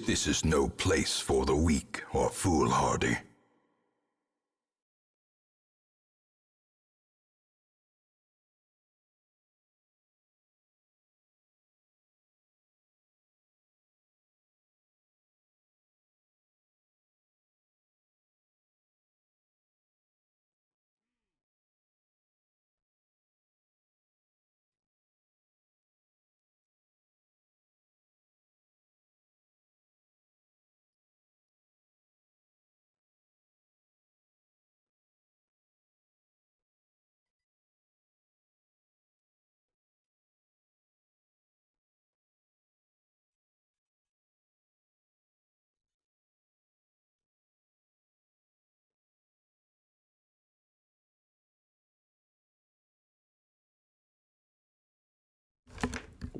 This is no place for the weak or foolhardy.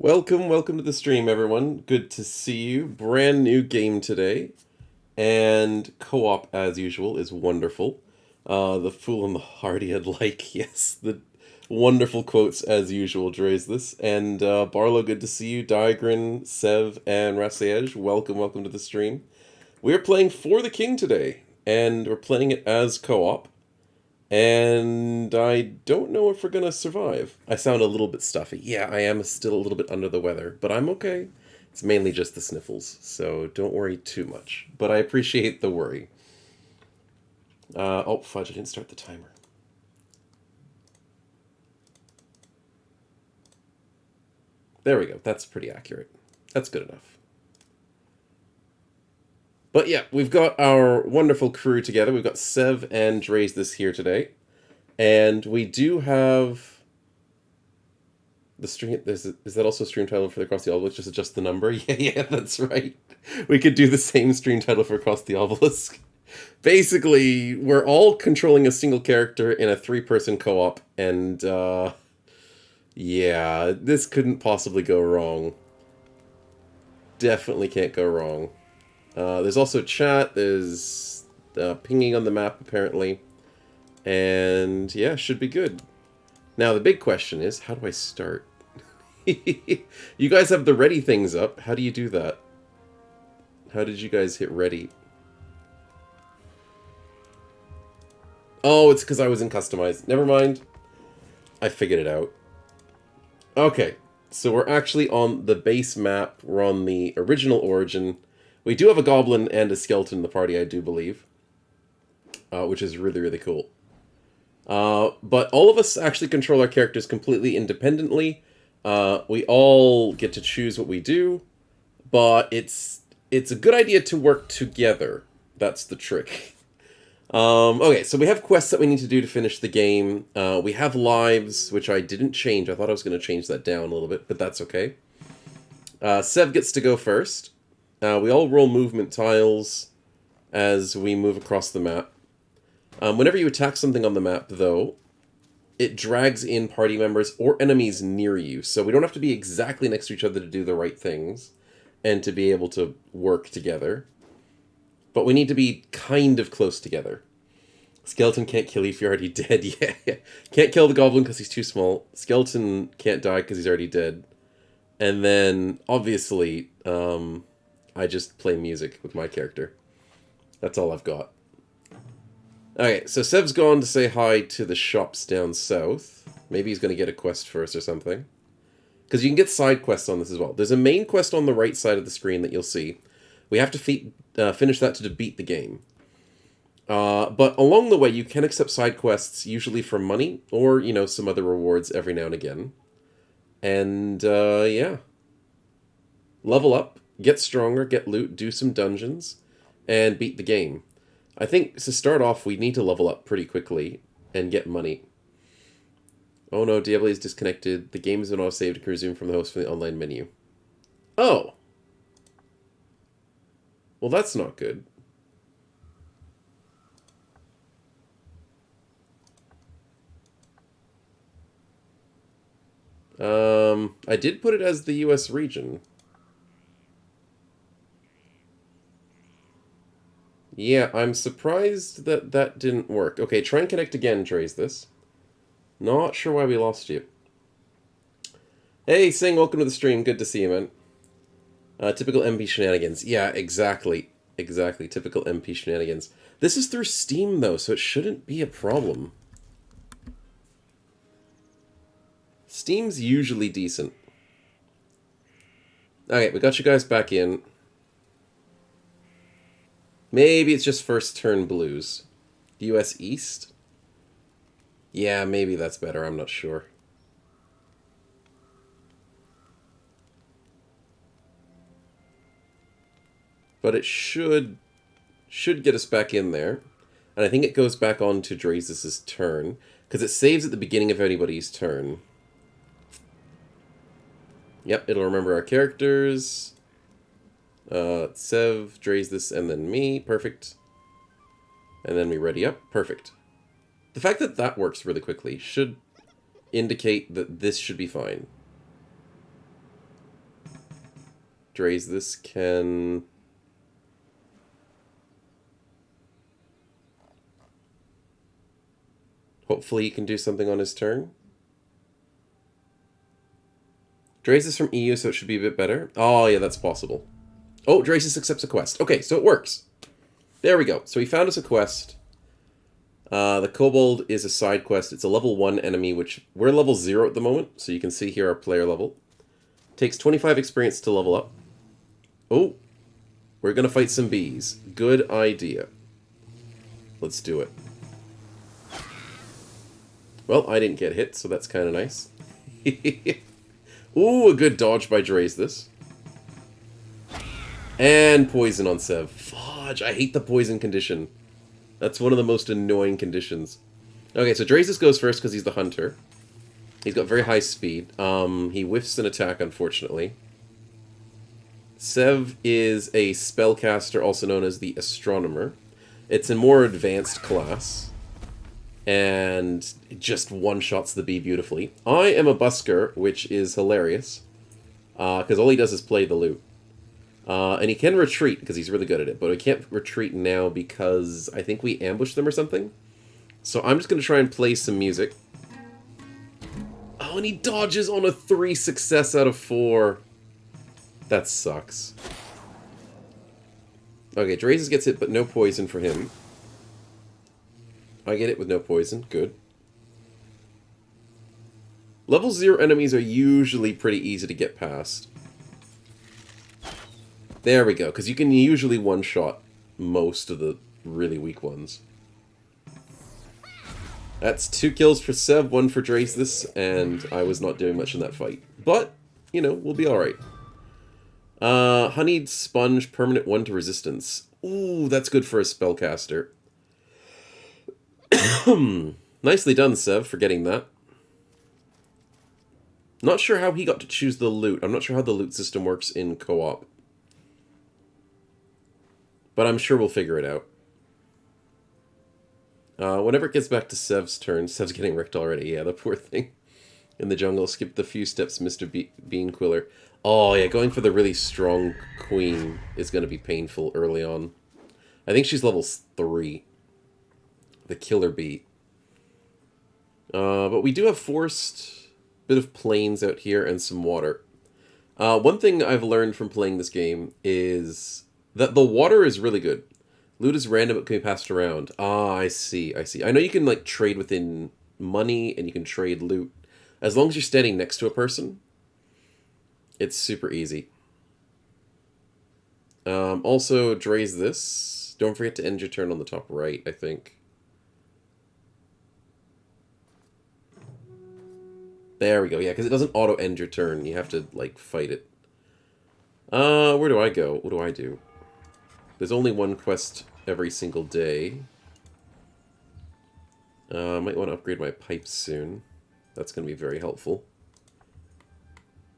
Welcome to the stream, everyone. Good to see you. Brand new game today, and co-op as usual is wonderful. The fool and the hardy had like yes, the wonderful quotes as usual. Drays this and Barlow. Good to see you. Diagrin, Sev, and Rassiege. Welcome to the stream. We're playing For the King today, and we're playing it as co-op. And I don't know if we're gonna survive. I sound a little bit stuffy. Yeah, I am still a little bit under the weather, but I'm okay. It's mainly just the sniffles, so don't worry too much. But I appreciate the worry. Oh, fudge, I didn't start the timer. There we go. That's pretty accurate. That's good enough. But yeah, we've got our wonderful crew together. We've got Sev and Drays this here today. And we do have the stream. Is that also a stream title for Across the Obelisk? Just adjust the number? Yeah, that's right. We could do the same stream title for Across the Obelisk. Basically, we're all controlling a single character in a three-person co-op, and yeah, this couldn't possibly go wrong. Definitely can't go wrong. There's also chat. There's pinging on the map apparently, and yeah, should be good. Now the big question is, how do I start? You guys have the ready things up. How do you do that? How did you guys hit ready? Oh, it's because I was in customized. Never mind. I figured it out. Okay, so we're actually on the base map. We're on the original origin. We do have a goblin and a skeleton in the party, I do believe, which is really cool. But all of us actually control our characters completely independently. We all get to choose what we do, but it's a good idea to work together. That's the trick. Okay, so we have quests that we need to do to finish the game. We have lives, which I didn't change. I thought I was going to change that down a little bit, but that's okay. Sev gets to go first. We all roll movement tiles as we move across the map. Whenever you attack something on the map, though, it drags in party members or enemies near you. So we don't have to be exactly next to each other to do the right things and to be able to work together. But we need to be kind of close together. Skeleton can't kill you if you're already dead. Yeah. Can't kill the goblin because he's too small. Skeleton can't die because he's already dead. And then, obviously, I just play music with my character. That's all I've got. Okay, so Sev's gone to say hi to the shops down south. Maybe he's going to get a quest first or something. Because you can get side quests on this as well. There's a main quest on the right side of the screen that you'll see. We have to finish that to beat the game. But along the way, you can accept side quests, usually for money, or, some other rewards every now and again. And, yeah. Level up, get stronger, get loot, do some dungeons, and beat the game. I think to start off, we need to level up pretty quickly and get money. Oh no, Diablo is disconnected. The game is been auto-saved. It can resume from the host from the online menu. Oh! Well, that's not good. I did put it as the US region. Yeah, I'm surprised that that didn't work. Okay, try and connect again, Trace this. Not sure why we lost you. Hey, Sing, welcome to the stream. Good to see you, man. Typical MP shenanigans. Yeah, exactly. Exactly. Typical MP shenanigans. This is through Steam, though, so it shouldn't be a problem. Steam's usually decent. Okay, we got you guys back in. Maybe it's just first turn blues. US East? Yeah, maybe that's better. I'm not sure. But it should get us back in there. And I think it goes back on to Drazis' turn. Because it saves at the beginning of anybody's turn. Yep, it'll remember our characters. Sev, Drazis, and then me. Perfect. And then we ready up. Perfect. The fact that that works really quickly should indicate that this should be fine. Drazis can... Hopefully he can do something on his turn. Drazis from EU, so it should be a bit better. Oh, yeah, that's possible. Oh, Drazis accepts a quest. Okay, so it works. There we go. So he found us a quest. The Kobold is a side quest. It's a level 1 enemy, which we're level 0 at the moment. So you can see here our player level. Takes 25 experience to level up. Oh, we're going to fight some bees. Good idea. Let's do it. Well, I didn't get hit, so that's kind of nice. Ooh, a good dodge by Drazis. And poison on Sev. Fudge, I hate the poison condition. That's one of the most annoying conditions. Okay, so Drazis goes first because he's the hunter. He's got very high speed. He whiffs an attack, unfortunately. Sev is a spellcaster, also known as the Astronomer. It's a more advanced class. And it just one-shots the bee beautifully. I am a busker, which is hilarious. Because all he does is play the lute. And he can retreat, because he's really good at it. But he can't retreat now because I think we ambushed them or something. So I'm just going to try and play some music. Oh, and he dodges on a 3 success out of 4. That sucks. Okay, Drazis gets hit, but no poison for him. I get it with no poison. Good. Level 0 enemies are usually pretty easy to get past. There we go, because you can usually one-shot most of the really weak ones. That's 2 kills for Sev, 1 for Drazis, and I was not doing much in that fight. But, you know, we'll be alright. Honeyed Sponge, permanent 1 to resistance. Ooh, that's good for a spellcaster. Nicely done, Sev, for getting that. Not sure how he got to choose the loot. I'm not sure how the loot system works in co-op. But I'm sure we'll figure it out. Whenever it gets back to Sev's turn, Sev's getting wrecked already. Yeah, the poor thing. In the jungle, skip the few steps, Mr. Beanquiller. Oh, yeah, going for the really strong queen is going to be painful early on. I think she's level 3. The killer bee. But we do have forest, bit of plains out here, and some water. One thing I've learned from playing this game is that the water is really good. Loot is random, it can be passed around. Ah, I see, I see. I know you can, like, trade within money, and you can trade loot. As long as you're standing next to a person, it's super easy. Also, Drazis. Don't forget to end your turn on the top right, I think. There we go, yeah, because it doesn't auto-end your turn. You have to, like, fight it. Where do I go? What do I do? There's only 1 quest every single day. I might want to upgrade my pipes soon. That's going to be very helpful.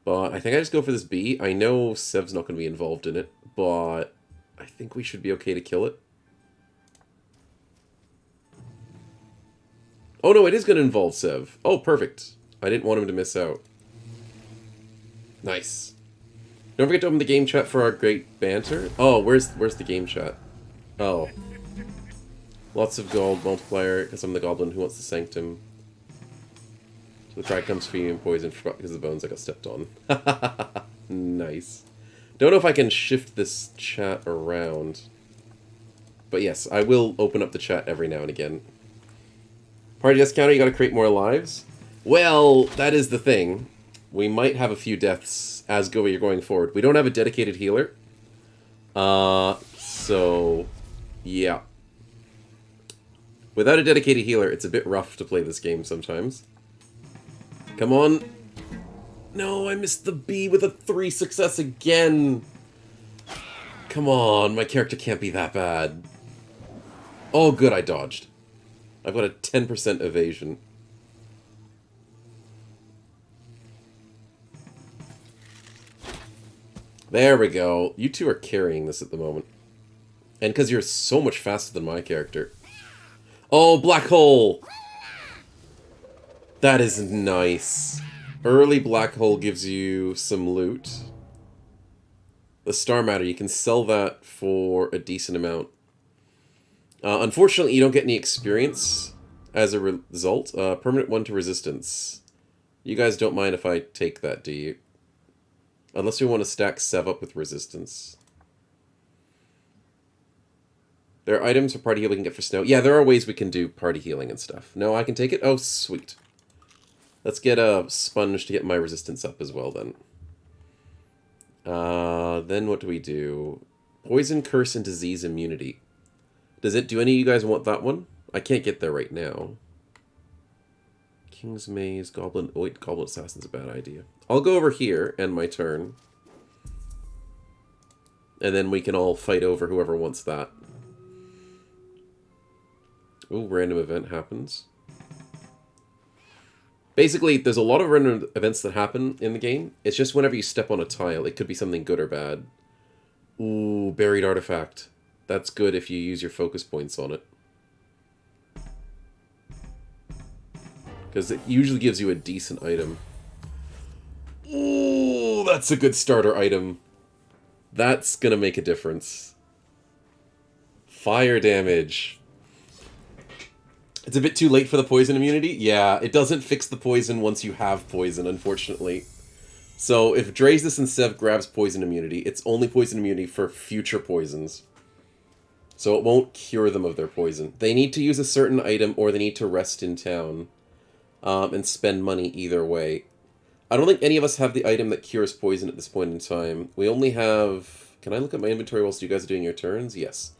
But I think I just go for this bee. I know Sev's not going to be involved in it, but I think we should be okay to kill it. Oh no, it is going to involve Sev. Oh, perfect. I didn't want him to miss out. Nice. Don't forget to open the game chat for our great banter. Oh, where's the game chat? Oh. Lots of gold multiplier, because I'm the goblin who wants the sanctum. So the cry comes for you and poison, forgot because of the bones I got stepped on. Nice. Don't know if I can shift this chat around. But yes, I will open up the chat every now and again. Party death counter, you gotta create more lives? Well, that is the thing. We might have a few deaths as you're going forward. We don't have a dedicated healer. So... yeah. Without a dedicated healer, it's a bit rough to play this game sometimes. Come on. No, I missed the B with a 3 success again. Come on, my character can't be that bad. Oh, good, I dodged. I've got a 10% evasion. There we go. You two are carrying this at the moment. And because you're so much faster than my character. Oh, black hole! That is nice. Early black hole gives you some loot. The star matter, you can sell that for a decent amount. Unfortunately, you don't get any experience as a result. Permanent 1 to resistance. You guys don't mind if I take that, do you? Unless we want to stack Sev up with resistance. There are items for party heal we can get for snow. Yeah, there are ways we can do party healing and stuff. No, I can take it? Oh, sweet. Let's get a sponge to get my resistance up as well, then. Then what do we do? Poison, curse, and disease immunity. Do any of you guys want that one? I can't get there right now. King's Maze, Goblin... Oh, wait, Goblin Assassin's a bad idea. I'll go over here, end my turn. And then we can all fight over whoever wants that. Ooh, random event happens. Basically, there's a lot of random events that happen in the game. It's just whenever you step on a tile, it could be something good or bad. Ooh, buried artifact. That's good if you use your focus points on it. Because it usually gives you a decent item. Ooh, that's a good starter item. That's gonna make a difference. Fire damage. It's a bit too late for the poison immunity. Yeah, it doesn't fix the poison once you have poison, unfortunately. So if Drazus and Sev grabs poison immunity, it's only poison immunity for future poisons. So it won't cure them of their poison. They need to use a certain item or they need to rest in town. And spend money either way. I don't think any of us have the item that cures poison at this point in time. We only have... Can I look at my inventory whilst you guys are doing your turns? Yes.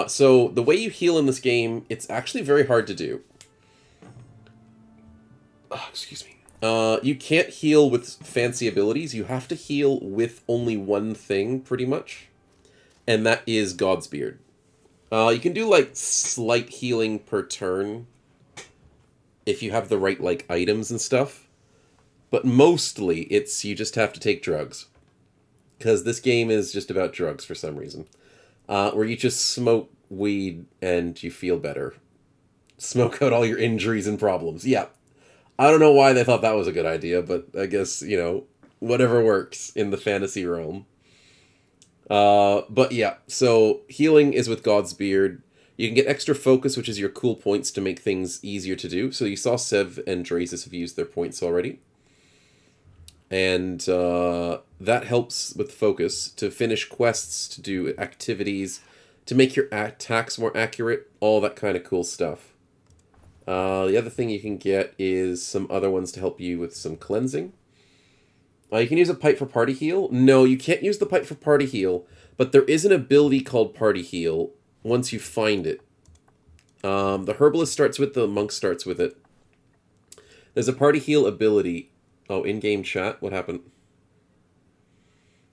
So the way you heal in this game, it's actually very hard to do. Oh, excuse me. You can't heal with fancy abilities. You have to heal with only one thing, pretty much. And that is God's Beard. You can do, like, slight healing per turn if you have the right, like, items and stuff. But mostly, it's you just have to take drugs. Because this game is just about drugs for some reason. Where you just smoke weed and you feel better. Smoke out all your injuries and problems. Yeah. I don't know why they thought that was a good idea, but I guess, you know, whatever works in the fantasy realm. But yeah, so healing is with God's Beard. You can get extra focus, which is your cool points to make things easier to do. So you saw Sev and Drazus have used their points already. And that helps with focus, to finish quests, to do activities, to make your attacks more accurate, all that kind of cool stuff. The other thing you can get is some other ones to help you with some cleansing. You can use a pipe for party heal. No, you can't use the pipe for party heal, but there is an ability called party heal once you find it. The herbalist starts with the monk starts with it. There's a party heal ability. Oh, in-game chat? What happened?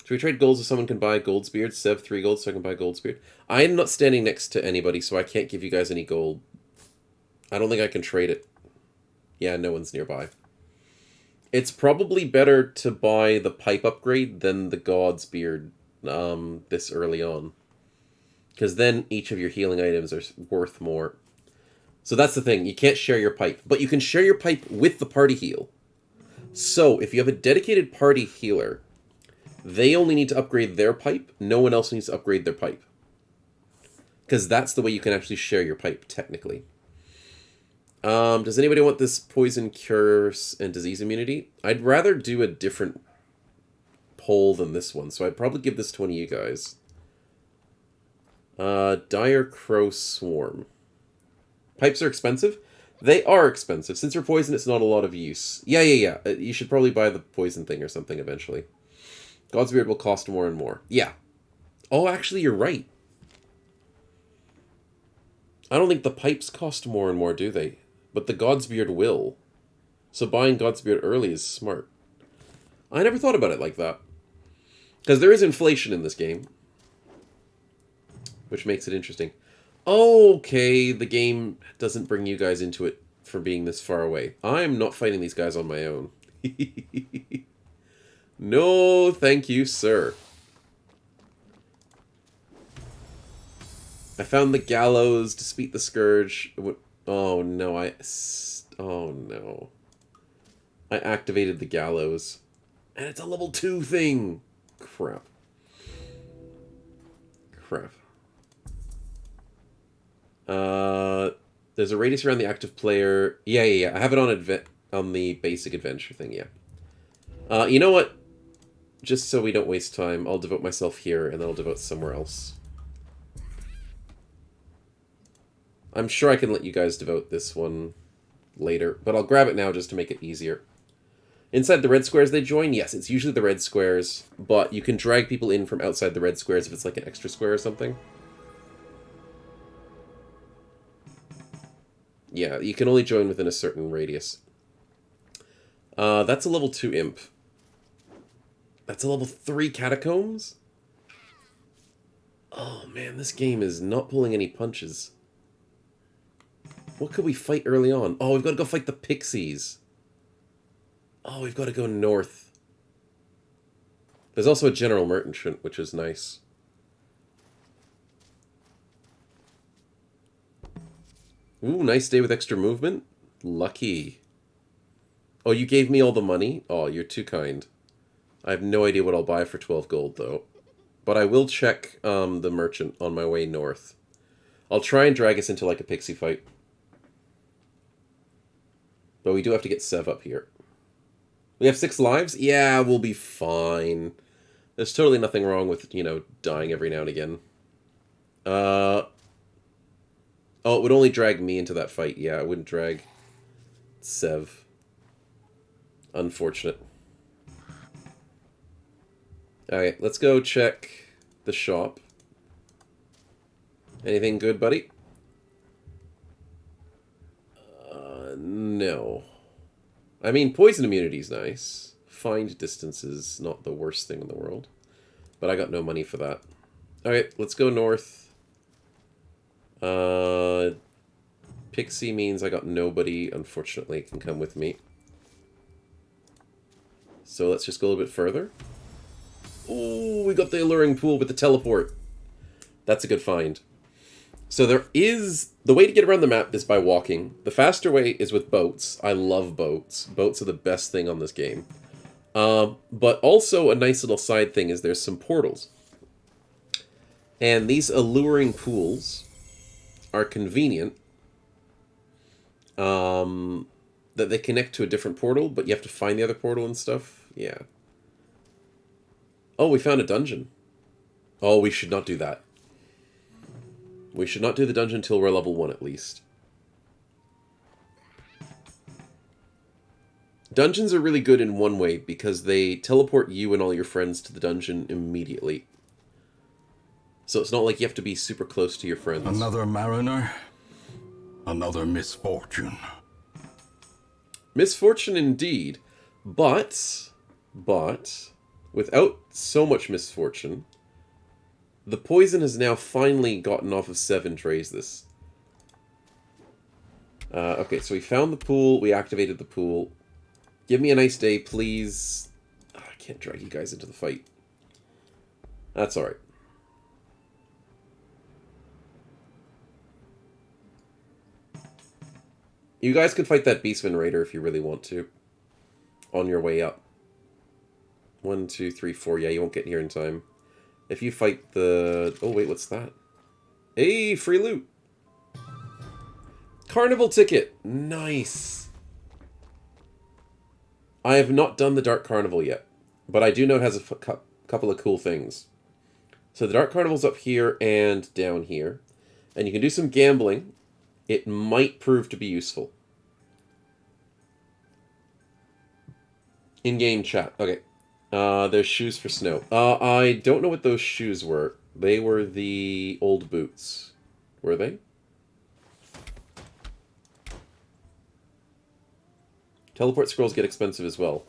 Should we trade golds so someone can buy Goldsbeard? Sev 3 gold so I can buy Goldsbeard. I am not standing next to anybody, so I can't give you guys any gold. I don't think I can trade it. Yeah, no one's nearby. It's probably better to buy the pipe upgrade than the God's Beard this early on. Because then each of your healing items are worth more. So that's the thing. You can't share your pipe. But you can share your pipe with the party heal. So, if you have a dedicated party healer, they only need to upgrade their pipe. No one else needs to upgrade their pipe. Because that's the way you can actually share your pipe, technically. Does anybody want this poison, curse, and disease immunity? I'd rather do a different hole than this one, so I'd probably give this to one of you guys. Dire Crow Swarm. Pipes are expensive? They are expensive. Since they're poison, it's not a lot of use. Yeah. You should probably buy the poison thing or something eventually. God's Beard will cost more and more. Yeah. Oh, actually, you're right. I don't think the pipes cost more and more, do they? But the God's Beard will. So buying God's Beard early is smart. I never thought about it like that. Because there is inflation in this game. Which makes it interesting. Okay, the game doesn't bring you guys into it for being this far away. I'm not fighting these guys on my own. No, thank you, sir. I found the gallows to speed the scourge. Oh no, oh no. I activated the gallows. And it's a level 2 thing! Crap. There's a radius around the active player. Yeah. I have it on the basic adventure thing, yeah. You know what? Just so we don't waste time, I'll devote myself here, and then I'll devote somewhere else. I'm sure I can let you guys devote this one later, but I'll grab it now just to make it easier. Inside the red squares they join? Yes, it's usually the red squares, but you can drag people in from outside the red squares if it's like an extra square or something. Yeah, you can only join within a certain radius. That's a level 2 imp. That's a level 3 catacombs? Oh man, this game is not pulling any punches. What could we fight early on? Oh, we've got to go fight the pixies. Oh, we've got to go north. There's also a general merchant, which is nice. Ooh, nice day with extra movement. Lucky. Oh, you gave me all the money? Oh, you're too kind. I have no idea what I'll buy for 12 gold, though. But I will check the merchant on my way north. I'll try and drag us into, like, a pixie fight. But we do have to get Sev up here. We have 6 lives? Yeah, we'll be fine. There's totally nothing wrong with, you know, dying every now and again. Oh, it would only drag me into that fight. Yeah, it wouldn't drag Sev. Unfortunate. Alright, let's go check the shop. Anything good, buddy? No. I mean, poison immunity's nice. Find distance is not the worst thing in the world. But I got no money for that. Alright, let's go north. Pixie means I got nobody, unfortunately, can come with me. So let's just go a little bit further. Oh, we got the alluring pool with the teleport. That's a good find. So there is... The way to get around the map is by walking. The faster way is with boats. I love boats. Boats are the best thing on this game. But also a nice little side thing is there's some portals. And these alluring pools are convenient. That they connect to a different portal, but you have to find the other portal and stuff. Yeah. Oh, we found a dungeon. Oh, we should not do that. We should not do the dungeon until we're level 1 at least. Dungeons are really good in one way because they teleport you and all your friends to the dungeon immediately. So it's not like you have to be super close to your friends. Another mariner, another misfortune. Misfortune indeed, but, without so much misfortune, the poison has now finally gotten off of 7 trays this. Okay, so we found the pool, we activated the pool. Give me a nice day, please. Oh, I can't drag you guys into the fight. That's alright. You guys can fight that Beastman Raider if you really want to. On your way up. 1, 2, 3, 4. Yeah, you won't get here in time. If you fight the... Oh, wait, what's that? Hey, free loot! Carnival ticket! Nice! I have not done the Dark Carnival yet. But I do know it has a couple of cool things. So the Dark Carnival's up here and down here. And you can do some gambling. It might prove to be useful. In-game chat. Okay. There's shoes for snow. I don't know what those shoes were. They were the old boots. Were they? Teleport scrolls get expensive as well.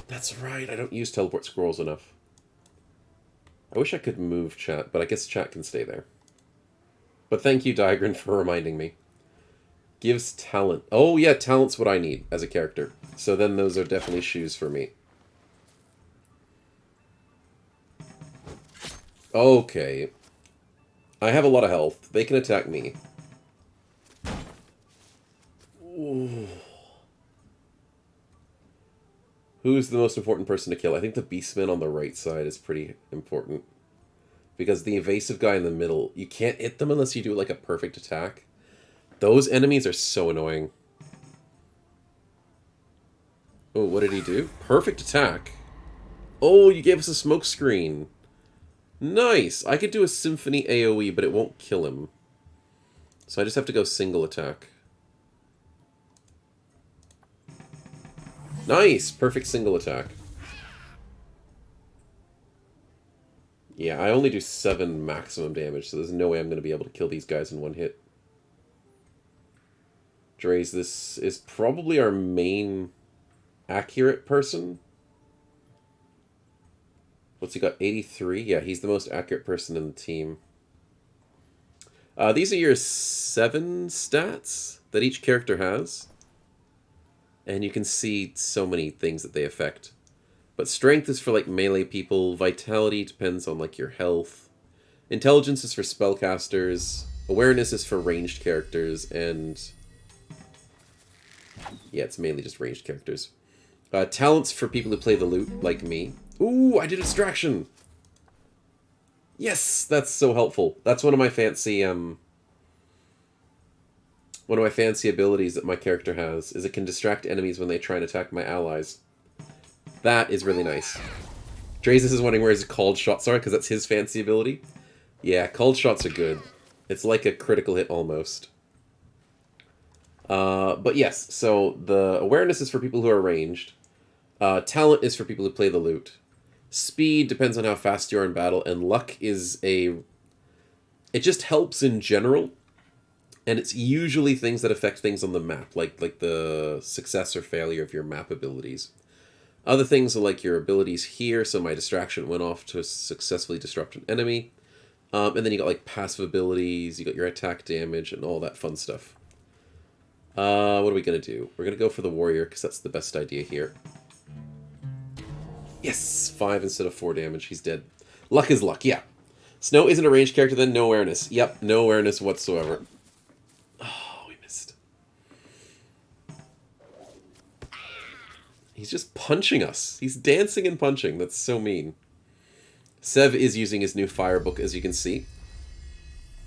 That's right, I don't use teleport scrolls enough. I wish I could move chat, but I guess chat can stay there. But thank you, Diagran, for reminding me. Gives talent. Oh yeah, talent's what I need as a character. So then those are definitely shoes for me. Okay. I have a lot of health. They can attack me. Ooh. Who's the most important person to kill? I think the Beastman on the right side is pretty important. Because the evasive guy in the middle, you can't hit them unless you do like a perfect attack. Those enemies are so annoying. Oh, what did he do? Perfect attack. Oh, you gave us a smoke screen. Nice. I could do a Symphony AoE, but it won't kill him. So I just have to go single attack. Nice! Perfect single attack. Yeah, I only do 7 maximum damage, so there's no way I'm going to be able to kill these guys in one hit. Dre's, this is probably our main accurate person. What's he got? 83? Yeah, he's the most accurate person in the team. These are your 7 stats that each character has. And you can see so many things that they affect. But strength is for, like, melee people. Vitality depends on, like, your health. Intelligence is for spellcasters. Awareness is for ranged characters. And yeah, it's mainly just ranged characters. Talents for people who play the lute, like me. Ooh, I did distraction! Yes! That's so helpful. That's one of my fancy, one of my fancy abilities that my character has, is it can distract enemies when they try and attack my allies. That is really nice. Drazus is wondering where his called shots are, because that's his fancy ability. Yeah, called shots are good. It's like a critical hit almost. But yes, so the awareness is for people who are ranged. Talent is for people who play the lute. Speed depends on how fast you are in battle, and luck is a... It just helps in general. And it's usually things that affect things on the map, like the success or failure of your map abilities. Other things are like your abilities here, so my distraction went off to successfully disrupt an enemy. And then you got like passive abilities, you got your attack damage, and all that fun stuff. What are we going to do? We're going to go for the warrior, because that's the best idea here. Yes! 5 instead of 4 damage, he's dead. Luck is luck, yeah. Snow isn't a ranged character, then no awareness. Yep, no awareness whatsoever. He's just punching us. He's dancing and punching. That's so mean. Sev is using his new fire book, as you can see.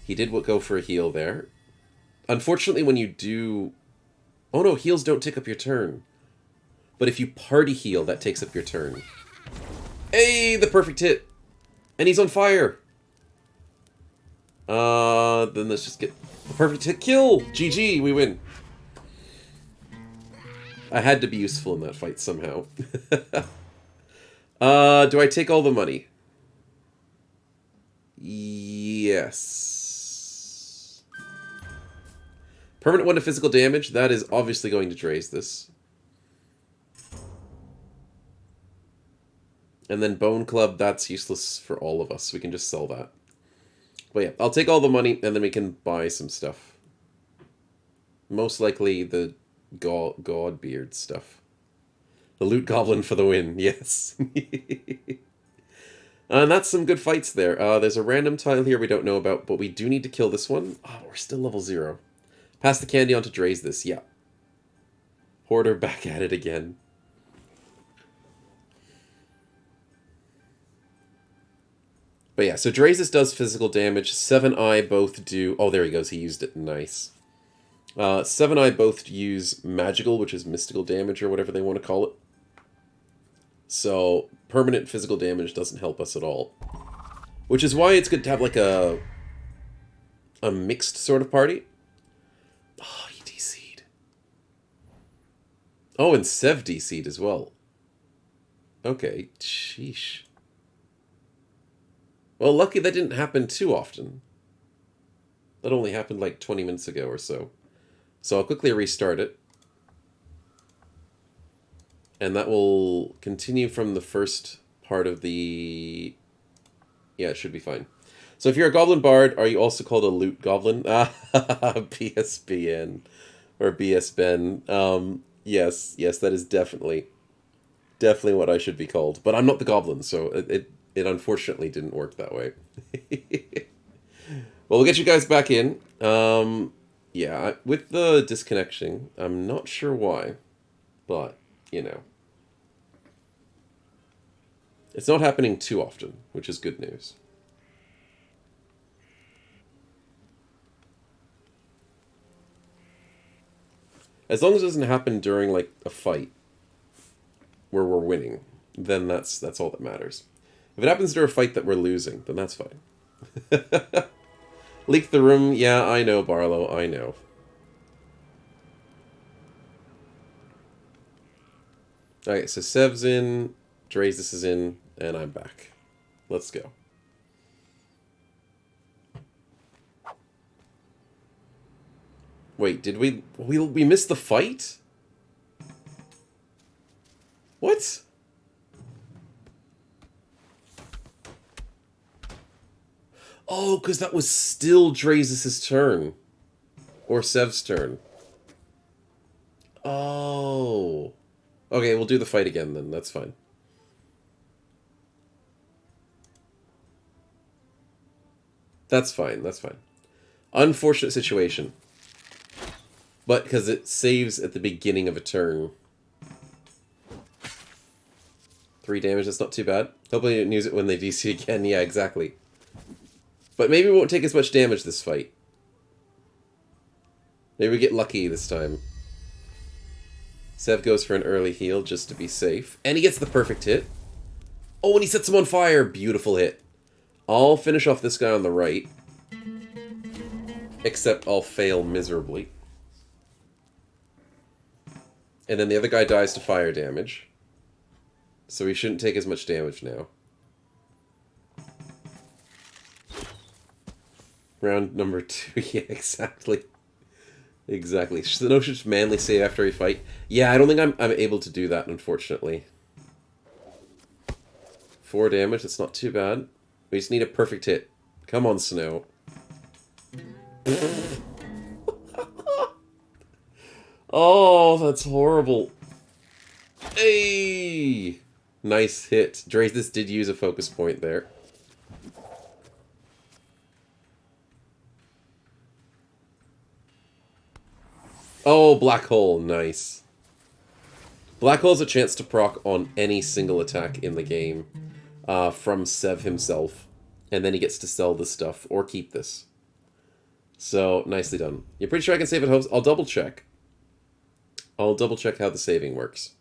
He did go for a heal there. Unfortunately, when you do... Oh no, heals don't take up your turn. But if you party heal, that takes up your turn. Hey, the perfect hit! And he's on fire! Then let's just get the perfect hit kill! GG, we win. I had to be useful in that fight somehow. Do I take all the money? Yes. Permanent 1 to physical damage. That is obviously going to Draze this. And then Bone Club, that's useless for all of us. We can just sell that. But yeah, I'll take all the money, and then we can buy some stuff. Most likely the Godbeard stuff. The Loot Goblin for the win, yes. And that's some good fights there. There's a random tile here we don't know about, but we do need to kill this one. Oh, we're still level 0. Pass the candy on to Draze this, yeah. Hoarder back at it again. But yeah, so Drazus does physical damage. 7-Eye both do... Oh, there he goes. He used it. Nice. 7-Eye both use magical, which is mystical damage or whatever they want to call it. So permanent physical damage doesn't help us at all. Which is why it's good to have like a mixed sort of party. Oh, he DC'd. Oh, and Sev DC'd as well. Okay, sheesh. Well, lucky that didn't happen too often. That only happened like 20 minutes ago or so. So I'll quickly restart it. And that will continue from the first part of the... Yeah, it should be fine. So if you're a Goblin Bard, are you also called a Loot Goblin? BSBN. Or BSBen. Yes, that is definitely what I should be called. But I'm not the Goblin, so it unfortunately didn't work that way. Well, we'll get you guys back in. Yeah, with the disconnection, I'm not sure why. But, you know. It's not happening too often, which is good news. As long as it doesn't happen during, like, a fight where we're winning, then that's all that matters. If it happens during a fight that we're losing, then that's fine. Leak the room. Yeah, I know, Barlow. I know. Alright, so Sev's in, Drazus is in, and I'm back. Let's go. Wait, did we missed the fight? What? Oh, because that was still Drazus' turn. Or Sev's turn. Oh. Okay, we'll do the fight again then. That's fine. That's fine. That's fine. Unfortunate situation. But because it saves at the beginning of a turn. 3 damage, that's not too bad. Hopefully you didn't use it when they DC again. Yeah, exactly. But maybe we won't take as much damage this fight. Maybe we get lucky this time. Sev goes for an early heal just to be safe. And he gets the perfect hit. Oh, and he sets him on fire. Beautiful hit. I'll finish off this guy on the right. Except I'll fail miserably. And then the other guy dies to fire damage. So he shouldn't take as much damage now. Round number 2. Yeah, exactly. Exactly. No should just manly save after we fight. Yeah, I don't think I'm able to do that, unfortunately. 4 damage, that's not too bad. We just need a perfect hit. Come on, Snow. Oh, that's horrible. Hey! Nice hit. Drazus did use a focus point there. Oh, Black Hole. Nice. Black Hole has a chance to proc on any single attack in the game from Sev himself. And then he gets to sell this stuff or keep this. So, nicely done. You're pretty sure I can save at home? I'll double check. I'll double check how the saving works.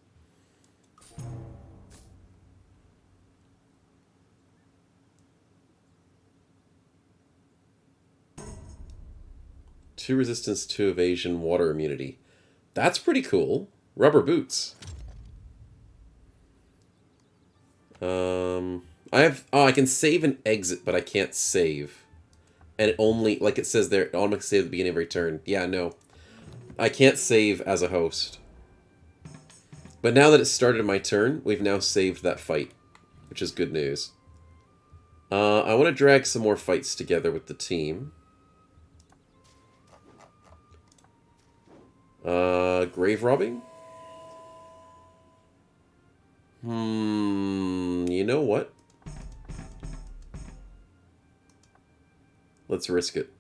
Two resistance, 2 evasion, water immunity. That's pretty cool. Rubber boots. I can save and exit, but I can't save. And it only, like it says there, automatically save at the beginning of every turn. Yeah, no. I can't save as a host. But now that it started my turn, we've now saved that fight, which is good news. I want to drag some more fights together with the team. Grave robbing? You know what? Let's risk it.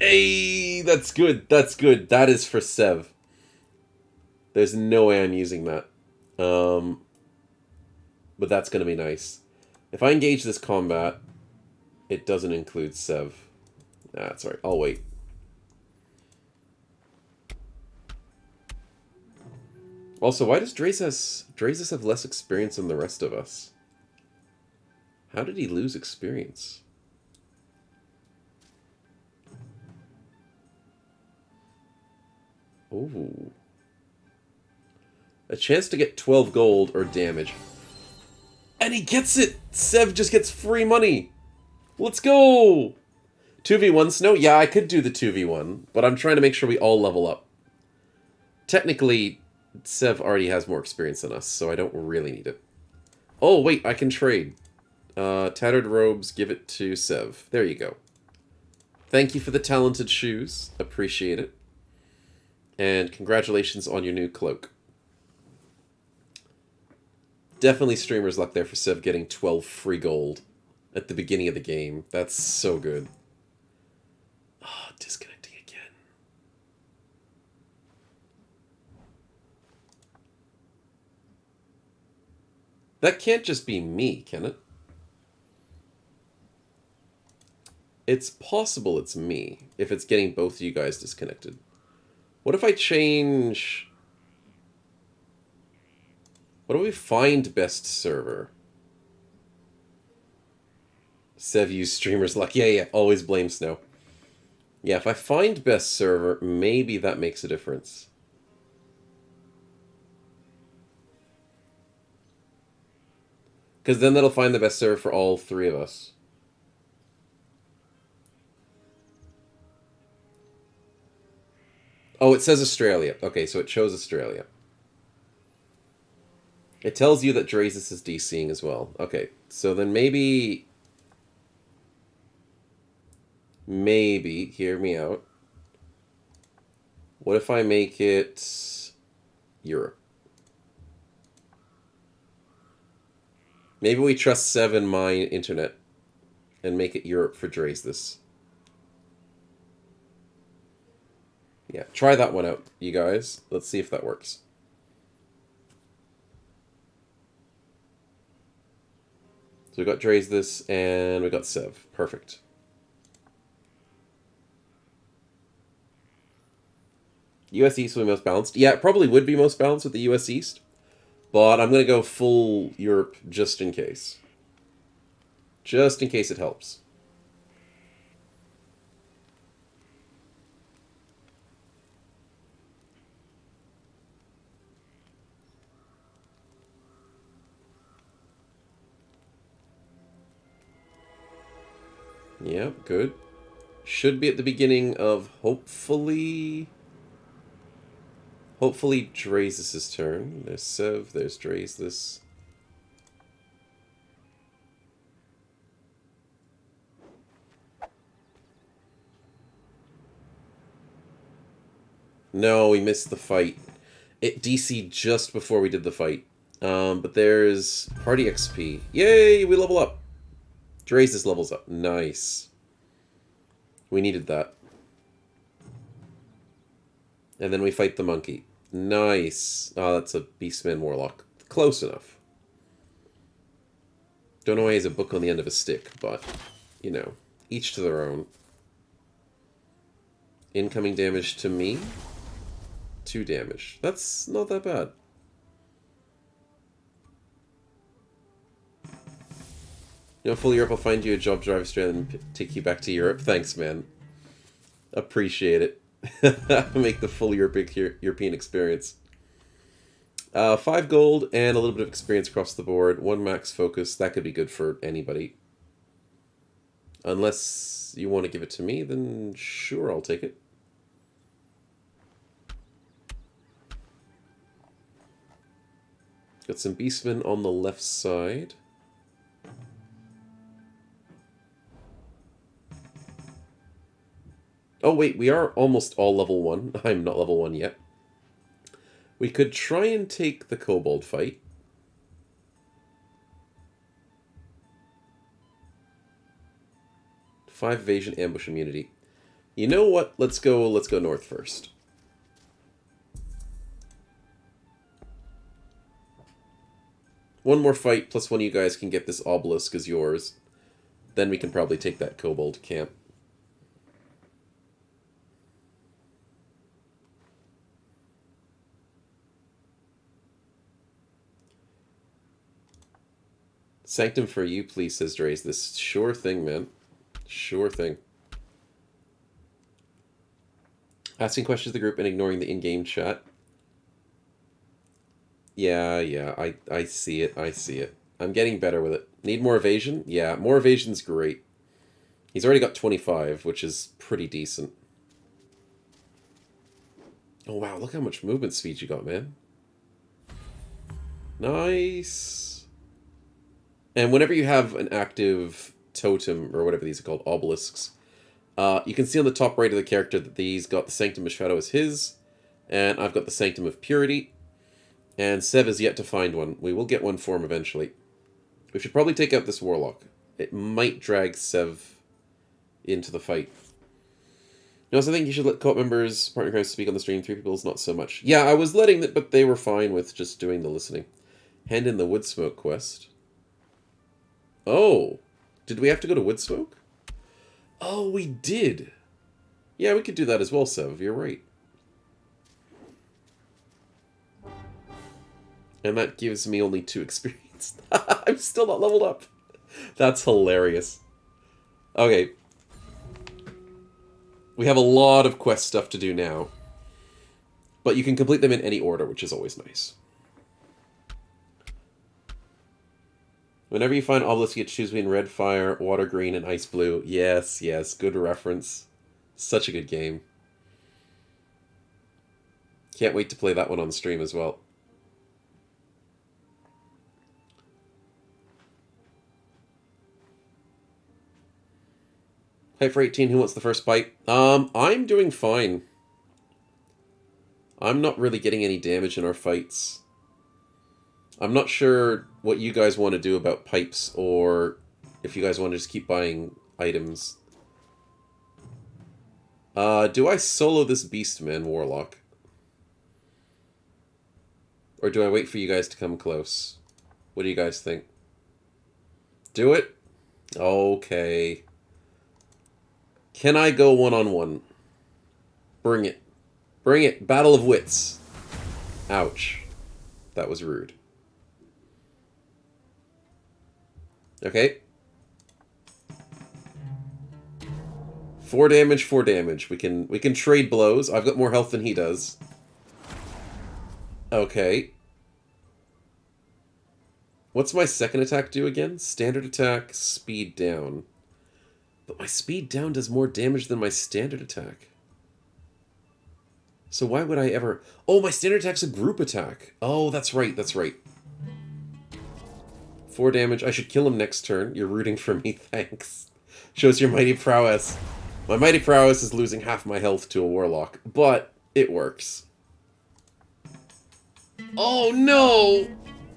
Hey, that's good. That's good. That is for Sev. There's no way I'm using that. But that's going to be nice. If I engage this combat, it doesn't include Sev. That's all right. I'll wait. Also, why does Drazes have less experience than the rest of us? How did he lose experience? Ooh. A chance to get 12 gold or damage. And he gets it! Sev just gets free money! Let's go! 2v1 Snow? Yeah, I could do the 2v1, but I'm trying to make sure we all level up. Technically, Sev already has more experience than us, so I don't really need it. Oh, wait, I can trade. Tattered robes, give it to Sev. There you go. Thank you for the talented shoes. Appreciate it. And congratulations on your new cloak. Definitely streamer's luck there for Sev getting 12 free gold at the beginning of the game. That's so good. Oh, disconnecting again. That can't just be me, can it? It's possible it's me, if it's getting both of you guys disconnected. What if I change... What do we find best server? Sev used streamer's luck. Yeah, always blame Snow. Yeah, if I find best server, maybe that makes a difference. Because then that'll find the best server for all three of us. Oh, it says Australia. Okay, so it chose Australia. It tells you that Drazes is DCing as well. Okay, so then maybe... Maybe, hear me out. What if I make it Europe? Maybe we trust 7 mine internet and make it Europe for Drazes. Yeah, try that one out, you guys. Let's see if that works. So we got Drazes and we got Sev. Perfect. US East will be most balanced. Yeah, it probably would be most balanced with the US East. But I'm going to go full Europe just in case. Just in case it helps. Yeah, good. Should be at the beginning of hopefully Drazes' turn. There's Sev, there's Drazes. No, we missed the fight. It DC'd just before we did the fight. But there's Party XP. Yay, we level up. Drazes levels up. Nice. We needed that. And then we fight the monkey. Nice. Oh, that's a Beastman Warlock. Close enough. Don't know why he has a book on the end of a stick, but, you know, each to their own. Incoming damage to me. 2 damage. That's not that bad. You know, full Europe, I'll find you a job drive Australia and take you back to Europe. Thanks, man. Appreciate it. Make the full European experience. 5 gold and a little bit of experience across the board. 1 max focus. That could be good for anybody. Unless you want to give it to me, then sure, I'll take it. Got some beastmen on the left side. Oh wait, we are almost all level 1. I'm not level 1 yet. We could try and take the kobold fight. Five evasion, ambush immunity. You know what? Let's go north first. One more fight, plus one of you guys can get this obelisk as yours. Then we can probably take that kobold camp. Sanctum for you, please, says Dre's. This sure thing, man. Sure thing. Asking questions to the group and ignoring the in-game chat. Yeah, I see it, I see it. I'm getting better with it. Need more evasion? Yeah, more evasion's great. He's already got 25, which is pretty decent. Oh wow, look how much movement speed you got, man. Nice. And whenever you have an active totem, or whatever these are called, obelisks, you can see on the top right of the character that he's got the Sanctum of Shadow as his, and I've got the Sanctum of Purity, and Sev is yet to find one. We will get one for him eventually. We should probably take out this Warlock. It might drag Sev into the fight. You also think you should let co-op members, partner crimes speak on the stream. 3 people is not so much. Yeah, I was letting it, but they were fine with just doing the listening. Hand in the Woodsmoke quest. Oh, did we have to go to Woodsmoke? Oh, we did. Yeah, we could do that as well, Sev. You're right. And that gives me only 2 experience. I'm still not leveled up. That's hilarious. Okay. We have a lot of quest stuff to do now. But you can complete them in any order, which is always nice. Whenever you find obelisk, you choose between red fire, water green, and ice blue. Yes, yes, good reference. Such a good game. Can't wait to play that one on stream as well. Hey, for 18, who wants the first bite? I'm doing fine. I'm not really getting any damage in our fights. I'm not sure what you guys want to do about pipes, or if you guys want to just keep buying items. Do I solo this Beastman Warlock? Or do I wait for you guys to come close? What do you guys think? Do it? Okay. Can I go one-on-one? Bring it. Bring it. Battle of wits. Ouch. That was rude. Okay. 4 damage, 4 damage. We can trade blows. I've got more health than he does. Okay. What's my second attack do again? Standard attack, speed down. But my speed down does more damage than my standard attack. So why would I ever... Oh, my standard attack's a group attack. Oh, that's right, that's right. 4 damage. I should kill him next turn. You're rooting for me, thanks. Shows your mighty prowess. My mighty prowess is losing half my health to a warlock, but it works. Oh no!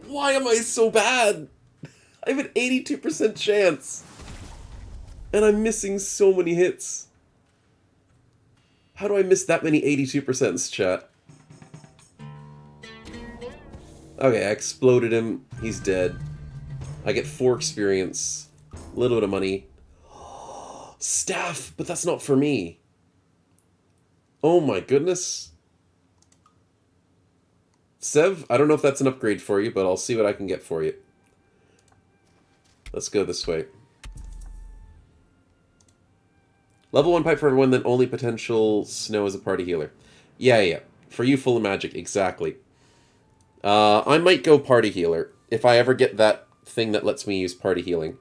Why am I so bad? I have an 82% chance. And I'm missing so many hits. How do I miss that many 82%s, chat? Okay, I exploded him. He's dead. I get 4 experience. A little bit of money. Staff, but that's not for me. Oh my goodness. Sev, I don't know if that's an upgrade for you, but I'll see what I can get for you. Let's go this way. Level 1 pipe for everyone, then only potential snow as a party healer. Yeah. For you, full of magic, exactly. I might go party healer if I ever get that thing that lets me use party healing.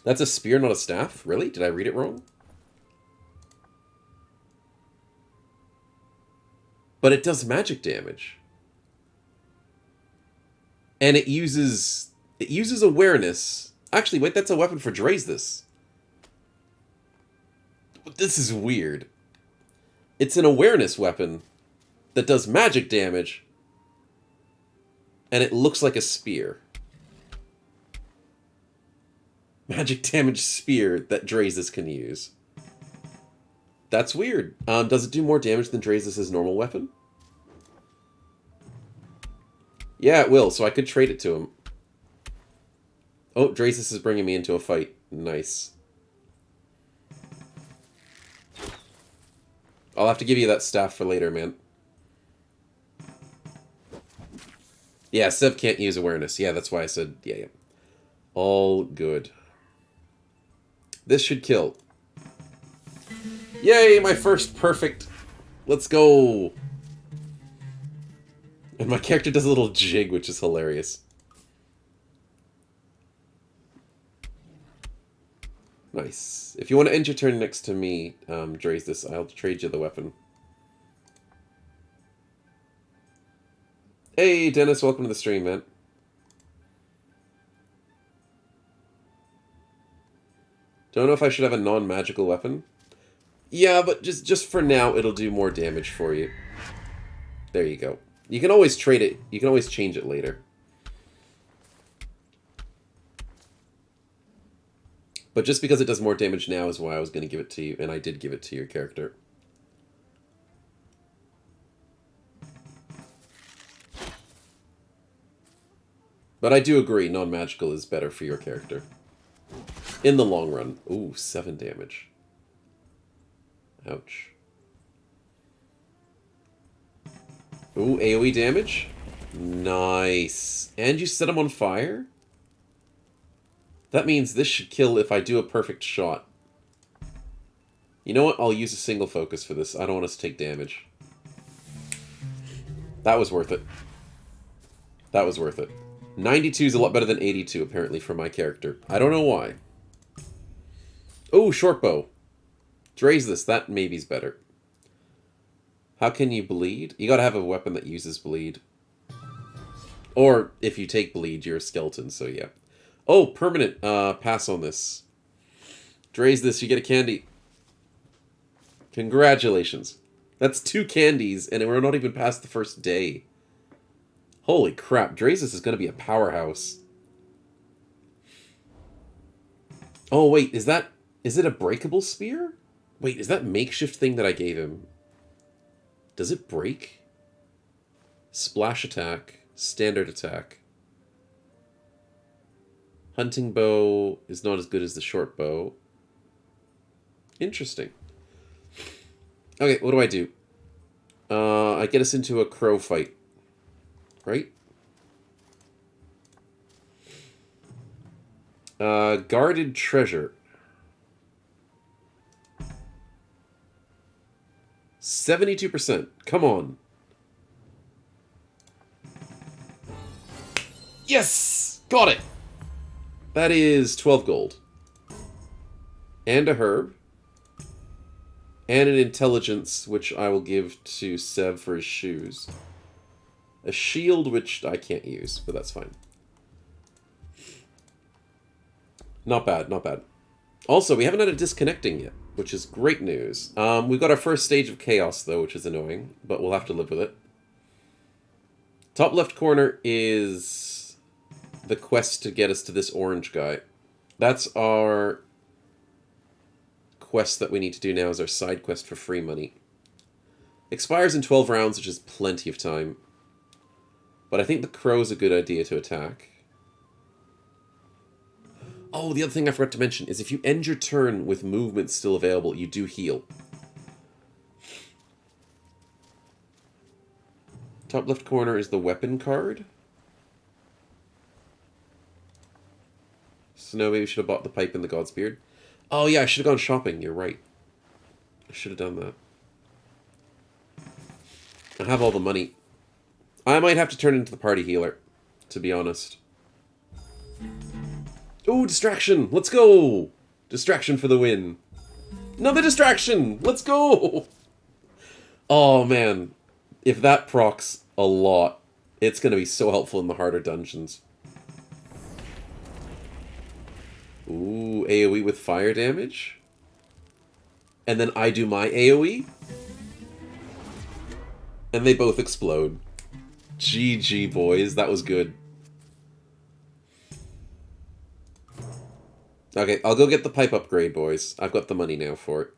That's a spear, not a staff? Really? Did I read it wrong? But it does magic damage. And it uses awareness. Actually, wait, that's a weapon for Dre's this. This is weird. It's an awareness weapon that does magic damage, and it looks like a spear. Magic damage spear that Drazus can use. That's weird. Does it do more damage than Drazus' normal weapon? Yeah, it will, so I could trade it to him. Oh, Drazus is bringing me into a fight. Nice. I'll have to give you that staff for later, man. Yeah, Sev can't use awareness. Yeah, that's why I said, yeah. All good. This should kill. Yay, my first perfect. Let's go. And my character does a little jig, which is hilarious. Nice. If you want to end your turn next to me, Draze this, I'll trade you the weapon. Hey, Dennis, welcome to the stream, man. Don't know if I should have a non-magical weapon. Yeah, but just for now, it'll do more damage for you. There you go. You can always trade it. You can always change it later. But just because it does more damage now is why I was going to give it to you, and I did give it to your character. But I do agree, non-magical is better for your character. In the long run. Ooh, 7 damage. Ouch. Ooh, AoE damage? Nice. And you set him on fire? That means this should kill if I do a perfect shot. You know what? I'll use a single focus for this. I don't want us to take damage. That was worth it. That was worth it. 92 is a lot better than 82, apparently, for my character. I don't know why. Oh, short bow. Draze this. That maybe's better. How can you bleed? You gotta have a weapon that uses bleed. Or, if you take bleed, you're a skeleton, so yeah. Oh, permanent. Pass on this. Draze this. You get a candy. Congratulations. That's 2 candies, and we're not even past the first day. Holy crap. Draze this is going to be a powerhouse. Oh, wait. Is it a breakable spear? Wait, is that makeshift thing that I gave him? Does it break? Splash attack. Standard attack. Hunting bow is not as good as the short bow. Interesting. Okay, what do? I get us into a crow fight. Right? Guarded treasure. 72%. Come on. Yes! Got it! That is 12 gold. And a herb. And an intelligence, which I will give to Sev for his shoes. A shield, which I can't use, but that's fine. Not bad, not bad. Also, we haven't had a disconnecting yet, which is great news. We've got our first stage of chaos, though, which is annoying, but we'll have to live with it. Top left corner is the quest to get us to this orange guy. That's our quest that we need to do now, is our side quest for free money. Expires in 12 rounds, which is plenty of time. But I think the crow's a good idea to attack. Oh, the other thing I forgot to mention is if you end your turn with movement still available, you do heal. Top left corner is the weapon card. So no, maybe we should have bought the pipe and the God's Beard. Oh yeah, I should have gone shopping, you're right. I should have done that. I have all the money. I might have to turn into the party healer, to be honest. Ooh, distraction! Let's go! Distraction for the win. Another distraction! Let's go! Oh, man. If that procs a lot, it's going to be so helpful in the harder dungeons. Ooh, AoE with fire damage? And then I do my AoE? And they both explode. GG, boys. That was good. Okay, I'll go get the pipe upgrade, boys. I've got the money now for it.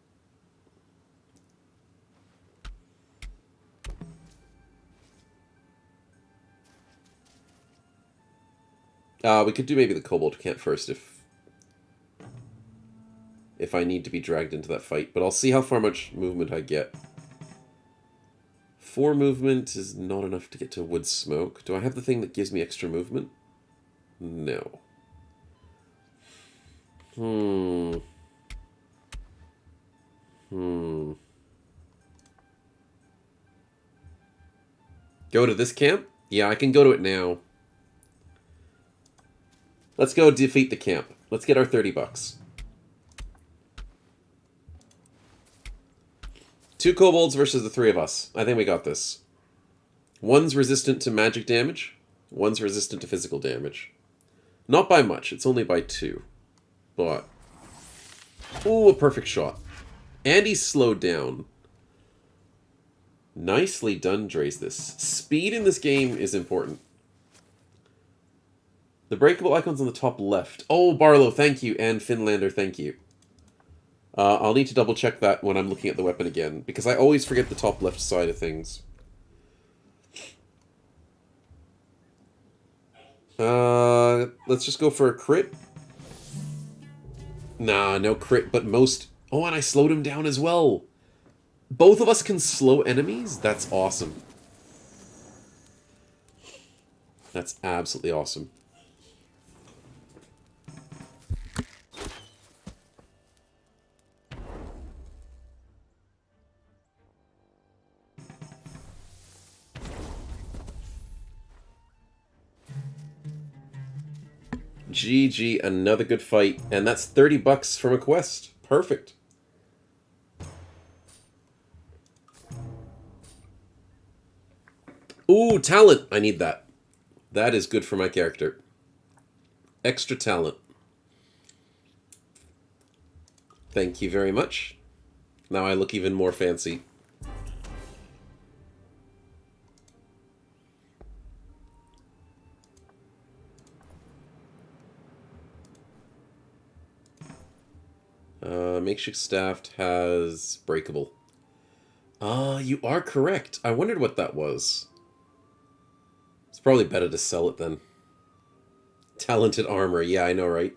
We could do maybe the Kobold Camp first if I need to be dragged into that fight. But I'll see how far much movement I get. 4 movement is not enough to get to Wood Smoke. Do I have the thing that gives me extra movement? No. Hmm. Hmm. Go to this camp? Yeah, I can go to it now. Let's go defeat the camp. Let's get our 30 bucks. 2 kobolds versus the 3 of us. I think we got this. One's resistant to magic damage. One's resistant to physical damage. Not by much. It's only by 2. But... ooh, a perfect shot. And he's slowed down. Nicely done, Drace. This speed in this game is important. The breakable icon's on the top left. Oh, Barlow, thank you. And Finlander, thank you. I'll need to double check that when I'm looking at the weapon again, because I always forget the top left side of things. Let's just go for a crit. Nah, no crit, but most... oh, and I slowed him down as well. Both of us can slow enemies? That's awesome. That's absolutely awesome. GG, another good fight. And that's 30 bucks from a quest. Perfect. Ooh, talent. I need that. That is good for my character. Extra talent. Thank you very much. Now I look even more fancy. Makeshift staff has breakable. You are correct. I wondered what that was. It's probably better to sell it then. Talented armor. Yeah, I know, right?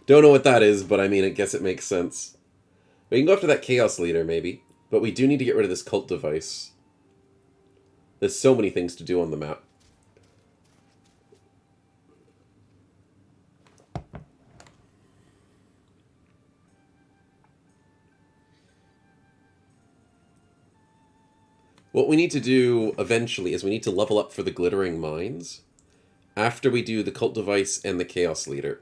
Don't know what that is, but I mean, I guess it makes sense. We can go after that Chaos Leader, maybe. But we do need to get rid of this cult device. There's so many things to do on the map. What we need to do eventually is we need to level up for the Glittering Mines after we do the Cult Device and the Chaos Leader.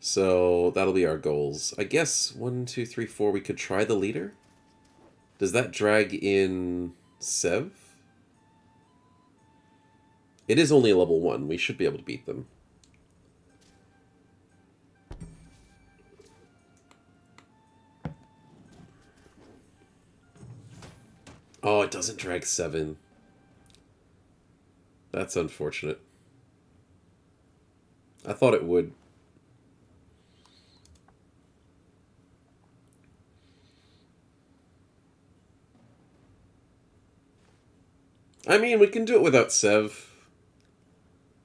So that'll be our goals. I guess 1, 2, 3, 4, we could try the Leader? Does that drag in Sev? It is only a level 1. We should be able to beat them. Oh, it doesn't drag 7. That's unfortunate. I thought it would. I mean, we can do it without Sev.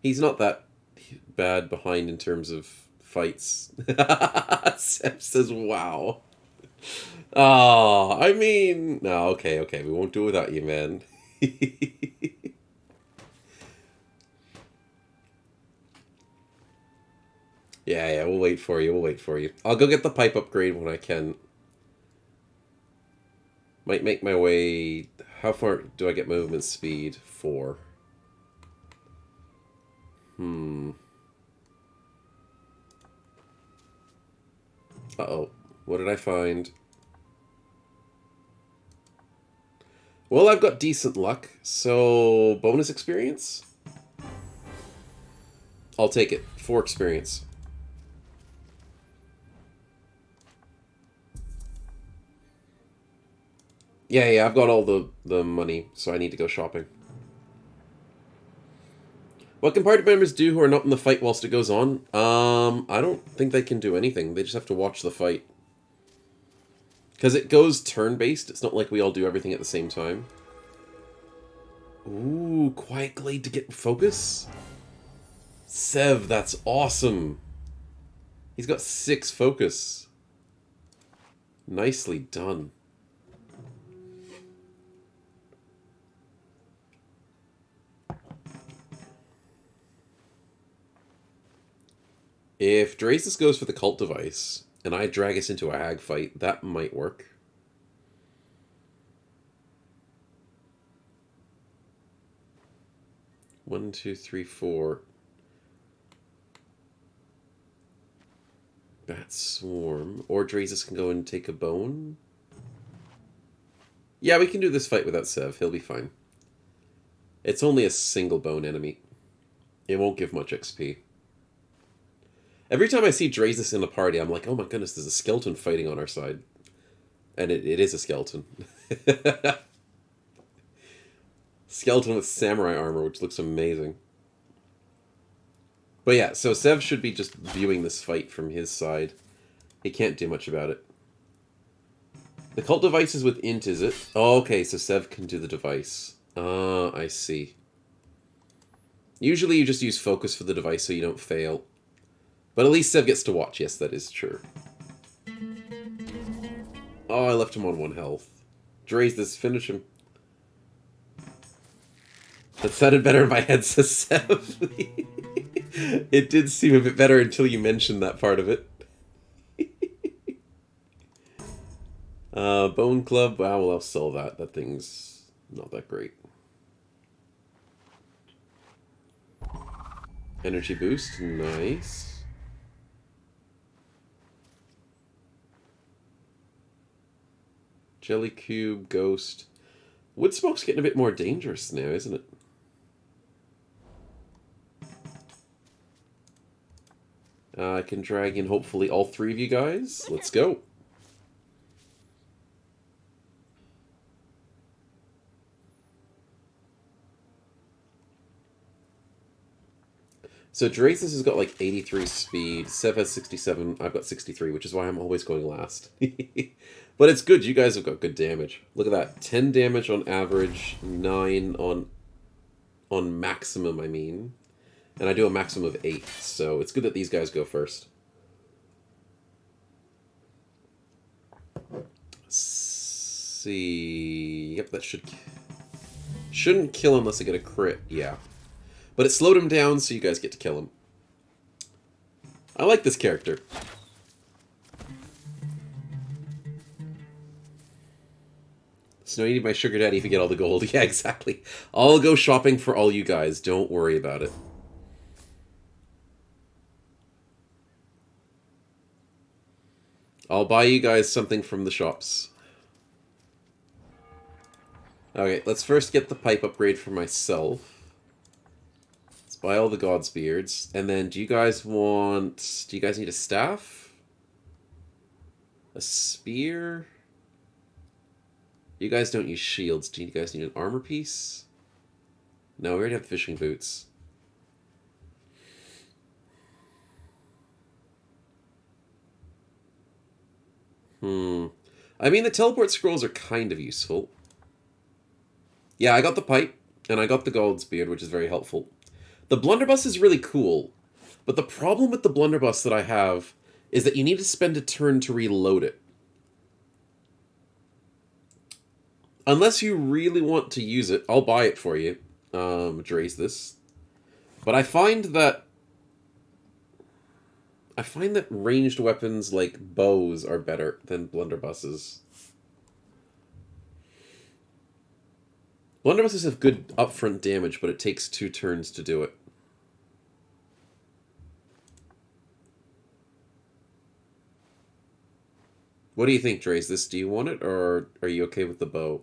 He's not that bad behind in terms of fights. Sev says, wow. Oh, I mean... no, okay, we won't do it without you, man. Yeah, we'll wait for you, I'll go get the pipe upgrade when I can. Might make my way... how far do I get movement speed? 4. Uh-oh. What did I find? Well, I've got decent luck, so bonus experience? I'll take it. 4 experience. Yeah, I've got all the money, so I need to go shopping. What can party members do who are not in the fight whilst it goes on? I don't think they can do anything. They just have to watch the fight. Because it goes turn-based. It's not like we all do everything at the same time. Ooh, Quiet Glade to get focus? Sev, that's awesome. He's got 6 focus. Nicely done. If Drasus goes for the cult device, and I drag us into a hag fight, that might work. One, two, three, four. Bat Swarm. Or Drasus can go and take a bone. Yeah, we can do this fight without Sev. He'll be fine. It's only a single bone enemy. It won't give much XP. Every time I see Drasus in a party, I'm like, oh my goodness, there's a skeleton fighting on our side. And it is a skeleton. Skeleton with samurai armor, which looks amazing. But yeah, so Sev should be just viewing this fight from his side. He can't do much about it. The cult device is with Int, is it? Oh, okay, so Sev can do the device. Ah, I see. Usually you just use focus for the device so you don't fail. But at least Sev gets to watch. Yes, that is true. Oh, I left him on 1 health. Draze this, finish him. That sounded better in my head, says Sev. It did seem a bit better until you mentioned that part of it. Bone Club, well, I'll sell that. That thing's not that great. Energy boost, nice. Jelly Cube, Ghost. Wood Smoke's getting a bit more dangerous now, isn't it? I can drag in, hopefully, all 3 of you guys. Let's go. So Drasus has got like 83 speed, Sev has 67, I've got 63, which is why I'm always going last. But it's good, you guys have got good damage. Look at that, 10 damage on average, 9 on maximum, I mean. And I do a maximum of 8, so it's good that these guys go first. See, yep, that shouldn't kill unless I get a crit, yeah. But it slowed him down, so you guys get to kill him. I like this character. So now you need my sugar daddy if you get all the gold. Yeah, exactly. I'll go shopping for all you guys. Don't worry about it. I'll buy you guys something from the shops. Okay, let's first get the pipe upgrade for myself. Buy all the God's Beards. And then, do you guys need a staff? A spear? You guys don't use shields. Do you guys need an armor piece? No, we already have fishing boots. I mean, the teleport scrolls are kind of useful. Yeah, I got the pipe, and I got the God's Beard, which is very helpful. The blunderbuss is really cool, but the problem with the blunderbuss that I have is that you need to spend a turn to reload it. Unless you really want to use it, I'll buy it for you. Draze this. But I find that ranged weapons like bows are better than blunderbusses. Blunderbusses have good upfront damage, but it takes 2 turns to do it. What do you think, Draze? Do you want it, or are you okay with the bow?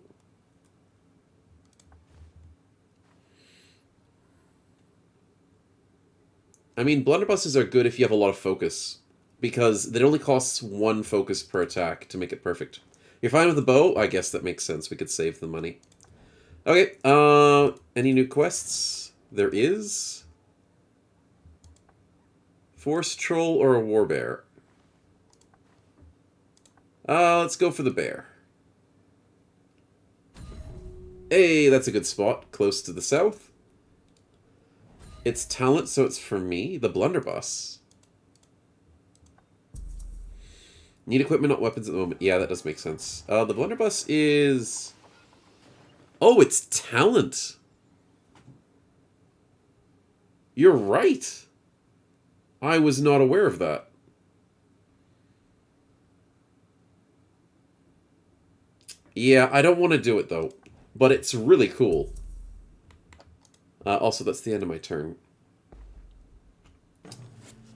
I mean, blunderbusses are good if you have a lot of focus, because it only costs 1 focus per attack to make it perfect. You're fine with the bow? I guess that makes sense. We could save the money. Okay, any new quests? There is. Forest Troll or a Warbear? Let's go for the bear. Hey, that's a good spot, close to the south. It's talent, so it's for me. The blunderbuss. Need equipment, not weapons at the moment. Yeah, that does make sense. The blunderbuss is... Oh, it's talent. You're right. I was not aware of that. Yeah, I don't want to do it, though. But it's really cool. Also, that's the end of my turn.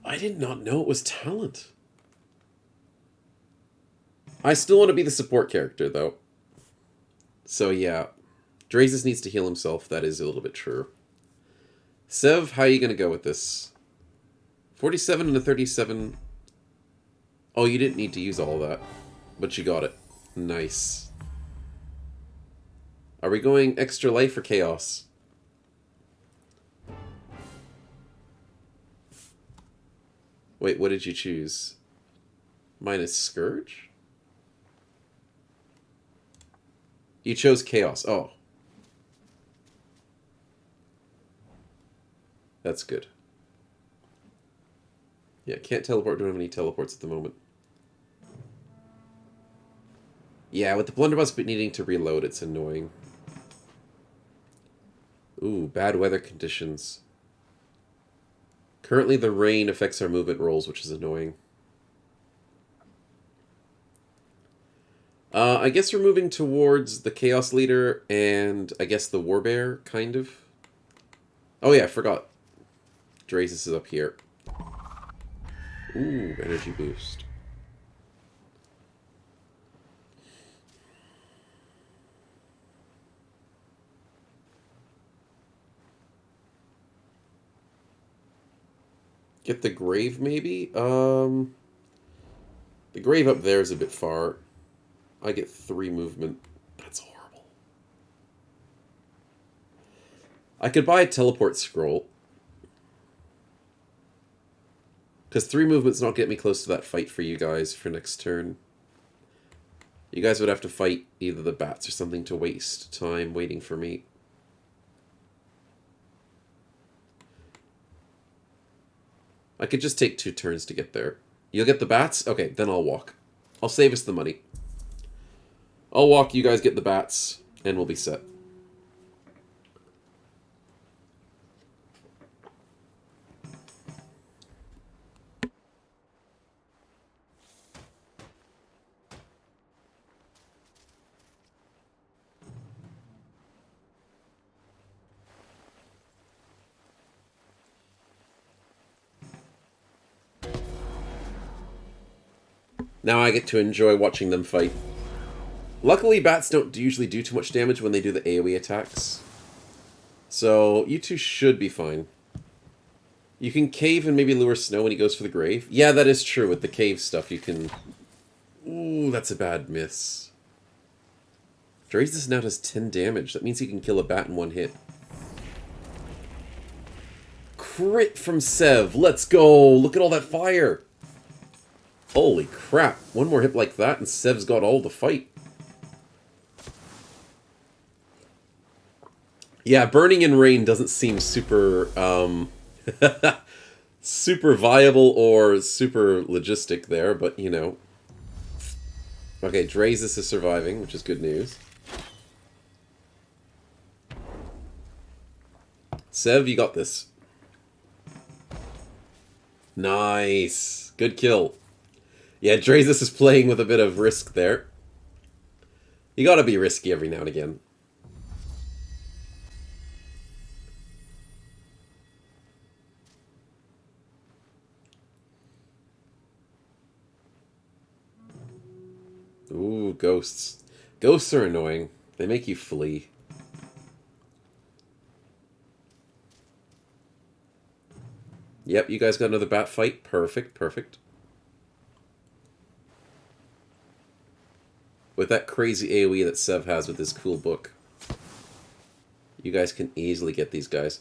I did not know it was talent. I still want to be the support character, though. So, yeah. Drazus needs to heal himself. That is a little bit true. Sev, how are you going to go with this? 47 and a 37. Oh, you didn't need to use all that. But you got it. Nice. Are we going extra life or chaos? Wait, what did you choose? Minus Scourge? You chose chaos. Oh. That's good. Yeah, can't teleport. Don't have any teleports at the moment. Yeah, with the blunderbuss needing to reload, it's annoying. Ooh, bad weather conditions. Currently, the rain affects our movement rolls, which is annoying. I guess we're moving towards the Chaos Leader and, I guess, the Warbear, kind of. Oh yeah, I forgot. Drazus is up here. Ooh, energy boost. Get the grave, maybe? The grave up there is a bit far. I get 3 movement. That's horrible. I could buy a teleport scroll. Because 3 movement's not get me close to that fight for you guys for next turn. You guys would have to fight either the bats or something to waste time waiting for me. I could just take 2 turns to get there. You'll get the bats? Okay, then I'll walk. I'll save us the money. I'll walk, you guys get the bats, and we'll be set. Now I get to enjoy watching them fight. Luckily, bats don't usually do too much damage when they do the AoE attacks. So, you two should be fine. You can cave and maybe lure Snow when he goes for the grave. Yeah, that is true. With the cave stuff, you can... Ooh, that's a bad miss. Drazus now does 10 damage. That means he can kill a bat in 1 hit. Crit from Sev. Let's go. Look at all that fire. Holy crap. 1 more hit like that and Sev's got all the fight. Yeah, burning in rain doesn't seem super, super viable or super logistic there, but, you know. Okay, Drazus is surviving, which is good news. Sev, you got this. Nice. Good kill. Yeah, Drazus is playing with a bit of risk there. You gotta be risky every now and again. Ooh, ghosts. Ghosts are annoying. They make you flee. Yep, you guys got another bat fight. Perfect, perfect. With that crazy AoE that Sev has with his cool book, you guys can easily get these guys.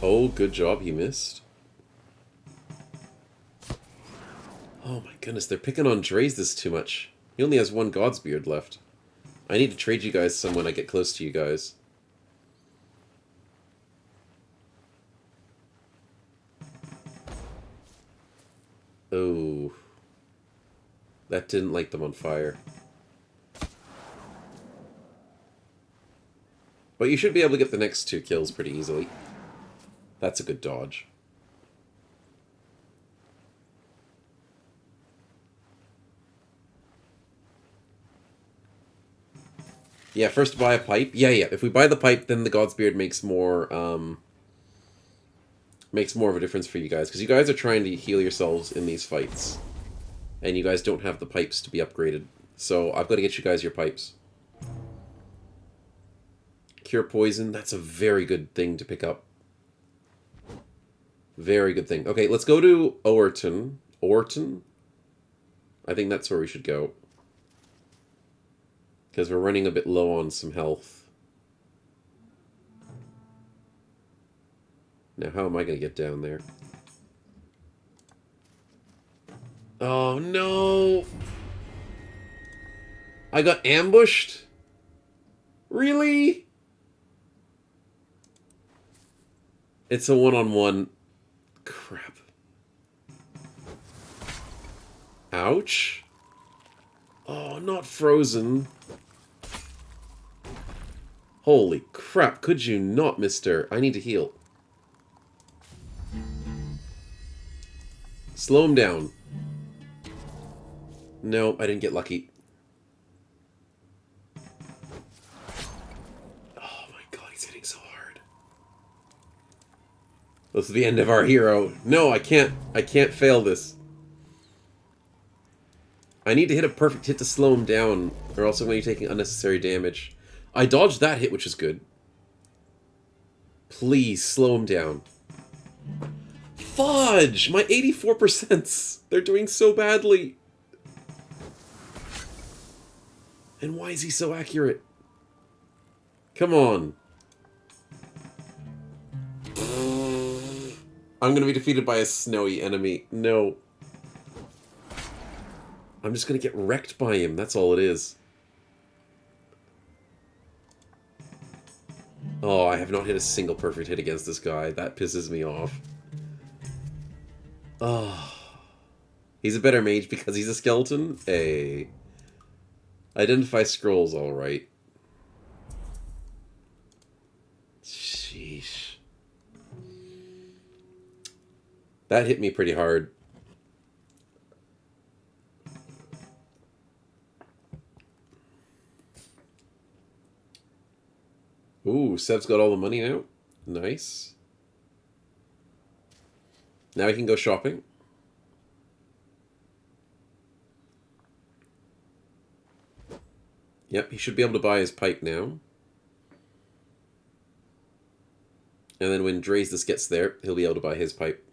Oh, good job, you missed. Oh my goodness, they're picking on Drazus too much. He only has 1 Godsbeard left. I need to trade you guys some when I get close to you guys. Oh. That didn't light them on fire. But you should be able to get the next 2 kills pretty easily. That's a good dodge. Yeah, first buy a pipe. Yeah, yeah. If we buy the pipe, then the Godsbeard makes more of a difference for you guys, because you guys are trying to heal yourselves in these fights, and you guys don't have the pipes to be upgraded. So I've got to get you guys your pipes. Cure poison. That's a very good thing to pick up. Very good thing. Okay, let's go to Overton. Orton? I think that's where we should go. Because we're running a bit low on some health. Now, how am I going to get down there? Oh, no! I got ambushed? Really? It's a one-on-one. Crap. Ouch. Oh, not frozen. Holy crap, could you not, mister? I need to heal. Slow him down. No, I didn't get lucky. Oh my god, he's hitting so hard. This is the end of our hero. No, I can't fail this. I need to hit a perfect hit to slow him down, or else I'm going to be taking unnecessary damage. I dodged that hit, which is good. Please, slow him down. Fudge! My 84%! They're doing so badly! And why is he so accurate? Come on. I'm gonna be defeated by a snowy enemy. No. I'm just gonna get wrecked by him, that's all it is. Oh, I have not hit a single perfect hit against this guy. That pisses me off. Oh. He's a better mage because he's a skeleton? Hey. Identify scrolls, alright. Sheesh. That hit me pretty hard. Ooh, Sev's got all the money now. Nice. Now we can go shopping. Yep, he should be able to buy his pipe now. And then when Draesdis gets there, he'll be able to buy his pipe.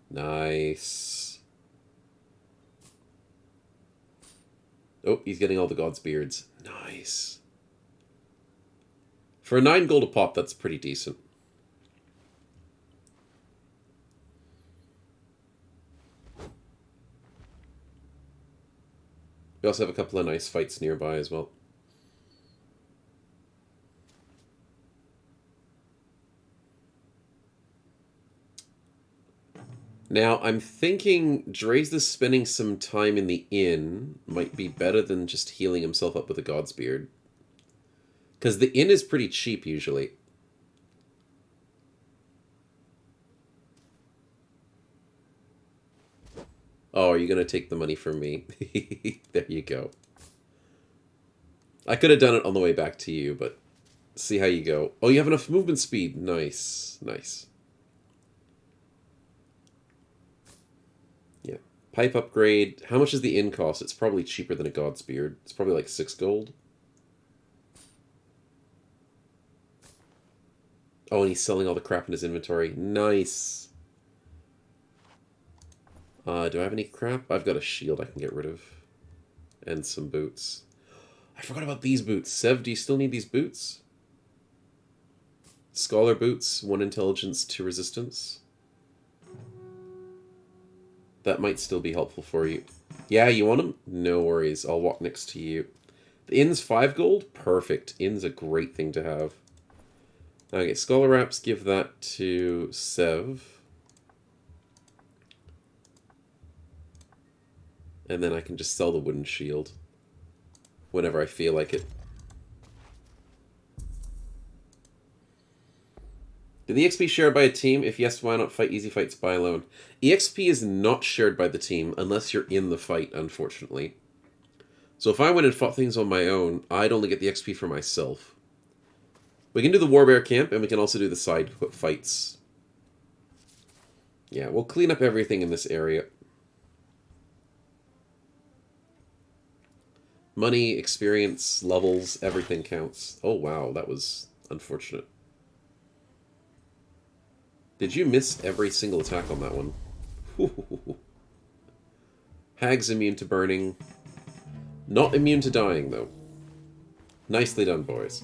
Nice. Oh, he's getting all the God's beards. Nice. For a 9 gold a pop, that's pretty decent. We also have a couple of nice fights nearby as well. Now, I'm thinking Draesdis spending some time in the inn might be better than just healing himself up with a God's Beard. Because the inn is pretty cheap, usually. Oh, are you going to take the money from me? There you go. I could have done it on the way back to you, but see how you go. Oh, you have enough movement speed. Nice. Nice. Yeah. Pipe upgrade. How much does the inn cost? It's probably cheaper than a God's Beard. It's probably like 6 gold. Oh, and he's selling all the crap in his inventory. Nice. Do I have any crap? I've got a shield I can get rid of. And some boots. I forgot about these boots. Sev, do you still need these boots? Scholar boots, 1 intelligence, 2 resistance. That might still be helpful for you. Yeah, you want them? No worries. I'll walk next to you. The inn's 5 gold? Perfect. Inn's a great thing to have. Okay, Scholar Wraps, give that to Sev. And then I can just sell the wooden shield whenever I feel like it. Did the EXP shared by a team? If yes, why not fight easy fights by alone? EXP is not shared by the team unless you're in the fight, unfortunately. So if I went and fought things on my own, I'd only get the XP for myself. We can do the Warbear camp, and we can also do the side fights. Yeah, we'll clean up everything in this area. Money, experience, levels, everything counts. Oh wow, that was unfortunate. Did you miss every single attack on that one? Hag's immune to burning. Not immune to dying, though. Nicely done, boys.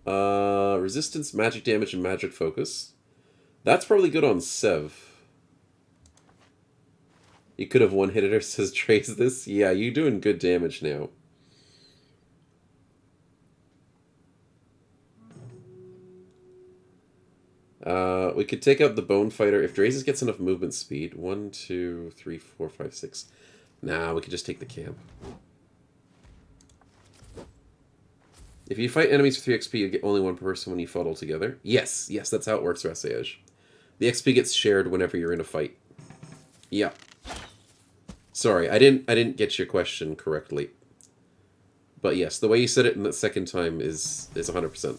Resistance, magic damage, and magic focus. That's probably good on Sev. You could have one-hitted her, says Trace this. Yeah, you're doing good damage now. We could take out the Bone Fighter. If Drazes gets enough movement speed. 1, 2, 3, 4, 5, 6. Nah, we could just take the camp. If you fight enemies for 3 XP, you get only one person when you fought all together. Yes, yes, that's how it works, Rassage. The XP gets shared whenever you're in a fight. Yeah. Sorry, I didn't get your question correctly. But yes, the way you said it in the second time is 100%.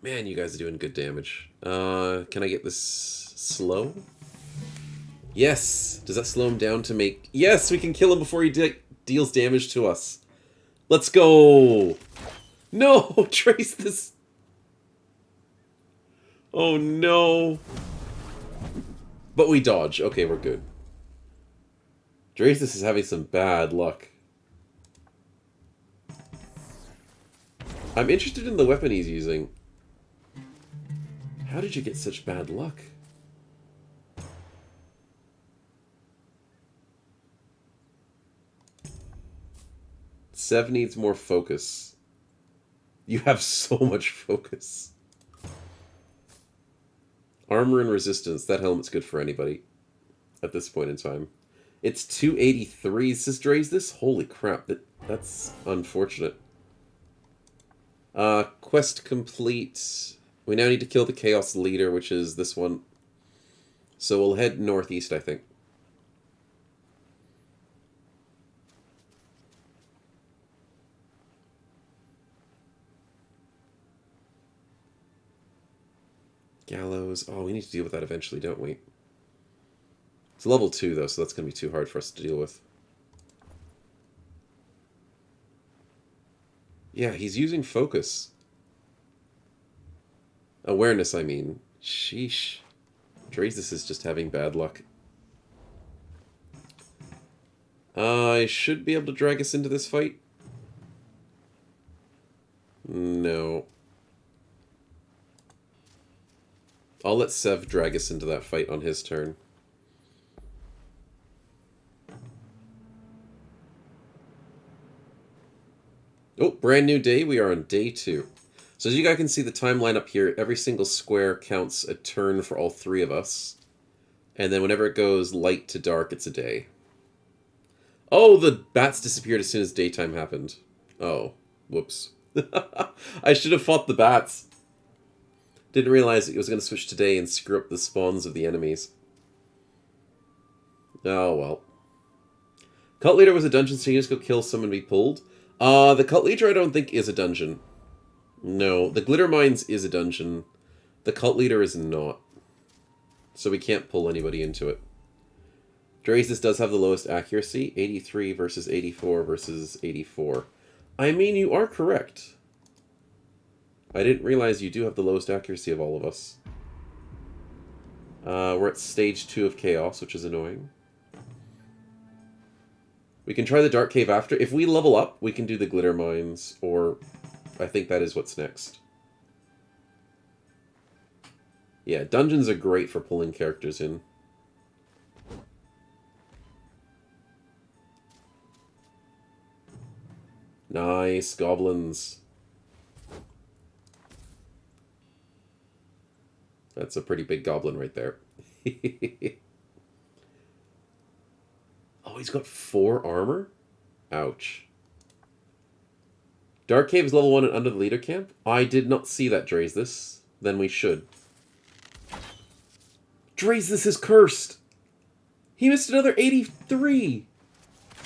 Man, you guys are doing good damage. Can I get this slow? Yes! Does that slow him down to make... Yes, we can kill him before he deals damage to us. Let's go! No! Trace this... Oh no! But we dodge. Okay, we're good. Dracis is having some bad luck. I'm interested in the weapon he's using. How did you get such bad luck? Sev needs more focus. You have so much focus. Armor and resistance. That helmet's good for anybody at this point in time. It's 283. Sister this? Holy crap. That's unfortunate. Quest complete. We now need to kill the Chaos Leader, which is this one. So we'll head northeast, I think. Gallows. Oh, we need to deal with that eventually, don't we? It's level 2, though, so that's going to be too hard for us to deal with. Yeah, he's using focus. Awareness, I mean. Sheesh. Dracis is just having bad luck. I should be able to drag us into this fight. No. I'll let Sev drag us into that fight on his turn. Oh, brand new day. We are on day 2. So as you guys can see the timeline up here, every single square counts a turn for all 3 of us. And then whenever it goes light to dark, it's a day. Oh, the bats disappeared as soon as daytime happened. Oh, whoops. I should have fought the bats. Didn't realize it was going to switch to day and screw up the spawns of the enemies. Oh, well. Cult Leader was a dungeon, so you just go kill someone and be pulled. The Cult Leader I don't think is a dungeon. No, the Glitter Mines is a dungeon. The Cult Leader is not. So we can't pull anybody into it. Dracis does have the lowest accuracy. 83 versus 84 versus 84. I mean, you are correct. I didn't realize you do have the lowest accuracy of all of us. We're at stage 2 of Chaos, which is annoying. We can try the Dark Cave after. If we level up, we can do the Glitter Mines, or I think that is what's next. Yeah, dungeons are great for pulling characters in. Nice, goblins. That's a pretty big goblin right there. Oh, he's got 4 armor? Ouch. Dark Cave is level 1 and under the leader camp? I did not see that, Dracis. Then we should. Dre's, this is cursed. He missed another 83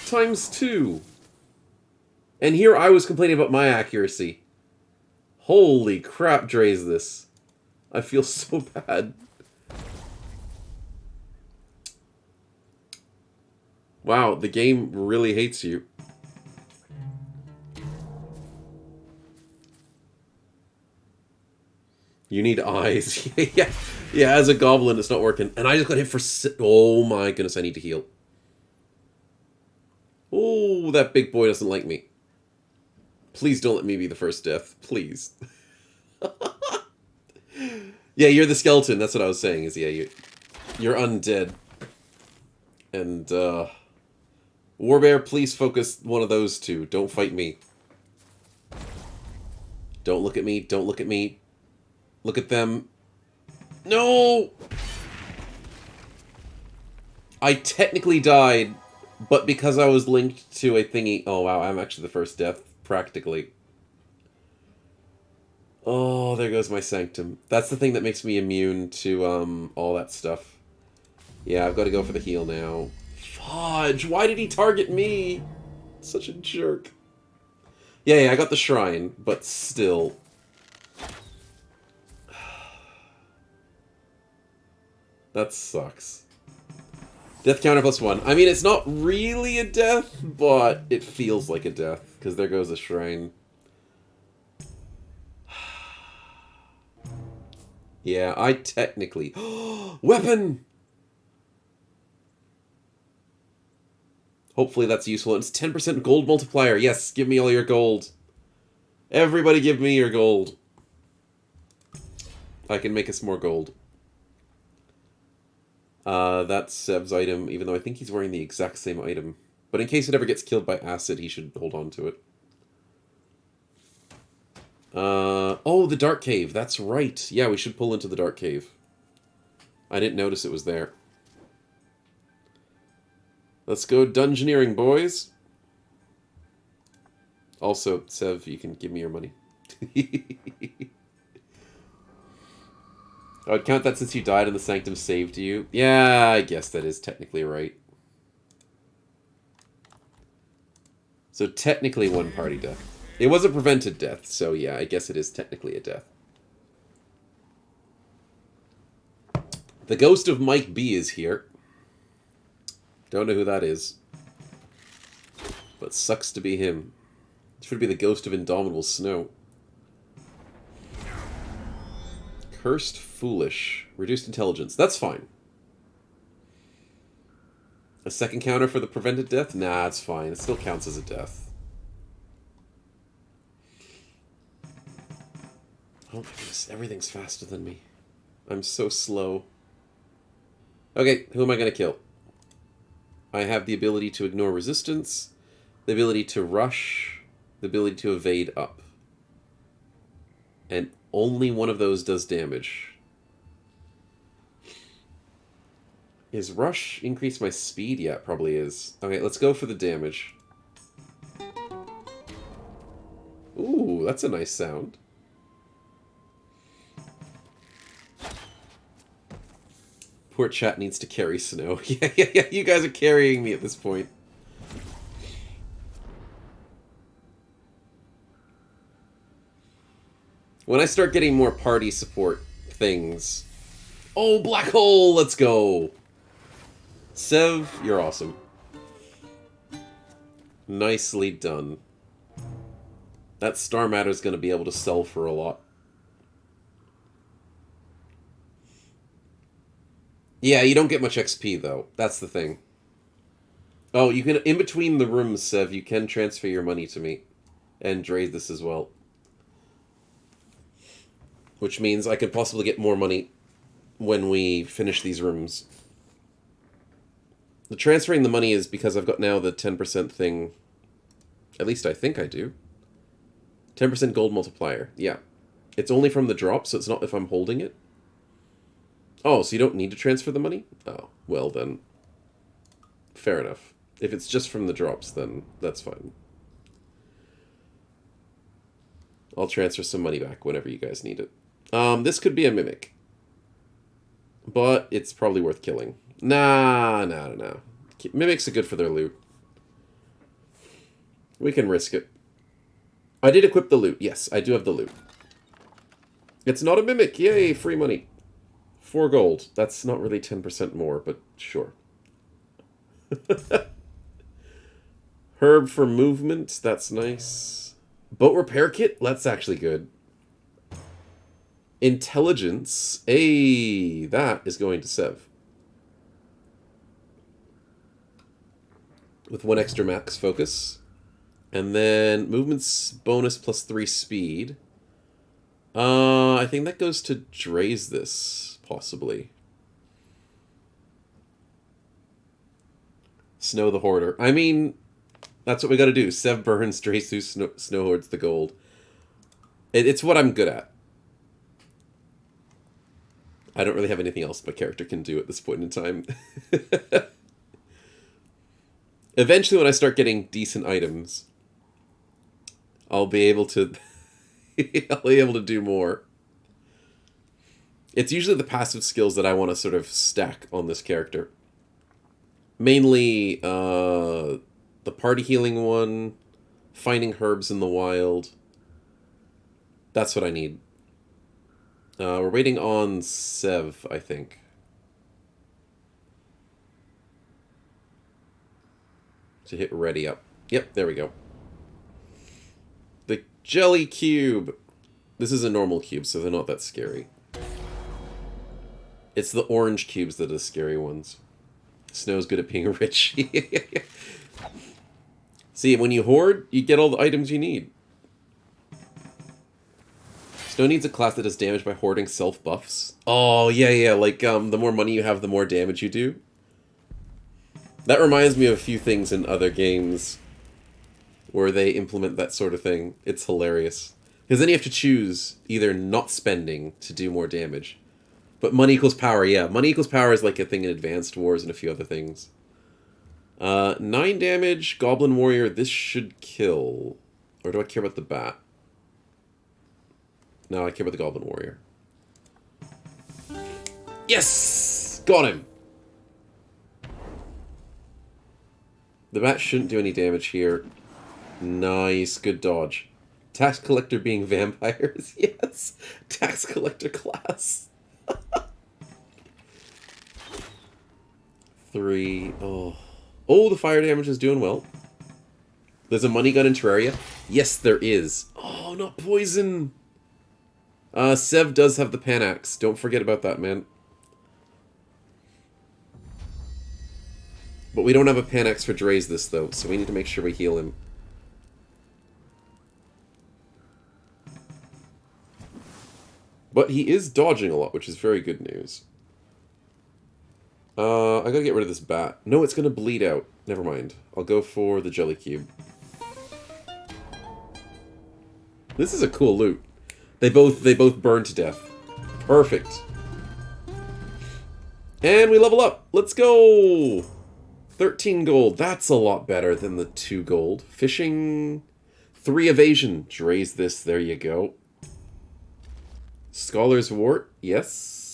times 2. And here I was complaining about my accuracy. Holy crap, Dre's this. I feel so bad. Wow, the game really hates you. You need eyes. Yeah, as a goblin, it's not working. And I just got hit for... Oh my goodness, I need to heal. Oh, that big boy doesn't like me. Please don't let me be the first death. Please. Yeah, you're the skeleton. That's what I was saying. Is yeah, you're undead. And, Warbear, please focus one of those two. Don't fight me. Don't look at me. Don't look at me. Look at them. No! I technically died, but because I was linked to a thingy... Oh, wow, I'm actually the first death, practically. Oh, there goes my sanctum. That's the thing that makes me immune to, all that stuff. Yeah, I've got to go for the heal now. Fudge! Why did he target me? Such a jerk. Yeah, I got the shrine, but still... That sucks. Death counter +1. I mean, it's not really a death, but it feels like a death, because there goes the shrine. Yeah, I technically... Weapon! Hopefully that's useful. It's 10% gold multiplier. Yes, give me all your gold. Everybody give me your gold. I can make us more gold. That's Sev's item, even though I think he's wearing the exact same item. But in case it ever gets killed by acid, he should hold on to it. Oh, the Dark Cave. That's right. Yeah, we should pull into the Dark Cave. I didn't notice it was there. Let's go dungeoneering, boys. Also, Sev, you can give me your money. I would count that since you died and the Sanctum saved you. Yeah, I guess that is technically right. So technically one party death. It was a prevented death, so yeah, I guess it is technically a death. The ghost of Mike B is here. Don't know who that is. But sucks to be him. It should be the ghost of Indomitable Snow. Cursed Foolish. Reduced intelligence. That's fine. A second counter for the prevented death? Nah, it's fine. It still counts as a death. Oh my goodness, everything's faster than me. I'm so slow. Okay, who am I going to kill? I have the ability to ignore resistance, the ability to rush, the ability to evade up. And only one of those does damage. Is rush increase my speed? Yeah, it probably is. Okay, let's go for the damage. Ooh, that's a nice sound. Poor chat needs to carry Snow. Yeah, you guys are carrying me at this point. When I start getting more party support things... Oh, Black Hole! Let's go! Sev, you're awesome. Nicely done. That Star Matter's going to be able to sell for a lot. Yeah, you don't get much XP, though. That's the thing. Oh, you can... In between the rooms, Sev, you can transfer your money to me. And trade this as well. Which means I could possibly get more money when we finish these rooms. The transferring the money is because I've got now the 10% thing. At least I think I do. 10% gold multiplier. Yeah. It's only from the drop, so it's not if I'm holding it. Oh, so you don't need to transfer the money? Oh, well then. Fair enough. If it's just from the drops, then that's fine. I'll transfer some money back whenever you guys need it. This could be a mimic. But it's probably worth killing. Nah. Mimics are good for their loot. We can risk it. I did equip the loot. Yes, I do have the loot. It's not a mimic. Yay, free money. 4 gold. That's not really 10% more, but sure. Herb for movement. That's nice. Boat repair kit. That's actually good. Intelligence. Hey, that is going to Sev. With 1 extra max focus. And then movement's bonus plus 3 speed. I think that goes to Dre's this, possibly. Snow the Hoarder. I mean, that's what we gotta do. Sev burns, Dre's through Snow hoards the gold. It's what I'm good at. I don't really have anything else my character can do at this point in time. Eventually, when I start getting decent items, I'll be able to... I'll be able to do more. It's usually the passive skills that I want to sort of stack on this character. Mainly, the party healing one, finding herbs in the wild. That's what I need. We're waiting on Sev, I think. To hit ready up. Yep, there we go. The jelly cube. This is a normal cube, so they're not that scary. It's the orange cubes that are the scary ones. Snow's good at being rich. See, when you hoard, you get all the items you need. Snow needs a class that does damage by hoarding self-buffs. Oh, yeah, like, the more money you have, the more damage you do. That reminds me of a few things in other games where they implement that sort of thing. It's hilarious. Because then you have to choose either not spending to do more damage. But money equals power, yeah. Money equals power is like a thing in Advanced Wars and a few other things. 9 damage, Goblin Warrior, this should kill. Or do I care about the bat? No, I care about the Goblin Warrior. Yes! Got him! The bat shouldn't do any damage here. Nice, good dodge. Tax collector being vampires, yes. Tax collector class. 3. Oh, the fire damage is doing well. There's a money gun in Terraria. Yes, there is. Oh, not poison. Sev does have the Panax. Don't forget about that, man. But we don't have a Panax for Dre's this, though, so we need to make sure we heal him. But he is dodging a lot, which is very good news. I gotta get rid of this bat. No, it's gonna bleed out. Never mind. I'll go for the jelly cube. This is a cool loot. They both burn to death. Perfect. And we level up. Let's go! 13 gold. That's a lot better than the 2 gold. Fishing. 3 evasion. Dre's this. There you go. Scholar's Wart. Yes.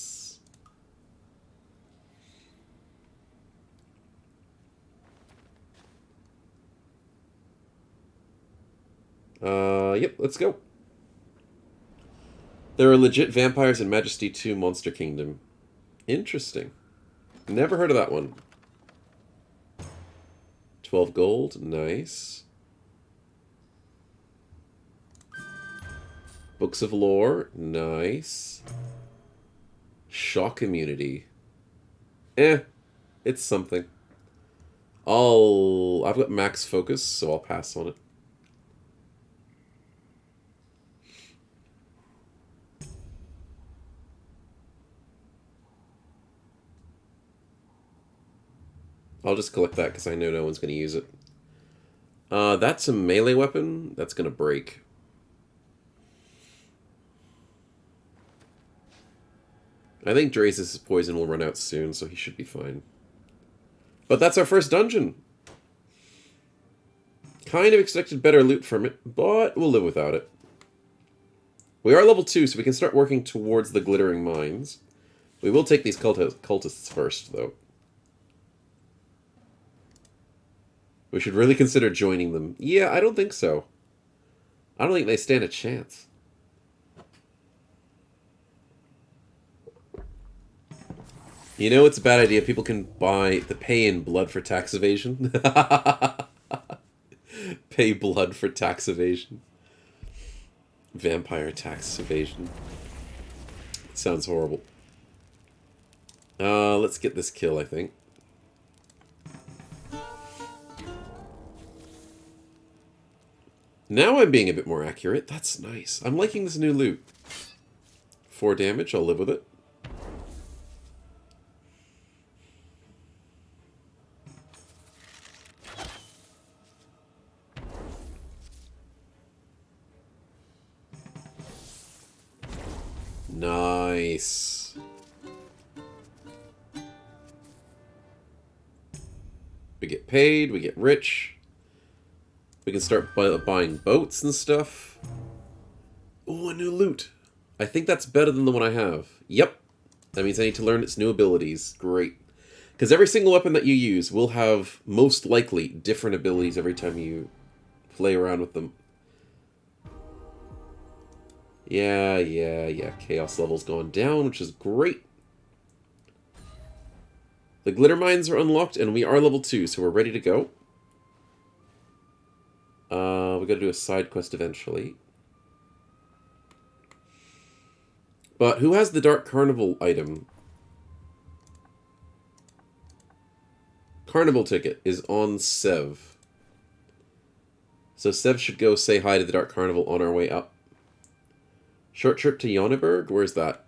Yep, let's go. There are legit vampires in Majesty 2 Monster Kingdom. Interesting. Never heard of that one. 12 gold. Nice. Books of Lore. Nice. Shock immunity. It's something. I've got max focus, so I'll pass on it. I'll just collect that because I know no one's going to use it. That's a melee weapon. That's going to break. I think Dre's poison will run out soon, so he should be fine. But that's our first dungeon. Kind of expected better loot from it, but we'll live without it. We are level 2, so we can start working towards the glittering mines. We will take these cultists first, though. We should really consider joining them. Yeah, I don't think so. I don't think they stand a chance. You know, it's a bad idea. People can buy the pay in blood for tax evasion. Pay blood for tax evasion. Vampire tax evasion. Sounds horrible. Let's get this kill, I think. Now I'm being a bit more accurate. That's nice. I'm liking this new loot. 4 damage, I'll live with it. Nice. We get paid, we get rich. We can start buying boats and stuff. Oh, a new loot. I think that's better than the one I have. Yep. That means I need to learn its new abilities. Great. Because every single weapon that you use will have, most likely, different abilities every time you play around with them. Yeah. Chaos level's gone down, which is great. The glitter mines are unlocked, and we are level 2, so we're ready to go. We gotta do a side quest eventually. But who has the Dark Carnival item? Carnival ticket is on Sev. So Sev should go say hi to the Dark Carnival on our way up. Short trip to Jonneberg? Where's that?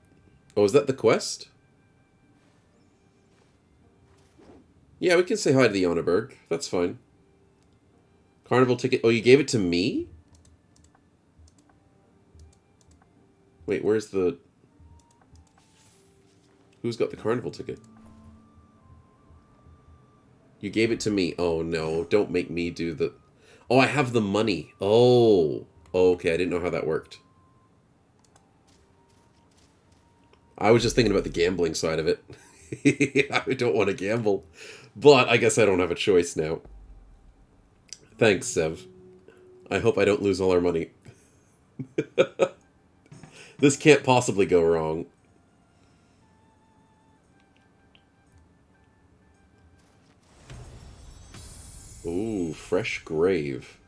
Oh, is that the quest? Yeah, we can say hi to the Jonneberg. That's fine. Carnival ticket. Oh, you gave it to me? Wait, where's the... Who's got the carnival ticket? You gave it to me. Oh, no. Don't make me do the... Oh, I have the money. Oh. Okay, I didn't know how that worked. I was just thinking about the gambling side of it. I don't want to gamble. But I guess I don't have a choice now. Thanks, Sev. I hope I don't lose all our money. This can't possibly go wrong. Ooh, fresh grave.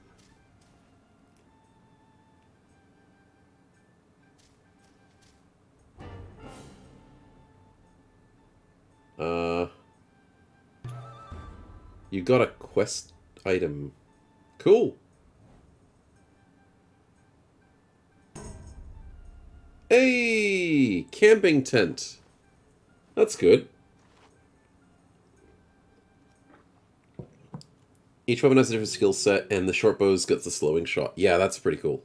You got a quest item. Cool. Hey! Camping tent. That's good. Each weapon has a different skill set, and the short bow's got the slowing shot. Yeah, that's pretty cool.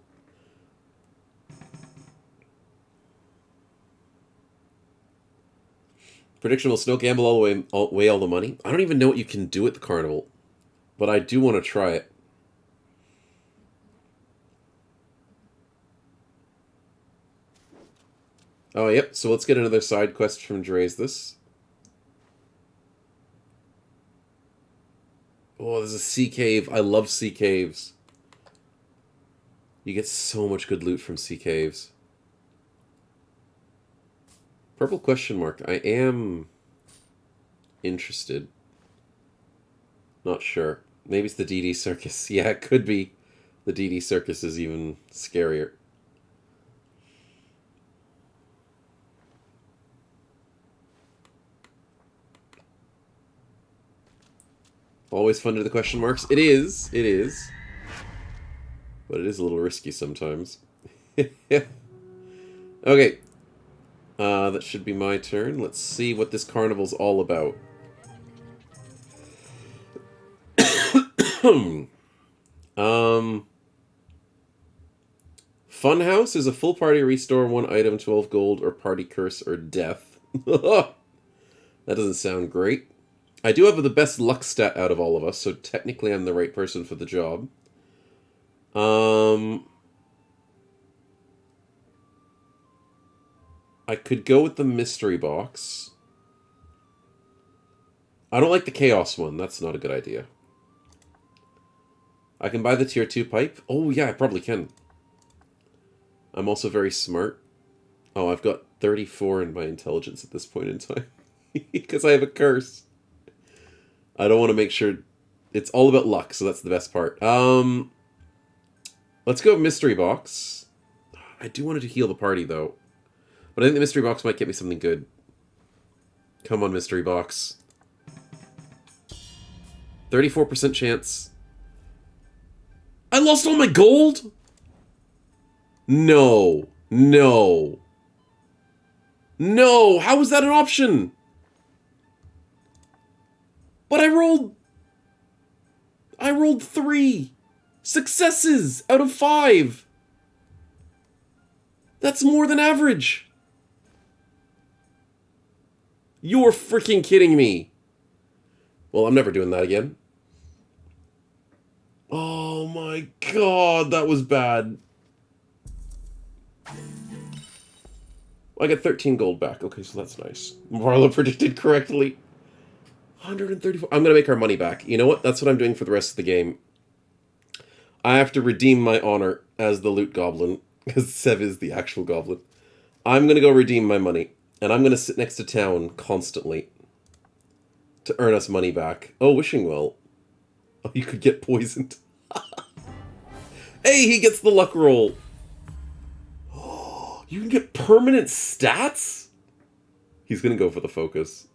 Prediction, will Snow gamble away all the money? I don't even know what you can do at the carnival, but I do want to try it. Oh, yep, so let's get another side quest from Dre's this. Oh, there's a sea cave. I love sea caves. You get so much good loot from sea caves. Purple question mark. I am interested. Not sure. Maybe it's the DD Circus. Yeah, it could be. The DD Circus is even scarier. Always fun to the question marks. It is. It is. But it is a little risky sometimes. Okay. That should be my turn. Let's see what this carnival's all about. Funhouse is a full party restore, 1 item, 12 gold, or party curse, or death. That doesn't sound great. I do have the best luck stat out of all of us, so technically I'm the right person for the job. I could go with the mystery box. I don't like the chaos one. That's not a good idea. I can buy the tier 2 pipe. Oh, yeah, I probably can. I'm also very smart. Oh, I've got 34 in my intelligence at this point in time. Because I have a curse. I don't want to make sure... It's all about luck, so that's the best part. Let's go mystery box. I do want to heal the party, though. But I think the mystery box might get me something good. Come on, mystery box. 34% chance. I lost all my gold? No. No. No! How was that an option? But I rolled 3 successes out of 5. That's more than average. You're freaking kidding me. Well, I'm never doing that again. Oh my god, that was bad. I got 13 gold back. Okay, so that's nice. Marla predicted correctly. 134. I'm going to make our money back. You know what? That's what I'm doing for the rest of the game. I have to redeem my honor as the loot goblin, because Sev is the actual goblin. I'm going to go redeem my money, and I'm going to sit next to town constantly to earn us money back. Oh, wishing well. Oh, you could get poisoned. Hey, he gets the luck roll. You can get permanent stats? He's going to go for the focus.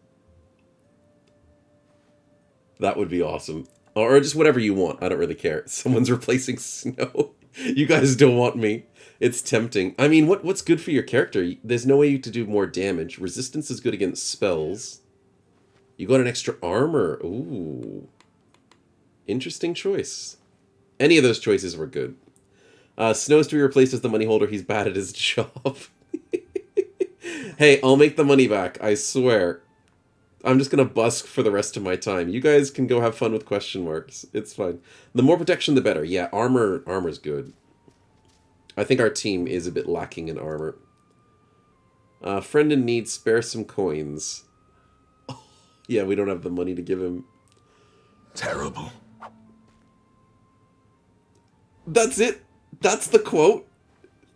That would be awesome. Or just whatever you want. I don't really care. Someone's replacing Snow. You guys don't want me. It's tempting. I mean, what's good for your character? There's no way to do more damage. Resistance is good against spells. You got an extra armor. Ooh. Interesting choice. Any of those choices were good. Snow's to be replaced as the money holder. He's bad at his job. Hey, I'll make the money back. I swear. I'm just going to busk for the rest of my time. You guys can go have fun with question marks. It's fine. The more protection, the better. Yeah, armor's good. I think our team is a bit lacking in armor. Friend in need, spare some coins. Oh, yeah, we don't have the money to give him. Terrible. That's it. That's the quote.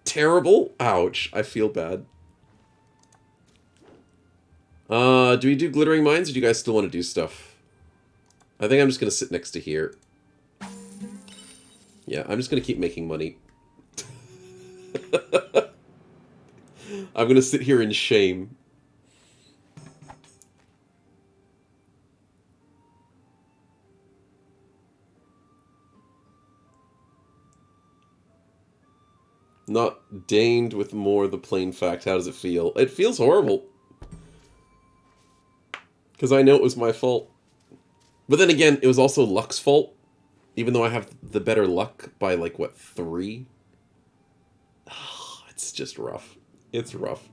Terrible. Ouch. I feel bad. Do we do glittering mines, or do you guys still want to do stuff? I think I'm just going to sit next to here. Yeah, I'm just going to keep making money. I'm going to sit here in shame. Not deigned with more the plain fact. How does it feel? It feels horrible. Because I know it was my fault. But then again, it was also luck's fault. Even though I have the better luck by, like, what, 3? It's just rough. It's rough.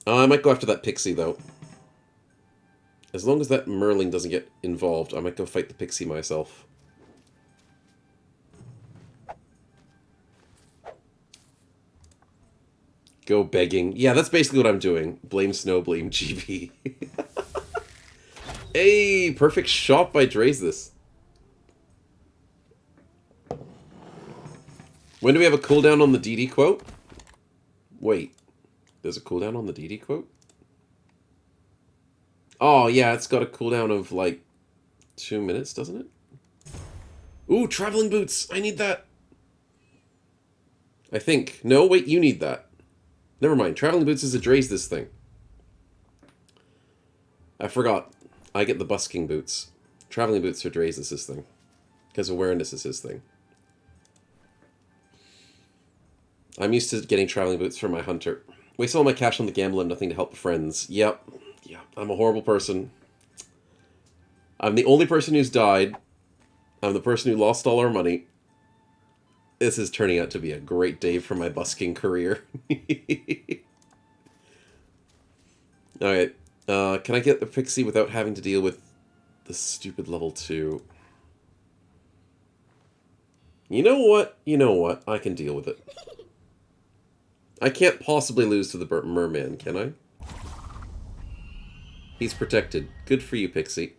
I might go after that pixie, though. As long as that Merling doesn't get involved, I might go fight the pixie myself. Go begging. Yeah, that's basically what I'm doing. Blame Snow, blame GB. Hey, perfect shot by Drazis. When do we have a cooldown on the DD quote? Wait, there's a cooldown on the DD quote? Oh, yeah, it's got a cooldown of, like, 2 minutes, doesn't it? Ooh, traveling boots! I need that! I think. No, wait, you need that. Never mind, traveling boots is a Drazis thing. I forgot. I get the busking boots. Traveling boots are Drazis' thing. Because awareness is his thing. I'm used to getting traveling boots from my hunter. Waste all my cash on the gamble and nothing to help friends. Yep. Yeah, I'm a horrible person. I'm the only person who's died. I'm the person who lost all our money. This is turning out to be a great day for my busking career. Alright. Can I get the pixie without having to deal with the stupid level 2? You know what? You know what? I can deal with it. I can't possibly lose to the merman, can I? He's protected. Good for you, Pixie.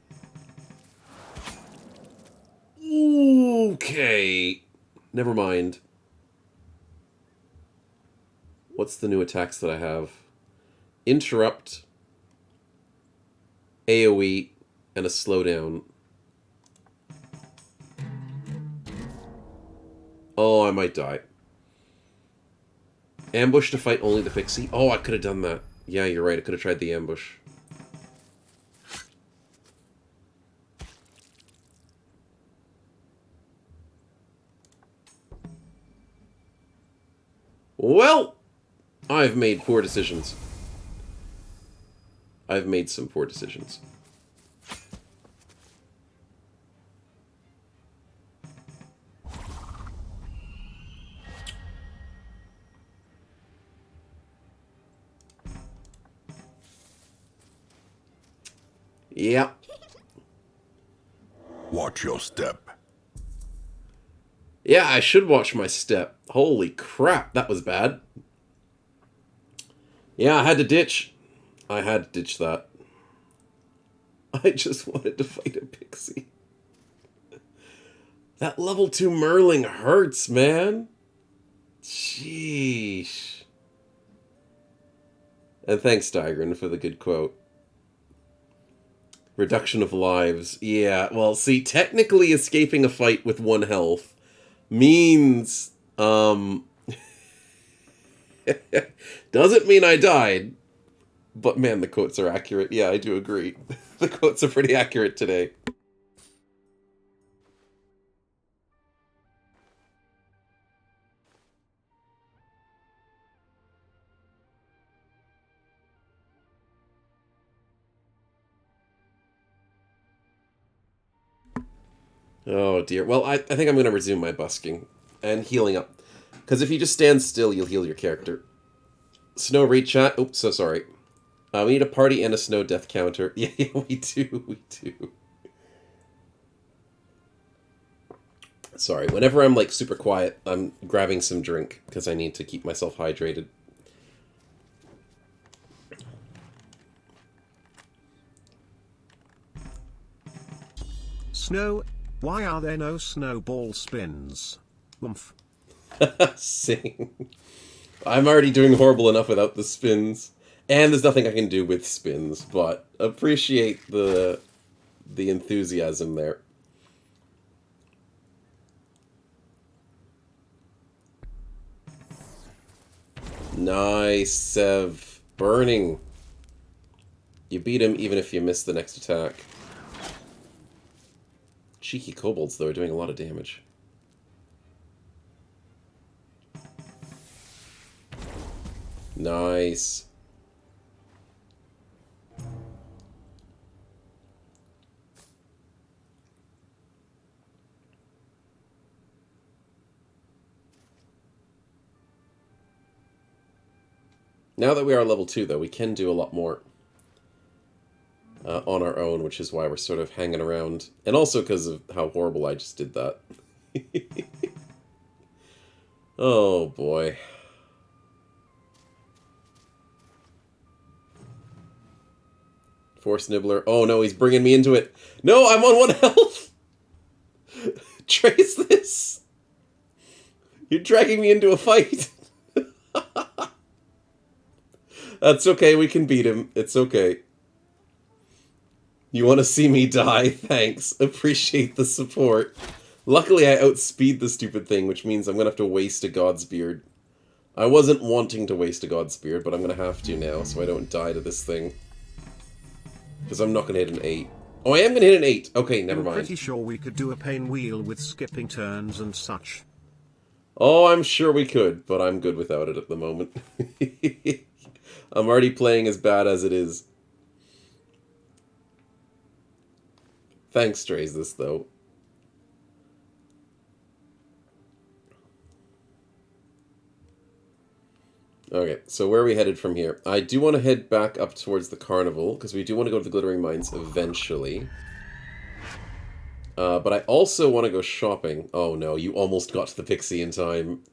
Okay. Never mind. What's the new attacks that I have? Interrupt, AoE, and a slowdown. Oh, I might die. Ambush to fight only the Pixie? Oh, I could have done that. Yeah, you're right. I could have tried the ambush. Well, I've made poor decisions. I've made some poor decisions. Yeah. Watch your step. Yeah, I should watch my step. Holy crap, that was bad. Yeah, I had to ditch. I had to ditch that. I just wanted to fight a Pixie. That level 2 Merling hurts, man. Sheesh. And thanks, Digran, for the good quote. Reduction of lives. Yeah, well, see, technically escaping a fight with 1 health means, doesn't mean I died. But man, the quotes are accurate. Yeah, I do agree. The quotes are pretty accurate today. Oh dear. Well, I think I'm going to resume my busking and healing up. Because if you just stand still, you'll heal your character. Snow read chat. Oops, so sorry. We need a party and a snow death counter. Yeah, we do. We do. Sorry. Whenever I'm like super quiet, I'm grabbing some drink because I need to keep myself hydrated. Snow, why are there no snowball spins? Oomph. Sing. I'm already doing horrible enough without the spins. And there's nothing I can do with spins, but appreciate the enthusiasm there. Nice, Sev. Burning. You beat him even if you miss the next attack. Cheeky kobolds, though, are doing a lot of damage. Nice. Now that we are level 2, though, we can do a lot more on our own, which is why we're sort of hanging around. And also because of how horrible I just did that. Oh, boy. Force Nibbler. Oh, no, he's bringing me into it. No, I'm on 1 health! Trace this! You're dragging me into a fight! That's okay, we can beat him. It's okay. You want to see me die? Thanks. Appreciate the support. Luckily, I outspeed the stupid thing, which means I'm going to have to waste a God's Beard. I wasn't wanting to waste a God's Beard, but I'm going to have to now, so I don't die to this thing. Because I'm not going to hit an 8. Oh, I am going to hit an 8. Okay, never mind. I'm pretty sure we could do a pain wheel with skipping turns and such. Oh, I'm sure we could, but I'm good without it at the moment. I'm already playing as bad as it is. Thanks, Strays, this, though. Okay, so where are we headed from here? I do want to head back up towards the carnival, because we do want to go to the Glittering Mines eventually. But I also want to go shopping. Oh no, you almost got to the Pixie in time.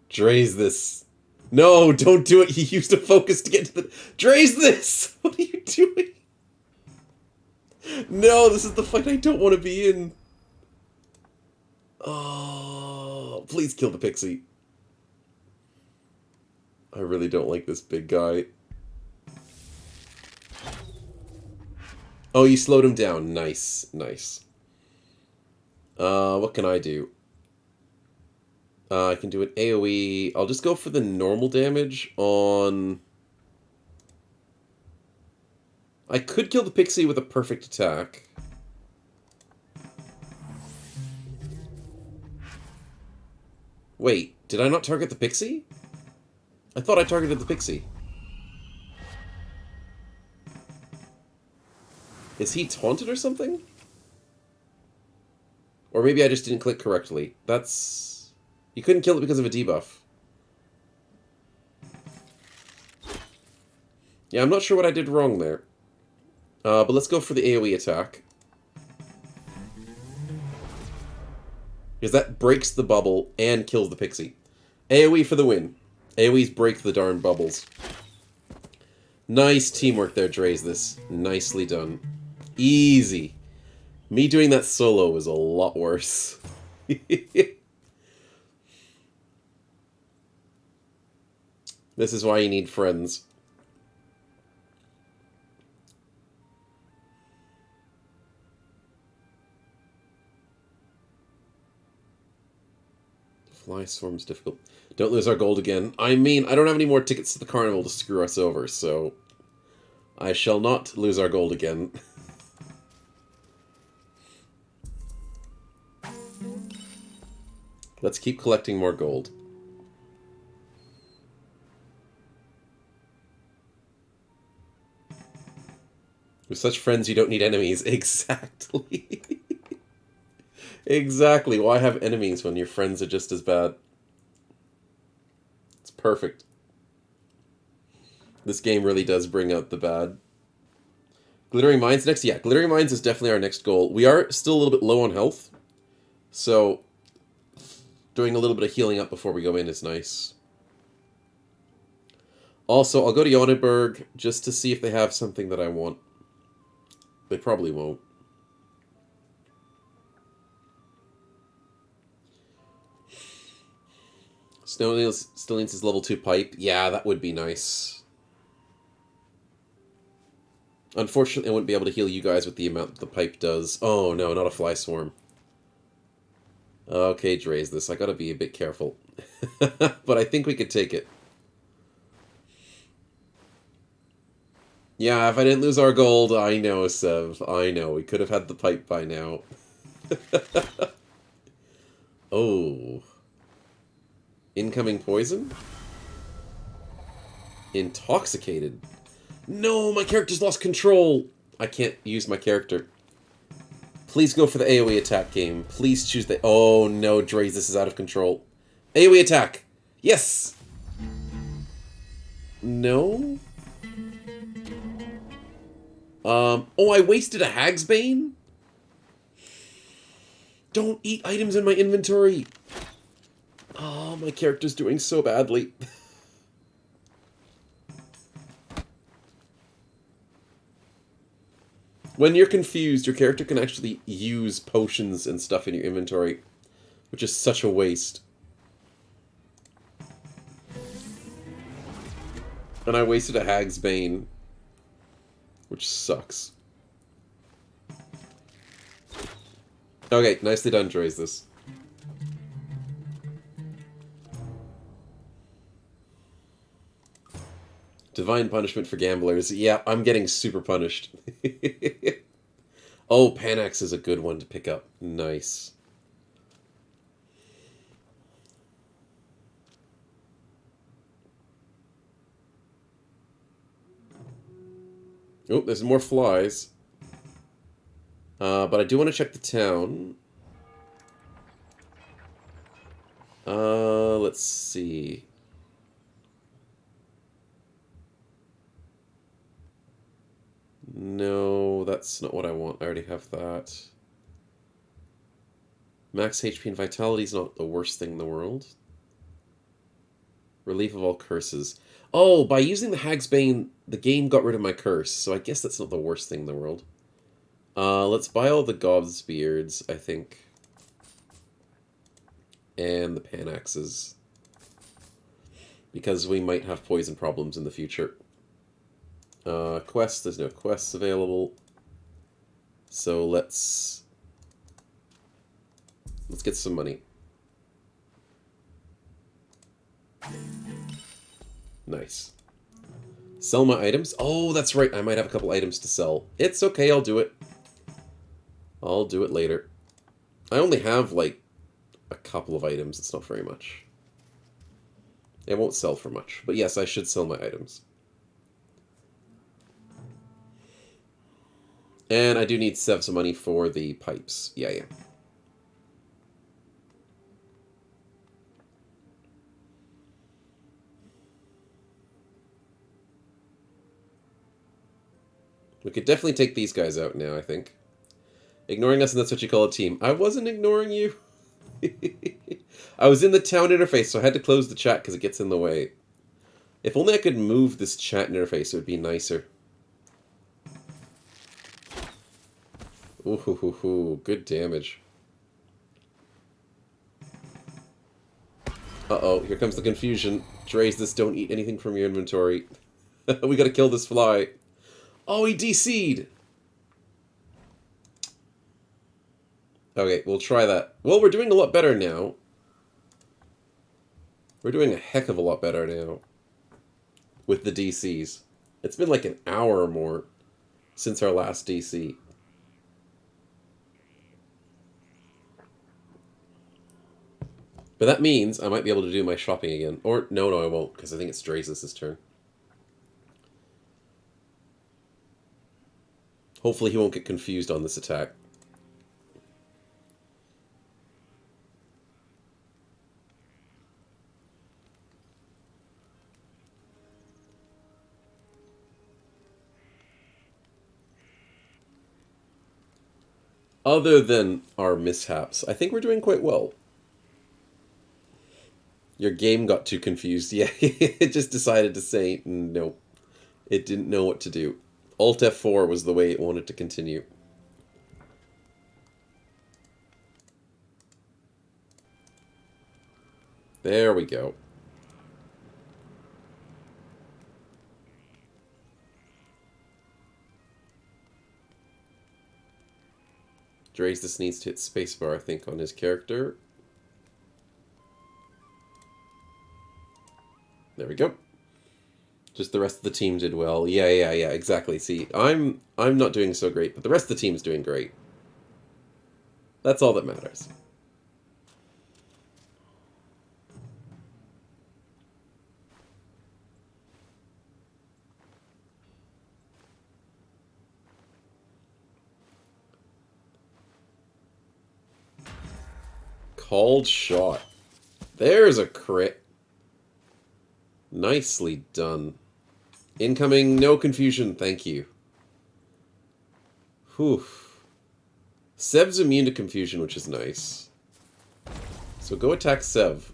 Drays this. No, don't do it. He used a focus to get to the... Draze this! What are you doing? No, this is the fight I don't want to be in. Oh, please kill the pixie. I really don't like this big guy. Oh, you slowed him down. Nice, nice. What can I do? I can do an AoE. I'll just go for the normal damage on... I could kill the pixie with a perfect attack. Wait, did I not target the pixie? I thought I targeted the pixie. Is he taunted or something? Or maybe I just didn't click correctly. That's... You couldn't kill it because of a debuff. Yeah, I'm not sure what I did wrong there. But let's go for the AoE attack. Because that breaks the bubble and kills the pixie. AoE for the win. AoEs break the darn bubbles. Nice teamwork there, Draze this. Nicely done. Easy. Me doing that solo was a lot worse. This is why you need friends. Fly swarm's difficult. Don't lose our gold again. I mean, I don't have any more tickets to the carnival to screw us over, so... I shall not lose our gold again. Let's keep collecting more gold. With such friends, you don't need enemies. Exactly. Exactly. Why have enemies when your friends are just as bad? It's perfect. This game really does bring out the bad. Glittering Mines next? Yeah, Glittering Mines is definitely our next goal. We are still a little bit low on health. So, doing a little bit of healing up before we go in is nice. Also, I'll go to Johanneberg just to see if they have something that I want. They probably won't. Still needs his level 2 pipe. Yeah, that would be nice. Unfortunately, I wouldn't be able to heal you guys with the amount that the pipe does. Oh, no, not a fly swarm. Okay, Draze this. I gotta be a bit careful. But I think we could take it. Yeah, if I didn't lose our gold, I know, Sev. I know. We could have had the pipe by now. Oh. Incoming poison? Intoxicated. No, my character's lost control. I can't use my character. Please go for the AoE attack game. Please choose the... Oh no, Draze, this is out of control. AoE attack! Yes! No? Oh, I wasted a Hag's Bane? Don't eat items in my inventory. Oh, my character's doing so badly. When you're confused, your character can actually use potions and stuff in your inventory, which is such a waste. And I wasted a Hag's Bane, which sucks. Okay, nicely done, Draze this. Divine punishment for gamblers. Yeah, I'm getting super punished. Oh, Panax is a good one to pick up. Nice. Oh, there's more flies. But I do want to check the town. Let's see. No, that's not what I want. I already have that. Max HP and Vitality is not the worst thing in the world. Relief of all curses. Oh, by using the Hag's Bane, the game got rid of my curse, so I guess that's not the worst thing in the world. Let's buy all the God's Beards, I think. And the Panaxes. Because we might have poison problems in the future. Quests, there's no quests available. So let's get some money. Nice. Sell my items? Oh, that's right. I might have a couple items to sell. It's okay, I'll do it. I'll do it later. I only have, like, a couple of items. It's not very much. It won't sell for much. But yes, I should sell my items. And I do need to save some money for the pipes. Yeah. We could definitely take these guys out now, I think. Ignoring us, and that's what you call a team. I wasn't ignoring you. I was in the town interface, so I had to close the chat because it gets in the way. If only I could move this chat interface, it would be nicer. Ooh, good damage. Uh-oh, here comes the confusion. Draze this, don't eat anything from your inventory. We gotta kill this fly. Oh, he DC'd! Okay, we'll try that. Well, we're doing a lot better now. We're doing a heck of a lot better now. With the DCs. It's been like an hour or more since our last DC. But that means I might be able to do my shopping again. Or, no, I won't, because I think it's Drazis' turn. Hopefully he won't get confused on this attack. Other than our mishaps, I think we're doing quite well. Your game got too confused. Yeah, it just decided to say no. It didn't know what to do. Alt F4 was the way it wanted to continue. There we go. Draze this needs to hit spacebar, I think, on his character. There we go. Just the rest of the team did well. Yeah, exactly. See, I'm not doing so great, but the rest of the team's doing great. That's all that matters. Called shot. There's a crit. Nicely done. Incoming, no confusion, thank you. Whew. Sev's immune to confusion, which is nice. So go attack Sev.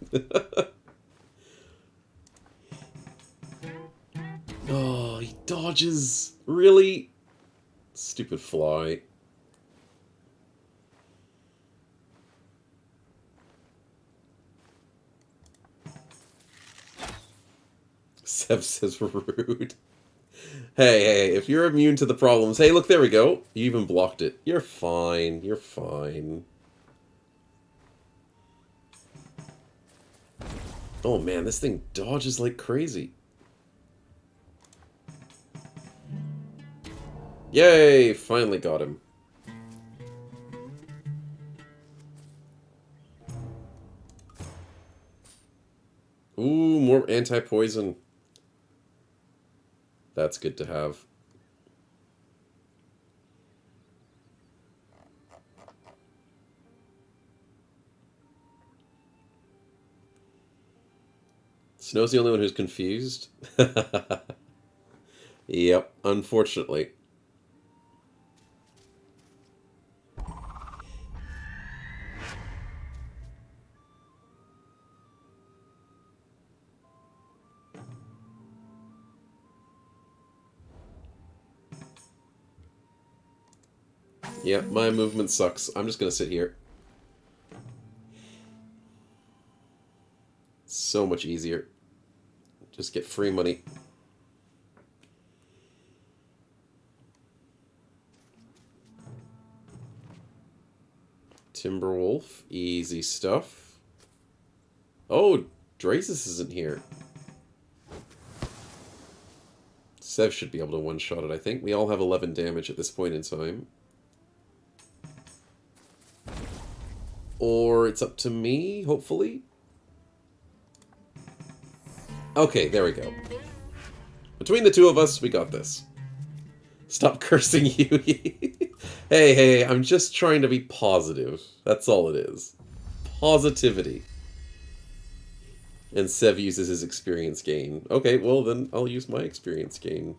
Oh, he dodges. Really? Stupid fly. Sev says rude. Hey, if you're immune to the problems... Hey, look, there we go. You even blocked it. You're fine. You're fine. Oh, man, this thing dodges like crazy. Yay! Finally got him. Ooh, more anti-poison. That's good to have. Snow's the only one who's confused. Yep, unfortunately. Yeah, my movement sucks. I'm just gonna sit here. So much easier. Just get free money. Timberwolf. Easy stuff. Oh, Drazus isn't here. Sev should be able to one-shot it, I think. We all have 11 damage at this point in time. Or it's up to me, hopefully. Okay, there we go. Between the two of us, we got this. Stop cursing you. Hey, I'm just trying to be positive. That's all it is. Positivity. And Sev uses his experience gain. Okay, well then I'll use my experience gain.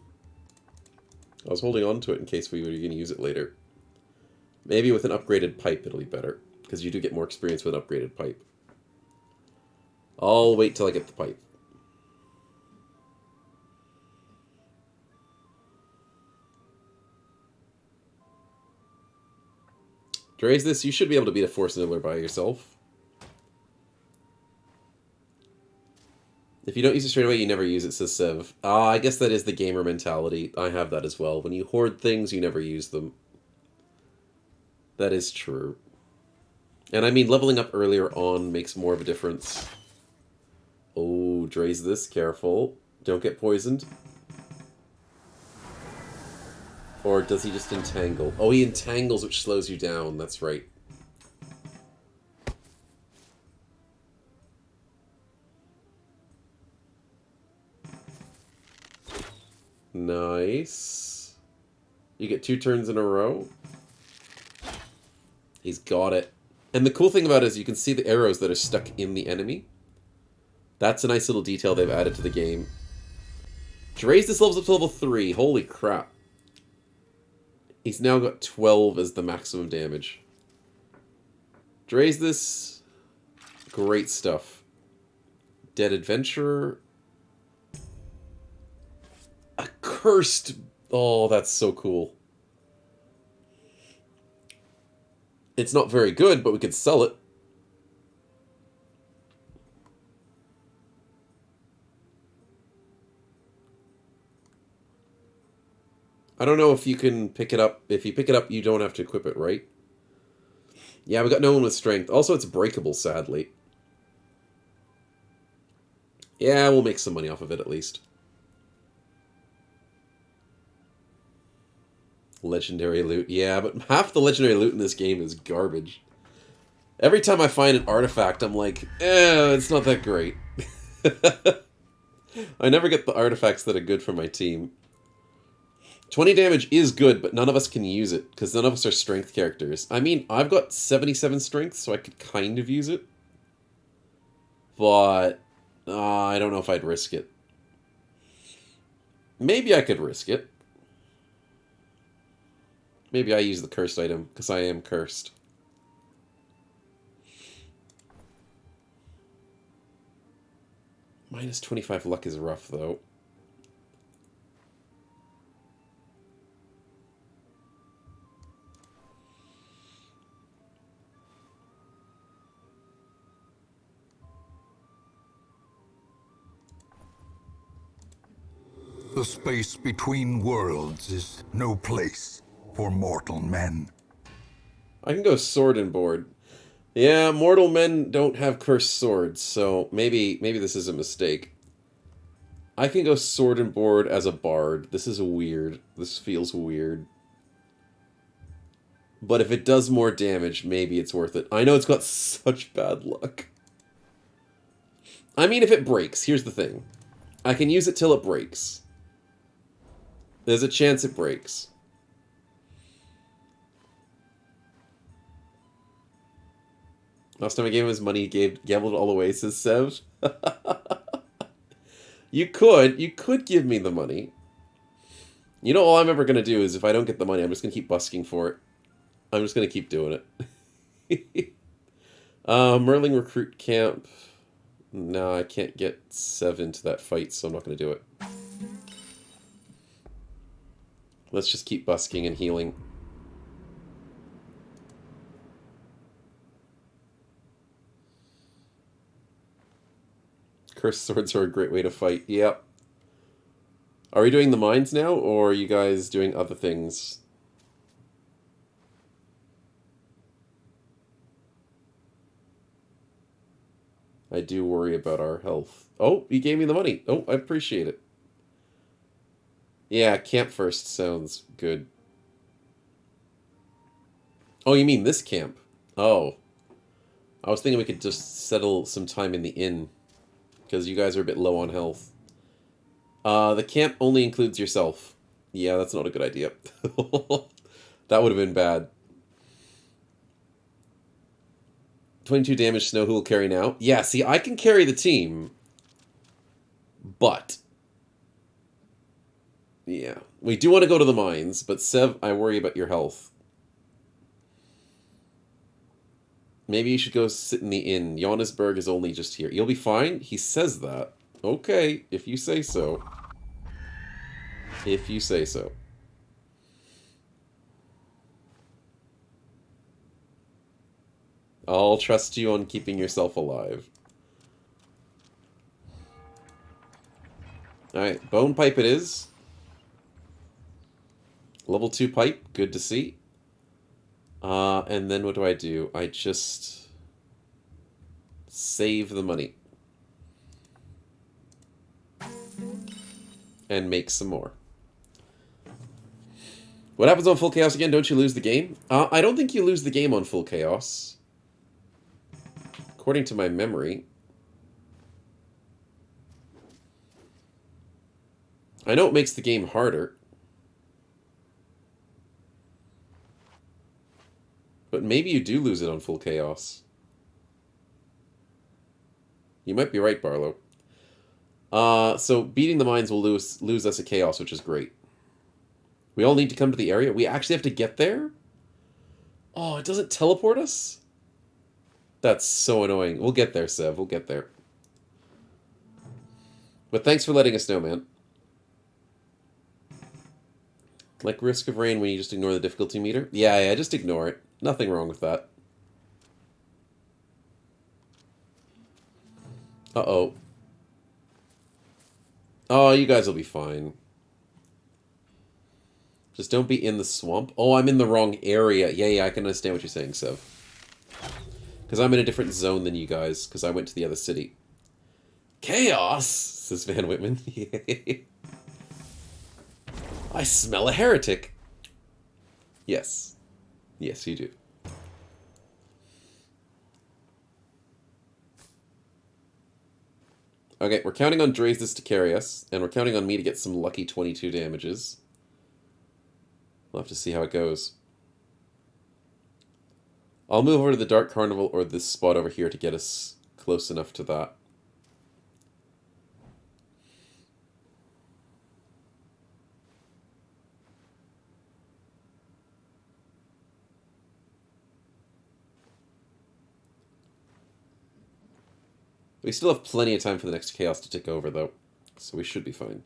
I was holding on to it in case we were going to use it later. Maybe with an upgraded pipe it'll be better. Because you do get more experience with an upgraded pipe. I'll wait till I get the pipe. Raise this, you should be able to beat a Force Nibbler by yourself. If you don't use it straight away, you never use it, says Sev. I guess that is the gamer mentality. I have that as well. When you hoard things, you never use them. That is true. And I mean, leveling up earlier on makes more of a difference. Oh, Dre's this, careful. Don't get poisoned. Or does he just entangle? Oh, he entangles, which slows you down. That's right. Nice. You get 2 turns in a row. He's got it. And the cool thing about it is you can see the arrows that are stuck in the enemy. That's a nice little detail they've added to the game. Draze this levels up to level 3. Holy crap. He's now got 12 as the maximum damage. Draze this. Great stuff. Dead Adventurer. A cursed... Oh, that's so cool. It's not very good, but we could sell it. I don't know if you can pick it up. If you pick it up, you don't have to equip it, right? Yeah, we got no one with strength. Also, it's breakable, sadly. Yeah, we'll make some money off of it, at least. Legendary loot. Yeah, but half the legendary loot in this game is garbage. Every time I find an artifact, I'm like, it's not that great. I never get the artifacts that are good for my team. 20 damage is good, but none of us can use it, because none of us are strength characters. I mean, I've got 77 strength, so I could kind of use it. But, I don't know if I'd risk it. Maybe I could risk it. Maybe I use the cursed item, because I am cursed. Minus 25 luck is rough, though. The space between worlds is no place for mortal men. I can go sword and board. Yeah, mortal men don't have cursed swords, so maybe this is a mistake. I can go sword and board as a bard. This is weird. This feels weird. But if it does more damage, maybe it's worth it. I know it's got such bad luck. I mean, if it breaks, here's the thing. I can use it till it breaks. There's a chance it breaks. Last time I gave him his money, he gambled it all away, says Sev. You could give me the money. You know, all I'm ever going to do is if I don't get the money, I'm just going to keep busking for it. I'm just going to keep doing it. Merling Recruit Camp. No, I can't get Sev into that fight, so I'm not going to do it. Let's just keep busking and healing. Cursed swords are a great way to fight. Yep. Are we doing the mines now, or are you guys doing other things? I do worry about our health. Oh, you gave me the money. Oh, I appreciate it. Yeah, camp first sounds good. Oh, you mean this camp? Oh. I was thinking we could just settle some time in the inn. Because you guys are a bit low on health. The camp only includes yourself. Yeah, that's not a good idea. That would have been bad. 22 damage Snow, who will carry now? Yeah, see, I can carry the team. But. Yeah. We do want to go to the mines, but Sev, I worry about your health. Maybe you should go sit in the inn. Johannesburg is only just here. You'll be fine? He says that. Okay, if you say so. If you say so. I'll trust you on keeping yourself alive. Alright, bone pipe it is. Level 2 pipe, good to see. And then what do? I just save the money. And make some more. What happens on Full Chaos again? Don't you lose the game? I don't think you lose the game on Full Chaos. According to my memory. I know it makes the game harder. But maybe you do lose it on Full Chaos. You might be right, Barlow. So beating the mines will lose us a Chaos, which is great. We all need to come to the area. We actually have to get there? Oh, it doesn't teleport us? That's so annoying. We'll get there, Sev. We'll get there. But thanks for letting us know, man. Like Risk of Rain when you just ignore the difficulty meter? Yeah, just ignore it. Nothing wrong with that. Uh-oh. Oh, you guys will be fine. Just don't be in the swamp. Oh, I'm in the wrong area. Yeah, I can understand what you're saying, Sev. Because I'm in a different zone than you guys, because I went to the other city. Chaos, says Van Whitman. I smell a heretic. Yes. Yes, you do. Okay, we're counting on Drazis to carry us, and we're counting on me to get some lucky 22 damages. We'll have to see how it goes. I'll move over to the Dark Carnival or this spot over here to get us close enough to that. We still have plenty of time for the next Chaos to tick over, though, so we should be fine.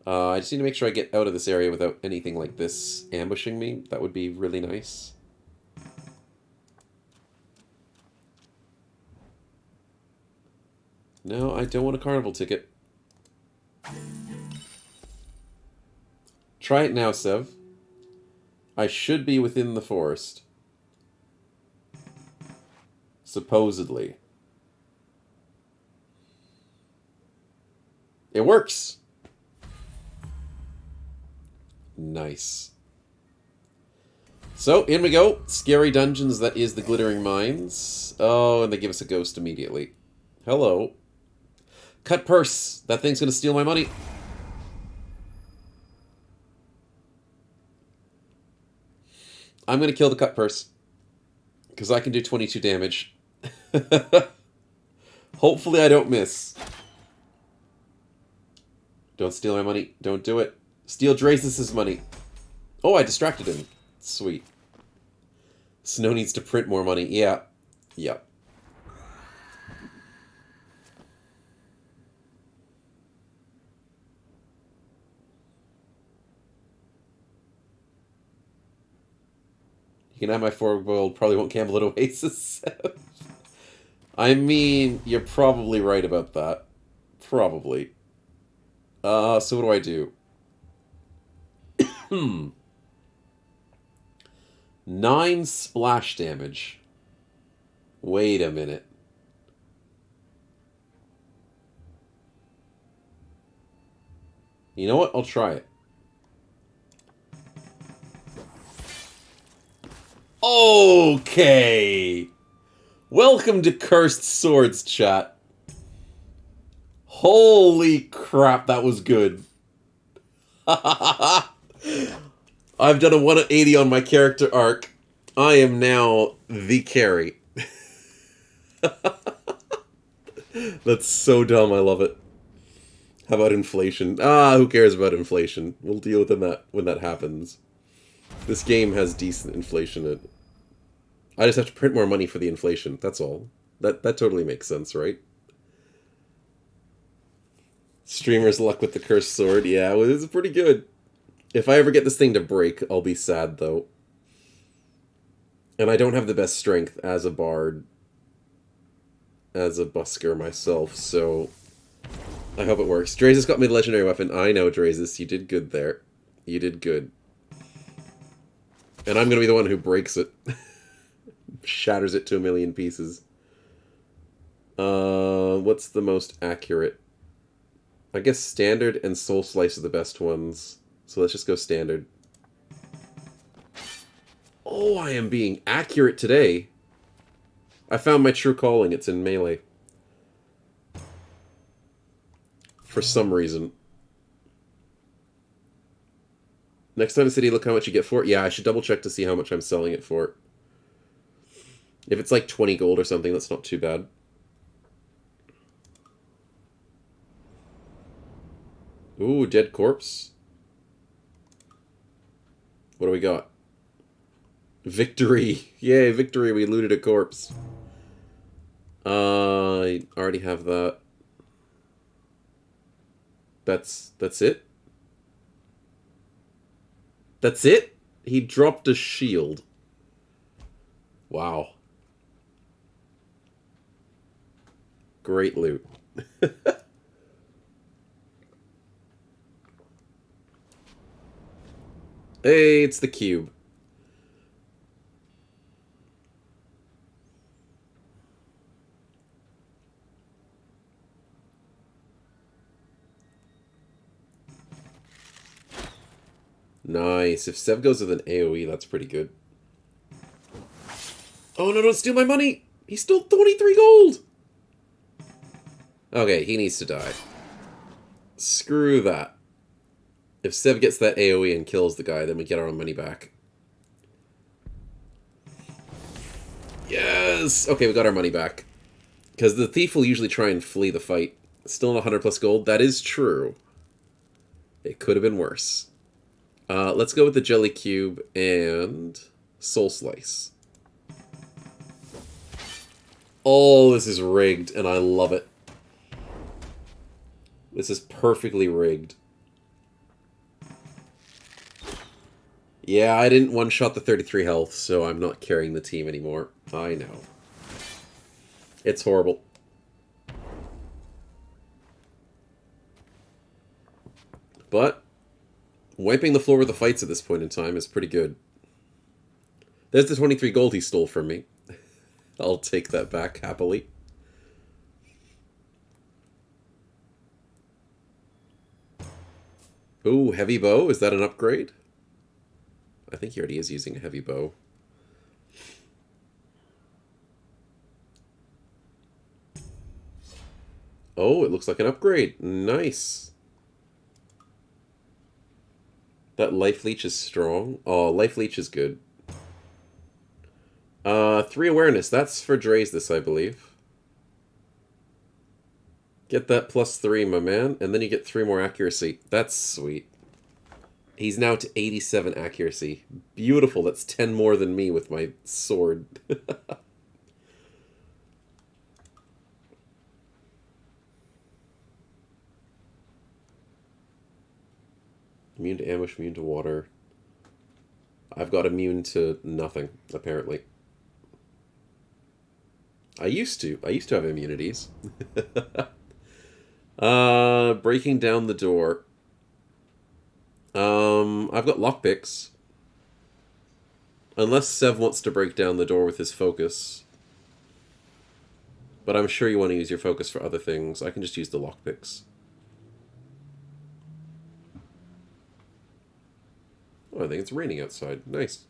I just need to make sure I get out of this area without anything like this ambushing me. That would be really nice. No, I don't want a carnival ticket. Try it now, Sev. I should be within the forest. Supposedly. It works! Nice. So, in we go. Scary dungeons, that is the Glittering Mines. Oh, and they give us a ghost immediately. Hello. Cut purse. That thing's gonna steal my money. I'm gonna kill the cut purse. Because I can do 22 damage. Hopefully I don't miss. Don't steal my money. Don't do it. Steal Drazis' money. Oh, I distracted him. Sweet. Snow needs to print more money. Yeah. Yep. You can have my 4 gold. Probably won't gamble at Oasis. I mean, you're probably right about that. Probably. So what do? 9 splash damage. Wait a minute. You know what? I'll try it. Okay. Welcome to Cursed Swords, chat. Holy crap, that was good. I've done a 180 on my character arc. I am now the carry. That's so dumb, I love it. How about inflation? Ah, who cares about inflation? We'll deal with that when that happens. This game has decent inflation in it. I just have to print more money for the inflation, that's all. That totally makes sense, right? Streamer's luck with the cursed sword. Yeah, well, it's pretty good. If I ever get this thing to break, I'll be sad, though. And I don't have the best strength as a bard. As a busker myself, so... I hope it works. Drazus got me the legendary weapon. I know, Drazus. You did good there. You did good. And I'm going to be the one who breaks it. Shatters it to a million pieces. What's the most accurate? I guess standard and soul slice are the best ones. So let's just go standard. Oh, I am being accurate today. I found my true calling. It's in melee. For some reason. Next time in City, look how much you get for it. Yeah, I should double check to see how much I'm selling it for. If it's like 20 gold or something, that's not too bad. Ooh, dead corpse. What do we got? Victory. Yay, victory. We looted a corpse. I already have that. That's it? That's it? He dropped a shield. Wow. Great loot. Hey, it's the cube. Nice. If Sev goes with an AoE, that's pretty good. Oh no, don't steal my money! He stole 23 gold! Okay, he needs to die. Screw that. If Sev gets that AoE and kills the guy, then we get our own money back. Yes! Okay, we got our money back. Because the thief will usually try and flee the fight. Still on 100 plus gold? That is true. It could have been worse. Let's go with the Jelly Cube and Soul Slice. Oh, this is rigged, and I love it. This is perfectly rigged. Yeah, I didn't one-shot the 33 health, so I'm not carrying the team anymore. I know. It's horrible. But wiping the floor with the fights at this point in time is pretty good. There's the 23 gold he stole from me. I'll take that back happily. Ooh, heavy bow? Is that an upgrade? I think he already is using a heavy bow. Oh, it looks like an upgrade. Nice. That life leech is strong. Oh, life leech is good. 3 awareness. That's for Drazus, I believe. Get that +3, my man. And then you get 3 more accuracy. That's sweet. He's now to 87 accuracy. Beautiful. That's 10 more than me with my sword. Immune to ambush, immune to water. I've got immune to nothing, apparently. I used to. I used to have immunities. Breaking down the door. I've got lockpicks. Unless Sev wants to break down the door with his focus. But I'm sure you want to use your focus for other things. I can just use the lockpicks. Oh, I think it's raining outside. Nice.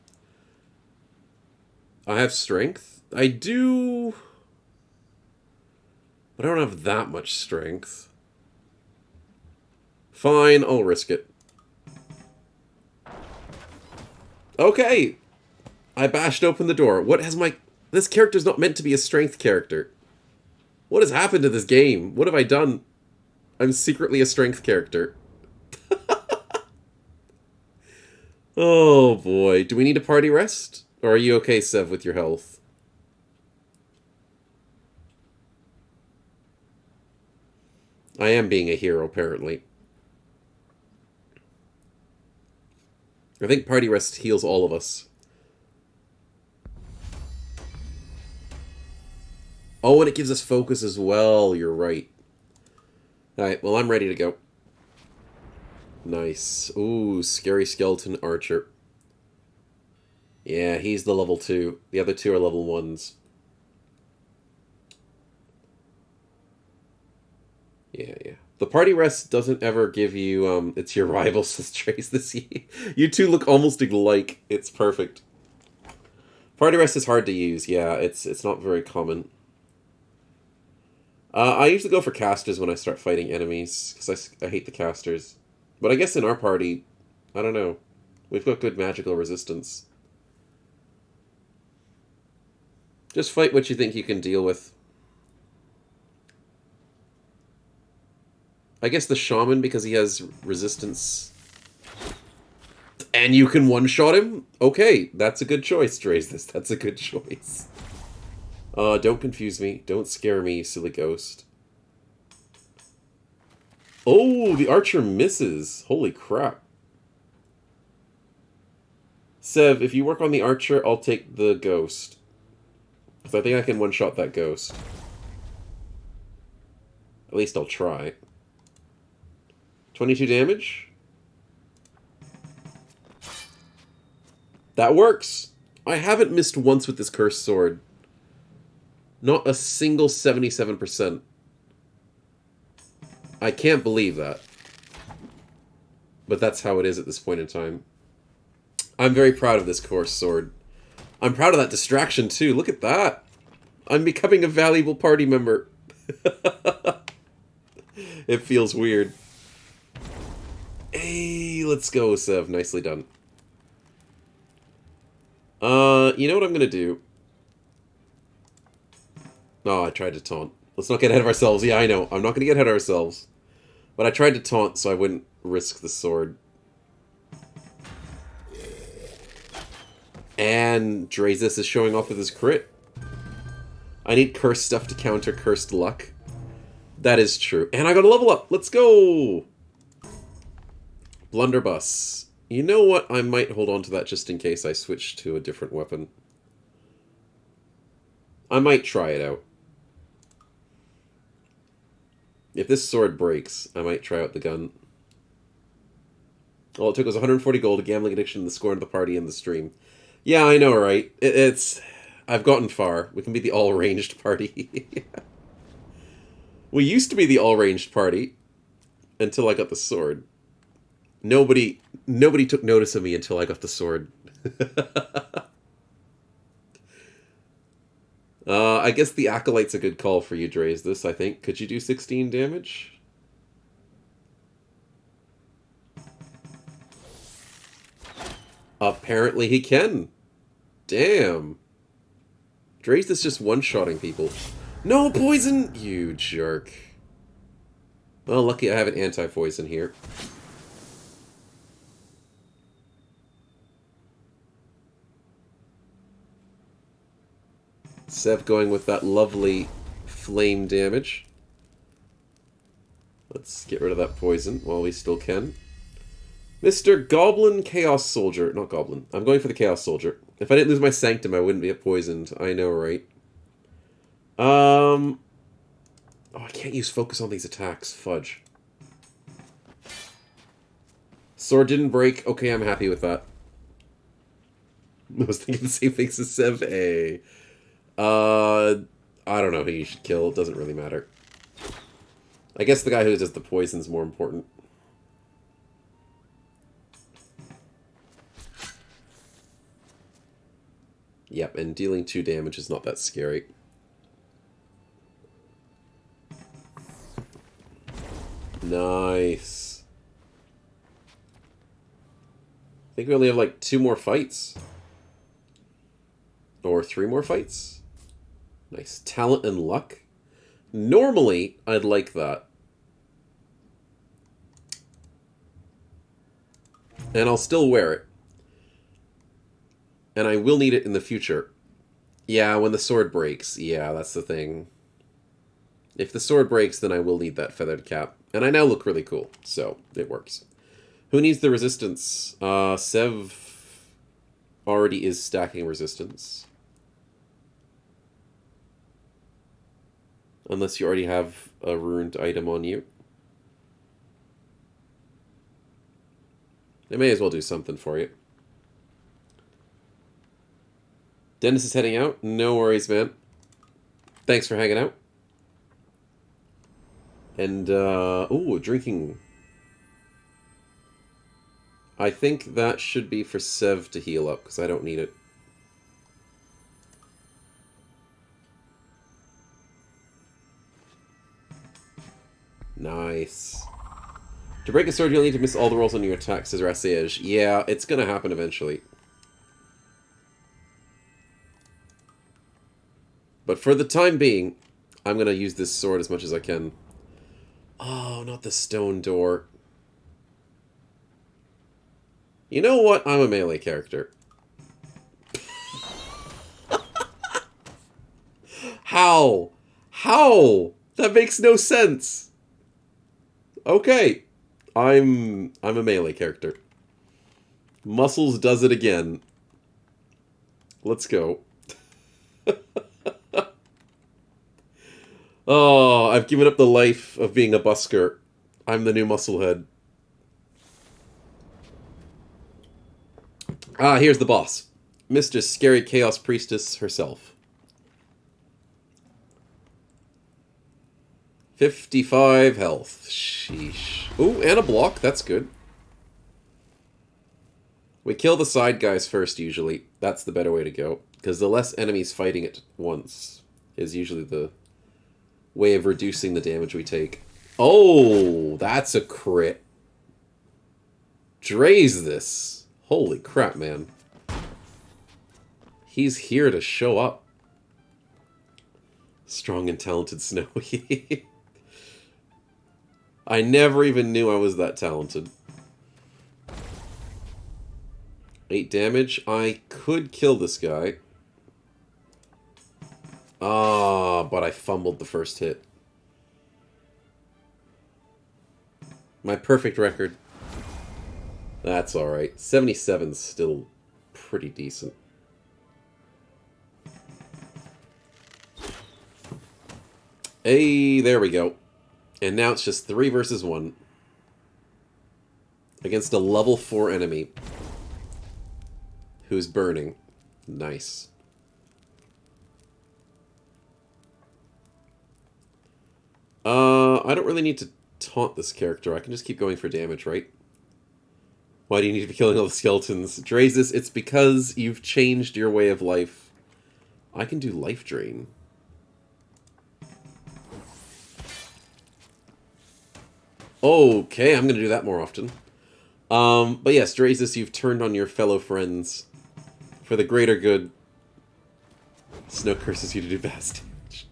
I have strength. I do... But I don't have that much strength. Fine, I'll risk it. Okay! I bashed open the door. What has my... This character's not meant to be a strength character. What has happened to this game? What have I done? I'm secretly a strength character. Oh boy. Do we need a party rest? Or are you okay, Sev, with your health? I am being a hero, apparently. I think party rest heals all of us. Oh, and it gives us focus as well. You're right. Alright, well, I'm ready to go. Nice. Ooh, scary skeleton archer. Yeah, he's the level 2. The other two are level 1s. Yeah. The party rest doesn't ever give you, it's your rival, says Trace this year. You two look almost alike. It's perfect. Party rest is hard to use, yeah. It's not very common. I usually go for casters when I start fighting enemies, because I hate the casters. But I guess in our party, I don't know. We've got good magical resistance. Just fight what you think you can deal with. I guess the shaman, because he has resistance. And you can one-shot him? Okay, that's a good choice, Draze. That's a good choice. Don't confuse me. Don't scare me, you silly ghost. Oh, the archer misses. Holy crap. Sev, if you work on the archer, I'll take the ghost. Because I think I can one-shot that ghost. At least I'll try. 22 damage? That works! I haven't missed once with this cursed sword. Not a single 77%. I can't believe that. But that's how it is at this point in time. I'm very proud of this cursed sword. I'm proud of that distraction too. Look at that! I'm becoming a valuable party member. It feels weird. Hey, let's go, Sev. Nicely done. You know what I'm gonna do? Oh, I tried to taunt. Let's not get ahead of ourselves. Yeah, I know. I'm not gonna get ahead of ourselves. But I tried to taunt so I wouldn't risk the sword. And Drazis is showing off with his crit. I need cursed stuff to counter cursed luck. That is true. And I got a level up. Let's go! Blunderbuss. You know what? I might hold on to that just in case I switch to a different weapon. I might try it out. If this sword breaks, I might try out the gun. All it took was 140 gold, a gambling addiction, the scorn of the party, and the stream. Yeah, I know, right? It's... I've gotten far. We can be the all-ranged party. We used to be the all-ranged party. Until I got the sword. Nobody took notice of me until I got the sword. I guess the Acolyte's a good call for you, Draze, this, I think. Could you do 16 damage? Apparently he can. Damn. Draze is just one-shotting people. No poison! You jerk. Well, lucky I have an anti-poison here. Sev going with that lovely flame damage. Let's get rid of that poison while we still can. Mr. Goblin Chaos Soldier. Not Goblin. I'm going for the Chaos Soldier. If I didn't lose my Sanctum, I wouldn't be poisoned. I know, right? Oh, I can't use focus on these attacks. Fudge. Sword didn't break. Okay, I'm happy with that. I was thinking the same things as Sev. Hey. I don't know who you should kill. It doesn't really matter. I guess the guy who does the poison's more important. Yep, and dealing 2 damage is not that scary. Nice. I think we only have like 2 more fights. Or 3 more fights. Nice. Talent and luck. Normally, I'd like that. And I'll still wear it. And I will need it in the future. Yeah, when the sword breaks. Yeah, that's the thing. If the sword breaks, then I will need that feathered cap. And I now look really cool, so it works. Who needs the resistance? Sev already is stacking resistance. Unless you already have a ruined item on you. I may as well do something for you. Dennis is heading out. No worries, man. Thanks for hanging out. And, ooh, drinking. I think that should be for Sev to heal up, because I don't need it. Nice. To break a sword, you'll need to miss all the rolls on your attack, says Rassiege. Yeah, it's gonna happen eventually. But for the time being, I'm gonna use this sword as much as I can. Oh, not the stone door. You know what? I'm a melee character. How? How? That makes no sense. Okay. I'm a melee character. Muscles does it again. Let's go. Oh, I've given up the life of being a busker. I'm the new musclehead. Ah, here's the boss. Mistress Scary Chaos Priestess herself. 55 health. Sheesh. Ooh, and a block. That's good. We kill the side guys first, usually. That's the better way to go. Because the less enemies fighting at once is usually the way of reducing the damage we take. Oh, that's a crit. Dre's this. Holy crap, man. He's here to show up. Strong and talented Snowy. I never even knew I was that talented. 8 damage. I could kill this guy. Ah, but I fumbled the first hit. My perfect record. That's alright. 77's still pretty decent. Hey, there we go. And now it's just 3 versus 1. Against a level 4 enemy. Who's burning. Nice. I don't really need to taunt this character. I can just keep going for damage, right? Why do you need to be killing all the skeletons? Drazus, it's because you've changed your way of life. I can do life drain. Okay, I'm going to do that more often. But yes, Drazus, you've turned on your fellow friends for the greater good. Snow curses you to do bad damage.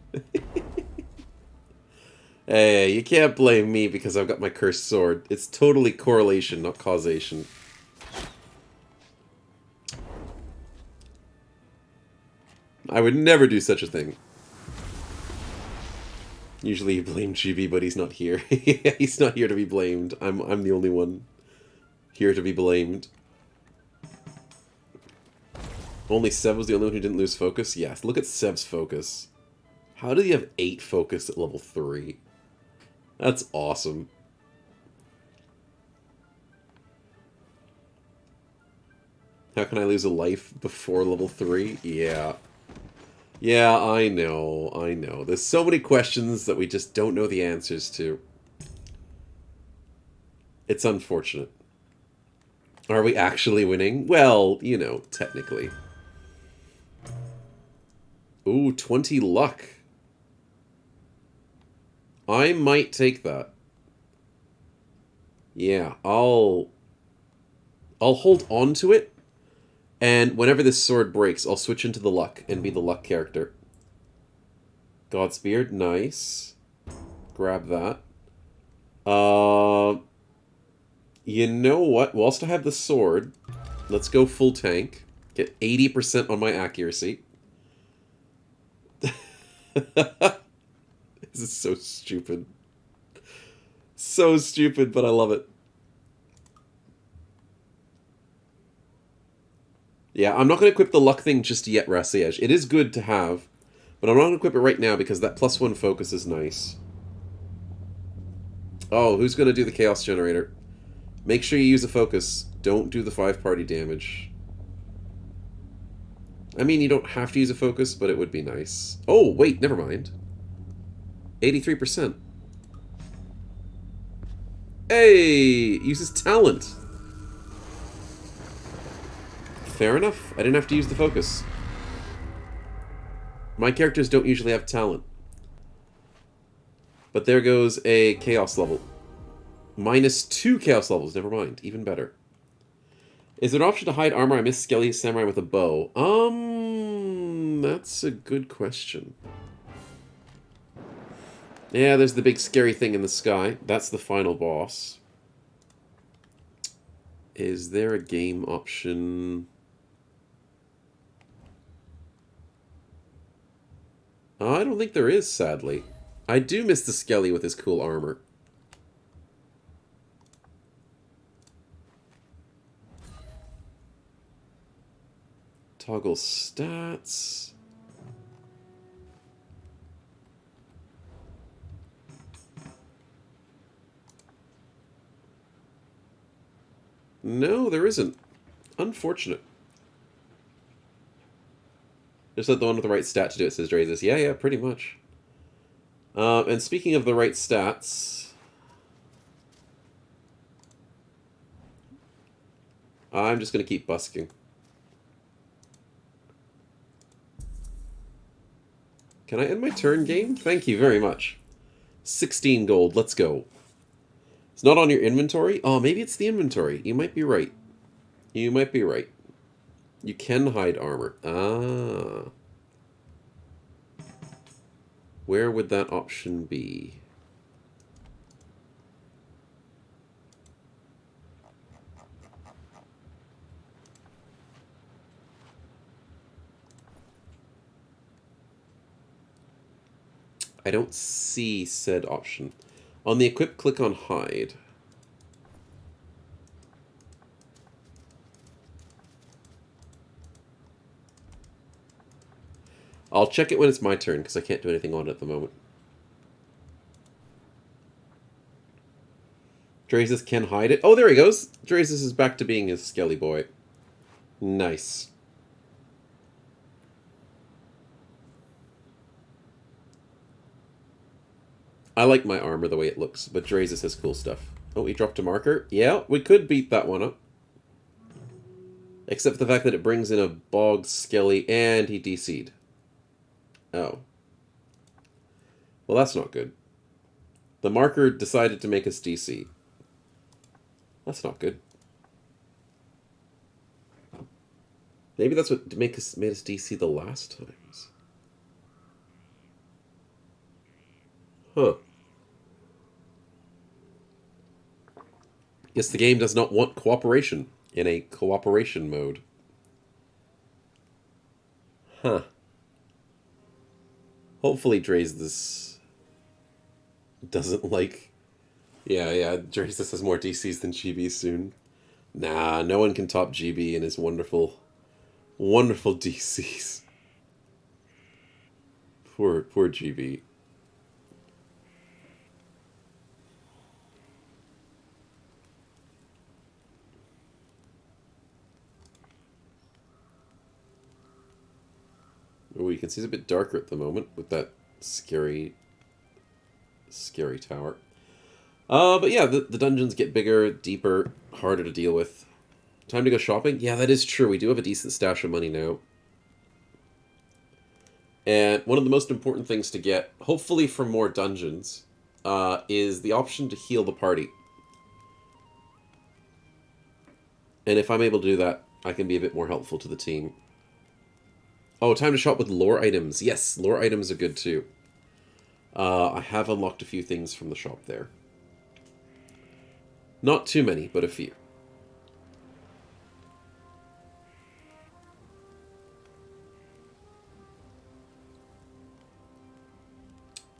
Hey, you can't blame me because I've got my cursed sword. It's totally correlation, not causation. I would never do such a thing. Usually you blame GB, but he's not here. He's not here to be blamed. I'm the only one here to be blamed. Only Sev was the only one who didn't lose focus? Yes, look at Sev's focus. How do you have 8 focus at level 3? That's awesome. How can I lose a life before level 3? Yeah. Yeah, I know, I know. There's so many questions that we just don't know the answers to. It's unfortunate. Are we actually winning? Well, you know, technically. Ooh, 20 luck. I might take that. Yeah, I'll hold on to it, and whenever this sword breaks, I'll switch into the luck and be the luck character. Godspear, nice. Grab that. You know what? Whilst I have the sword, let's go full tank. Get 80% on my accuracy. This is so stupid. So stupid, but I love it. Yeah, I'm not going to equip the luck thing just yet, Rassiege. It is good to have, but I'm not going to equip it right now because that +1 focus is nice. Oh, who's going to do the Chaos Generator? Make sure you use a focus. Don't do the 5-party damage. I mean, you don't have to use a focus, but it would be nice. Oh, wait, never mind. 83%. Hey! Uses talent. Fair enough. I didn't have to use the focus. My characters don't usually have talent. But there goes a chaos level. -2 chaos levels, never mind. Even better. Is there an option to hide armor? I miss Skelly Samurai with a bow. That's a good question. Yeah, there's the big scary thing in the sky. That's the final boss. Is there a game option? I don't think there is, sadly. I do miss the Skelly with his cool armor. Toggle stats. No, there isn't. Unfortunate. Just like the one with the right stat to do it, says Drazis. Yeah, pretty much. And speaking of the right stats, I'm just going to keep busking. Can I end my turn game? Thank you very much. 16 gold. Let's go. It's not on your inventory? Oh, maybe it's the inventory. You might be right. You might be right. You can hide armor. Ah. Where would that option be? I don't see said option. On the equip, click on hide. I'll check it when it's my turn, because I can't do anything on it at the moment. Drazis can hide it. Oh, there he goes. Drazis is back to being his skelly boy. Nice. I like my armor the way it looks, but Drazis has cool stuff. Oh, he dropped a marker? Yeah, we could beat that one up. Except for the fact that it brings in a Bog Skelly, and he DC'd. Oh. Well, that's not good. The marker decided to make us DC. That's not good. Maybe that's what made us DC the last times. Huh. Yes, the game does not want cooperation in a cooperation mode. Huh. Hopefully Drazis doesn't like... Yeah, Drazis has more DCs than GB soon. Nah, no one can top GB and his wonderful, wonderful DCs. Poor GB. Oh, you can see it's a bit darker at the moment with that scary tower. But yeah, the dungeons get bigger, deeper, harder to deal with. Time to go shopping? Yeah, that is true. We do have a decent stash of money now. And one of the most important things to get, hopefully from more dungeons, is the option to heal the party. And if I'm able to do that, I can be a bit more helpful to the team. Oh, time to shop with lore items. Yes, lore items are good too. I have unlocked a few things from the shop there. Not too many, but a few.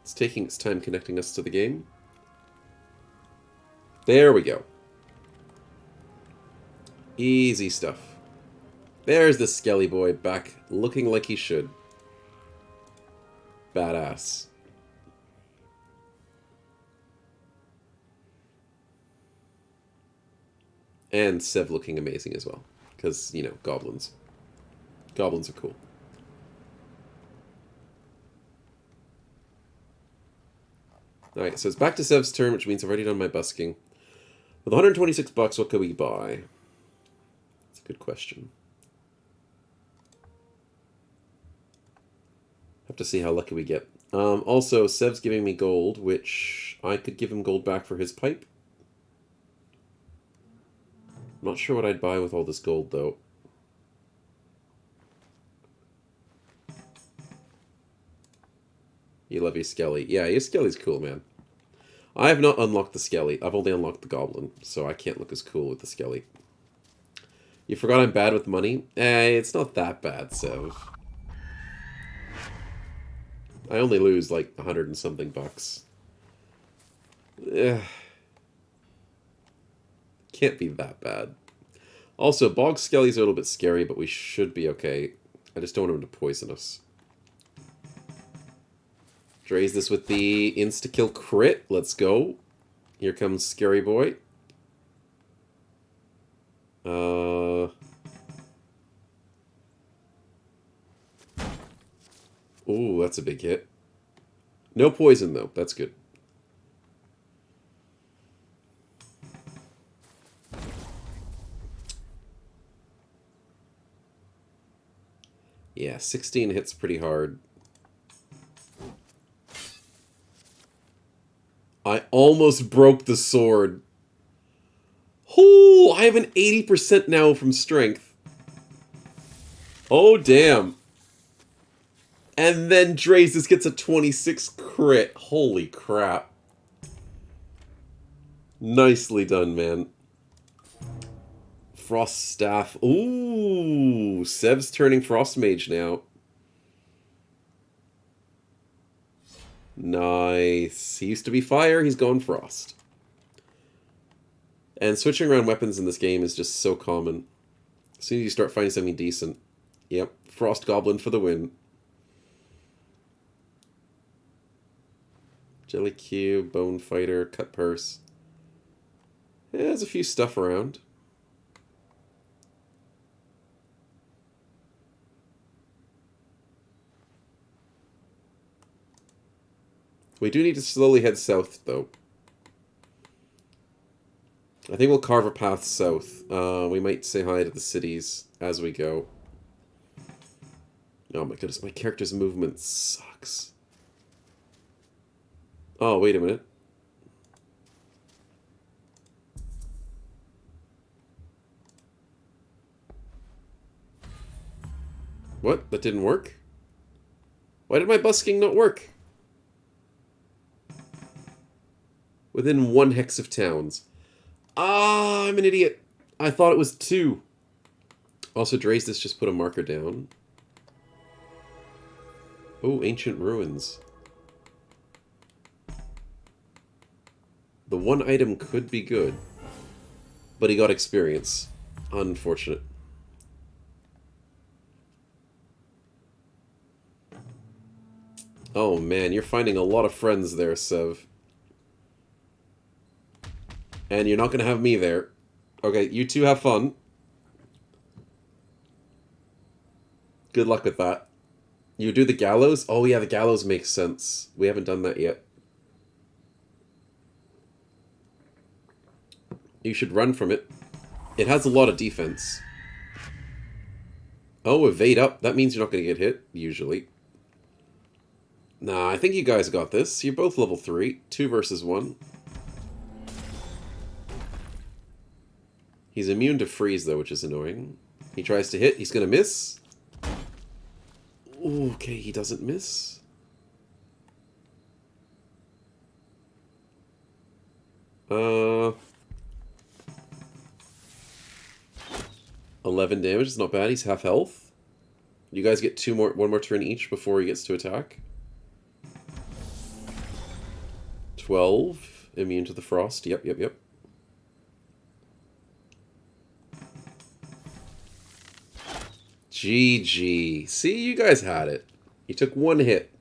It's taking its time connecting us to the game. There we go. Easy stuff. There's the Skelly boy back looking like he should. Badass. And Sev looking amazing as well. Because, you know, goblins. Goblins are cool. Alright, so it's back to Sev's turn, which means I've already done my busking. With 126 bucks, what could we buy? That's a good question. Have to see how lucky we get. Also, Sev's giving me gold, which I could give him gold back for his pipe. I'm not sure what I'd buy with all this gold, though. You love your Skelly. Yeah, your Skelly's cool, man. I have not unlocked the Skelly. I've only unlocked the Goblin, so I can't look as cool with the Skelly. You forgot I'm bad with money? It's not that bad, Sev. I only lose like 100 and something bucks. Can't be that bad. Also, Bog Skelly's a little bit scary, but we should be okay. I just don't want him to poison us. Raise this with the insta-kill crit. Let's go. Here comes Scary Boy. Ooh, that's a big hit. No poison, though. That's good. Yeah, 16 hits pretty hard. I almost broke the sword. Oh, I have an 80% now from strength. Oh, damn. And then Drazus gets a 26 crit. Holy crap. Nicely done, man. Frost Staff. Ooh, Sev's turning Frost Mage now. Nice. He used to be fire, he's gone frost. And switching around weapons in this game is just so common. As soon as you start finding something decent. Yep, Frost Goblin for the win. Jelly Cube, Bone Fighter, Cut Purse. Yeah, there's a few stuff around. We do need to slowly head south, though. I think we'll carve a path south. We might say hi to the cities as we go. Oh my goodness, my character's movement sucks. Oh, wait a minute. What? That didn't work? Why did my busking not work? Within 1 hex of towns. Ah, I'm an idiot. I thought it was 2. Also, Drazus just put a marker down. Oh, Ancient Ruins. The one item could be good. But he got experience. Unfortunate. Oh man, you're finding a lot of friends there, Sev. And you're not going to have me there. Okay, you two have fun. Good luck with that. You do the gallows? Oh yeah, the gallows makes sense. We haven't done that yet. You should run from it. It has a lot of defense. Oh, evade up. That means you're not going to get hit, usually. Nah, I think you guys got this. You're both level 3. 2 versus 1. He's immune to freeze, though, which is annoying. He tries to hit. He's going to miss. Ooh, okay, he doesn't miss. Uh... 11 damage is not bad. He's half health. You guys get one more turn each before he gets to attack. 12. Immune to the frost. Yep. GG. See, you guys had it. You took one hit.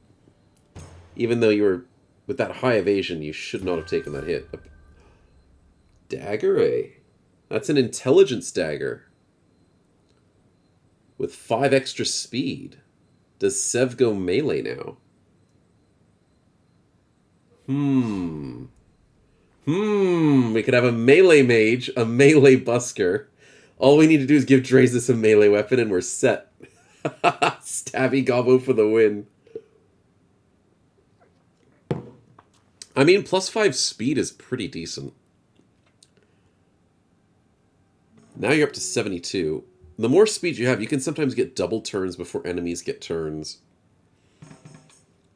Even though you were... With that high evasion, you should not have taken that hit. Dagger, eh? That's an intelligence dagger. With 5 extra speed. Does Sev go melee now? We could have a melee mage, a melee busker. All we need to do is give Drazus a melee weapon and we're set. Stabby Gobbo for the win. I mean, +5 speed is pretty decent. Now you're up to 72. The more speed you have, you can sometimes get double turns before enemies get turns.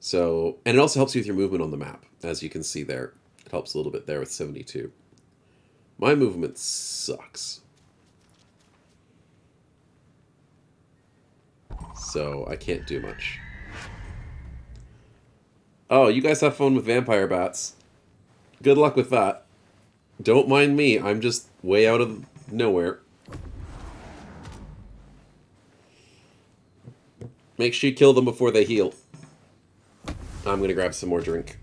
So, and it also helps you with your movement on the map, as you can see there. It helps a little bit there with 72. My movement sucks. So, I can't do much. Oh, you guys have fun with vampire bats. Good luck with that. Don't mind me, I'm just way out of nowhere. Make sure you kill them before they heal. I'm gonna grab some more drink.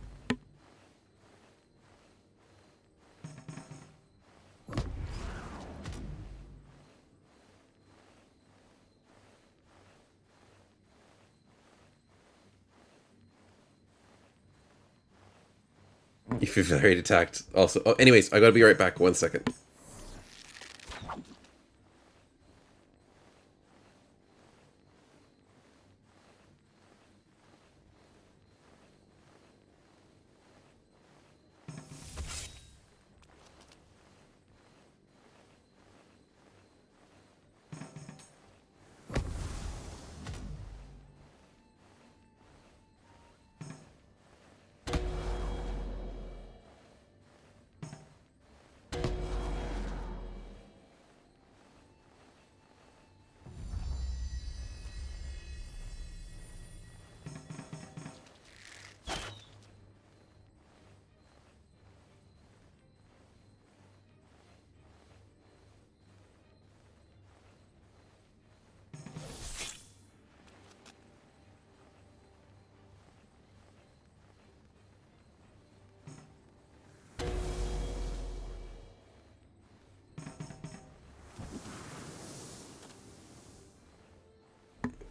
You feel very attacked. Also, oh, anyways, I gotta be right back. 1 second.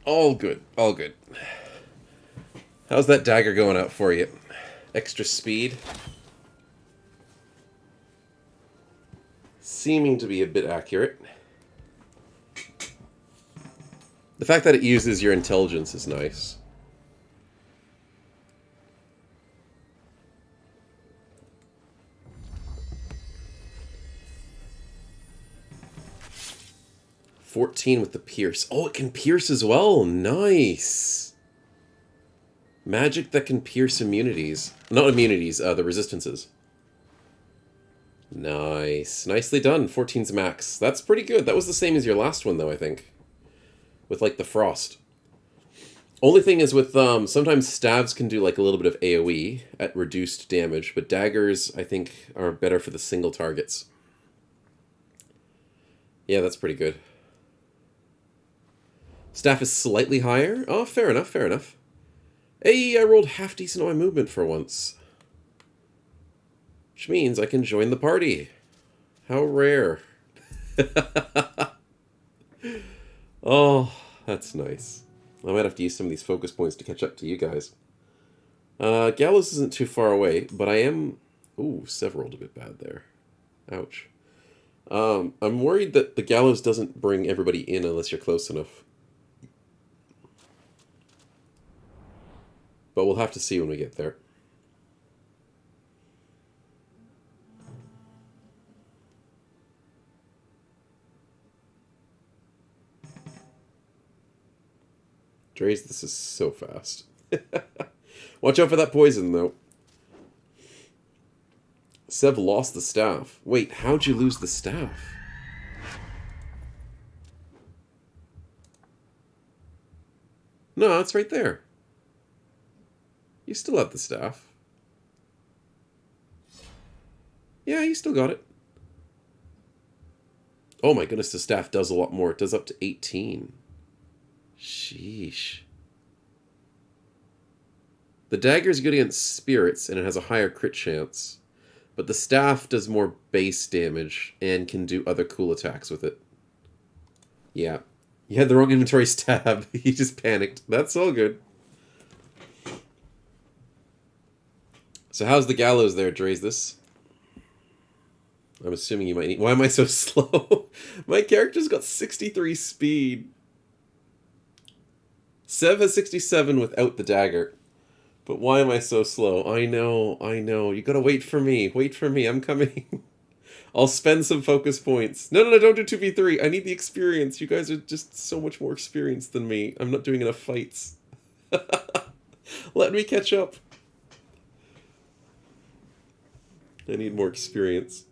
All good. All good. How's that dagger going out for you? Extra speed? Seeming to be a bit accurate. The fact that it uses your intelligence is nice. $14 with the pierce. Oh, it can pierce as well. Nice. Magic that can pierce immunities. Not immunities, the resistances. Nice. Nicely done. 14's max. That's pretty good. That was the same as your last one, though, I think. With, like, the frost. Only thing is with, sometimes staves can do, like, a little bit of AoE at reduced damage, but daggers, I think, are better for the single targets. Yeah, that's pretty good. Staff is slightly higher. Oh, fair enough, fair enough. Hey, I rolled half decent on my movement for once. Which means I can join the party. How rare. Oh, that's nice. I might have to use some of these focus points to catch up to you guys. Gallows isn't too far away, but I am... Ooh, Sev rolled a bit bad there. Ouch. I'm worried that the Gallows doesn't bring everybody in unless you're close enough. But we'll have to see when we get there. Draze, this is so fast. Watch out for that poison, though. Sev lost the staff. Wait, how'd you lose the staff? No, it's right there. You still have the staff. Yeah, you still got it. Oh my goodness, the staff does a lot more. It does up to 18. Sheesh. The dagger is good against spirits, and it has a higher crit chance. But the staff does more base damage, and can do other cool attacks with it. Yeah. You had the wrong inventory stab. You just panicked. That's all good. So how's the gallows there, Draze this? I'm assuming you might need... Why am I so slow? My character's got 63 speed. Sev has 67 without the dagger. But why am I so slow? I know. You gotta wait for me. Wait for me, I'm coming. I'll spend some focus points. No, don't do 2v3. I need the experience. You guys are just so much more experienced than me. I'm not doing enough fights. Let me catch up. I need more experience.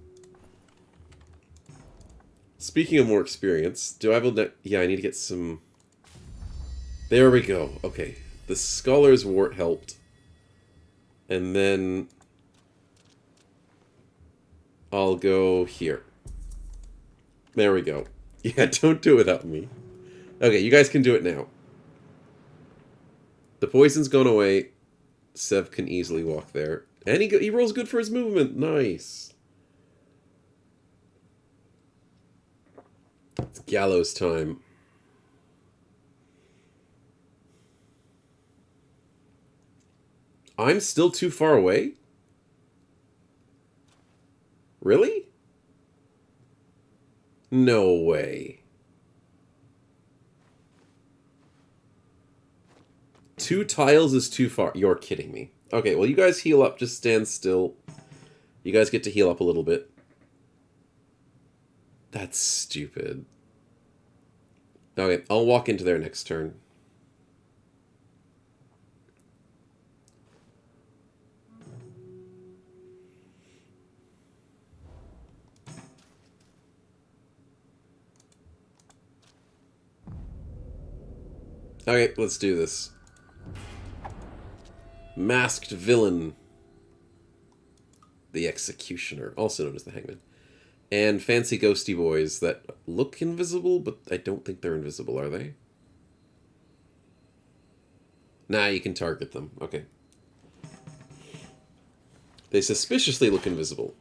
Speaking of more experience, do I have a... Yeah, I need to get some... There we go. Okay. The Scholar's Wart helped. And then... I'll go here. There we go. Yeah, don't do it without me. Okay, you guys can do it now. The poison's gone away. Sev can easily walk there. And he rolls good for his movement. Nice. It's gallows time. I'm still too far away? Really? No way. 2 tiles is too far. You're kidding me. Okay, well, you guys heal up. Just stand still. You guys get to heal up a little bit. That's stupid. Okay, I'll walk into there next turn. Okay, let's do this. Masked Villain. The Executioner, also known as the Hangman. And fancy ghosty boys that look invisible, but I don't think they're invisible, are they? Nah, you can target them. Okay. They suspiciously look invisible.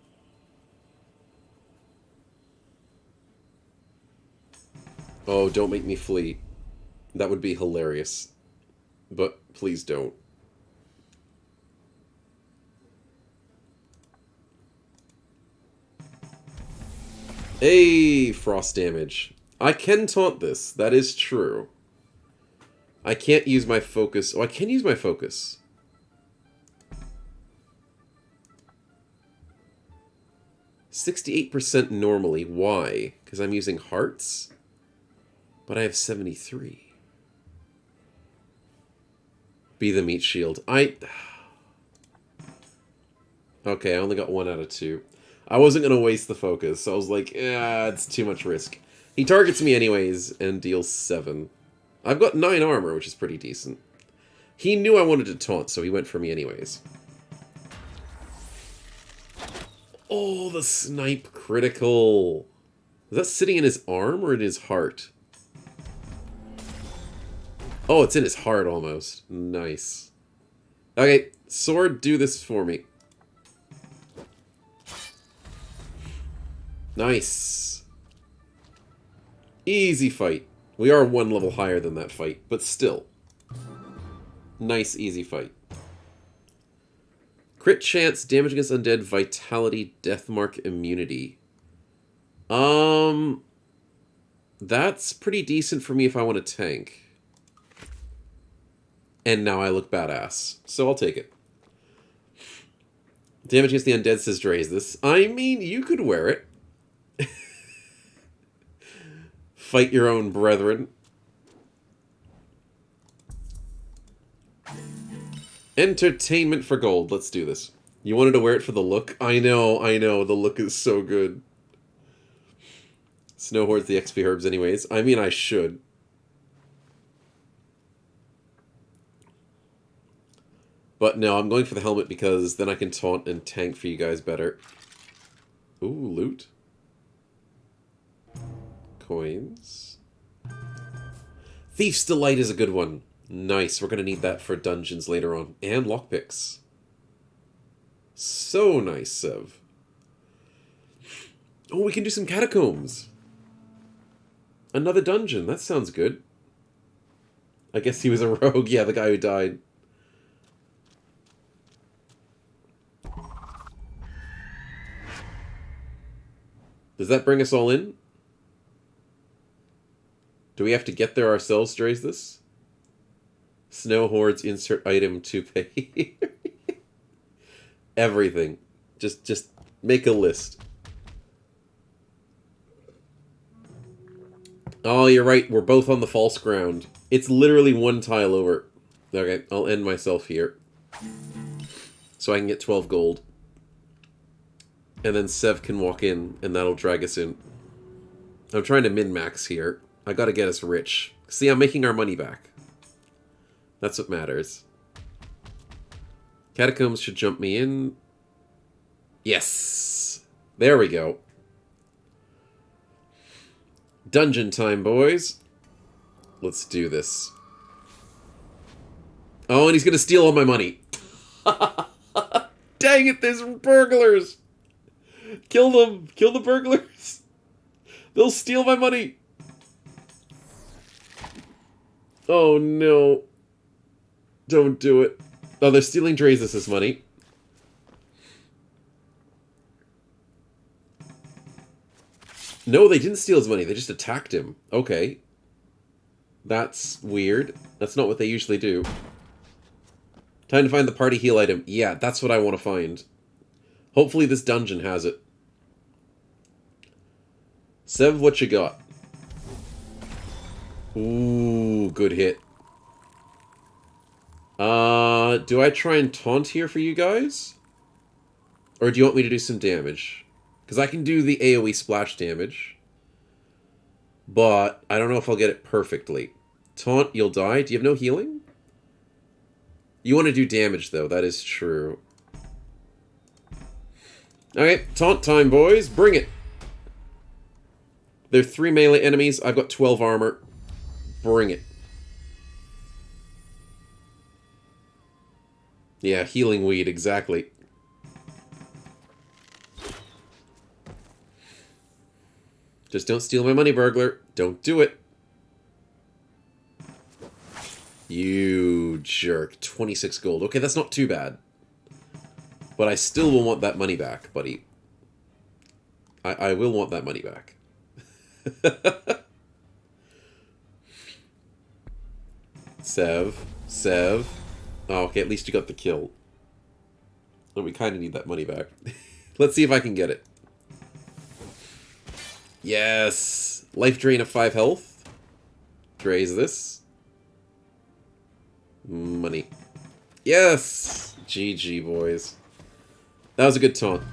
Oh, don't make me flee. That would be hilarious. But please don't. Hey, frost damage. I can taunt this. That is true. I can't use my focus. Oh, I can use my focus. %68 normally. Why? Because I'm using hearts? But I have 73. Be the meat shield. Okay, I only got 1 out of 2. I wasn't going to waste the focus, so I was like, it's too much risk. He targets me anyways and deals 7. I've got 9 armor, which is pretty decent. He knew I wanted to taunt, so he went for me anyways. Oh, the snipe critical. Is that sitting in his arm or in his heart? Oh, it's in his heart almost. Nice. Okay, sword, do this for me. Nice. Easy fight. We are one level higher than that fight, but still. Nice, easy fight. Crit chance, damage against undead, vitality, deathmark, immunity. That's pretty decent for me if I want to tank. And now I look badass, so I'll take it. Damage against the undead, says Dre's this. I mean, you could wear it. Fight your own brethren. Entertainment for gold. Let's do this. You wanted to wear it for the look? I know. The look is so good. Snow hoards the XP herbs anyways. I mean, I should. But no, I'm going for the helmet because then I can taunt and tank for you guys better. Ooh, loot. Coins. Thief's Delight is a good one. Nice, we're going to need that for dungeons later on. And lockpicks. So nice, Sev. Oh, we can do some catacombs. Another dungeon, that sounds good. I guess he was a rogue, yeah, the guy who died. Does that bring us all in? Do we have to get there ourselves to raise this? Snow hordes, insert item to pay. Everything. Just make a list. Oh, you're right. We're both on the false ground. It's literally one tile over. Okay, I'll end myself here. So I can get 12 gold. And then Sev can walk in, and that'll drag us in. I'm trying to min-max here. I gotta get us rich. See, I'm making our money back. That's what matters. Catacombs should jump me in. Yes! There we go. Dungeon time, boys. Let's do this. Oh, and he's gonna steal all my money. Dang it, there's burglars! Kill them! Kill the burglars! They'll steal my money! Oh no. Don't do it. Oh, they're stealing Drazis' money. No, they didn't steal his money. They just attacked him. Okay. That's weird. That's not what they usually do. Time to find the party heal item. Yeah, that's what I want to find. Hopefully this dungeon has it. Sev, what you got? Ooh, good hit. Do I try and taunt here for you guys? Or do you want me to do some damage? Because I can do the AoE splash damage. But I don't know if I'll get it perfectly. Taunt, you'll die. Do you have no healing? You want to do damage, though. That is true. Okay, taunt time, boys. Bring it. They're 3 melee enemies. I've got 12 armor. Bring it. Yeah, healing weed, exactly. Just don't steal my money, burglar. Don't do it. You jerk. 26 gold. Okay, that's not too bad. But I still will want that money back, buddy. I will want that money back. Sev. Sev. Oh, okay, at least you got the kill. And we kind of need that money back. Let's see if I can get it. Yes! Life drain of 5 health. Drays this. Money. Yes! GG, boys. That was a good taunt.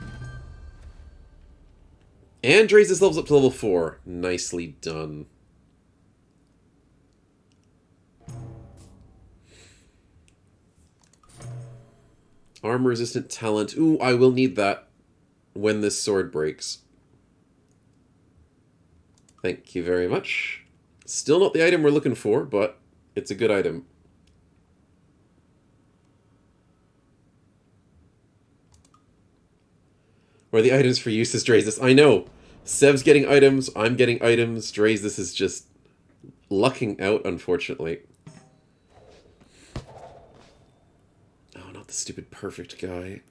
And drays this levels up to level 4. Nicely done. Armor resistant talent. Ooh, I will need that when this sword breaks. Thank you very much. Still not the item we're looking for, but it's a good item. Or the items for use as Draze this. I know. Sev's getting items, I'm getting items. Draze this is just lucking out, unfortunately. Oh, not the stupid perfect guy.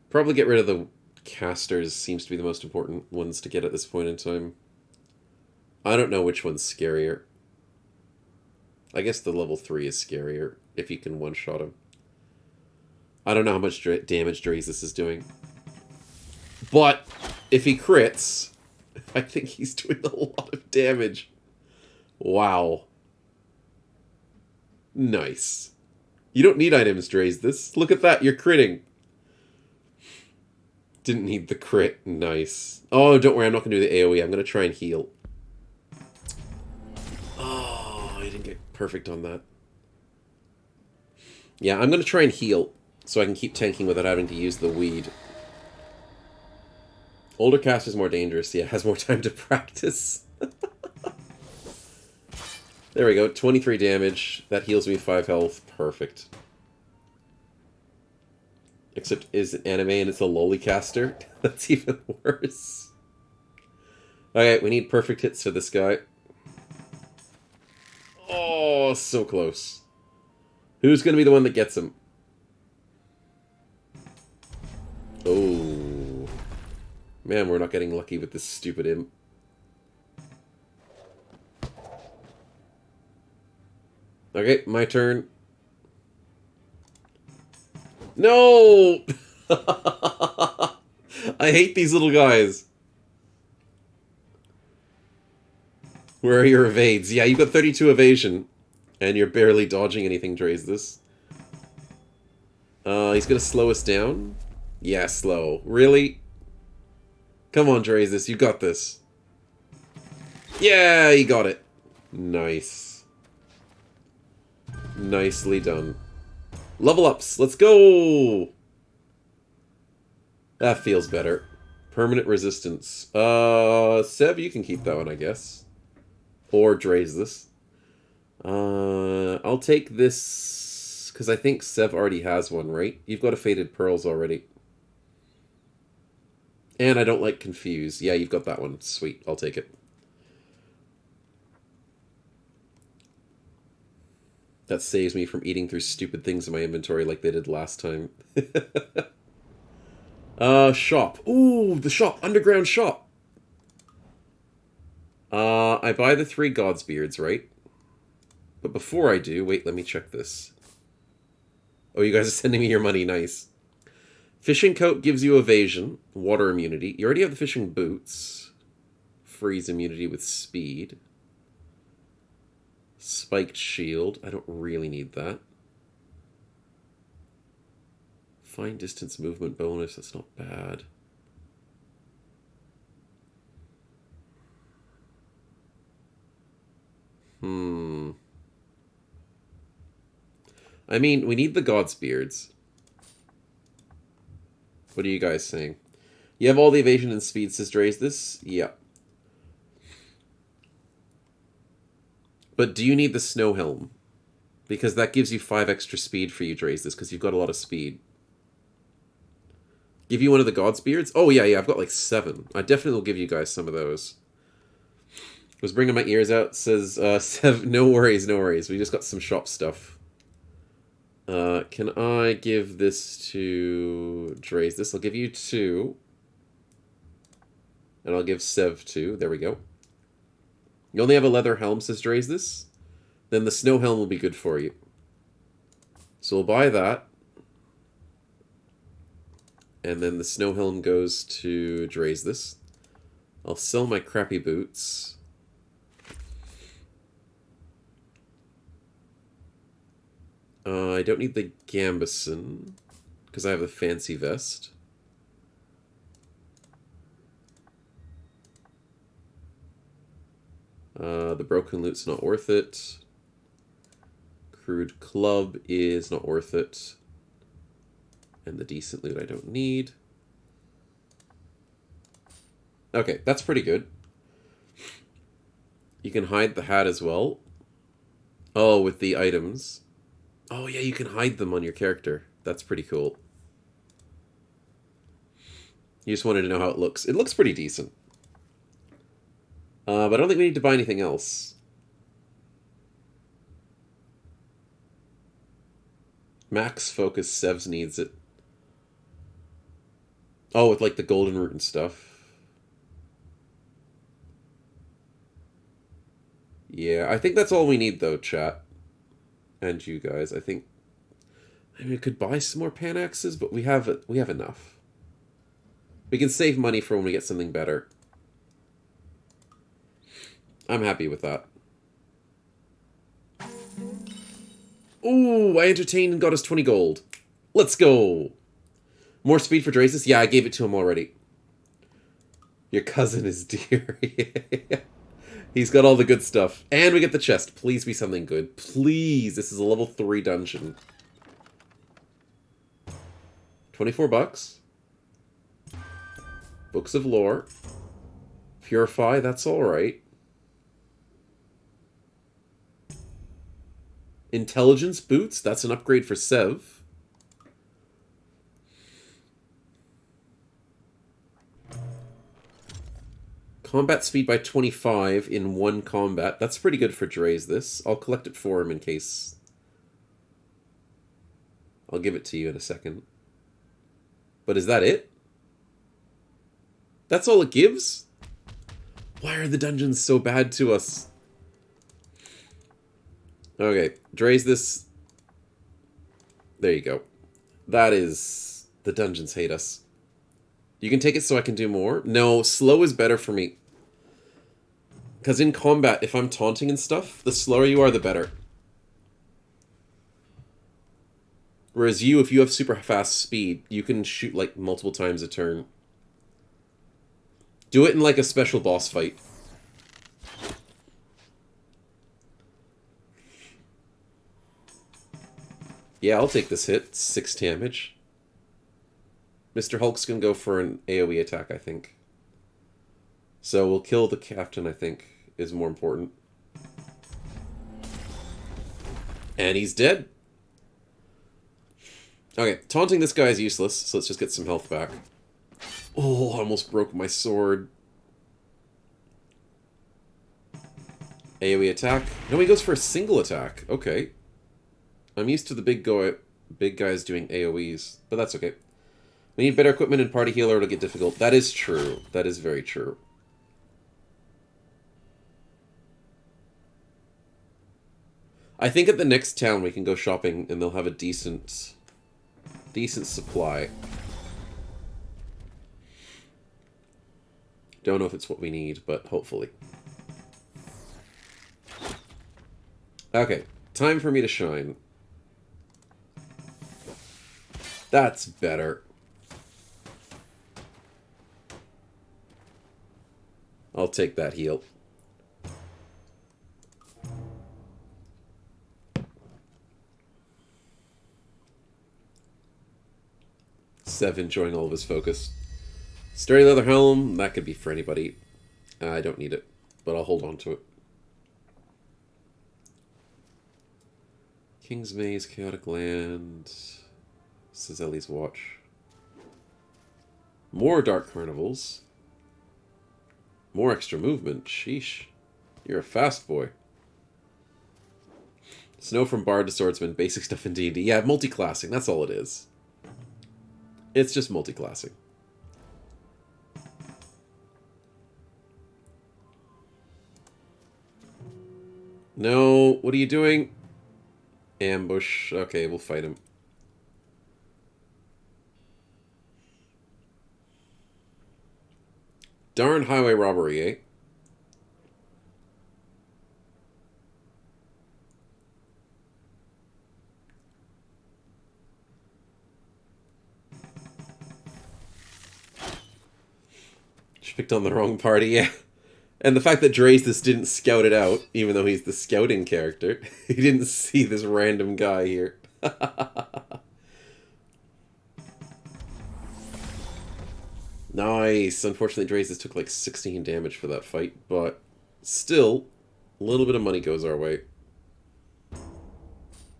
Probably get rid of the casters, seems to be the most important ones to get at this point in time. I don't know which one's scarier. I guess the level 3 is scarier, if you can one-shot him. I don't know how much damage Draze this is doing. But, if he crits, I think he's doing a lot of damage. Wow. Nice. You don't need items, Draze this. Look at that, you're critting. Didn't need the crit. Nice. Oh, don't worry, I'm not going to do the AoE. I'm going to try and heal. Oh, I didn't get perfect on that. Yeah, I'm going to try and heal, so I can keep tanking without having to use the weed. Older caster's more dangerous. Yeah, has more time to practice. There we go, 23 damage. That heals me 5 health. Perfect. Except is it anime and it's a lolly caster? That's even worse. Okay, we need perfect hits for this guy. Oh, so close. Who's going to be the one that gets him? Oh. Man, we're not getting lucky with this stupid imp. Okay, my turn. No! I hate these little guys. Where are your evades? Yeah, you've got 32 evasion. And you're barely dodging anything, Draze this. He's gonna slow us down? Yeah, slow. Really? Come on, Draze this. You got this. Yeah, you got it. Nice. Nicely done. Level ups. Let's go! That feels better. Permanent resistance. Sev, you can keep that one, I guess. Or Draze this. I'll take this, because I think Sev already has one, right? You've got a Faded Pearls already. And I don't like Confuse. Yeah, you've got that one. Sweet, I'll take it. That saves me from eating through stupid things in my inventory like they did last time. Shop. Ooh, the shop. Underground shop. I buy the 3 Godsbeards, right? But before I do, wait, let me check this. Oh, you guys are sending me your money, nice. Fishing coat gives you evasion, water immunity. You already have the fishing boots. Freeze immunity with speed. Spiked shield. I don't really need that. Fine distance movement bonus. That's not bad. I mean, we need the Godsbeards. What are you guys saying? You have all the evasion and speed, says Draze this? Yeah. But do you need the snow helm? Because that gives you 5 extra speed for you, Draze this, because you've got a lot of speed. Give you one of the Godsbeards? Oh, yeah, I've got like 7. I definitely will give you guys some of those. Was bringing my ears out, says, no worries, no worries. We just got some shop stuff. Can I give this to Draze this? I'll give you 2. And I'll give Sev 2. There we go. You only have a leather helm, says Draze this? Then the snow helm will be good for you. So we'll buy that. And then the snow helm goes to Draze this. I'll sell my crappy boots. I don't need the gambeson, because I have the fancy vest. The broken loot's not worth it. Crude club is not worth it. And the decent loot I don't need. Okay, that's pretty good. You can hide the hat as well. Oh, with the items. Oh yeah, you can hide them on your character. That's pretty cool. You just wanted to know how it looks. It looks pretty decent. But I don't think we need to buy anything else. Max Focus Sevs needs it. Oh, with like the golden root and stuff. Yeah, I think that's all we need though, chat. And you guys, I think. I mean, we could buy some more Panaxes, but we have enough. We can save money for when we get something better. I'm happy with that. Ooh, I entertained and got us 20 gold. Let's go. More speed for Drasus? Yeah, I gave it to him already. Your cousin is dear. Yeah. He's got all the good stuff. And we get the chest. Please be something good. Please. This is a level 3 dungeon. 24 bucks. Books of Lore. Purify, that's alright. Intelligence boots, that's an upgrade for Sev. Combat speed by 25 in one combat. That's pretty good for Dre's this. I'll collect it for him in case. I'll give it to you in a second. But is that it? That's all it gives? Why are the dungeons so bad to us? Okay, Dre's this. There you go. That is... The dungeons hate us. You can take it so I can do more? No, slow is better for me. Because in combat, if I'm taunting and stuff, the slower you are, the better. Whereas you, if you have super fast speed, you can shoot like multiple times a turn. Do it in like a special boss fight. Yeah, I'll take this hit. 6 damage. Mr. Hulk's gonna go for an AoE attack, I think. So we'll kill the captain, I think, is more important. And he's dead. Okay, taunting this guy is useless, so let's just get some health back. Oh, I almost broke my sword. AoE attack. No, he goes for a single attack. Okay. I'm used to the big guys doing AoEs, but that's okay. We need better equipment and party healer, it'll get difficult. That is true. That is very true. I think at the next town we can go shopping and they'll have a decent supply. Don't know if it's what we need, but hopefully. Okay, time for me to shine. That's better. I'll take that heal. Sev enjoying all of his focus. Sturdy leather helm, that could be for anybody. I don't need it, but I'll hold on to it. King's Maze, Chaotic Land, Cizeli's Watch. More Dark Carnivals. More extra movement. Sheesh. You're a fast boy. Snow from Bard to Swordsman. Basic stuff in D&D. Yeah, multi-classing. That's all it is. It's just multi-classing. No, what are you doing? Ambush. Okay, we'll fight him. Darn highway robbery, eh? She picked on the wrong party, yeah. And the fact that Drasus didn't scout it out, even though he's the scouting character, he didn't see this random guy here. Nice. Unfortunately, Drasus took like 16 damage for that fight, but still, a little bit of money goes our way.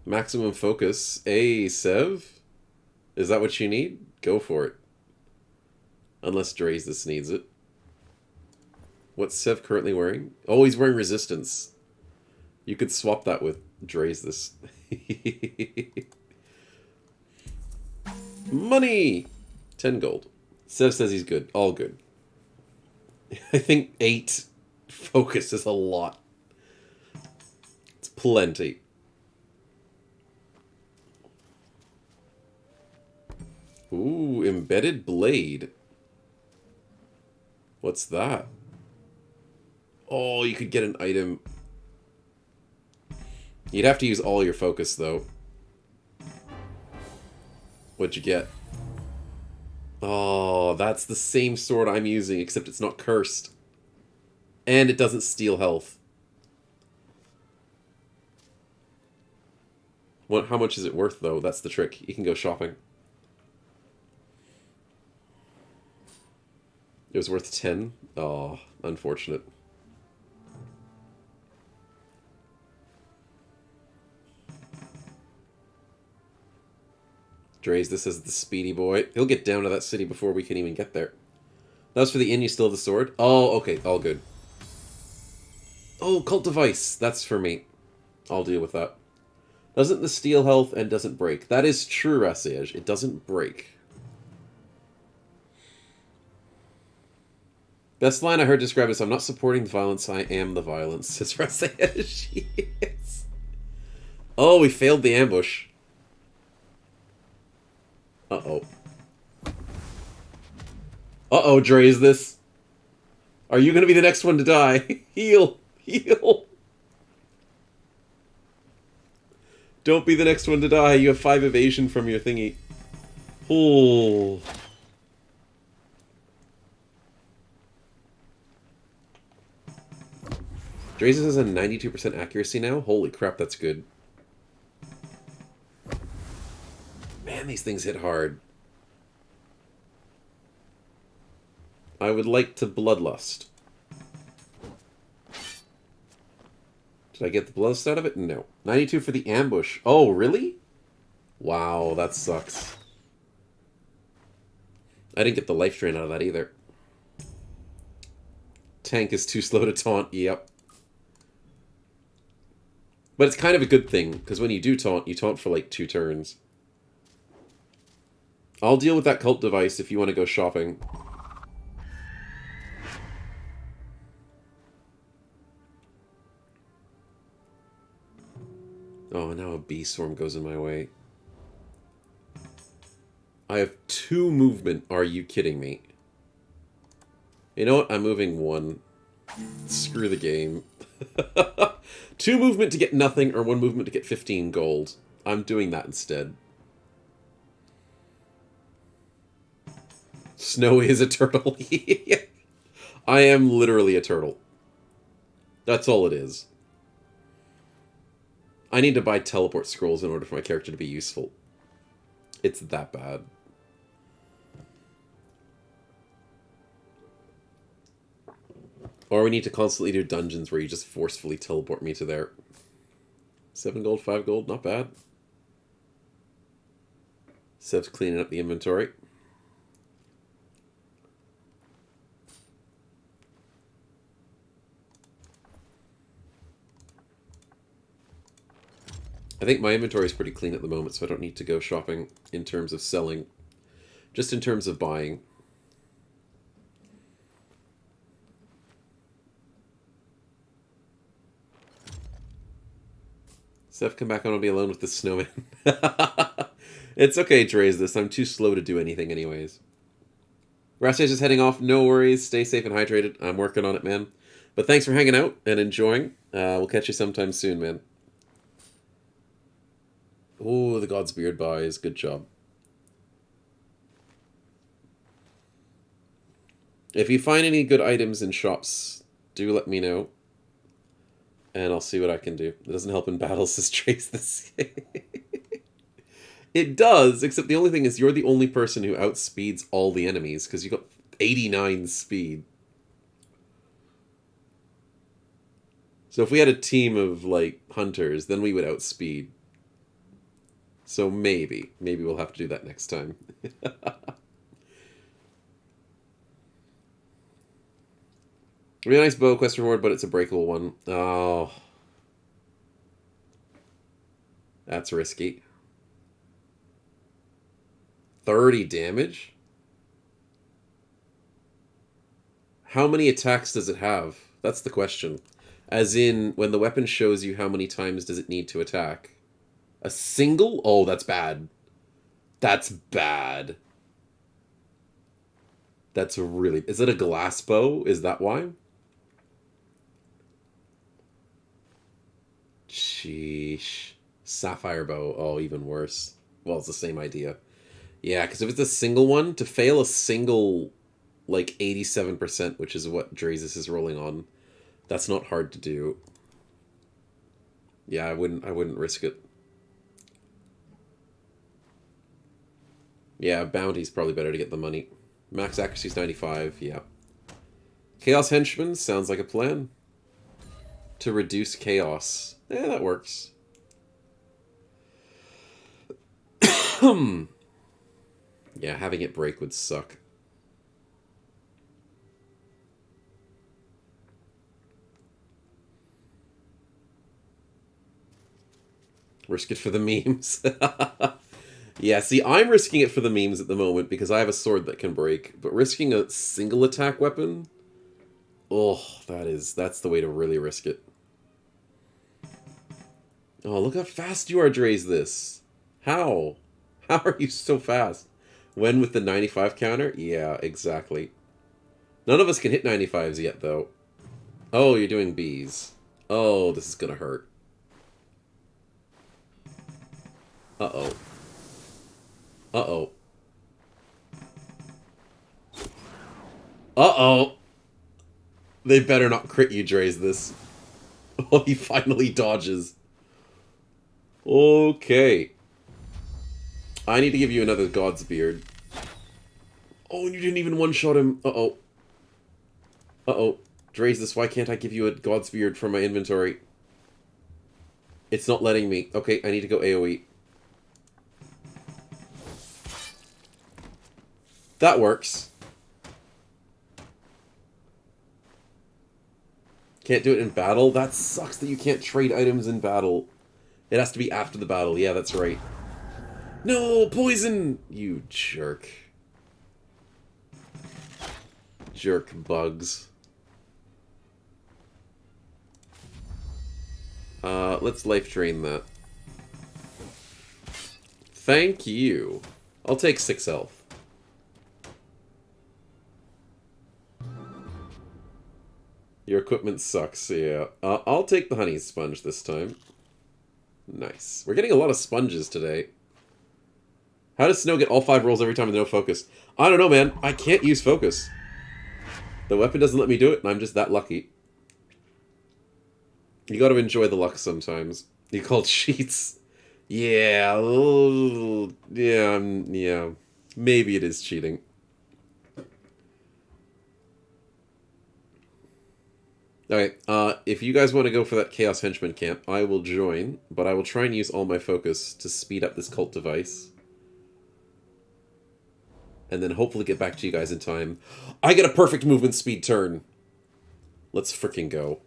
Maximum focus. Hey, Sev? Is that what you need? Go for it. Unless Dre's this needs it. What's Sev currently wearing? Oh, he's wearing resistance. You could swap that with Dre's this. Money! 10 gold. Sev says he's good. All good. I think 8 focus is a lot. It's plenty. Ooh, embedded blade. What's that? Oh, you could get an item. You'd have to use all your focus, though. What'd you get? Oh, that's the same sword I'm using, except it's not cursed. And it doesn't steal health. What? How much is it worth, though? That's the trick. You can go shopping. It was worth 10? Oh, unfortunate. Dre's this as the speedy boy. He'll get down to that city before we can even get there. That was for the inn, you still have the sword? Oh, okay, all good. Oh, cult device. That's for me. I'll deal with that. Doesn't the steal health and doesn't break. That is true, Rassiege. It doesn't break. Best line I heard described as, I'm not supporting the violence, I am the violence, says Rassiege. Yes. Oh, we failed the ambush. Uh-oh. Uh-oh, Dre, is this? Are you going to be the next one to die? Heal! Heal! Don't be the next one to die. You have 5 evasion from your thingy. Oh. Drazus has a 92% accuracy now? Holy crap, that's good. Man, these things hit hard. I would like to Bloodlust. Did I get the Bloodlust out of it? No. 92 for the ambush. Oh, really? Wow, that sucks. I didn't get the life drain out of that either. Tank is too slow to taunt. Yep. But it's kind of a good thing, because when you do taunt, you taunt for like 2 turns. I'll deal with that cult device if you want to go shopping. Oh, now a bee swarm goes in my way. I have 2 movement. Are you kidding me? You know what? I'm moving 1. Screw the game. 2 movement to get nothing, or 1 movement to get 15 gold. I'm doing that instead. Snow is a turtle. I am literally a turtle. That's all it is. I need to buy teleport scrolls in order for my character to be useful. It's that bad. Or we need to constantly do dungeons where you just forcefully teleport me to there. 7 gold, 5 gold, not bad. Sev's cleaning up the inventory. I think my inventory is pretty clean at the moment, so I don't need to go shopping in terms of selling. Just in terms of buying. Sev, come back on, I'll be alone with the snowman. It's okay, Dre's this. I'm too slow to do anything anyways. Rastage is heading off. No worries. Stay safe and hydrated. I'm working on it, man. But thanks for hanging out and enjoying. We'll catch you sometime soon, man. Oh, the God's Beard buys. Good job. If you find any good items in shops, do let me know. And I'll see what I can do. It doesn't help in battles to trace this. It does, except the only thing is you're the only person who outspeeds all the enemies, because you got 89 speed. So if we had a team of, like, hunters, then we would outspeed. So maybe we'll have to do that next time. Really nice bow quest reward, but it's a breakable one. Oh. That's risky. 30 damage? How many attacks does it have? That's the question. As in, when the weapon shows you how many times does it need to attack. A single? Oh, that's bad. That's bad. That's really... Is it a glass bow? Is that why? Sheesh. Sapphire bow. Oh, even worse. Well, it's the same idea. Yeah, because if it's a single one, to fail a single, like, 87%, which is what Drazus is rolling on, that's not hard to do. Yeah, I wouldn't risk it. Yeah, bounty's probably better to get the money. Max accuracy's 95, yeah. Chaos Henchman sounds like a plan. To reduce chaos. Yeah, that works. Yeah, having it break would suck. Risk it for the memes. Yeah, see, I'm risking it for the memes at the moment because I have a sword that can break. But risking a single attack weapon? Oh, that's the way to really risk it. Oh, look how fast you are, Draze this. How? How are you so fast? When with the 95 counter? Yeah, exactly. None of us can hit 95s yet, though. Oh, you're doing bees. Oh, this is gonna hurt. Uh-oh. Uh-oh. Uh-oh! They better not crit you, Draze this. Oh, he finally dodges. Okay. I need to give you another God's Beard. Oh, and you didn't even one-shot him. Uh-oh. Uh-oh. Draze this, why can't I give you a God's Beard from my inventory? It's not letting me. Okay, I need to go AoE. That works. Can't do it in battle? That sucks that you can't trade items in battle. It has to be after the battle. Yeah, that's right. No, poison! You jerk. Jerk bugs. Let's life drain that. Thank you. I'll take 6 health. Your equipment sucks, yeah. I'll take the honey sponge this time. Nice. We're getting a lot of sponges today. How does Snow get all 5 rolls every time with no focus? I don't know, man. I can't use focus. The weapon doesn't let me do it, and I'm just that lucky. You gotta enjoy the luck sometimes. You called cheats. Yeah. Yeah. Maybe it is cheating. Okay, if you guys want to go for that Chaos Henchman camp, I will join, but I will try and use all my focus to speed up this cult device. And then hopefully get back to you guys in time. I get a perfect movement speed turn! Let's freaking go.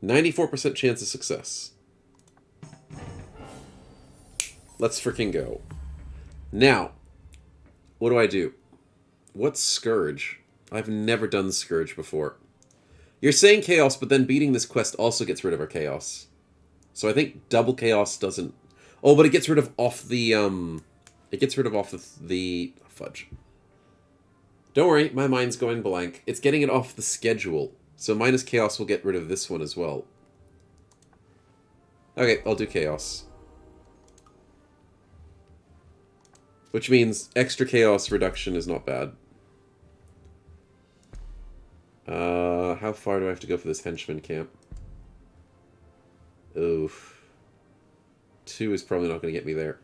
%94% chance of success. Let's freaking go. Now, what do? What's Scourge? I've never done Scourge before. You're saying Chaos, but then beating this quest also gets rid of our Chaos. So I think double Chaos doesn't... Oh, but it gets rid of off the, It gets rid of off the... Fudge. Don't worry, my mind's going blank. It's getting it off the schedule. So minus Chaos will get rid of this one as well. Okay, I'll do Chaos. Which means extra Chaos reduction is not bad. How far do I have to go for this henchman camp? Oof. 2 is probably not going to get me there.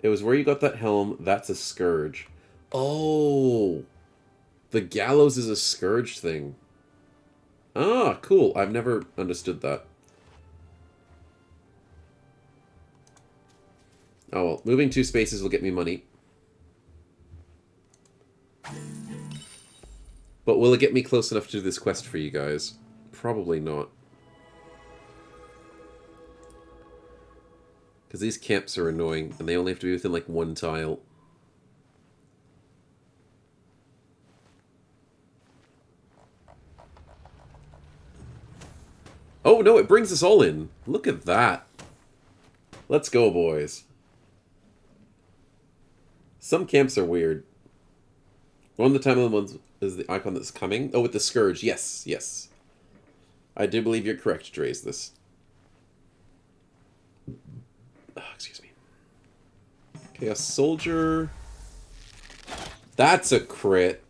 It was where you got that helm. That's a Scourge. Oh! The gallows is a Scourge thing. Ah, cool. I've never understood that. Oh well, moving 2 spaces will get me money. But will it get me close enough to do this quest for you guys? Probably not. Because these camps are annoying, and they only have to be within, like, one tile. Oh, no, it brings us all in. Look at that. Let's go, boys. Some camps are weird. One of the time ones is the icon that's coming. Oh, with the Scourge. Yes, yes. I do believe you're correct, Draze this. Oh, excuse me. Chaos Soldier. That's a crit.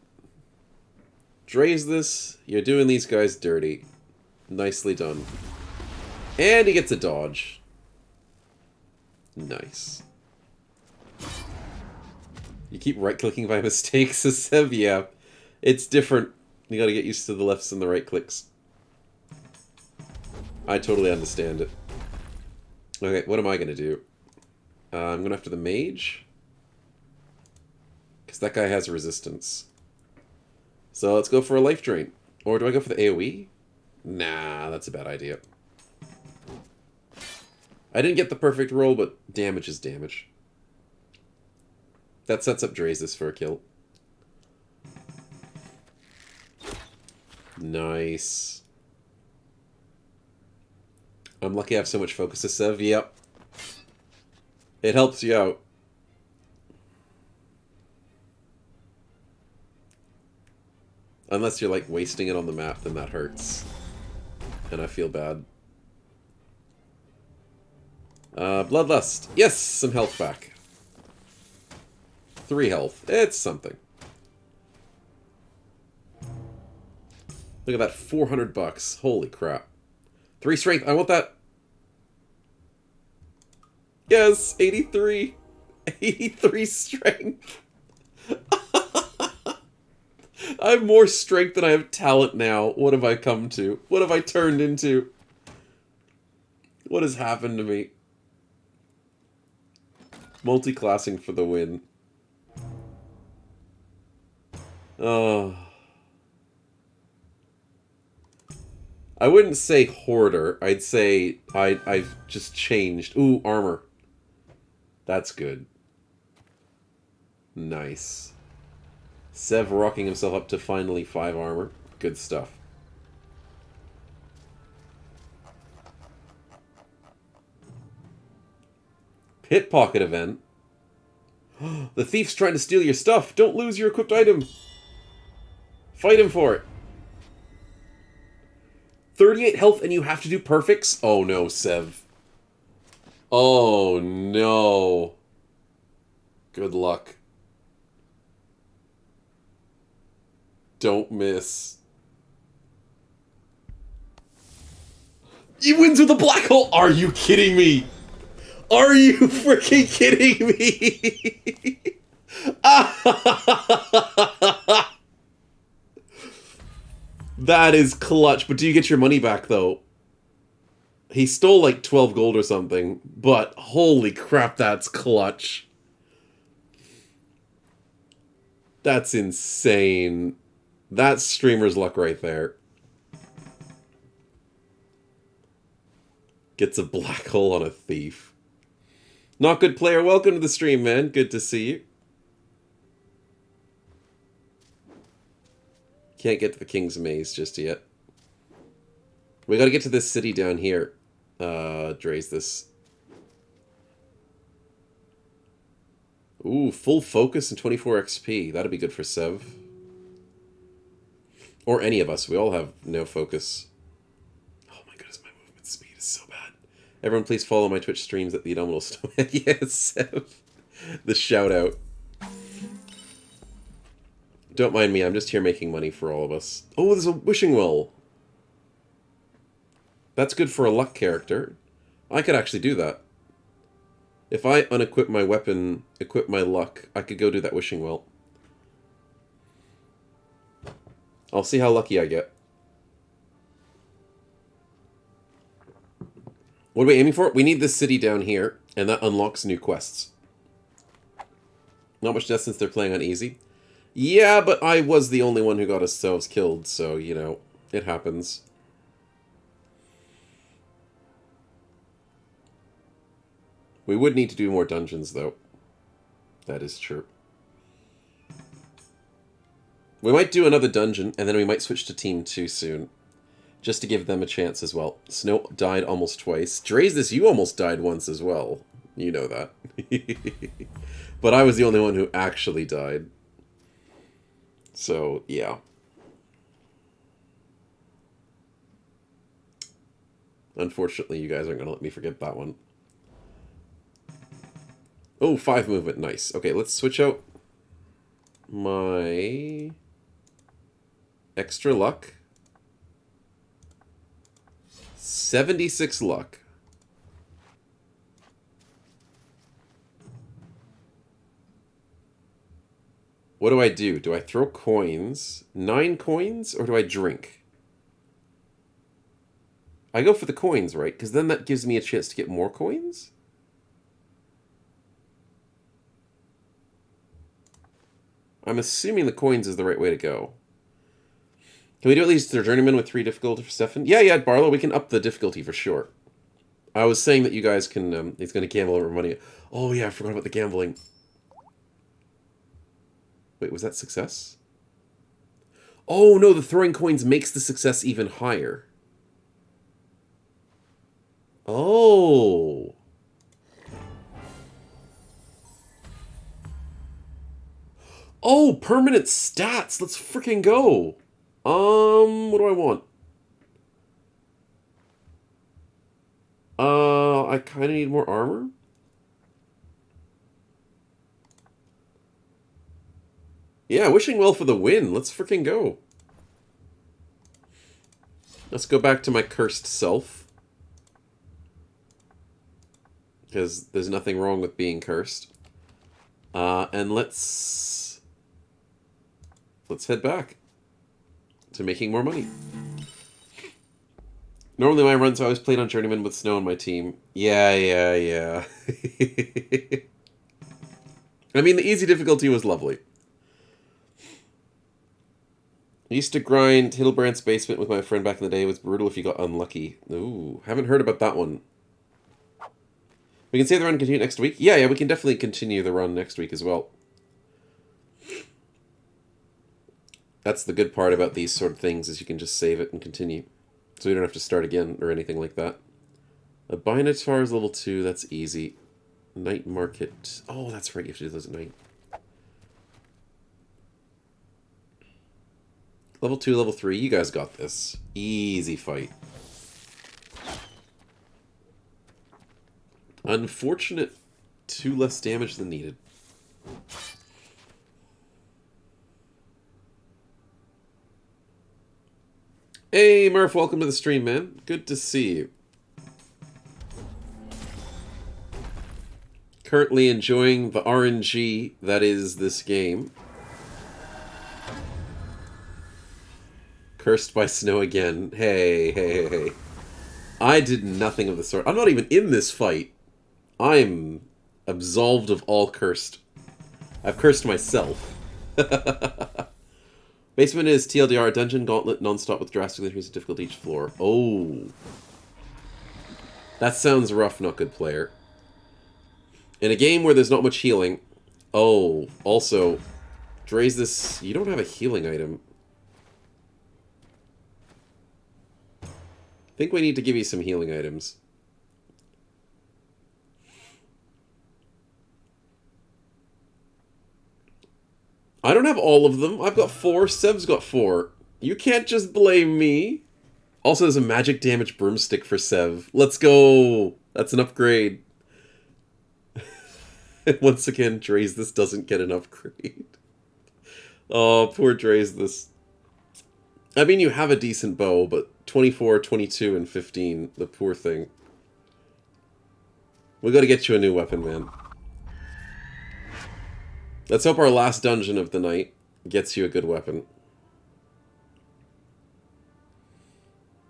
Draze this. You're doing these guys dirty. Nicely done. And he gets a dodge. Nice. You keep right-clicking by mistake, says Sev. Yeah. It's different. You gotta get used to the lefts and the right clicks. I totally understand it. Okay, what am I gonna do? I'm going after the mage. Because that guy has resistance. So let's go for a life drain. Or do I go for the AoE? Nah, that's a bad idea. I didn't get the perfect roll, but damage is damage. That sets up Drazus for a kill. Nice. I'm lucky I have so much focus to Sev. Yep. It helps you out. Unless you're, like, wasting it on the map, then that hurts. And I feel bad. Bloodlust. Yes! Some health back. 3 health. It's something. Look at that, 400 bucks. Holy crap. 3 strength. I want that. Yes, 83. 83 strength. I have more strength than I have talent now. What have I come to? What have I turned into? What has happened to me? Multi-classing for the win. Oh. I wouldn't say hoarder. I'd say I've just changed. Ooh, armor. That's good. Nice. Sev rocking himself up to finally 5 armor. Good stuff. Pit pocket event. The thief's trying to steal your stuff. Don't lose your equipped item. Fight him for it. 38 health and you have to do perfects? Oh no, Sev. Oh no. Good luck. Don't miss. He wins with a black hole! Are you kidding me? Are you freaking kidding me? That is clutch. But do you get your money back, though? He stole like 12 gold or something. But holy crap, that's clutch. That's insane. That's streamer's luck right there. Gets a black hole on a thief. Not good player. Welcome to the stream, man. Good to see you. Can't get to the King's Maze just yet. We gotta get to this city down here. Draze this. Ooh, full focus and 24 XP. That'd be good for Sev. Or any of us. We all have no focus. Oh my goodness, my movement speed is so bad. Everyone please follow my Twitch streams at the Abdominal Snowman. Yes, Sev. The shout out. Don't mind me, I'm just here making money for all of us. Oh, there's a wishing well. That's good for a luck character. I could actually do that. If I unequip my weapon, equip my luck, I could go do that wishing well. I'll see how lucky I get. What are we aiming for? We need this city down here, and that unlocks new quests. Not much death since they're playing on easy. Yeah, but I was the only one who got ourselves killed, so, you know, it happens. We would need to do more dungeons, though. That is true. We might do another dungeon, and then we might switch to Team 2 soon. Just to give them a chance as well. Snow died almost twice. Draze, you almost died once as well. You know that. But I was the only one who actually died. So, yeah. Unfortunately, you guys aren't going to let me forget that one. Oh, 5 movement. Nice. Okay, let's switch out my extra luck. 76 luck. What do I do? Do I throw coins? 9 coins? Or do I drink? I go for the coins, right? Because then that gives me a chance to get more coins? I'm assuming the coins is the right way to go. Can we do at least the journeyman with 3 difficulty for Stefan? Yeah, Barlow, we can up the difficulty for sure. I was saying that you guys can, he's going to gamble over money. Oh yeah, I forgot about the gambling. Wait, was that success? Oh no, the throwing coins makes the success even higher. Oh. Oh, permanent stats. Let's freaking go. What do I want? I kind of need more armor. Yeah, wishing well for the win. Let's freaking go. Let's go back to my cursed self. Because there's nothing wrong with being cursed. And let's head back to making more money. Normally my runs I always played on Journeyman with Snow on my team. Yeah. I mean, the easy difficulty was lovely. I used to grind Hildbrandt's Basement with my friend back in the day. It was brutal if you got unlucky. Ooh, haven't heard about that one. We can save the run and continue next week? Yeah, we can definitely continue the run next week as well. That's the good part about these sort of things, is you can just save it and continue. So you don't have to start again or anything like that. A Binotar is level 2, that's easy. Night Market. Oh, that's right, you have to do those at night. Level 2, level 3, you guys got this. Easy fight. Unfortunate, 2 less damage than needed. Hey, Murph, welcome to the stream, man. Good to see you. Currently enjoying the RNG that is this game. Cursed by snow again. Hey. I did nothing of the sort. I'm not even in this fight. I'm absolved of all cursed. I've cursed myself. Basement is TLDR, dungeon gauntlet non-stop with drastically increased difficulty each floor. Oh. That sounds rough, not good player. In a game where there's not much healing. Oh, also, Draze this. You don't have a healing item. I think we need to give you some healing items. I don't have all of them. I've got 4. Sev's got 4. You can't just blame me. Also, there's a magic damage broomstick for Sev. Let's go. That's an upgrade. Once again, Draze this doesn't get an upgrade. Oh, poor Draze this. I mean, you have a decent bow, but 24, 22, and 15. The poor thing. We gotta get you a new weapon, man. Let's hope our last dungeon of the night gets you a good weapon.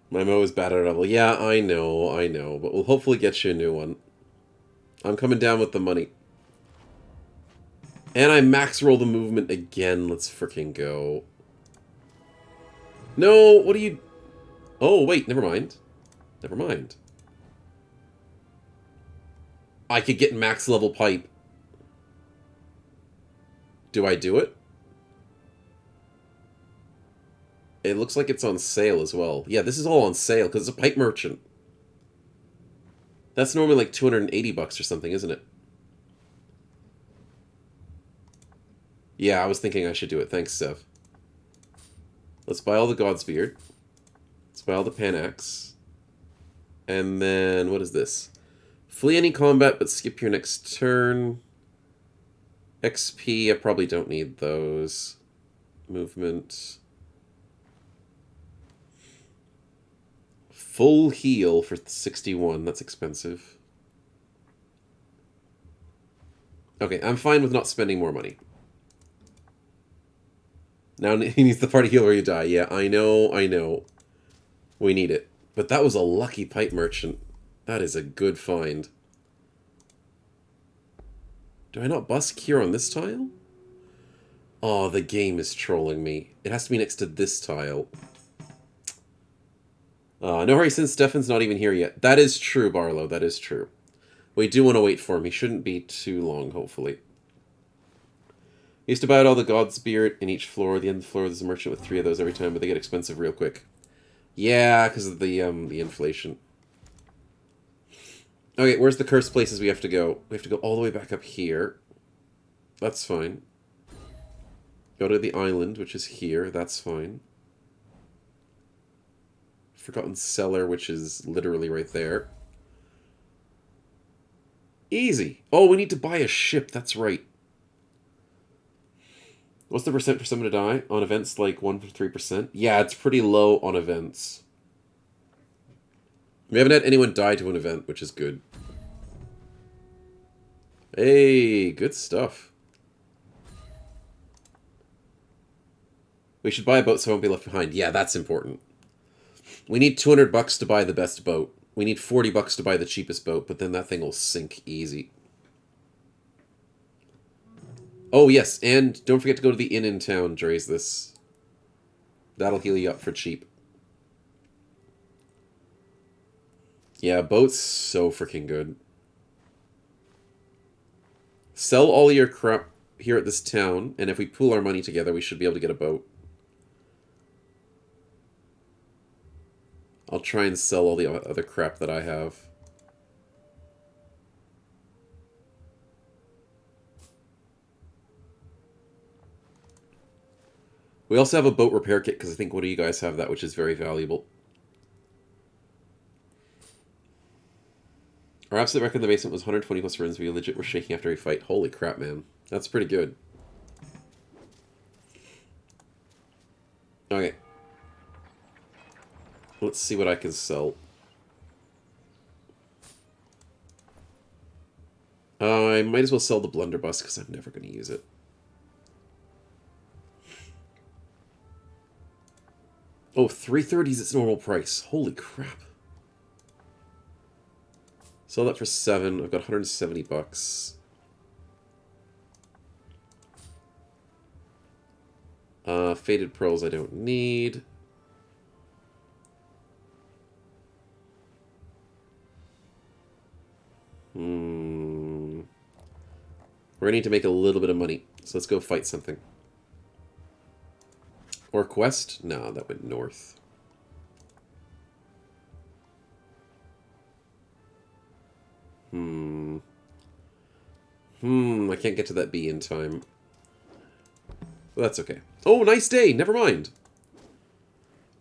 My Mo is bad at level. Yeah, I know. But we'll hopefully get you a new one. I'm coming down with the money. And I max roll the movement again. Let's freaking go. No, what are you... Oh, wait, never mind. Never mind. I could get max level pipe. Do I do it? It looks like it's on sale as well. Yeah, this is all on sale because it's a pipe merchant. That's normally like 280 bucks or something, isn't it? Yeah, I was thinking I should do it. Thanks, Sev. Let's buy all the Godsbeard. Let's buy all the Panax. And then, what is this? Flee any combat, but skip your next turn. XP, I probably don't need those. Movement. Full heal for 61. That's expensive. Okay, I'm fine with not spending more money. Now he needs the party heal or you die. Yeah, I know, I know. We need it. But that was a lucky pipe merchant. That is a good find. Do I not bust cure on this tile? Oh, the game is trolling me. It has to be next to this tile. No hurry since Stefan's not even here yet. That is true, Barlow. That is true. We do want to wait for him. He shouldn't be too long, hopefully. I used to buy out all the Godsbeard in each floor. At the end of the floor, there's a merchant with 3 of those every time, but they get expensive real quick. Yeah, because of the inflation. Okay, where's the cursed places we have to go? We have to go all the way back up here. That's fine. Go to the island, which is here. That's fine. Forgotten Cellar, which is literally right there. Easy. Oh, we need to buy a ship. That's right. What's the percent for someone to die? On events like 1 to 3%? Yeah, it's pretty low on events. We haven't had anyone die to an event, which is good. Hey, good stuff. We should buy a boat so I won't be left behind. Yeah, that's important. We need 200 bucks to buy the best boat. We need 40 bucks to buy the cheapest boat, but then that thing will sink easy. Oh, yes, and don't forget to go to the inn in town, Draze this. That'll heal you up for cheap. Yeah, boat's so freaking good. Sell all your crap here at this town, and if we pool our money together, we should be able to get a boat. I'll try and sell all the other crap that I have. We also have a boat repair kit, because I think one of you guys have that, which is very valuable. Our absolute record in the basement was 120 plus runs. We legit were shaking after a fight. Holy crap, man. That's pretty good. Okay. Let's see what I can sell. I might as well sell the blunderbuss, because I'm never going to use it. Oh, 330 is its normal price. Holy crap. Sell that for 7. I've got 170 bucks. Faded pearls I don't need. We're gonna need to make a little bit of money. So let's go fight something. Or quest? No, that went north. I can't get to that B in time. Well, that's okay. Oh, nice day! Never mind.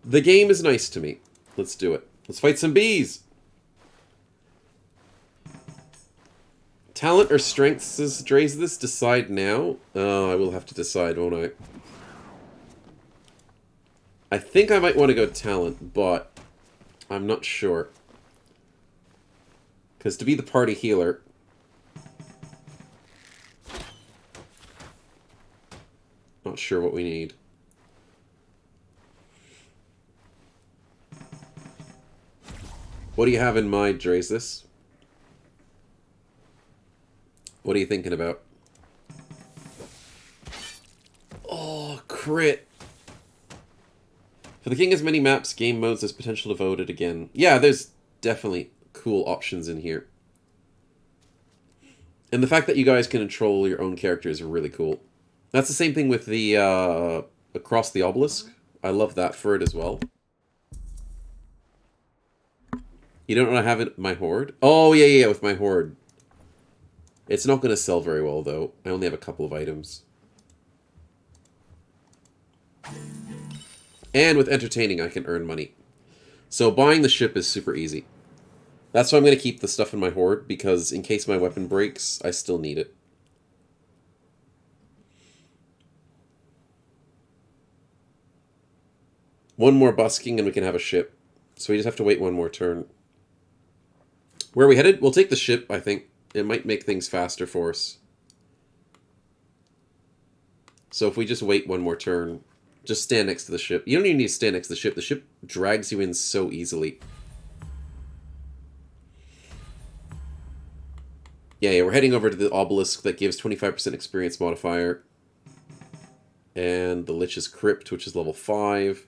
The game is nice to me. Let's do it. Let's fight some bees! Talent or strength, says Draze this? Decide now? Oh, I will have to decide, won't I? I think I might want to go talent, but I'm not sure. Because to be the party healer... Not sure what we need. What do you have in mind, Draze this? What are you thinking about? crit! For the king has many maps, game modes, there's potential to vote it again. Yeah, there's definitely cool options in here. And the fact that you guys can control your own character is really cool. That's the same thing with the Across the Obelisk. I love that for it as well. You don't want to have it my horde? Oh, yeah, with my horde. It's not going to sell very well, though. I only have a couple of items. And with entertaining, I can earn money. So buying the ship is super easy. That's why I'm going to keep the stuff in my horde, because in case my weapon breaks, I still need it. One more busking and we can have a ship. So we just have to wait one more turn. Where are we headed? We'll take the ship, I think. It might make things faster for us. So if we just wait one more turn, just stand next to the ship. You don't even need to stand next to the ship. The ship drags you in so easily. Yeah, we're heading over to the obelisk that gives 25% experience modifier. And the Lich's Crypt, which is level 5.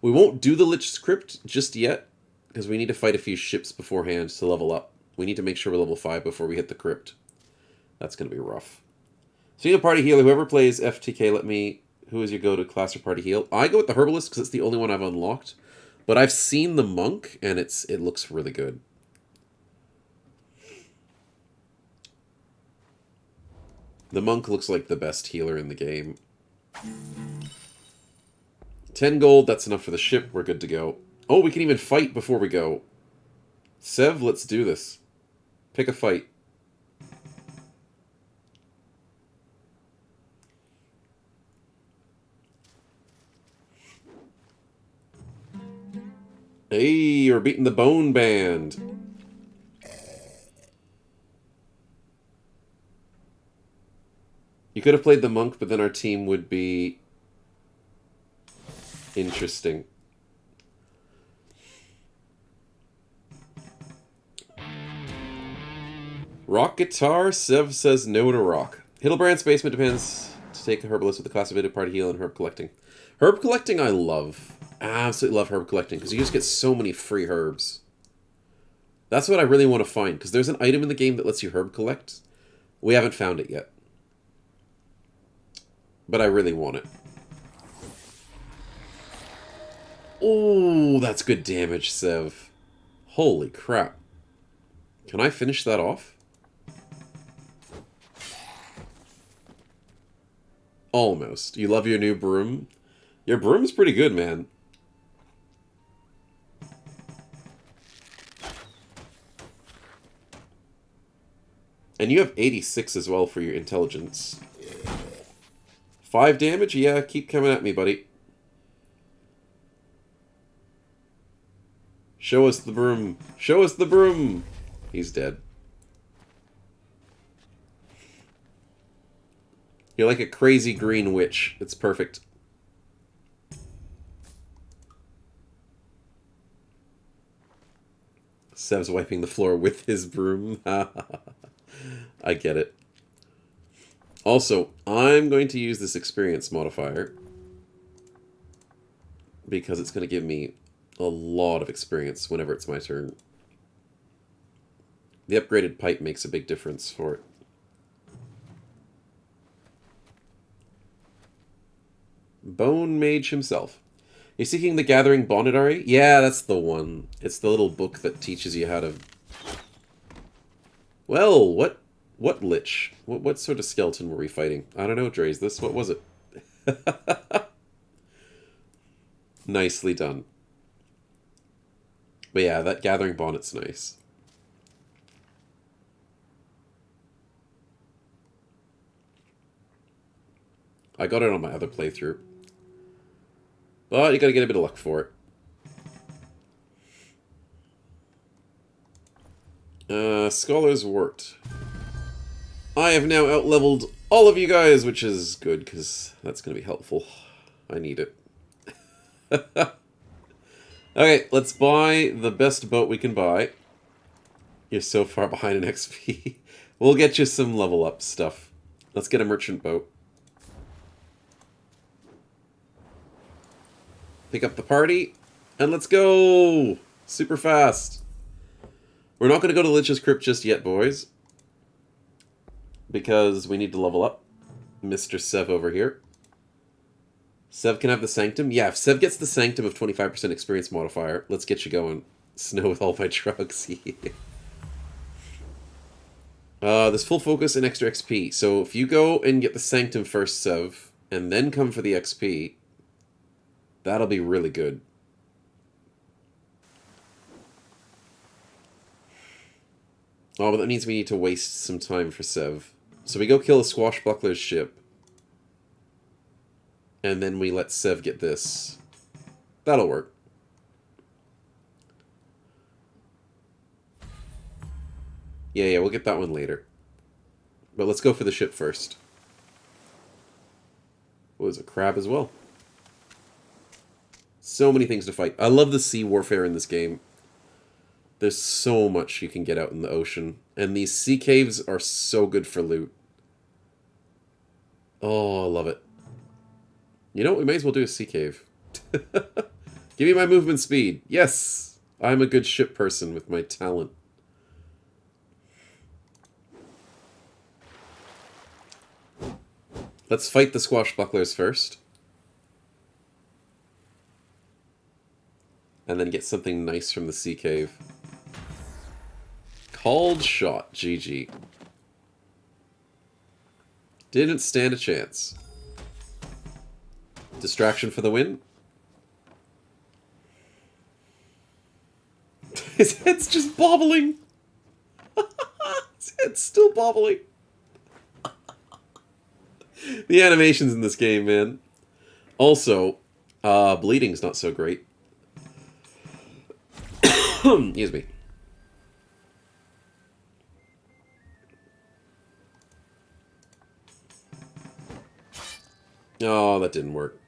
We won't do the Lich's Crypt just yet, because we need to fight a few ships beforehand to level up. We need to make sure we're level 5 before we hit the Crypt. That's going to be rough. So you know, party healer, whoever plays FTK, let me... Who is your go-to class or party heal? I go with the Herbalist because it's the only one I've unlocked. But I've seen the Monk, and it looks really good. The Monk looks like the best healer in the game. 10 gold, that's enough for the ship. We're good to go. Oh, we can even fight before we go. Sev, let's do this. Pick a fight. Hey, we're beating the Bone Band. You could have played the Monk, but then our team would be... interesting. Rock guitar? Sev says no to rock. Hiddlebrand's basement depends to take a herbalist with the class of it, party heal, and herb collecting. Herb collecting I love. I absolutely love herb collecting because you just get so many free herbs. That's what I really want to find, because there's an item in the game that lets you herb collect. We haven't found it yet. But I really want it. Oh, that's good damage, Sev. Holy crap. Can I finish that off? Almost. You love your new broom? Your broom's pretty good, man. And you have 86 as well for your intelligence. 5 damage? Yeah, keep coming at me, buddy. Show us the broom. Show us the broom. He's dead. You're like a crazy green witch. It's perfect. Sev's wiping the floor with his broom. I get it. Also, I'm going to use this experience modifier because it's going to give me a lot of experience whenever it's my turn. The upgraded pipe makes a big difference for it. Bone Mage himself. You're seeking the Gathering Bonidari? Yeah, that's the one. It's the little book that teaches you how to... Well, what lich? What sort of skeleton were we fighting? I don't know, Dre's this. What was it? Nicely done. But yeah, that Gathering Bonnet's nice. I got it on my other playthrough. But you gotta get a bit of luck for it. Scholar's Wort. I have now outleveled all of you guys, which is good, because that's going to be helpful. I need it. Okay, let's buy the best boat we can buy. You're so far behind in XP. We'll get you some level up stuff. Let's get a merchant boat. Pick up the party, and let's go! Super fast. We're not going to go to Lich's Crypt just yet, boys. Because we need to level up Mr. Sev over here. Sev can have the Sanctum? Yeah, if Sev gets the Sanctum of 25% experience modifier, let's get you going. Snow with all my drugs. There's full focus and extra XP. So if you go and get the Sanctum first, Sev, and then come for the XP, that'll be really good. Oh, but that means we need to waste some time for Sev. So we go kill a Swashbuckler's ship. And then we let Sev get this. That'll work. Yeah, we'll get that one later. But let's go for the ship first. Oh, there's a crab as well. So many things to fight. I love the sea warfare in this game. There's so much you can get out in the ocean. And these sea caves are so good for loot. Oh, I love it. You know what? We may as well do a sea cave. Give me my movement speed. Yes! I'm a good ship person with my talent. Let's fight the Swashbucklers first. And then get something nice from the sea cave. Called shot. GG. Didn't stand a chance. Distraction for the win. His head's just bobbling. His head's still bobbling. The animations in this game, man. Also, bleeding's not so great. Excuse me. Oh, that didn't work.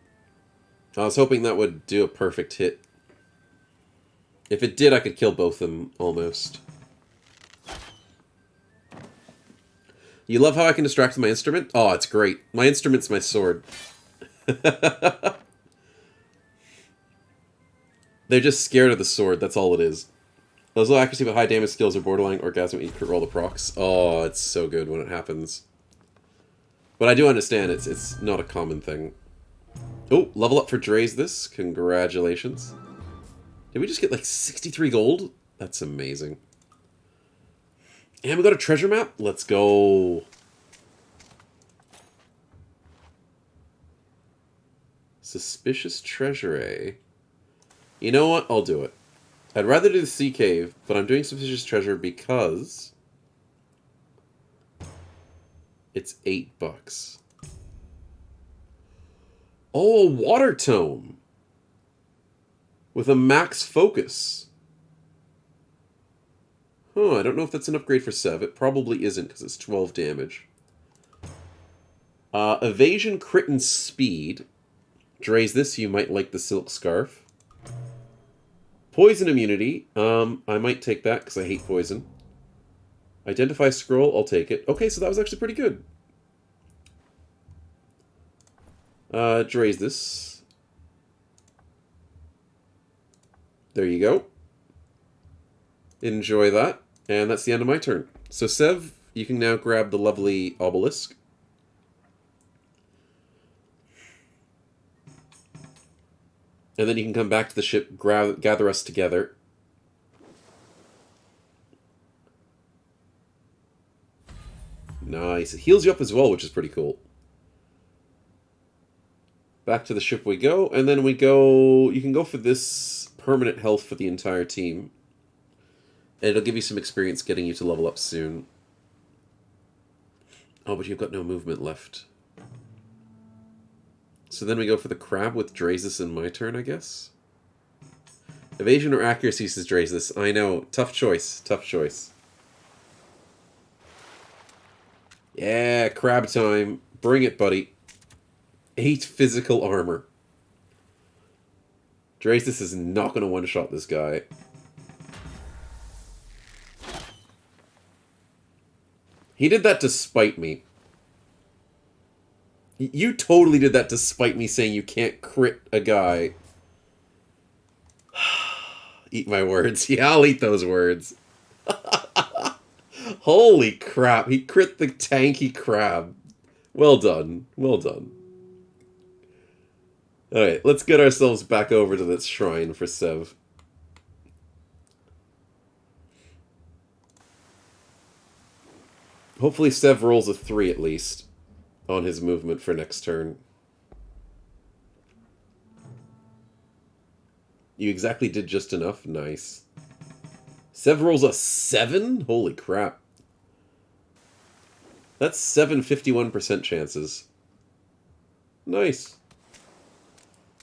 I was hoping that would do a perfect hit. If it did, I could kill both of them, almost. You love how I can distract my instrument? Oh, it's great. My instrument's my sword. They're just scared of the sword, that's all it is. Those low accuracy but high damage skills are borderline orgasm when you could roll the procs. Oh, it's so good when it happens. But I do understand it's not a common thing. Oh, level up for Dre's this. Congratulations. Did we just get like 63 gold? That's amazing. And we got a treasure map? Let's go. Suspicious treasure, eh? You know what? I'll do it. I'd rather do the sea cave, but I'm doing suspicious treasure because it's $8. Oh, a water tome with a max focus. Huh, I don't know if that's an upgrade for Sev. It probably isn't because it's 12 damage. Evasion, crit, and speed. Dre's this, you might like the silk scarf. Poison immunity. I might take that because I hate poison. Identify scroll, I'll take it. Okay, so that was actually pretty good. Dre's this. There you go. Enjoy that. And that's the end of my turn. So Sev, you can now grab the lovely obelisk. And then you can come back to the ship, gather us together. Nice. It heals you up as well, which is pretty cool. Back to the ship we go, and then we go... You can go for this permanent health for the entire team. And it'll give you some experience getting you to level up soon. Oh, but you've got no movement left. So then we go for the crab with Drazus in my turn, I guess? Evasion or accuracy, says Drazus. I know. Tough choice. Tough choice. Yeah, crab time. Bring it, buddy. 8 physical armor. Drazus is not going to one-shot this guy. He did that to spite me. You totally did that to spite me saying you can't crit a guy Eat my words. Yeah, I'll eat those words. Holy crap, he crit the tanky crab. Well done. Well done. Alright, let's get ourselves back over to this shrine for Sev. Hopefully Sev rolls a 3 at least on his movement for next turn. You exactly did just enough? Nice. Sev rolls a 7? Holy crap. That's 7 51% chances. Nice.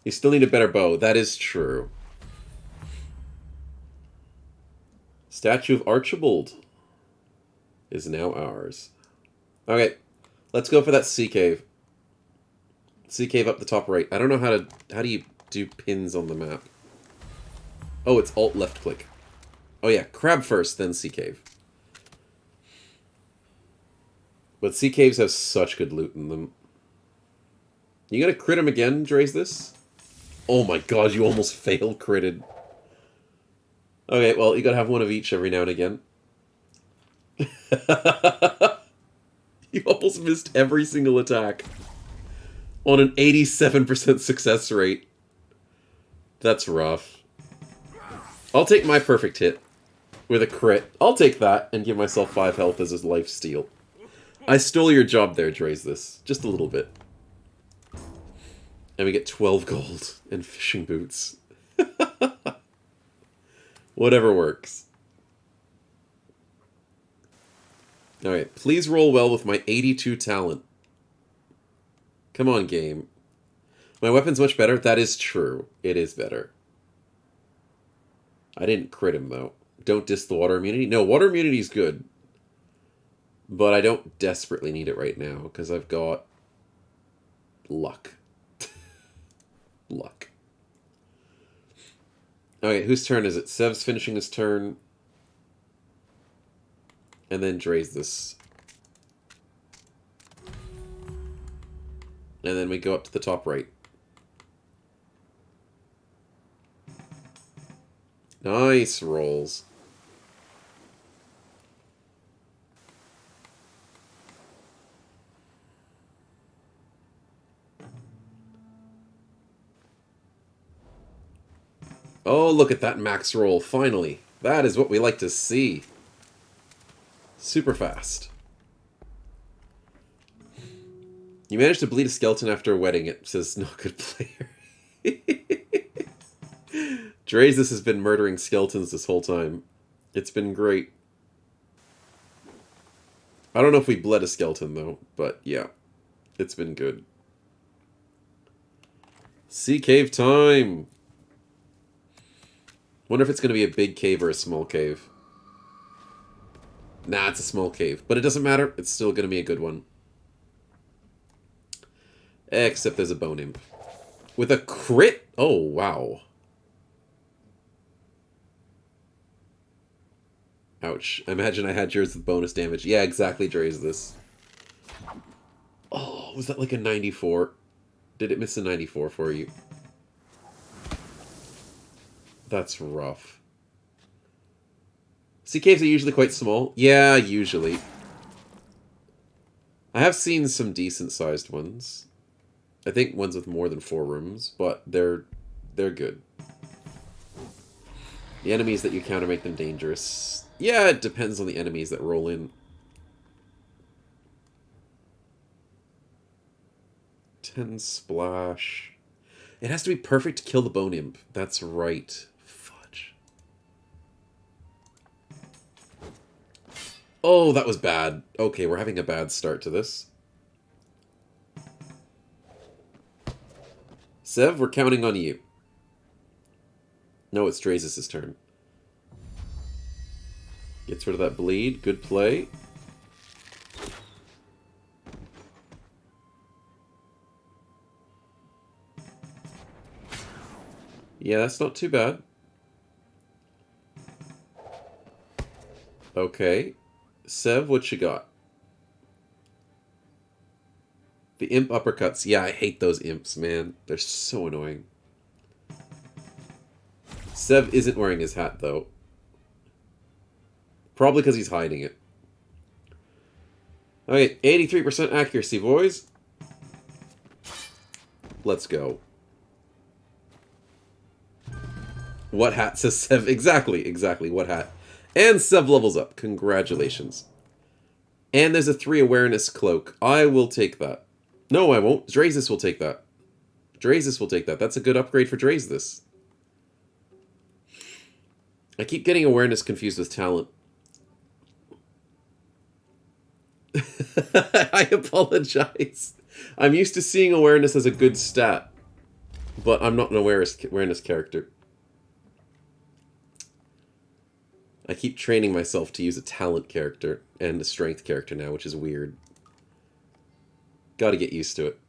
You still need a better bow. That is true. Statue of Archibald is now ours. Okay, let's go for that sea cave. Sea cave up the top right. I don't know how do you do pins on the map? Oh, it's alt left click. Oh yeah, crab first, then sea cave. But sea caves have such good loot in them. You gonna crit him again, Draze this? Oh my god, you almost fail critted. Okay, well, you gotta have one of each every now and again. You almost missed every single attack. On an 87% success rate. That's rough. I'll take my perfect hit with a crit. I'll take that and give myself 5 health as a life steal. I stole your job there, Draze this. Just a little bit. And we get 12 gold and fishing boots. Whatever works. Alright, please roll well with my 82 talent. Come on, game. My weapon's much better? That is true. It is better. I didn't crit him, though. Don't diss the water immunity? No, water immunity is good. But I don't desperately need it right now, because I've got luck. Luck. Okay, whose turn is it? Sev's finishing his turn. And then Draze this. And then we go up to the top right. Nice rolls. Oh, look at that max roll, finally. That is what we like to see. Super fast. You managed to bleed a skeleton after a wedding, it says not good player. Drazus has been murdering skeletons this whole time. It's been great. I don't know if we bled a skeleton, though, but yeah. It's been good. Sea cave time! Wonder if it's going to be a big cave or a small cave. Nah, it's a small cave. But it doesn't matter. It's still going to be a good one. Except there's a bone imp. With a crit? Oh, wow. Ouch. Imagine I had yours with bonus damage. Yeah, exactly, Dre's this. Oh, was that like a 94? Did it miss a 94 for you? That's rough. Sea caves are usually quite small. Yeah, usually. I have seen some decent-sized ones. I think ones with more than 4 rooms, but they're good. The enemies that you counter make them dangerous. Yeah, it depends on the enemies that roll in. 10 splash. It has to be perfect to kill the bone imp. That's right. Fudge. Oh, that was bad. Okay, we're having a bad start to this. Sev, we're counting on you. No, it's Drazus' turn. Gets rid of that bleed. Good play. Yeah, that's not too bad. Okay. Sev, what you got? The imp uppercuts. Yeah, I hate those imps, man. They're so annoying. Sev isn't wearing his hat, though. Probably because he's hiding it. Okay, 83% accuracy, boys. Let's go. What hat says Sev? Exactly, what hat? And Sev levels up. Congratulations. And there's a 3 awareness cloak. I will take that. No, I won't. Drazus will take that. Drazus will take that. That's a good upgrade for Drazus. I keep getting awareness confused with talent. I apologize. I'm used to seeing awareness as a good stat, but I'm not an awareness character. I keep training myself to use a talent character and a strength character now, which is weird. Gotta get used to it.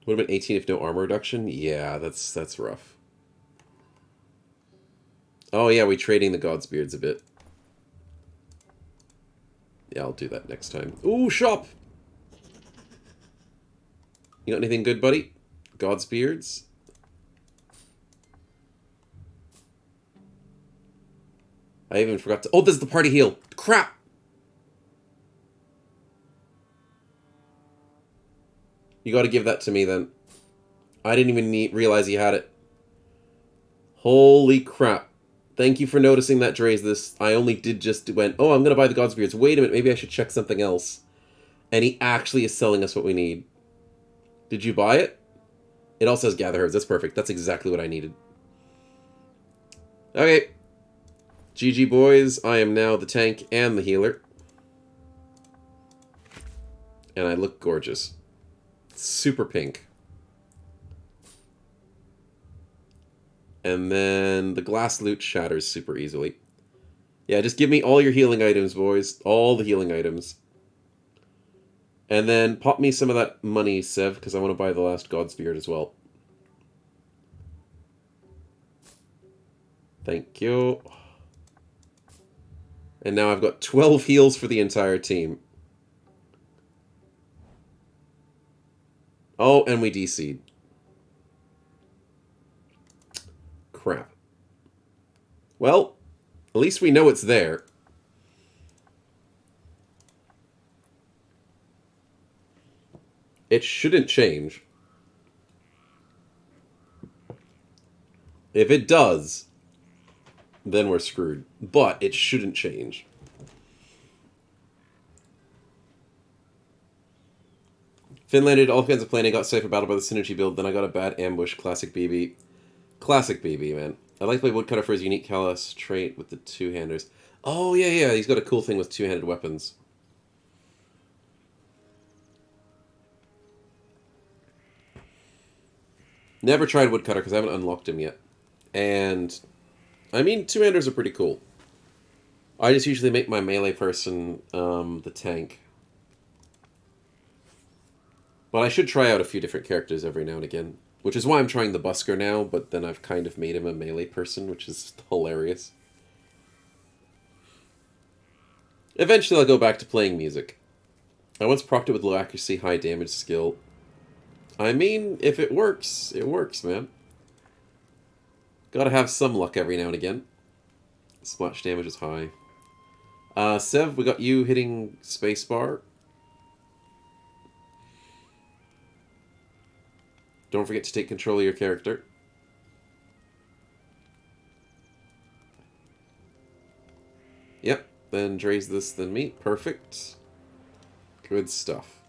Would have been 18 if no armor reduction? Yeah, that's rough. Oh yeah, we trading the Godsbeards a bit. Yeah, I'll do that next time. Ooh, shop! You got anything good, buddy? Godsbeards? I even forgot to... Oh, this is the party heal! Crap! You gotta give that to me, then. I didn't even realize you had it. Holy crap. Thank you for noticing that, Drazus. I only did just went, oh, I'm gonna buy the Godsbeards. Wait a minute, maybe I should check something else. And he actually is selling us what we need. Did you buy it? It also has Gather Herds. That's perfect. That's exactly what I needed. Okay. GG, boys. I am now the tank and the healer. And I look gorgeous. Super pink. And then the glass loot shatters super easily. Yeah, just give me all your healing items, boys. All the healing items. And then pop me some of that money, Sev, because I want to buy the last Godsbeard as well. Thank you. And now I've got 12 heals for the entire team. Oh, and we DC'd. Crap. Well, at least we know it's there. It shouldn't change. If it does, then we're screwed. But it shouldn't change. Finland did all kinds of planning, got safe for battle by the synergy build, then I got a bad ambush. Classic BB. Classic BB, man. I like to play Woodcutter for his unique Callus trait with the two-handers. Oh, yeah, he's got a cool thing with two-handed weapons. Never tried Woodcutter because I haven't unlocked him yet. And, I mean, two-handers are pretty cool. I just usually make my melee person the tank. But I should try out a few different characters every now and again. Which is why I'm trying the Busker now, but then I've kind of made him a melee person, which is hilarious. Eventually I'll go back to playing music. I once procced it with low accuracy, high damage skill. I mean, if it works, man. Gotta have some luck every now and again. Splash damage is high. Sev, we got you hitting spacebar. Don't forget to take control of your character. Yep, then Dre's this, then me. Perfect. Good stuff.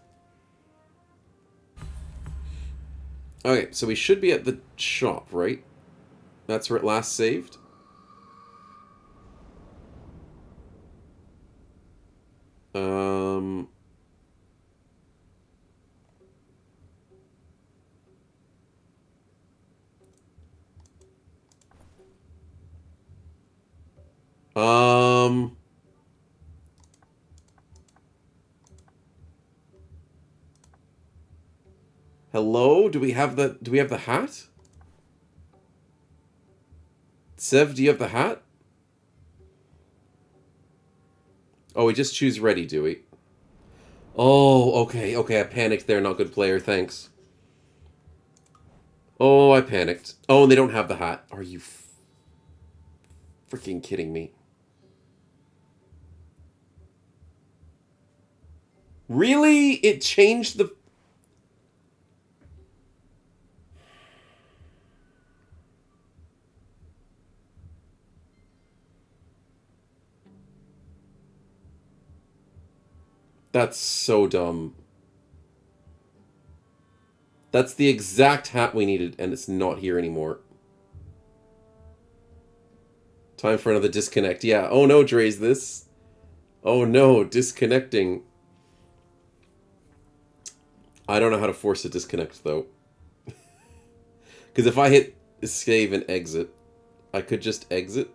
Okay, so we should be at the shop, right? That's where it last saved. Hello? Do we have the hat? Sev, do you have the hat? Oh, we just choose ready, do we? Oh, okay, I panicked there, not good player, thanks. Oh, I panicked. Oh, and they don't have the hat. Are you freaking kidding me? Really? It changed the... That's so dumb. That's the exact hat we needed, and it's not here anymore. Time for another disconnect. Yeah. Oh no, Dre's this. Oh no, disconnecting. I don't know how to force a disconnect, though. Because if I hit save and exit, I could just exit.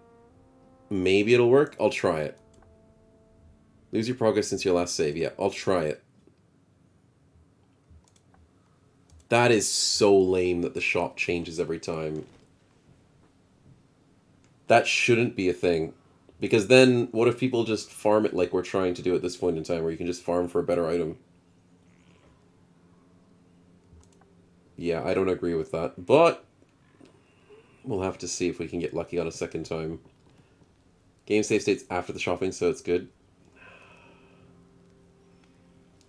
Maybe it'll work. I'll try it. Lose your progress since your last save. Yeah, I'll try it. That is so lame that the shop changes every time. That shouldn't be a thing. Because then, what if people just farm it like we're trying to do at this point in time, where you can just farm for a better item? Yeah, I don't agree with that. But we'll have to see if we can get lucky on a second time. Game save states after the shopping, so it's good.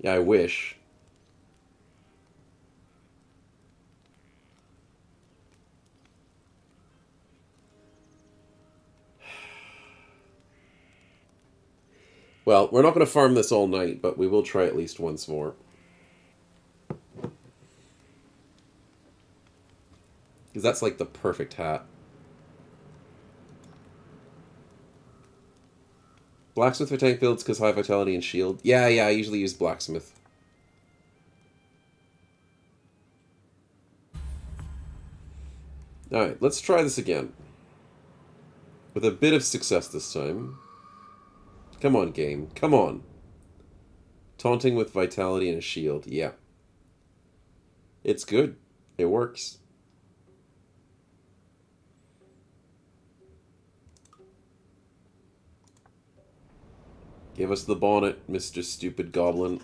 Yeah, I wish. Well, we're not going to farm this all night, but we will try at least once more. Because that's like the perfect hat. Blacksmith for tank builds because high vitality and shield. Yeah, I usually use blacksmith. Alright, let's try this again. With a bit of success this time. Come on, game. Come on. Taunting with vitality and a shield. Yeah. It's good. It works. Give us the bonnet, Mr. Stupid Goblin.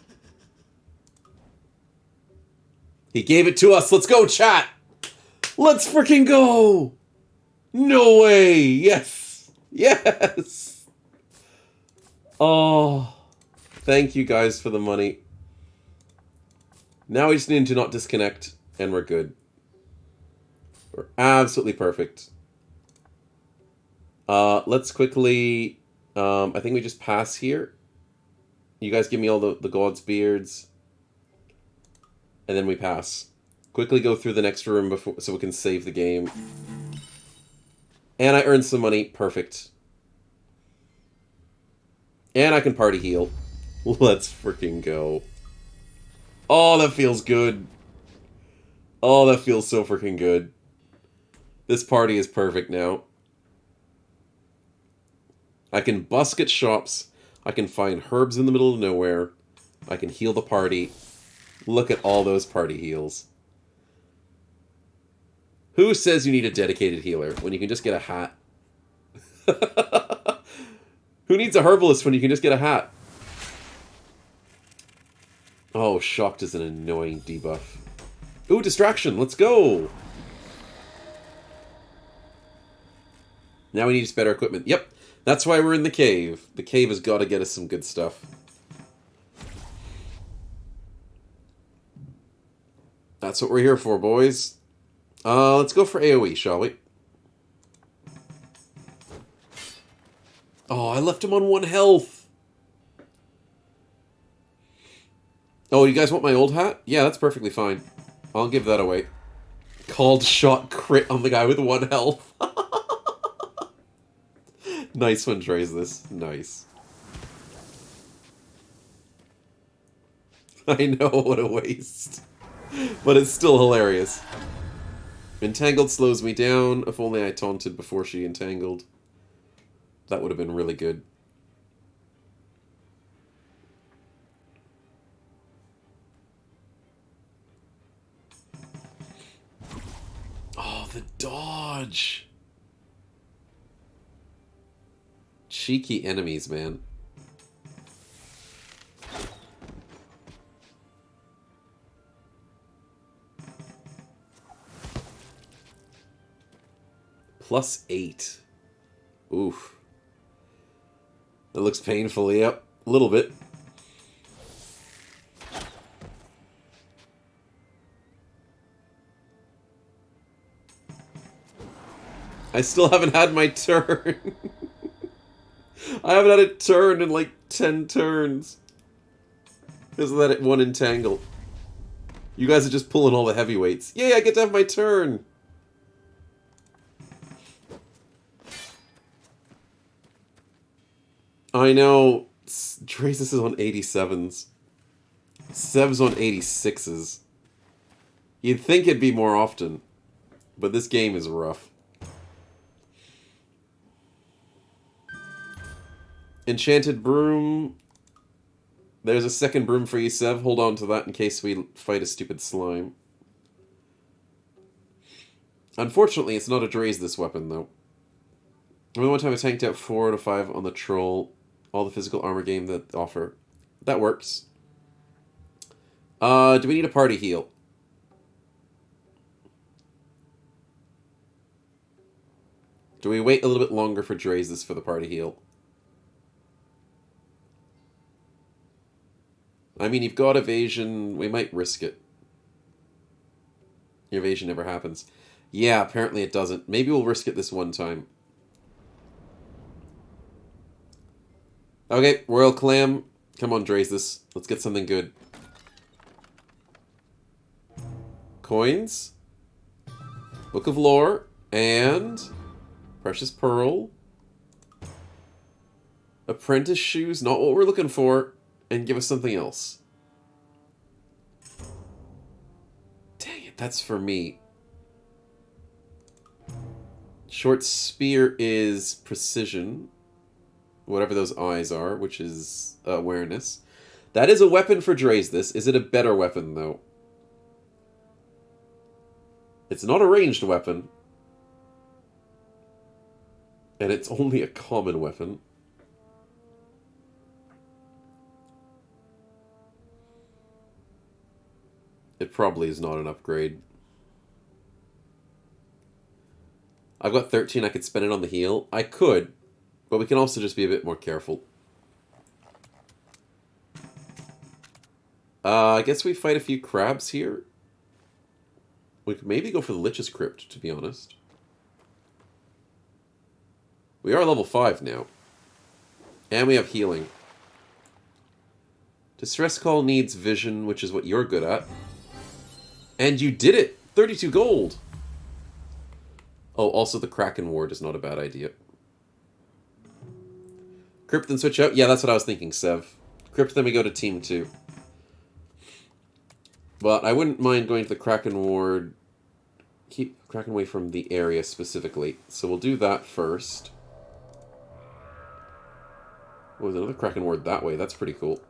He gave it to us. Let's go, chat. Let's freaking go. No way. Yes. Yes. Oh. Thank you guys for the money. Now we just need to not disconnect, and we're good. We're absolutely perfect. Let's quickly... I think we just pass here. You guys give me all the God's beards. And then we pass. Quickly go through the next room before so we can save the game. And I earned some money. Perfect. And I can party heal. Let's freaking go. Oh, that feels good. Oh, that feels so freaking good. This party is perfect now. I can busk at shops. I can find herbs in the middle of nowhere. I can heal the party. Look at all those party heals. Who says you need a dedicated healer when you can just get a hat? Who needs a herbalist when you can just get a hat? Oh, shocked is an annoying debuff. Ooh, distraction. Let's go. Now we need just better equipment. Yep. That's why we're in the cave. The cave has got to get us some good stuff. That's what we're here for, boys. Let's go for AoE, shall we? Oh, I left him on 1 health. Oh, you guys want my old hat? Yeah, that's perfectly fine. I'll give that away. Called shot crit on the guy with 1 health. Nice one, Dre's this. Nice. I know, what a waste. But it's still hilarious. Entangled slows me down. If only I taunted before she entangled. That would have been really good. Oh, the dodge! Cheeky enemies, man. +8. Oof. That looks painful, yep. A little bit. I still haven't had my turn. I haven't had a turn in like 10 turns. Because of that one entangle. You guys are just pulling all the heavyweights. Yay, I get to have my turn! I know. Drasus is on 87s. Sev's on 86s. You'd think it'd be more often. But this game is rough. Enchanted Broom. There's a second broom for you, Sev. Hold on to that in case we fight a stupid slime. Unfortunately, it's not a Draze this weapon, though. Only one time I tanked out 4 out of 5 on the Troll. All the physical armor game that offer. That works. Do we need a party heal? Do we wait a little bit longer for Drazes for the party heal? I mean, you've got evasion. We might risk it. Your evasion never happens. Yeah, apparently it doesn't. Maybe we'll risk it this one time. Okay, Royal Clam. Come on, Drazes. Let's get something good. Coins. Book of Lore. And Precious Pearl. Apprentice Shoes. Not what we're looking for. And give us something else. Dang it, that's for me. Short Spear is Precision. Whatever those eyes are, which is awareness. That is a weapon for Draze this. Is it a better weapon, though? It's not a ranged weapon. And it's only a common weapon. It probably is not an upgrade. I've got 13, I could spend it on the heal. I could, but we can also just be a bit more careful. I guess we fight a few crabs here. We could maybe go for the Lich's Crypt, to be honest. We are level 5 now. And we have healing. Distress Call needs vision, which is what you're good at. And you did it! 32 gold! Oh, also the Kraken Ward is not a bad idea. Crypt and switch out? Yeah, that's what I was thinking, Sev. Crypt, then we go to Team 2. But I wouldn't mind going to the Kraken Ward. Keep Kraken away from the area specifically. So we'll do that first. Oh, there's another Kraken Ward that way. That's pretty cool.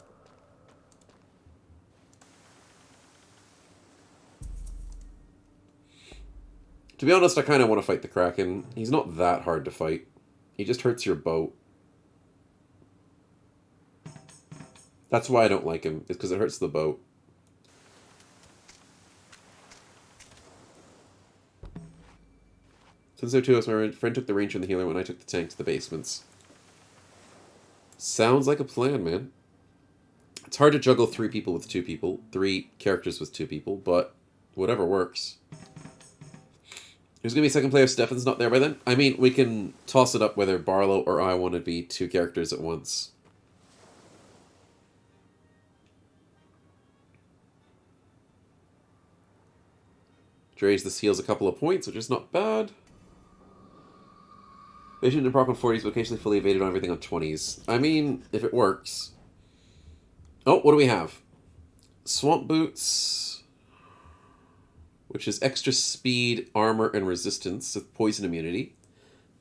To be honest, I kind of want to fight the Kraken. He's not that hard to fight. He just hurts your boat. That's why I don't like him, is because it hurts the boat. Since there too, my friend took the ranger and the healer when I took the tank to the basements. Sounds like a plan, man. It's hard to juggle 3 people with 2 people, 3 characters with 2 people, but whatever works. Who's going to be second player if Stefan's not there by then? I mean, we can toss it up whether Barlow or I want to be 2 characters at once. Drays this heals a couple of points, which is not bad. Vision and proc on 40s, but occasionally fully evaded on everything on 20s. I mean, if it works. Oh, what do we have? Swamp Boots, which is extra speed, armor, and resistance with poison immunity.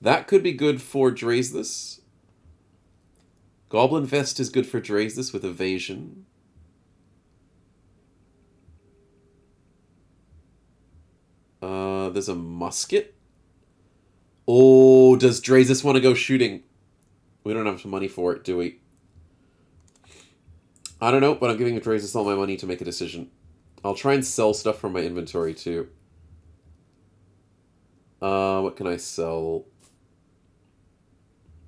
That could be good for Draze this. Goblin Vest is good for Draze this with evasion. There's a musket. Oh, does Drazus want to go shooting? We don't have money for it, do we? I don't know, but I'm giving Drazus all my money to make a decision. I'll try and sell stuff from my inventory, too. What can I sell?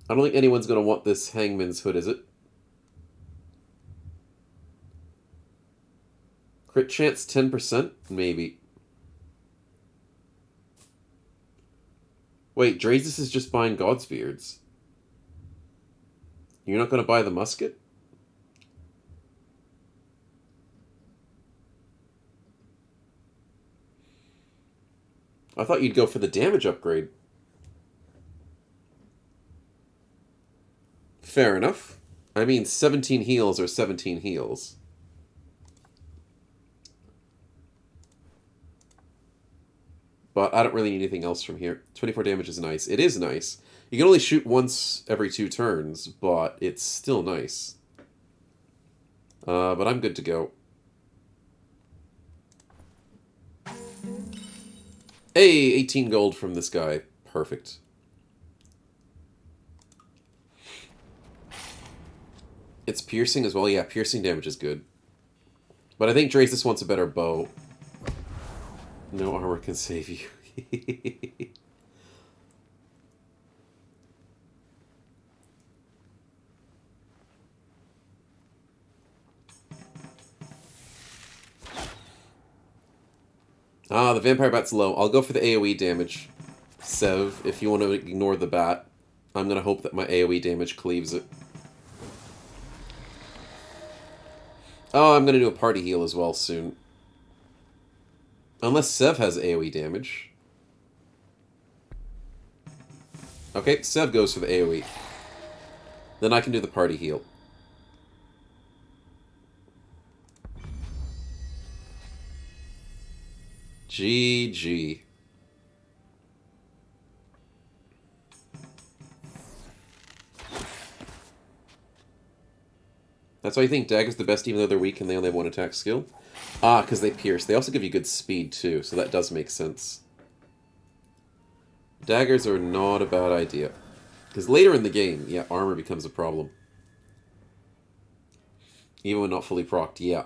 I don't think anyone's going to want this Hangman's Hood, is it? Crit chance 10%? Maybe. Wait, Drazus is just buying Godsbeards. You're not going to buy the musket? I thought you'd go for the damage upgrade. Fair enough. I mean, 17 heals are 17 heals. But I don't really need anything else from here. 24 damage is nice. It is nice. You can only shoot once every 2 turns, but it's still nice. But I'm good to go. Hey, 18 gold from this guy. Perfect. It's piercing as well. Yeah, piercing damage is good. But I think Drazus wants a better bow. No armor can save you. Ah, the vampire bat's low. I'll go for the AoE damage. Sev, if you want to ignore the bat. I'm going to hope that my AoE damage cleaves it. Oh, I'm going to do a party heal as well soon. Unless Sev has AoE damage. Okay, Sev goes for the AoE. Then I can do the party heal. GG. That's why you think Dagger's the best even though they're weak and they only have 1 attack skill? Ah, because they pierce. They also give you good speed too, so that does make sense. Daggers are not a bad idea. Because later in the game, yeah, armor becomes a problem. Even when not fully procced, yeah.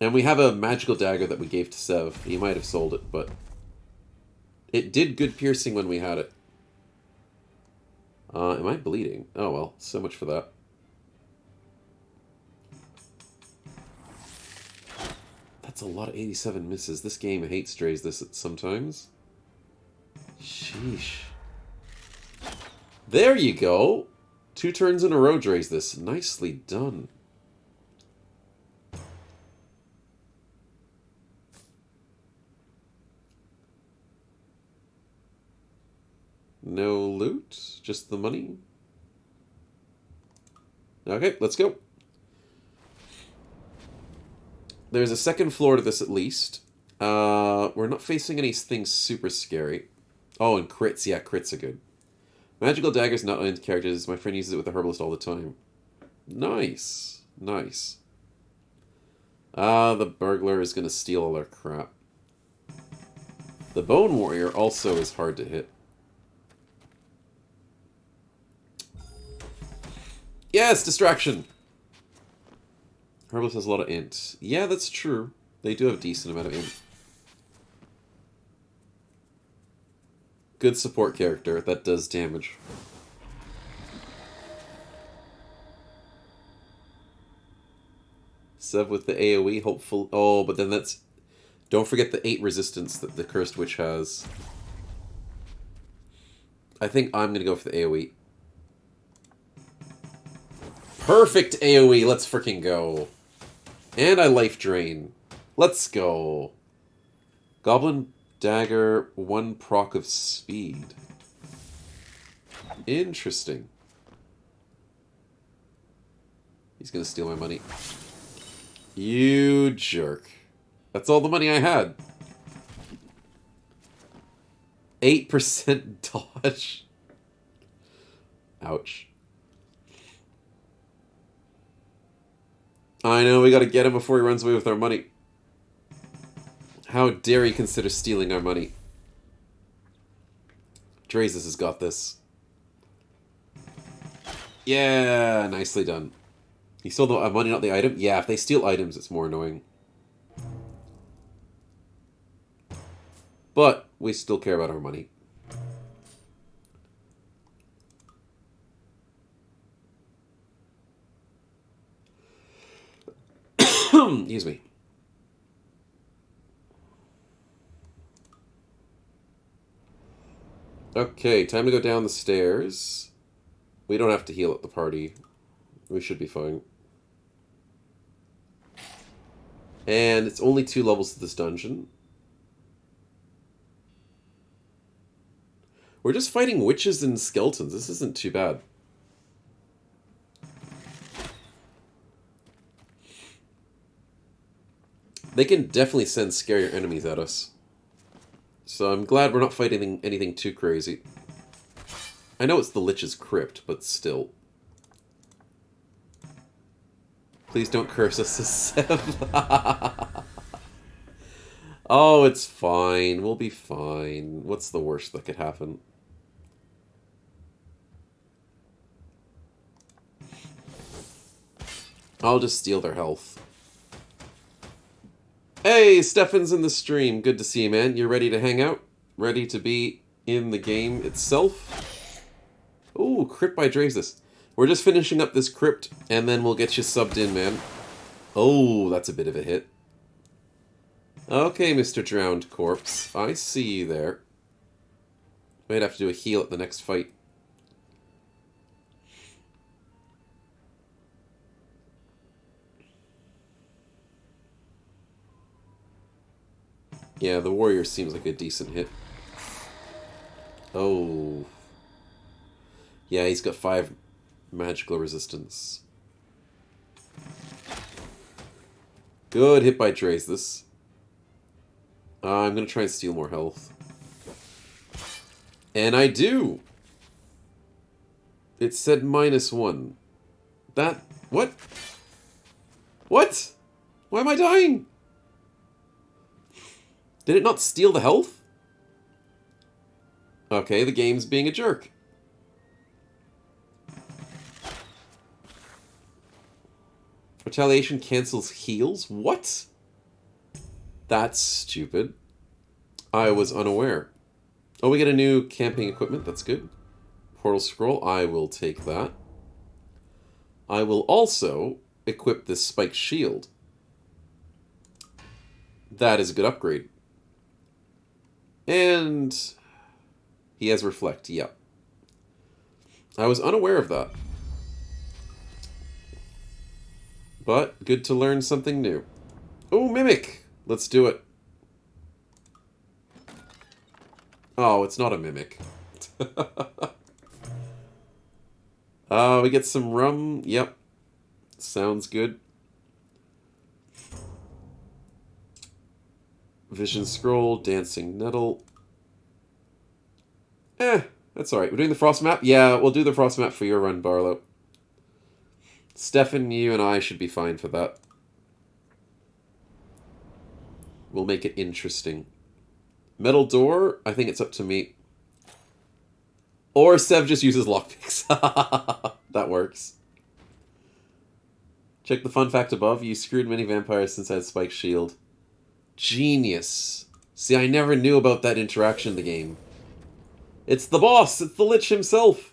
And we have a magical dagger that we gave to Sev. He might have sold it, but... it did good piercing when we had it. Am I bleeding? Oh well, so much for that. That's a lot of 87 misses. This game hates strays this sometimes. Sheesh. There you go! 2 turns in a row drays this. Nicely done. No loot? Just the money? Okay, let's go. There's a second floor to this at least. We're not facing anything super scary. Oh, and crits. Yeah, crits are good. Magical daggers not on characters. My friend uses it with the herbalist all the time. Nice. Nice. The burglar is going to steal all our crap. The bone warrior also is hard to hit. Yes, distraction! Herbalist has a lot of int. Yeah, that's true. They do have a decent amount of int. Good support character. That does damage. Sev with the AoE, hopeful. Oh, but then that's... don't forget the 8 resistance that the Cursed Witch has. I think I'm going to go for the AoE. Perfect AoE! Let's freaking go. And I life drain. Let's go. Goblin dagger, 1 proc of speed. Interesting. He's gonna steal my money. You jerk. That's all the money I had. 8% dodge. Ouch. I know, we gotta get him before he runs away with our money. How dare he consider stealing our money? Drazus has got this. Yeah, nicely done. He stole the money, not the item? Yeah, if they steal items, it's more annoying. But we still care about our money. Excuse me. Okay, time to go down the stairs. We don't have to heal at the party. We should be fine. And it's only 2 levels to this dungeon. We're just fighting witches and skeletons. This isn't too bad. They can definitely send scarier enemies at us. So I'm glad we're not fighting anything too crazy. I know it's the Lich's Crypt, but still. Please don't curse us to Sev. Oh, it's fine. We'll be fine. What's the worst that could happen? I'll just steal their health. Hey, Stefan's in the stream. Good to see you, man. You're ready to hang out? Ready to be in the game itself? Ooh, crypt by Drasus. We're just finishing up this crypt, and then we'll get you subbed in, man. Oh, that's a bit of a hit. Okay, Mr. Drowned Corpse. I see you there. Might have to do a heal at the next fight. Yeah, the warrior seems like a decent hit. Oh. Yeah, he's got 5 magical resistance. Good hit by Drasus. I'm going to try and steal more health. And I do! It said -1. That... What? What? Why am I dying? Did it not steal the health? Okay, the game's being a jerk. Retaliation cancels heals? What? That's stupid. I was unaware. Oh, we get a new camping equipment. That's good. Portal scroll. I will take that. I will also equip this spiked shield. That is a good upgrade. And he has reflect. Yep. I was unaware of that. But good to learn something new. Oh, Mimic! Let's do it. Oh, it's not a Mimic. We get some rum. Yep. Sounds good. Vision Scroll, Dancing Nettle. That's alright. We're doing the Frost map? Yeah, we'll do the Frost map for your run, Barlow. Stefan, you and I should be fine for that. We'll make it interesting. Metal door? I think it's up to me. Or Sev just uses lockpicks. That works. Check the fun fact above. You screwed many vampires since I had Spike's shield. Genius. See, I never knew about that interaction in the game. It's the boss! It's the Lich himself!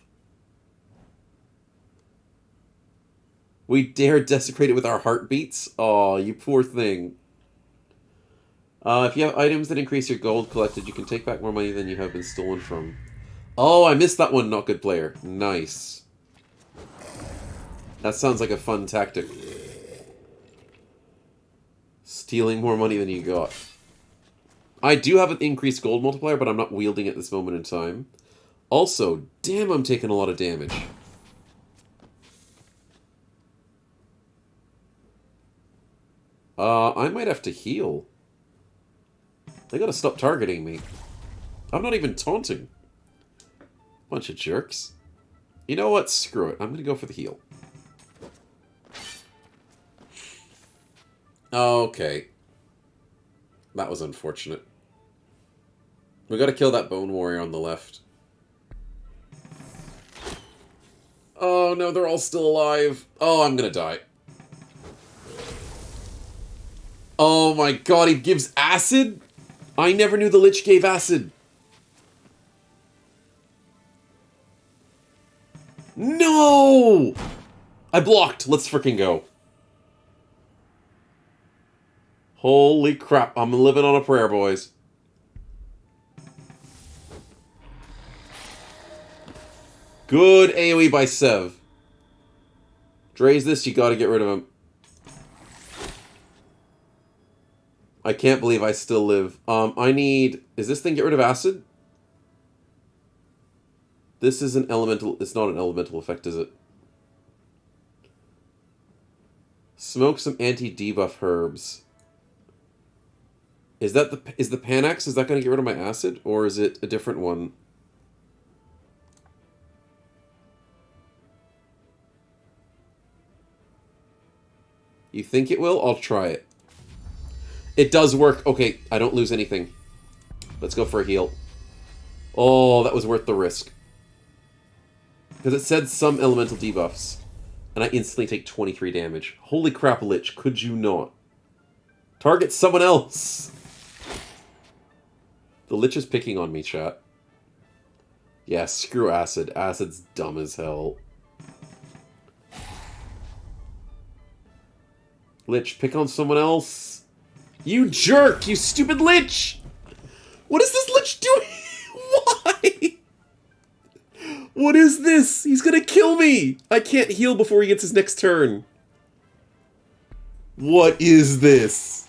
We dare desecrate it with our heartbeats? Aw, you poor thing. If you have items that increase your gold collected, you can take back more money than you have been stolen from. Oh, I missed that one, not good player. Nice. That sounds like a fun tactic. Stealing more money than you got. I do have an increased gold multiplier, but I'm not wielding it at this moment in time. Also, damn, I'm taking a lot of damage. I might have to heal. They gotta stop targeting me. I'm not even taunting. Bunch of jerks. You know what? Screw it. I'm gonna go for the heal. Okay. That was unfortunate. We gotta kill that bone warrior on the left. Oh no, they're all still alive. Oh, I'm gonna die. Oh my god, he gives acid? I never knew the Lich gave acid. No! I blocked. Let's freaking go. Holy crap. I'm living on a prayer, boys. Good AoE by Sev. Drays this, you gotta get rid of him. I can't believe I still live. I need... Is this thing get rid of acid? This is an elemental... It's not an elemental effect, is it? Smoke some anti-debuff herbs. Is that the... Is the Panax, is that going to get rid of my acid? Or is it a different one? You think it will? I'll try it. It does work. Okay, I don't lose anything. Let's go for a heal. Oh, that was worth the risk. Because it said some elemental debuffs. And I instantly take 23 damage. Holy crap, Lich. Could you not? Target someone else! The Lich is picking on me, chat. Yeah, screw Acid. Acid's dumb as hell. Lich, pick on someone else. You jerk! You stupid Lich! What is this Lich doing? Why? What is this? He's gonna kill me! I can't heal before he gets his next turn. What is this?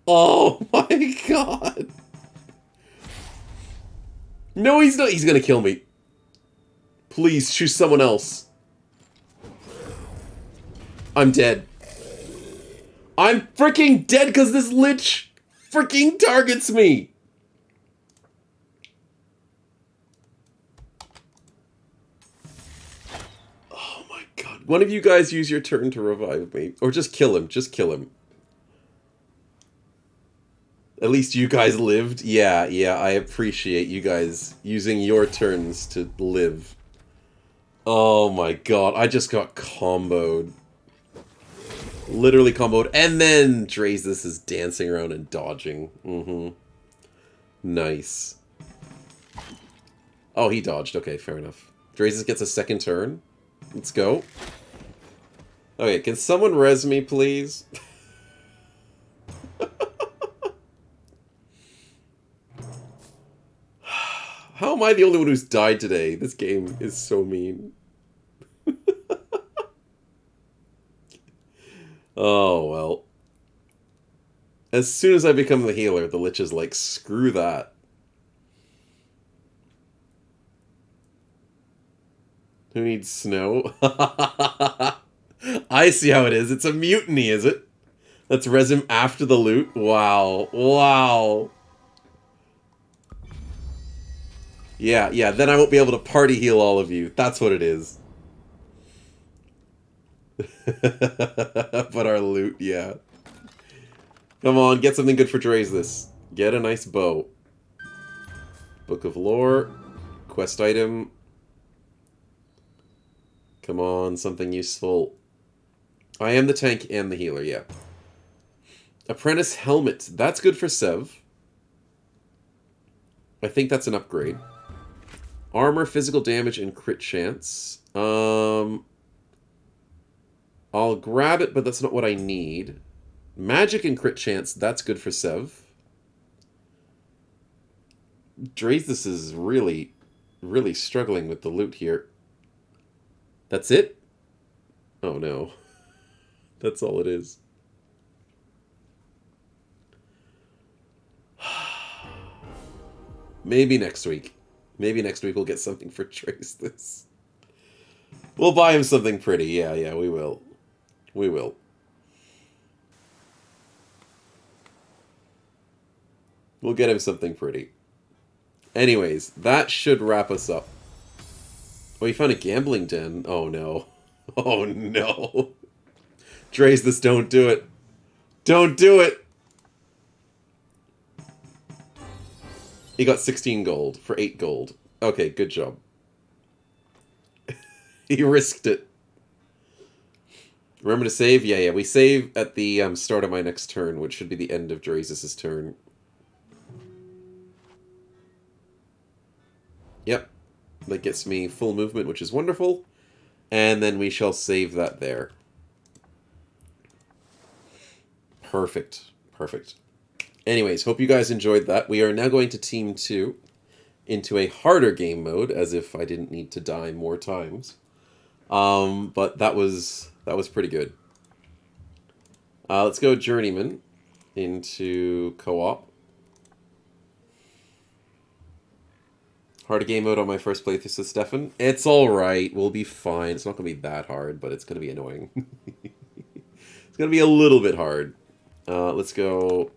Oh my god. No, he's not. He's gonna kill me. Please, choose someone else. I'm dead. I'm freaking dead because this Lich freaking targets me. Oh my god. One of you guys use your turn to revive me. Or just kill him. Just kill him. At least you guys lived. Yeah, I appreciate you guys using your turns to live. Oh my god. I just got comboed. Literally comboed. And then Drazus is dancing around and dodging. Nice. Oh, he dodged. Okay, fair enough. Drazus gets a second turn. Let's go. Okay, can someone res me, please? How am I the only one who's died today? This game is so mean. Oh, well. As soon as I become the healer, the Lich is like, screw that. Who needs snow? I see how it is. It's a mutiny, is it? Let's res him after the loot? Wow. Wow. Yeah, then I won't be able to party heal all of you. That's what it is. But our loot, yeah. Come on, get something good for Drazus. Get a nice bow. Book of Lore. Quest item. Come on, something useful. I am the tank and the healer, yeah. Apprentice Helmet. That's good for Sev. I think that's an upgrade. Armor, physical damage, and crit chance. I'll grab it, but that's not what I need. Magic and crit chance, that's good for Sev. Drazus is really, really struggling with the loot here. That's it? Oh no. That's all it is. Maybe next week. Maybe next week we'll get something for Drazus. We'll buy him something pretty. Yeah, we will. We will. We'll get him something pretty. Anyways, that should wrap us up. Oh, you found a gambling den. Oh, no. Oh, no. Drazus, don't do it. Don't do it! He got 16 gold for 8 gold. Okay, good job. He risked it. Remember to save? Yeah. We save at the start of my next turn, which should be the end of Drazus' turn. Yep. That gets me full movement, which is wonderful. And then we shall save that there. Perfect. Perfect. Anyways, hope you guys enjoyed that. We are now going to Team 2 into a harder game mode, as if I didn't need to die more times. But that was pretty good. Let's go Journeyman into co-op. Harder game mode on my first playthrough, says Stefan. It's alright. We'll be fine. It's not going to be that hard, but it's going to be annoying. It's going to be a little bit hard. Let's go...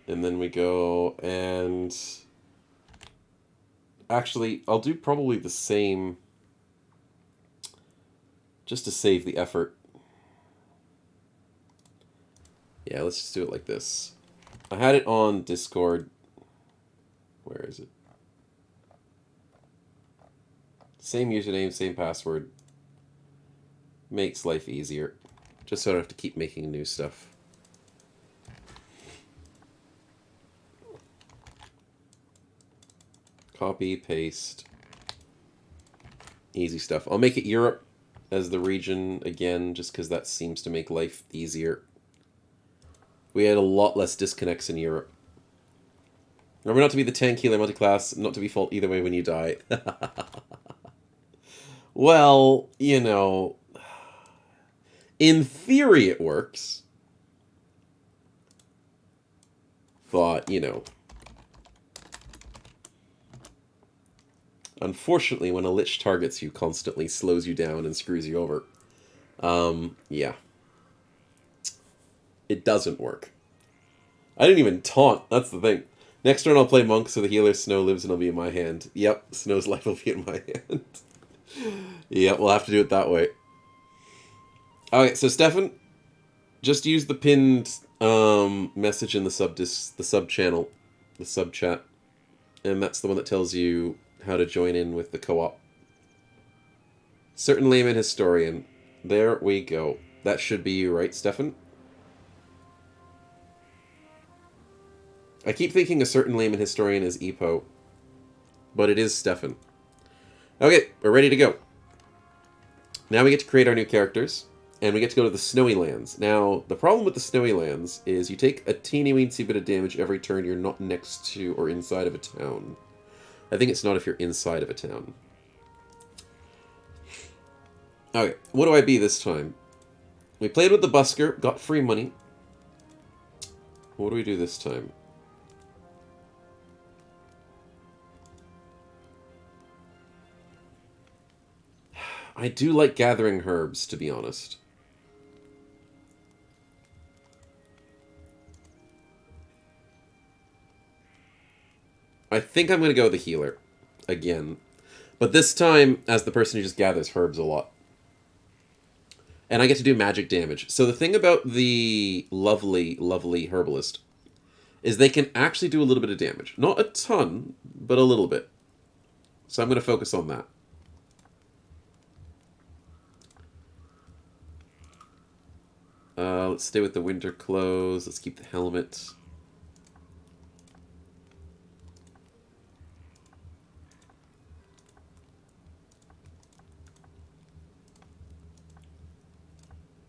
And then we go and... Actually, I'll do probably the same... Just to save the effort. Yeah, let's just do it like this. I had it on Discord. Where is it? Same username, same password. Makes life easier. Just so I don't have to keep making new stuff. Copy, paste. Easy stuff. I'll make it Europe as the region again, just because that seems to make life easier. We had a lot less disconnects in Europe. Remember not to be the tank healer multiclass, not to be fault either way when you die. Well, you know, in theory it works. But, you know. Unfortunately, when a lich targets you, constantly slows you down and screws you over. Yeah. It doesn't work. I didn't even taunt. That's the thing. Next turn I'll play Monk so the healer Snow lives and it'll be in my hand. Yep, Snow's life will be in my hand. Yep, we'll have to do it that way. Okay, so Stefan, just use the pinned message in the sub channel, the sub chat, and that's the one that tells you how to join in with the co-op. Certain layman historian. There we go. That should be you, right, Stefan? I keep thinking a certain layman historian is Epo, but it is Stefan. Okay, we're ready to go. Now we get to create our new characters, and we get to go to the Snowy Lands. Now, the problem with the Snowy Lands is you take a teeny-weensy bit of damage every turn you're not next to or inside of a town. I think it's not if you're inside of a town. Okay, what do I be this time? We played with the busker, got free money. What do we do this time? I do like gathering herbs, to be honest. I think I'm going to go the healer again. But this time as the person who just gathers herbs a lot. And I get to do magic damage. So the thing about the lovely, lovely herbalist is they can actually do a little bit of damage. Not a ton, but a little bit. So I'm going to focus on that. Let's stay with the winter clothes. Let's keep the helmet.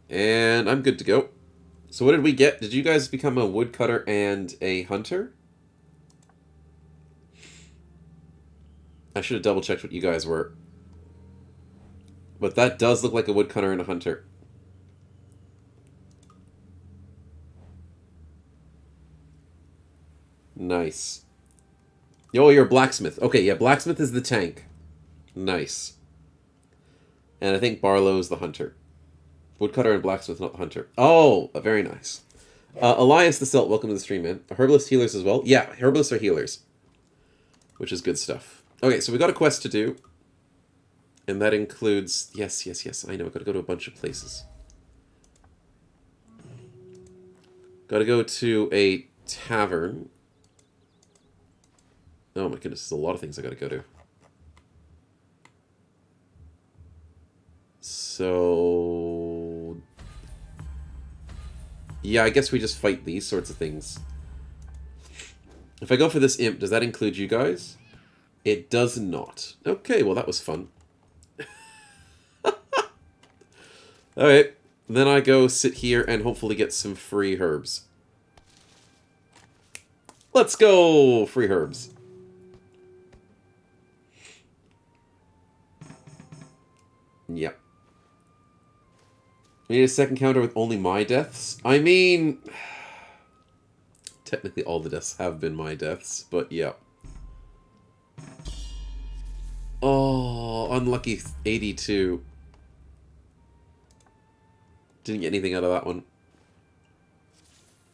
And I'm good to go. So what did we get? Did you guys become a woodcutter and a hunter? I should have double checked what you guys were. But that does look like a woodcutter and a hunter. Nice. Oh, you're a blacksmith. Okay, yeah, blacksmith is the tank. Nice. And I think Barlow's the hunter. Woodcutter and blacksmith, not the hunter. Oh, very nice. Elias the Celt, welcome to the stream, man. Herbalist healers as well? Yeah, herbalists are healers. Which is good stuff. Okay, so we got a quest to do. And that includes... Yes, I know, I gotta go to a bunch of places. Gotta go to a tavern. Oh my goodness, there's a lot of things I gotta go to. So... Yeah, I guess we just fight these sorts of things. If I go for this imp, does that include you guys? It does not. Okay, well that was fun. Alright, then I go sit here and hopefully get some free herbs. Let's go! Free herbs. Yep. We need a second counter with only my deaths? I mean... Technically all the deaths have been my deaths, but yeah. Oh, unlucky 82. Didn't get anything out of that one.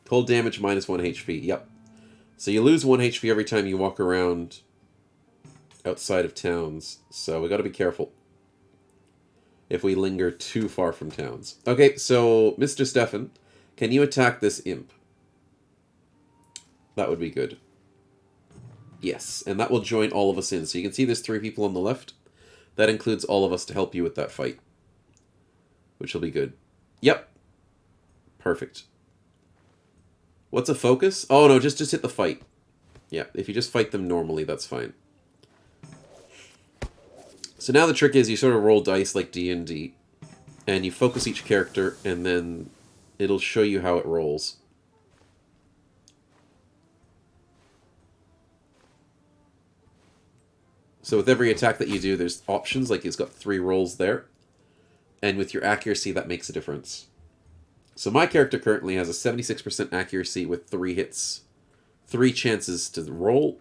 Cold damage minus 1 HP. Yep. So you lose 1 HP every time you walk around outside of towns. So we got to be careful if we linger too far from towns. Okay, so Mr. Stefan, can you attack this imp? That would be good. Yes, and that will join all of us in. So you can see there's 3 people on the left. That includes all of us to help you with that fight, which will be good. Yep. Perfect. What's a focus? Oh, no, just hit the fight. Yeah, if you just fight them normally, that's fine. So now the trick is you sort of roll dice like D&D, and you focus each character, and then it'll show you how it rolls. So with every attack that you do, there's options, like it's got 3 rolls there. And with your accuracy, that makes a difference. So my character currently has a 76% accuracy with 3 hits. 3 chances to roll.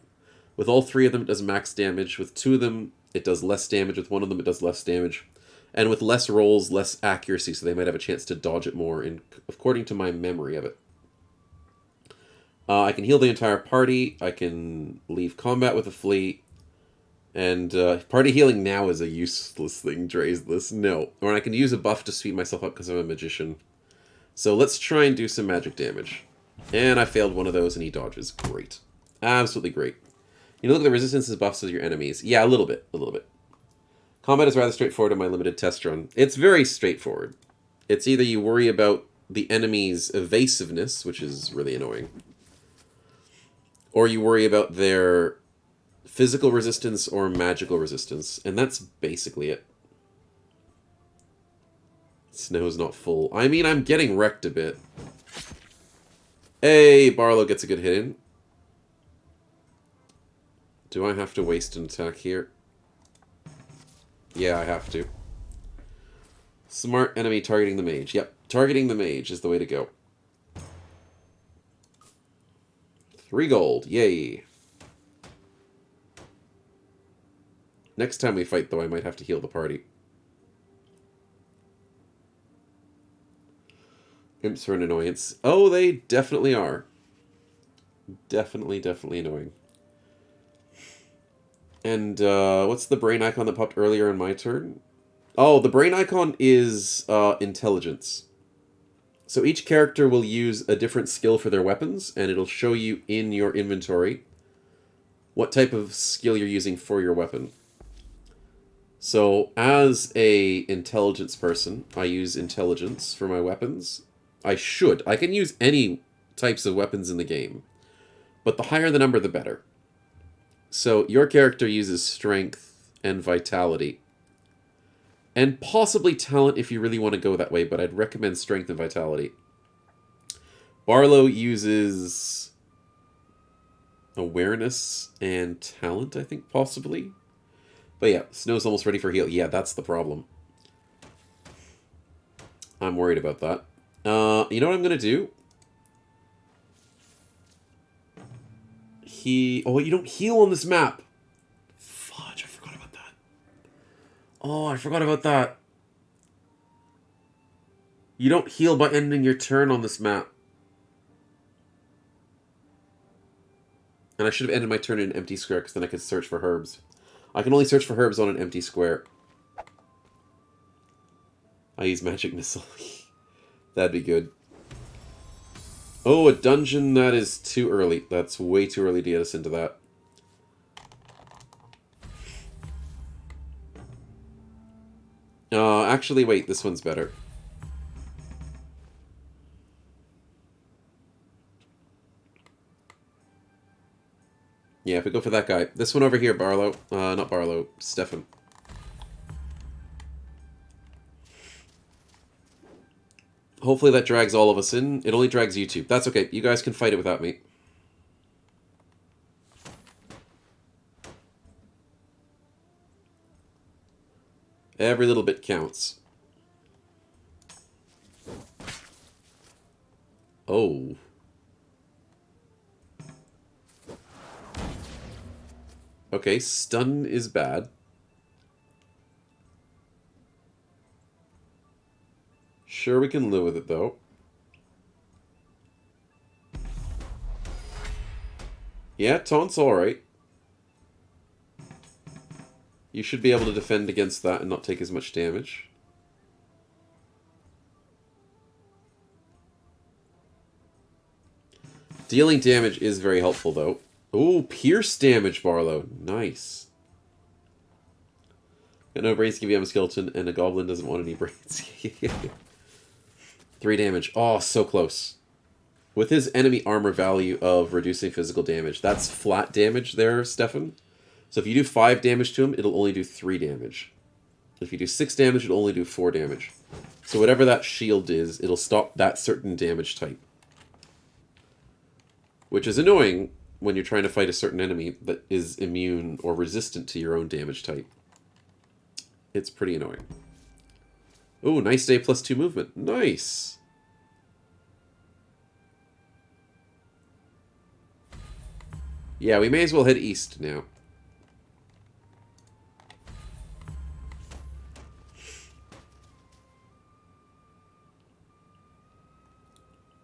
With all 3 of them, it does max damage. With 2 of them, it does less damage. With 1 of them, it does less damage. And with less rolls, less accuracy, so they might have a chance to dodge it more, according to my memory of it. I can heal the entire party. I can leave combat with a fleet. And party healing now is a useless thing, Drazeless. No. Or I can use a buff to speed myself up because I'm a magician. So let's try and do some magic damage. And I failed one of those and he dodges. Great. Absolutely great. You know, look at the resistances buffs of your enemies. Yeah, a little bit. A little bit. Combat is rather straightforward in my limited test run. It's very straightforward. It's either you worry about the enemy's evasiveness, which is really annoying, or you worry about their physical resistance or magical resistance, and that's basically it. Snow's not full. I mean, I'm getting wrecked a bit. Hey, Barlow gets a good hit in. Do I have to waste an attack here? Yeah, I have to. Smart enemy targeting the mage. Yep, targeting the mage is the way to go. 3 gold. Yay. Next time we fight, though, I might have to heal the party. Imps are an annoyance. Oh, they definitely are. Definitely annoying. And what's the brain icon that popped earlier in my turn? Oh, the brain icon is intelligence. So each character will use a different skill for their weapons, and it'll show you in your inventory what type of skill you're using for your weapon. So as a intelligence person, I use intelligence for my weapons. I can use any types of weapons in the game, but the higher the number, the better. So your character uses strength and vitality, and possibly talent if you really want to go that way, but I'd recommend strength and vitality. Barlow uses awareness and talent, I think, possibly. But yeah, Snow's almost ready for heal. Yeah, that's the problem. I'm worried about that. You know what I'm going to do? Oh, you don't heal on this map. Fudge, I forgot about that. Oh, I forgot about that. You don't heal by ending your turn on this map. And I should have ended my turn in an empty square, because then I could search for herbs. I can only search for herbs on an empty square. I use magic missile. That'd be good. Oh, a dungeon, that is too early. That's way too early to get us into that. Actually, wait, this one's better. if we go for that guy. This one over here, Barlow. Not Barlow, Stefan. Hopefully that drags all of us in. It only drags you two. That's okay. You guys can fight it without me. Every little bit counts. Oh. Okay, stun is bad. Sure, we can live with it, though. Yeah, taunt's alright. You should be able to defend against that and not take as much damage. Dealing damage is very helpful, though. Ooh, pierce damage, Barlow. Nice. Got no brains to give you a skeleton, and a goblin doesn't want any brains. 3 damage. Oh, so close. With his enemy armor value of reducing physical damage, that's flat damage there, Stefan. So if you do 5 damage to him, it'll only do 3 damage. If you do 6 damage, it'll only do 4 damage. So whatever that shield is, it'll stop that certain damage type. Which is annoying when you're trying to fight a certain enemy that is immune or resistant to your own damage type. It's pretty annoying. Ooh, nice day plus 2 movement. Nice! Yeah, we may as well head east now.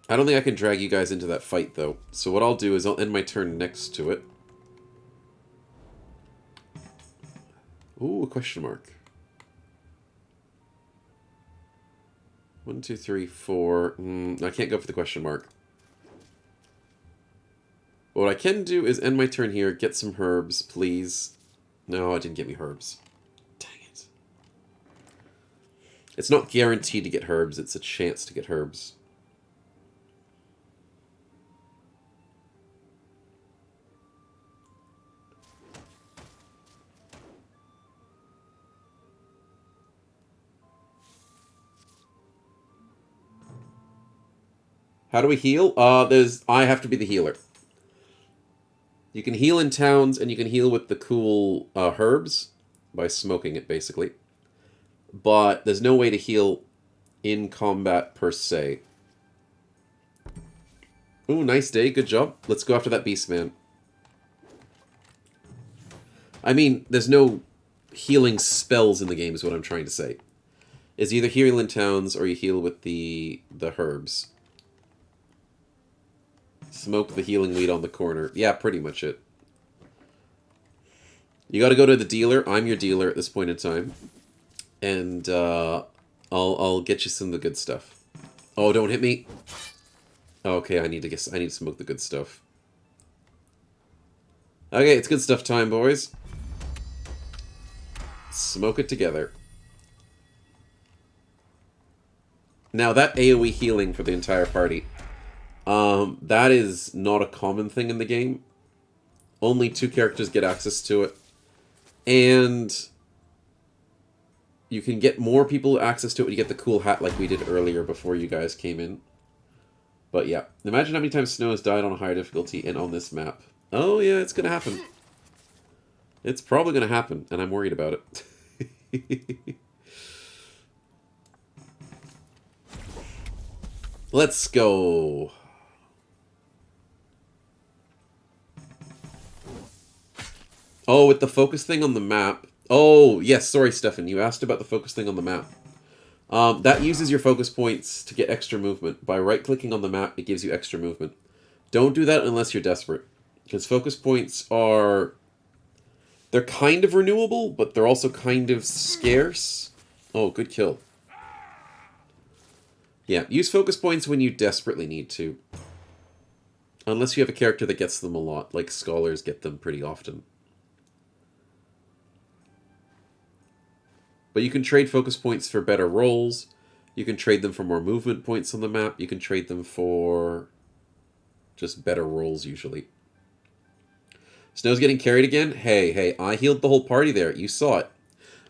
I don't think I can drag you guys into that fight, though. So what I'll do is I'll end my turn next to it. Ooh, a question mark. 1, 2, 3, 4. I can't go for the question mark. What I can do is end my turn here, get some herbs, please. No, it didn't get me herbs. Dang it. It's not guaranteed to get herbs, it's a chance to get herbs. How do we heal? I have to be the healer. You can heal in towns, and you can heal with the cool herbs by smoking it, basically. But there's no way to heal in combat per se. Ooh, nice day. Good job. Let's go after that beast man. I mean, there's no healing spells in the game is what I'm trying to say. Is either heal in towns or you heal with the herbs. Smoke the healing weed on the corner. Yeah, pretty much it. You got to go to the dealer. I'm your dealer at this point in time. And I'll get you some of the good stuff. Oh, don't hit me. Okay, I need to smoke the good stuff. Okay, it's good stuff time, boys. Smoke it together. Now, that AoE healing for the entire party, that is not a common thing in the game. Only 2 characters get access to it. And you can get more people access to it when you get the cool hat like we did earlier before you guys came in. But yeah, imagine how many times Snow has died on a higher difficulty and on this map. Oh yeah, it's gonna happen. It's probably gonna happen, and I'm worried about it. Let's go. Oh, with the focus thing on the map. Oh, yes, sorry, Stefan. You asked about the focus thing on the map. That uses your focus points to get extra movement. By right-clicking on the map, it gives you extra movement. Don't do that unless you're desperate. Because focus points are... They're kind of renewable, but they're also kind of scarce. Oh, good kill. Yeah, use focus points when you desperately need to. Unless you have a character that gets them a lot, like scholars get them pretty often. But you can trade focus points for better rolls. You can trade them for more movement points on the map. You can trade them for just better rolls, usually. Snow's getting carried again? Hey, I healed the whole party there. You saw it.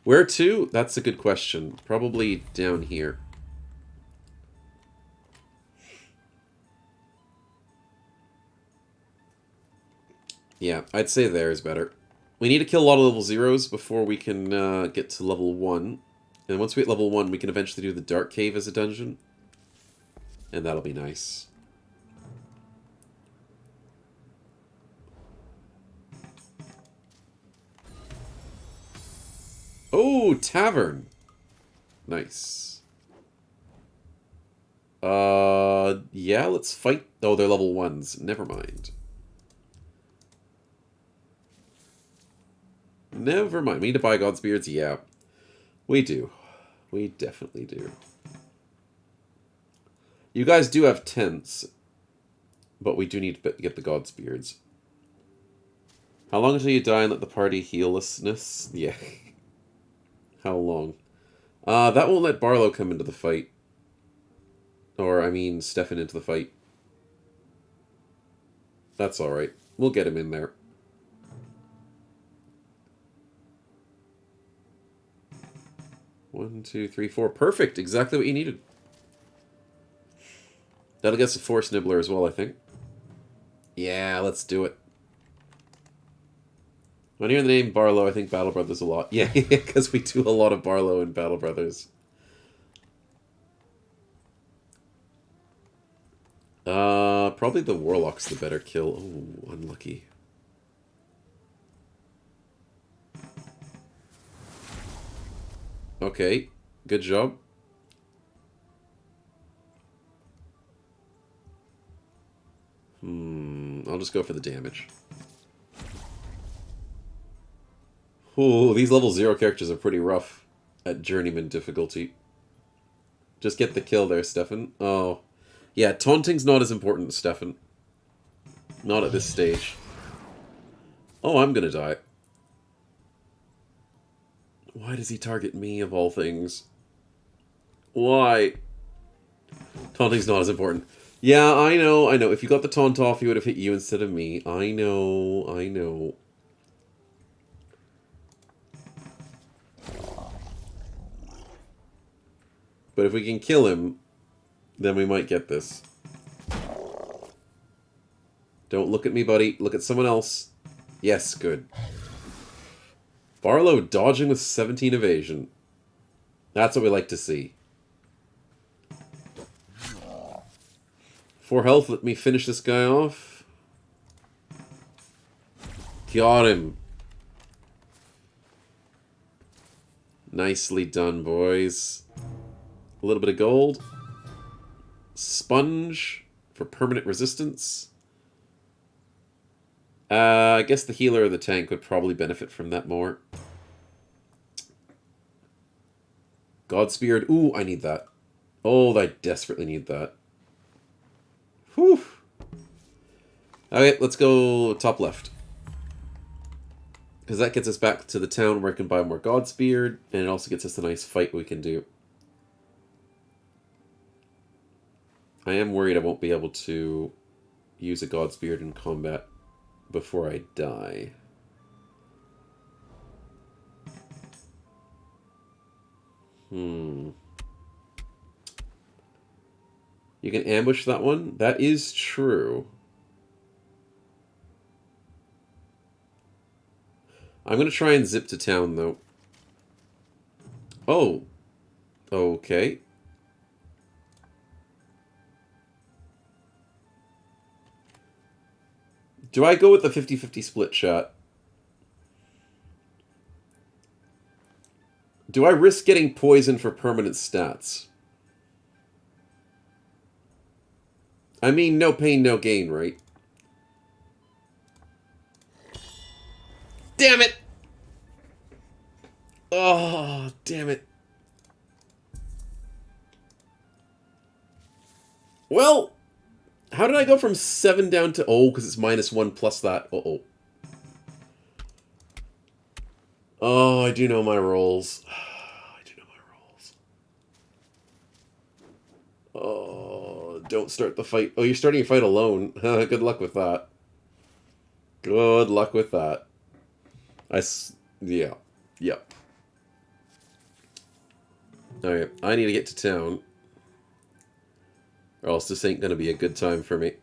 Where to? That's a good question. Probably down here. Yeah, I'd say there is better. We need to kill a lot of level 0s before we can get to level 1. And once we hit level 1, we can eventually do the Dark Cave as a dungeon. And that'll be nice. Oh, tavern. Nice. Yeah, let's fight. Oh, they're level 1s. Never mind. Never mind. We need to buy Godsbeards? Yeah. We do. We definitely do. You guys do have tents, but we do need to get the Godsbeards. How long until you die and let the party heallessness? Yeah. How long? That won't let Barlow come into the fight. Or, I mean, Stefan into the fight. That's alright. We'll get him in there. One, two, three, four. Perfect! Exactly what you needed. That'll get us a Force Nibbler as well, I think. Yeah, let's do it. When I hear the name Barlow, I think Battle Brothers a lot. Yeah, because we do a lot of Barlow in Battle Brothers. Probably the Warlock's the better kill. Oh, unlucky. Okay, good job. I'll just go for the damage. Ooh, these level 0 characters are pretty rough at Journeyman difficulty. Just get the kill there, Stefan. Oh. Yeah, taunting's not as important, Stefan. Not at this stage. Oh, I'm gonna die. Why does he target me, of all things? Why? Taunting's not as important. Yeah, I know. If you got the taunt off, he would have hit you instead of me. I know. But if we can kill him, then we might get this. Don't look at me, buddy. Look at someone else. Yes, good. Barlow dodging with 17 evasion. That's what we like to see. 4 health, let me finish this guy off. Got him. Nicely done, boys. A little bit of gold. Sponge for permanent resistance. I guess the healer or the tank would probably benefit from that more. Godspeared. Ooh, I need that. Oh, I desperately need that. Whew. Okay, let's go top left. Because that gets us back to the town where I can buy more Godspeared, and it also gets us a nice fight we can do. I am worried I won't be able to use a Godspeared in combat before I die. You can ambush that one? That is true. I'm going to try and zip to town, though. Oh. Okay. Do I go with the 50-50 split shot? Do I risk getting poisoned for permanent stats? I mean, no pain, no gain, right? Damn it! Oh, damn it. Well, how did I go from 7 down to... Oh, because it's -1 plus that. Uh-oh. Oh, I do know my rolls. I do know my rolls. Oh, don't start the fight. Oh, you're starting a fight alone. Good luck with that. Good luck with that. Yeah. Yep. Alright, I need to get to town. Or else this ain't gonna be a good time for me.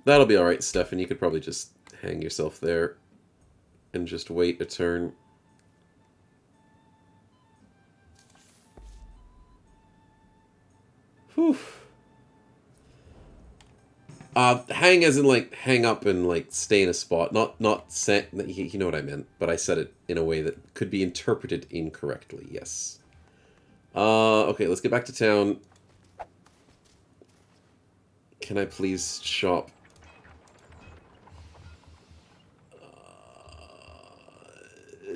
That'll be alright, Stefan. You could probably just hang yourself there. And just wait a turn. Whew. Hang as in, like, hang up and, like, stay in a spot. Not set... You know what I meant. But I said it in a way that could be interpreted incorrectly. Yes. Okay, let's get back to town. Can I please shop?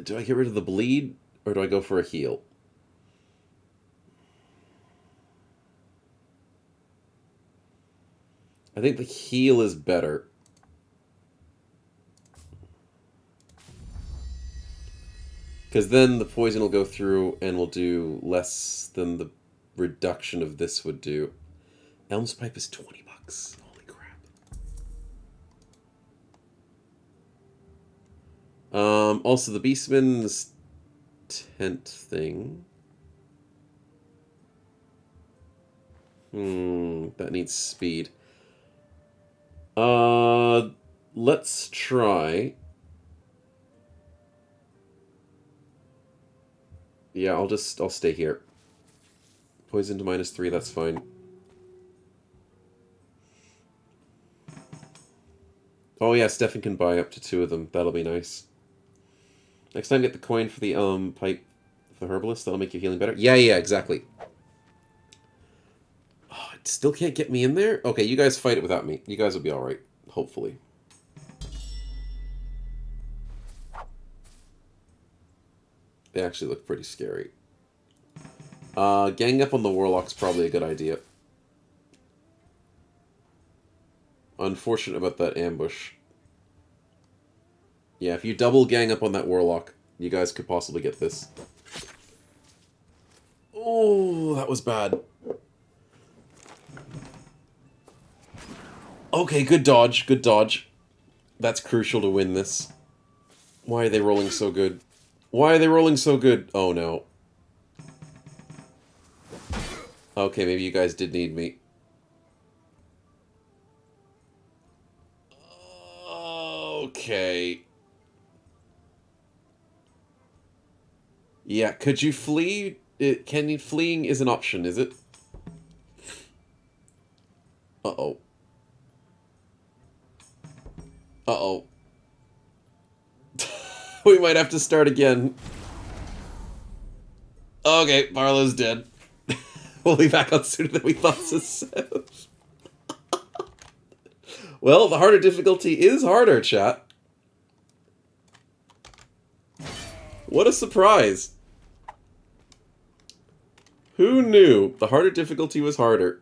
Do I get rid of the bleed? Or do I go for a heal? I think the heal is better. Because then the poison will go through and will do less than the reduction of this would do. Elm's Pipe is 20 bucks. Holy crap. Also, the Beastman's tent thing. That needs speed. Let's try. Yeah, I'll stay here. Poison to -3, that's fine. Oh yeah, Stefan can buy up to 2 of them. That'll be nice. Next time, get the coin for the pipe, the herbalist. That'll make you healing better. Yeah, exactly. Oh, it still can't get me in there? Okay, you guys fight it without me. You guys will be alright. Hopefully. They actually look pretty scary. Gang up on the Warlock's probably a good idea. Unfortunate about that ambush. Yeah, if you double gang up on that Warlock, you guys could possibly get this. Oh, that was bad. Okay, good dodge, good dodge. That's crucial to win this. Why are they rolling so good? Why are they rolling so good? Oh no. Okay, maybe you guys did need me. Okay. Yeah, could you flee? Fleeing is an option, is it? Uh-oh. Uh-oh. We might have to start again. Okay, Barlow's dead. We'll be back on sooner than we thought, so. Well, the harder difficulty is harder, chat. What a surprise. Who knew the harder difficulty was harder?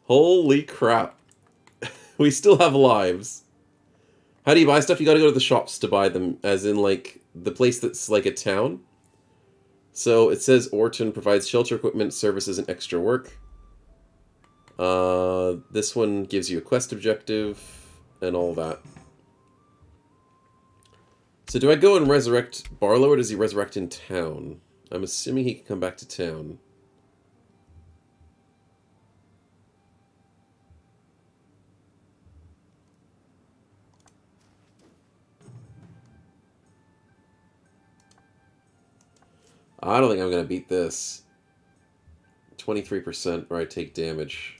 Holy crap. We still have lives. How do you buy stuff? You gotta go to the shops to buy them, as in, like, the place that's like a town. So it says Orton provides shelter equipment, services, and extra work. This one gives you a quest objective and all that. So do I go and resurrect Barlow, or does he resurrect in town? I'm assuming he can come back to town. I don't think I'm going to beat this. 23% where I take damage.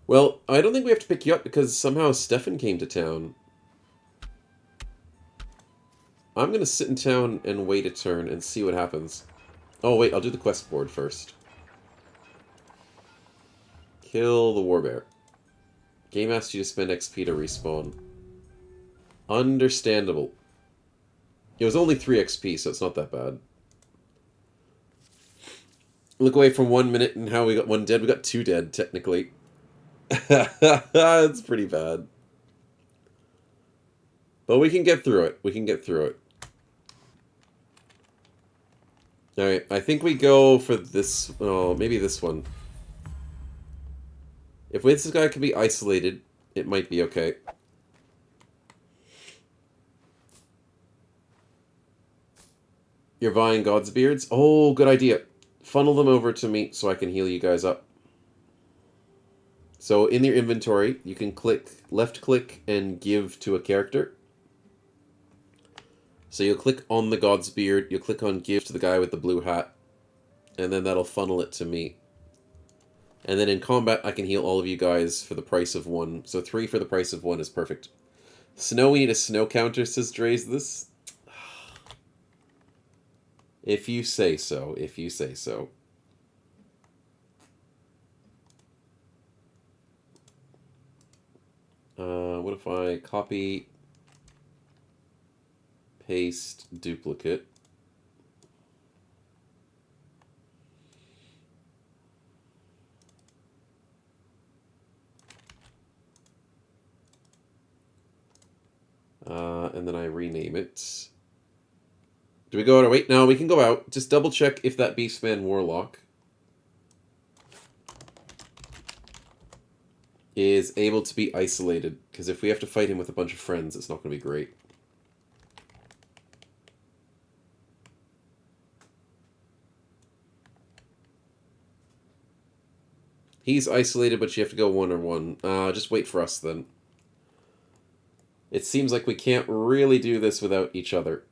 Well, I don't think we have to pick you up because somehow Stefan came to town. I'm going to sit in town and wait a turn and see what happens. Oh, wait, I'll do the quest board first. Kill the warbear. Game asks you to spend XP to respawn. Understandable. It was only 3 XP, so it's not that bad. Look away from 1 minute and how we got 1 dead. We got 2 dead, technically. It's pretty bad. But we can get through it. We can get through it. Alright, I think we go for this... Oh, maybe this one. If this guy can be isolated, it might be okay. You're buying God's Beards? Oh, good idea. Funnel them over to me so I can heal you guys up. So in your inventory, you can left click and give to a character. So you'll click on the God's Beard, you'll click on give to the guy with the blue hat, and then that'll funnel it to me. And then in combat, I can heal all of you guys for the price of 1. So 3 for the price of 1 is perfect. Snow, we need a snow counter, says Dre's this. If you say so, if you say so. What if I copy, paste, duplicate? And then I rename it. Do we go out? Wait, no, we can go out. Just double check if that Beastman Warlock is able to be isolated. Because if we have to fight him with a bunch of friends, it's not going to be great. He's isolated, but you have to go 1-on-1. Just wait for us then. It seems like we can't really do this without each other.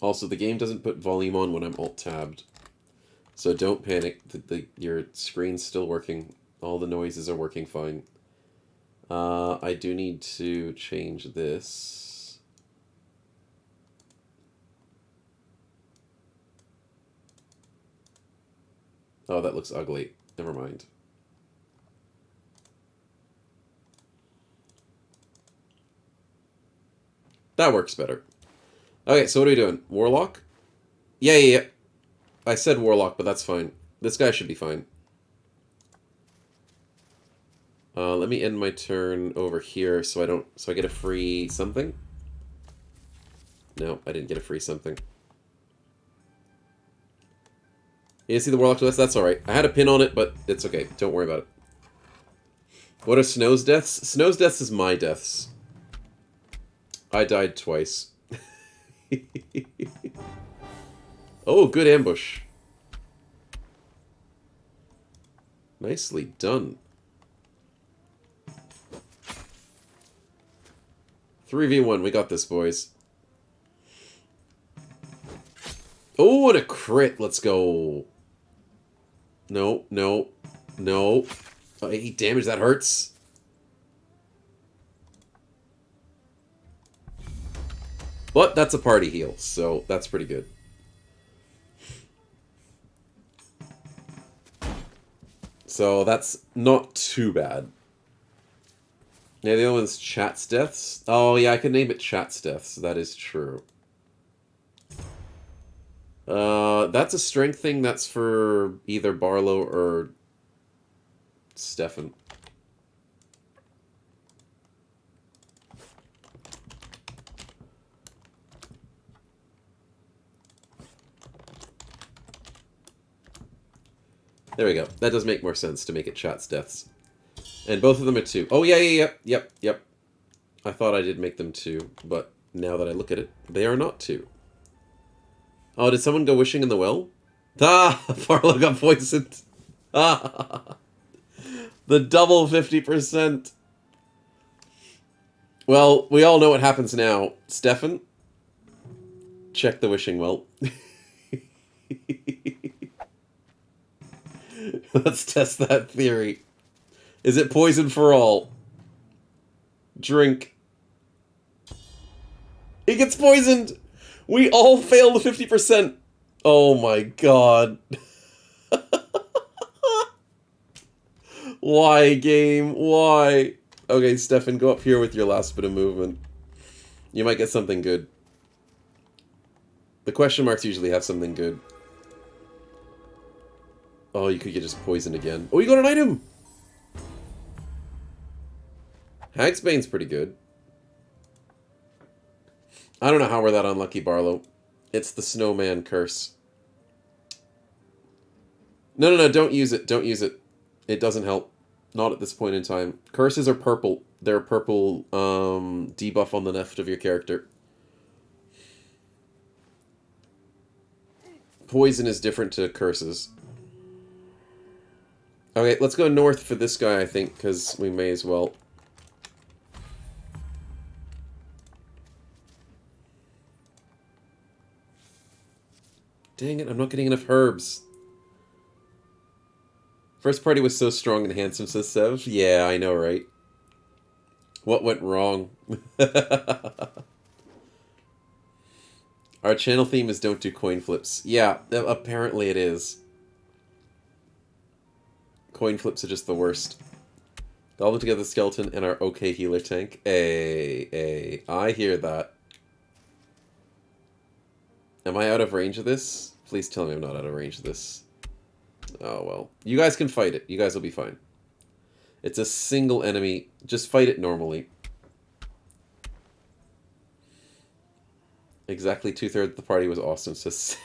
Also, the game doesn't put volume on when I'm alt-tabbed. So don't panic. Your screen's still working. All the noises are working fine. I do need to change this. Oh, that looks ugly. Never mind. That works better. Okay, so what are we doing? Warlock? Yeah. I said Warlock, but that's fine. This guy should be fine. Let me end my turn over here so I get a free something. No, I didn't get a free something. You didn't see the Warlock to us? That's alright. I had a pin on it, but it's okay. Don't worry about it. What are Snow's deaths? Snow's deaths is my deaths. I died twice. Oh, good ambush. Nicely done. 3v1, we got this, boys. Oh, and a crit. Let's go. No. 8 damage, that hurts. But that's a party heal, so that's pretty good. So that's not too bad. Yeah, the other one's Chat's Deaths. Oh, yeah, I can name it Chat's Deaths. That is true. That's a strength thing. That's for either Barlow or Stefan. There we go. That does make more sense to make it Chat's Deaths. And both of them are 2. Oh, yeah. Yep. I thought I did make them 2, but now that I look at it, they are not 2. Oh, did someone go wishing in the well? Ah, Farlow got poisoned. Ah, the double 50%. Well, we all know what happens now. Stefan, check the wishing well. Let's test that theory. Is it poison for all? Drink. He gets poisoned! We all fail the 50%! Oh my god. Why, game? Why? Okay, Stefan, go up here with your last bit of movement. You might get something good. The question marks usually have something good. Oh, you could get just poisoned again. Oh, you got an item! Hagsbane's pretty good. I don't know how we're that unlucky, Barlow. It's the snowman curse. No, no, no, don't use it. Don't use it. It doesn't help. Not at this point in time. Curses are purple. They're a purple debuff on the left of your character. Poison is different to curses. Okay, let's go north for this guy, I think, because we may as well. Dang it, I'm not getting enough herbs. First party was so strong and handsome, says Sev. Yeah, I know, right? What went wrong? Our channel theme is don't do coin flips. Yeah, apparently it is. Coin flips are just the worst. Goblin together skeleton and our okay healer tank. Hey, I hear that. Am I out of range of this? Please tell me I'm not out of range of this. Oh, well. You guys can fight it. You guys will be fine. It's a single enemy. Just fight it normally. Exactly 2/3 of the party was awesome, says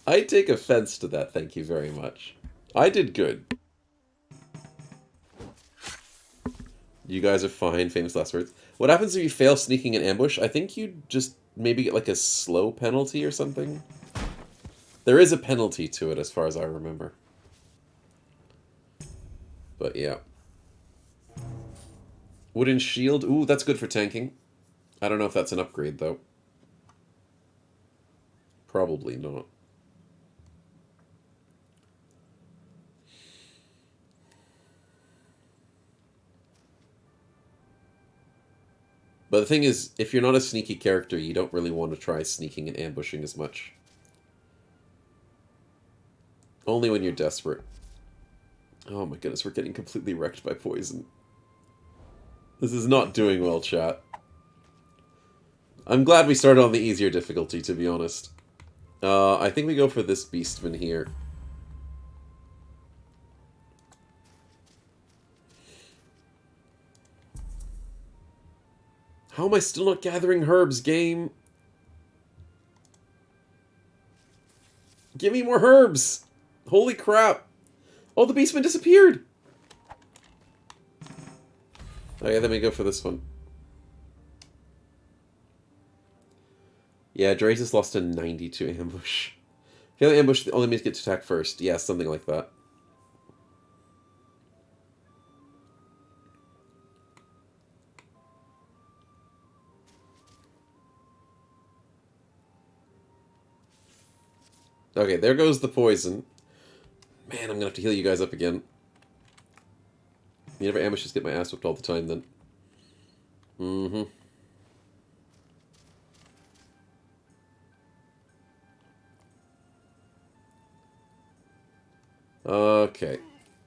I take offense to that, thank you very much. I did good. You guys are fine, famous last words. What happens if you fail sneaking an ambush? I think you just maybe get like a slow penalty or something. There is a penalty to it as far as I remember. But yeah. Wooden shield. Ooh, that's good for tanking. I don't know if that's an upgrade, though. Probably not. But the thing is, if you're not a sneaky character, you don't really want to try sneaking and ambushing as much. Only when you're desperate. Oh my goodness, we're getting completely wrecked by poison. This is not doing well, chat. I'm glad we started on the easier difficulty, to be honest. I think we go for this beastman here. How am I still not gathering herbs, game? Give me more herbs! Holy crap! Oh, the beastman disappeared! Okay, then we go for this one. Yeah, Drazus lost a 92 ambush. Fail ambush only means get to attack first. Yeah, something like that. Okay, there goes the poison. Man, I'm gonna have to heal you guys up again. You never ambush, just get my ass whipped all the time then. Mm-hmm. Okay.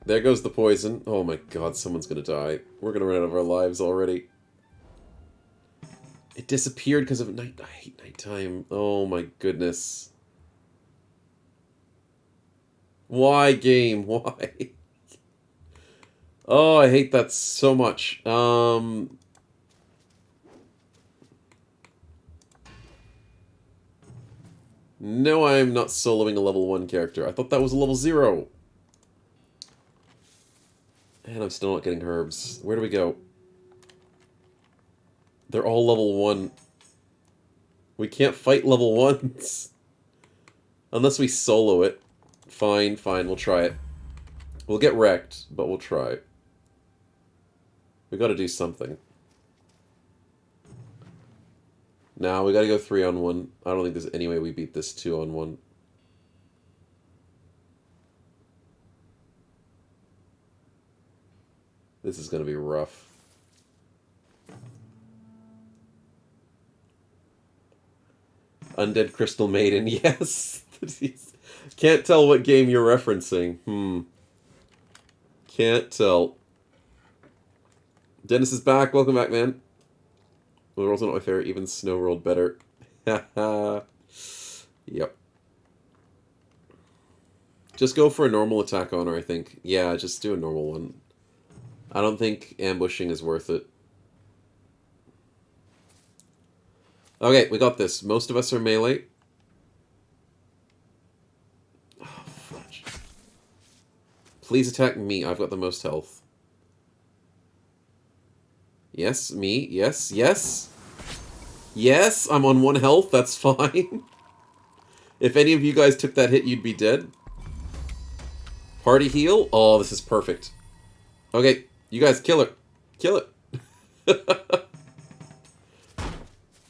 There goes the poison. Oh my god, someone's gonna die. We're gonna run out of our lives already. It disappeared because of night. I hate nighttime. Oh my goodness. Why, game? Why? Oh, I hate that so much. No, I'm not soloing a level 1 character. I thought that was a level 0. And I'm still not getting herbs. Where do we go? They're all level 1. We can't fight level 1s. Unless we solo it. Fine, fine, we'll try it. We'll get wrecked, but we'll try. We gotta do something. Now we gotta go 3-on-1. I don't think there's any way we beat this 2-on-1. This is gonna be rough. Undead Crystal Maiden, yes! Can't tell what game you're referencing. Can't tell. Dennis is back. Welcome back, man. Well, also not my favorite. Even Snow rolled better. Yep. Just go for a normal attack on her, I think. Yeah, just do a normal one. I don't think ambushing is worth it. Okay, we got this. Most of us are melee. Oh, fudge. Please attack me. I've got the most health. Yes, me. Yes, yes. Yes, I'm on 1 health. That's fine. If any of you guys took that hit, you'd be dead. Party heal. Oh, this is perfect. Okay, you guys kill her. Kill it.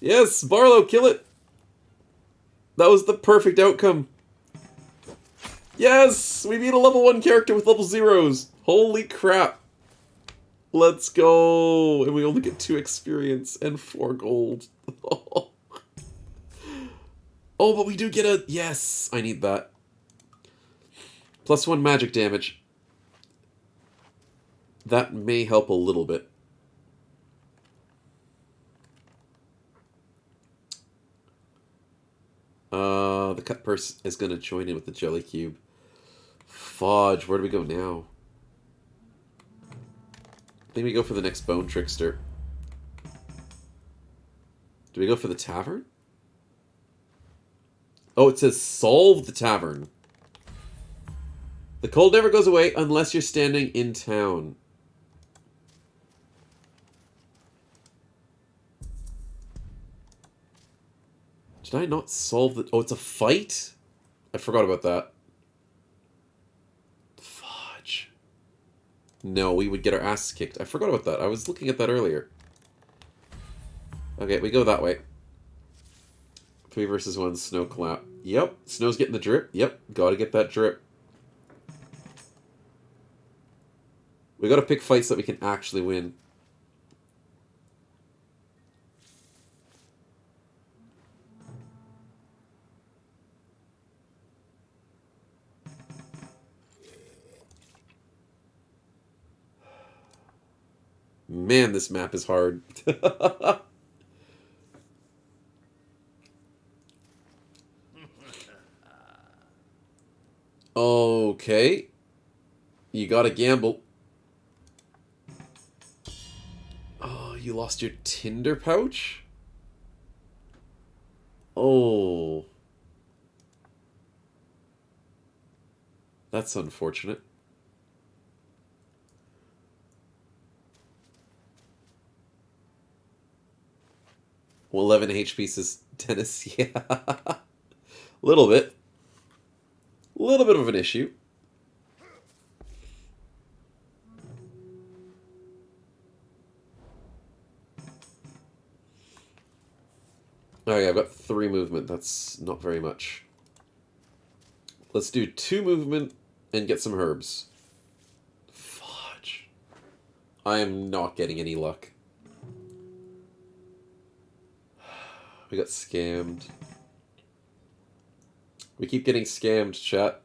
Yes, Barlow, kill it. That was the perfect outcome. Yes, we beat a level 1 character with level 0s. Holy crap. Let's go. And we only get 2 experience and 4 gold. Oh, but we do get a... Yes, I need that. +1 magic damage. That may help a little bit. The cut purse is going to join in with the jelly cube. Fudge, where do we go now? I think we go for the next bone trickster. Do we go for the tavern? Oh, it says solve the tavern. The cold never goes away unless you're standing in town. Did I not solve the... Oh, it's a fight? I forgot about that. Fudge. No, we would get our asses kicked. I forgot about that. I was looking at that earlier. Okay, we go that way. 3 versus 1, snow clap. Yep, snow's getting the drip. Yep, gotta get that drip. We gotta pick fights that we can actually win. Man, this map is hard. Okay. You gotta gamble. Oh, you lost your Tinder pouch? Oh. That's unfortunate. Well, 11 HP says tennis. Yeah. Little bit. Little bit of an issue. Okay, I've got 3 movement. That's not very much. Let's do 2 movement and get some herbs. Fudge. I am not getting any luck. We got scammed. We keep getting scammed, chat.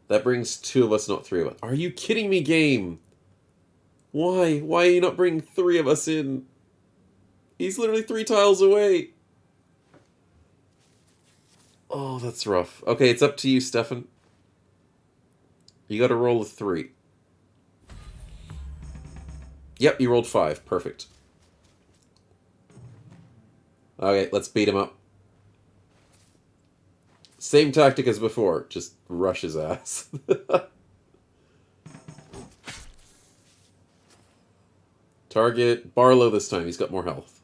That brings 2 of us, not 3 of us. Are you kidding me, game? Why? Why are you not bringing 3 of us in? He's literally 3 tiles away. Oh, that's rough. Okay, it's up to you, Stefan. You gotta roll a 3. Yep, you rolled 5. Perfect. Okay, let's beat him up. Same tactic as before, just rush his ass. Target Barlow this time, he's got more health.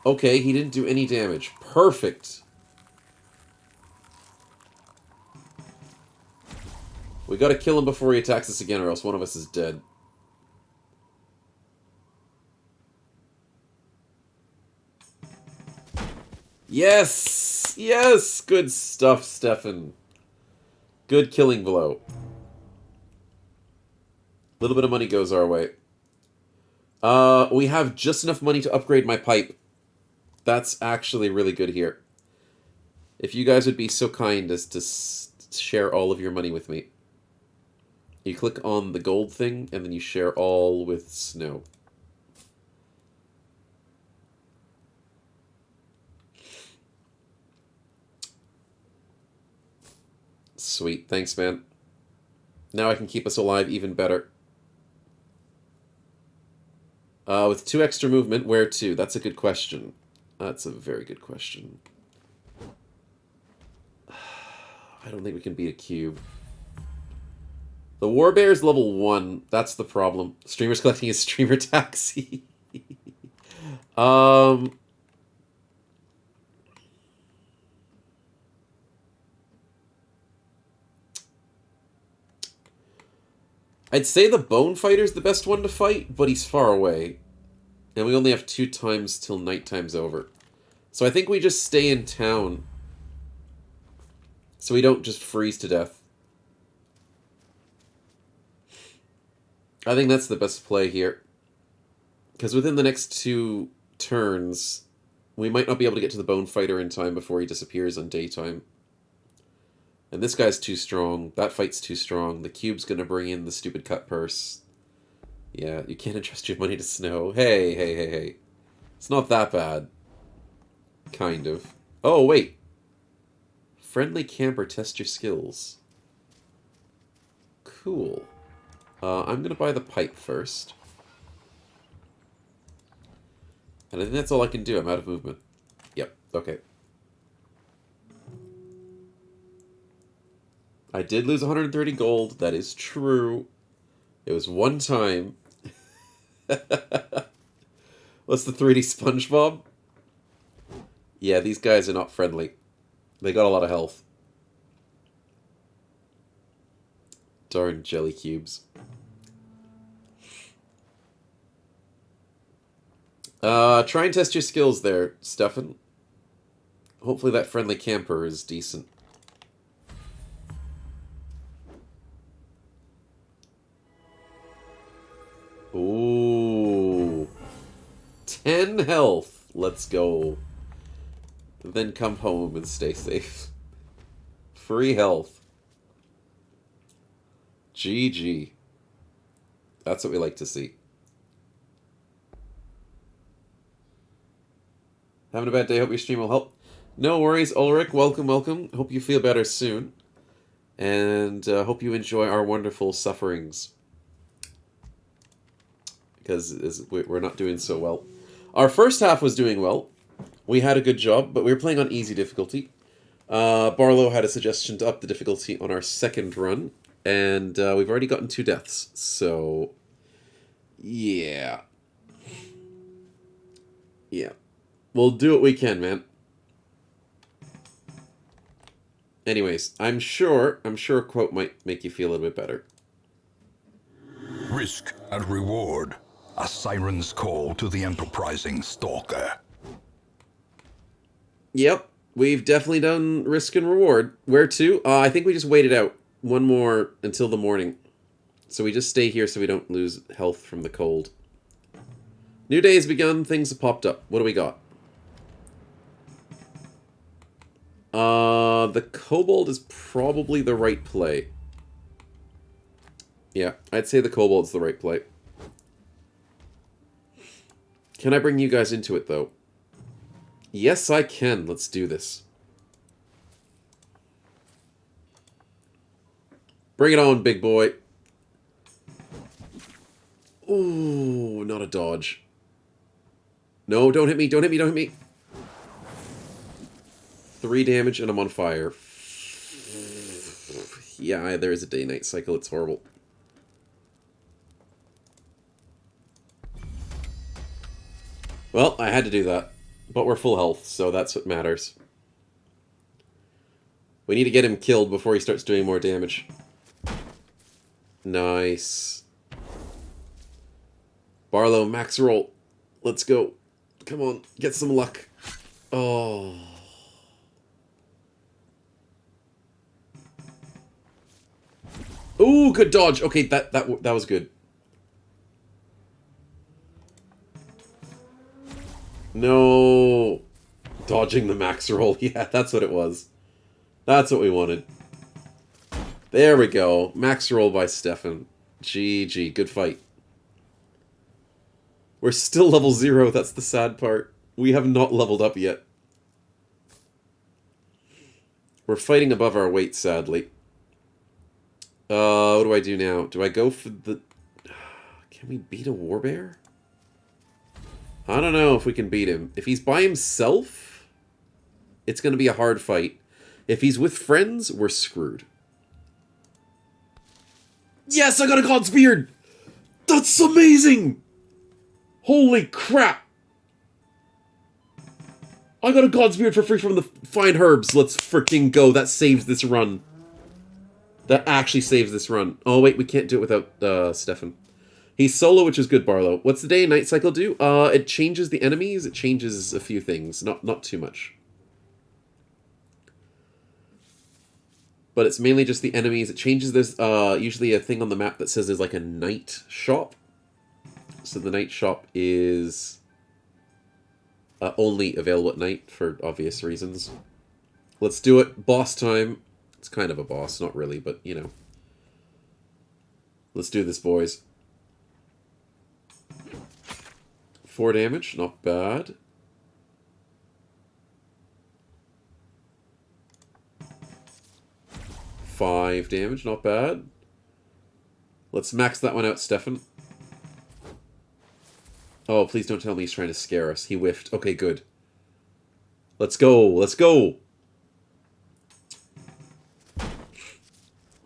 Okay, he didn't do any damage. Perfect. We gotta kill him before he attacks us again, or else one of us is dead. Yes! Yes! Good stuff, Stefan. Good killing blow. A little bit of money goes our way. We have just enough money to upgrade my pipe. That's actually really good here. If you guys would be so kind as to share all of your money with me. You click on the gold thing, and then you share all with Snow. Sweet. Thanks, man. Now I can keep us alive even better. With 2 extra movement, where to? That's a good question. That's a very good question. I don't think we can beat a cube. The Warbear's level 1. That's the problem. Streamer's collecting his streamer taxi. I'd say the Bone Fighter's the best one to fight, but he's far away. And we only have 2 times till nighttime's over. So I think we just stay in town. So we don't just freeze to death. I think that's the best play here. Because within the next 2 turns, we might not be able to get to the Bone Fighter in time before he disappears on daytime. And this guy's too strong. That fight's too strong. The cube's gonna bring in the stupid cut purse. Yeah, you can't entrust your money to Snow. Hey, hey, hey, hey. It's not that bad. Kind of. Oh, wait. Friendly camper, test your skills. Cool. I'm gonna buy the pipe first. And I think that's all I can do. I'm out of movement. Yep, okay. I did lose 130 gold. That is true. It was one time. What's the 3D SpongeBob? Yeah, these guys are not friendly. They got a lot of health. Darn jelly cubes. Try and test your skills there, Stefan. Hopefully that friendly camper is decent. Ooh. 10 health. Let's go. Then come home and stay safe. Free health. GG. That's what we like to see. Having a bad day? Hope your stream will help. No worries, Ulrich. Welcome, welcome. Hope you feel better soon. And hope you enjoy our wonderful sufferings. Because we're not doing so well. Our first half was doing well. We had a good job, but we were playing on easy difficulty. Barlow had a suggestion to up the difficulty on our second run. And we've already gotten 2 deaths. So, yeah. Yeah. We'll do what we can, man. Anyways, I'm sure a quote might make you feel a little bit better. Risk and reward. A siren's call to the enterprising stalker. Yep, we've definitely done risk and reward. Where to? I think we just waited out one more until the morning. So we just stay here so we don't lose health from the cold. New day has begun. Things have popped up. What do we got? The kobold is probably the right play. Yeah, I'd say the kobold's the right play. Can I bring you guys into it, though? Yes, I can. Let's do this. Bring it on, big boy. Ooh, not a dodge. No, don't hit me, don't hit me, don't hit me. 3 damage and I'm on fire. Yeah, there is a day-night cycle. It's horrible. Well, I had to do that. But we're full health, so that's what matters. We need to get him killed before he starts doing more damage. Nice. Barlow, max roll. Let's go. Come on, get some luck. Oh. Ooh, good dodge. Okay, that was good. No. Dodging the max roll. Yeah, that's what it was. That's what we wanted. There we go. Max roll by Stefan. GG. Good fight. We're still level 0. That's the sad part. We have not leveled up yet. We're fighting above our weight, sadly. what do I do now? Do I go for the... Can we beat a warbear? I don't know if we can beat him. If he's by himself, it's going to be a hard fight. If he's with friends, we're screwed. Yes, I got a God's Beard! That's amazing! Holy crap! I got a God's Beard for free from the Fine Herbs. Let's freaking go. That saves this run. That actually saves this run. Oh, wait, we can't do it without Stefan. He's solo, which is good, Barlow. What's the day and night cycle do? It changes the enemies. It changes a few things. Not too much. But it's mainly just the enemies. It changes. There's usually a thing on the map that says there's like a night shop. So the night shop is only available at night for obvious reasons. Let's do it. Boss time. It's kind of a boss. Not really, but you know. Let's do this, boys. 4 damage. Not bad. Five damage, not bad. Let's max that one out, Stefan. Oh, please don't tell me he's trying to scare us. He whiffed. Okay, good. Let's go, let's go!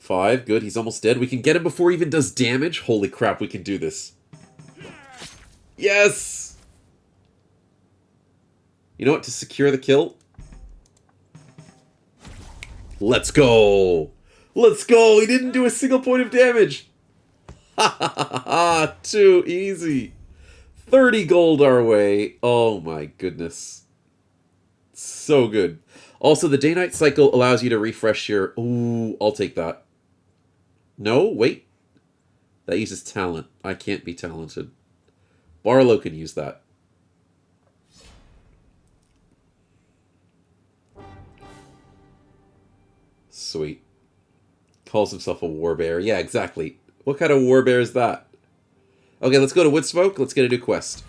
5, good, he's almost dead. We can get him before he even does damage. Holy crap, we can do this. Yes! You know what, to secure the kill? Let's go! Let's go! He didn't do a single point of damage! Ha ha ha ha! Too easy! 30 gold our way. Oh my goodness. So good. Also, the day-night cycle allows you to refresh your... Ooh, I'll take that. No, wait. That uses talent. I can't be talented. Barlow can use that. Sweet. Calls himself a warbear. Yeah, exactly. What kind of warbear is that? Okay, let's go to Woodsmoke. Let's get a new quest.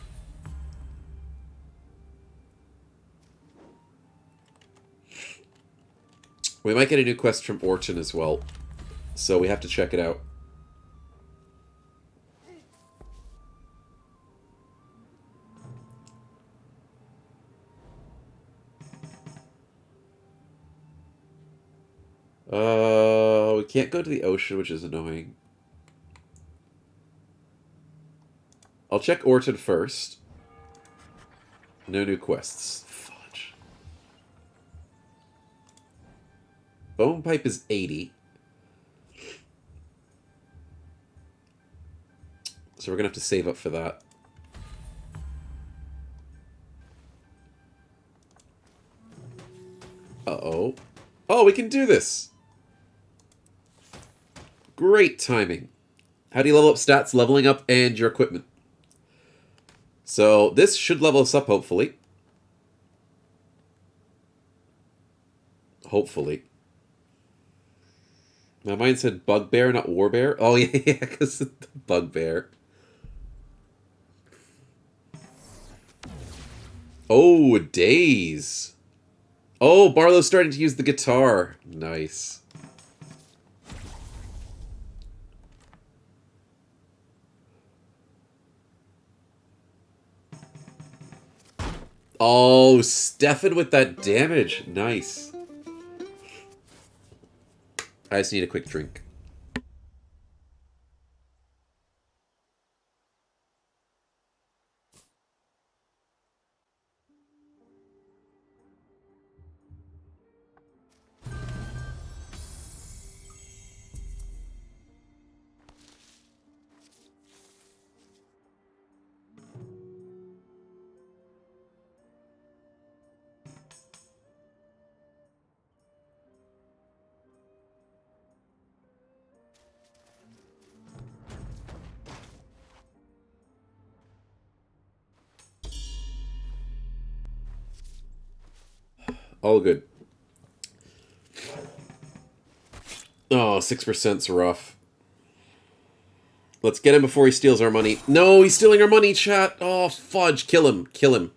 We might get a new quest from Orton as well. So we have to check it out. We can't go to the ocean, which is annoying. I'll check Orton first. No new quests. Fudge. Bone Pipe is 80. So we're going to have to save up for that. Uh-oh. Oh, we can do this! Great timing. How do you level up stats? Leveling up and your equipment. So this should level us up, hopefully. Hopefully. My mind said bugbear, not warbear. Oh, yeah, because the bugbear. Oh, days. Oh, Barlow's starting to use the guitar. Nice. Oh, Stefan with that damage. Nice. I just need a quick drink. All good. Oh, 6%'s rough. Let's get him before he steals our money. No, he's stealing our money, chat. Oh, fudge. Kill him. Kill him.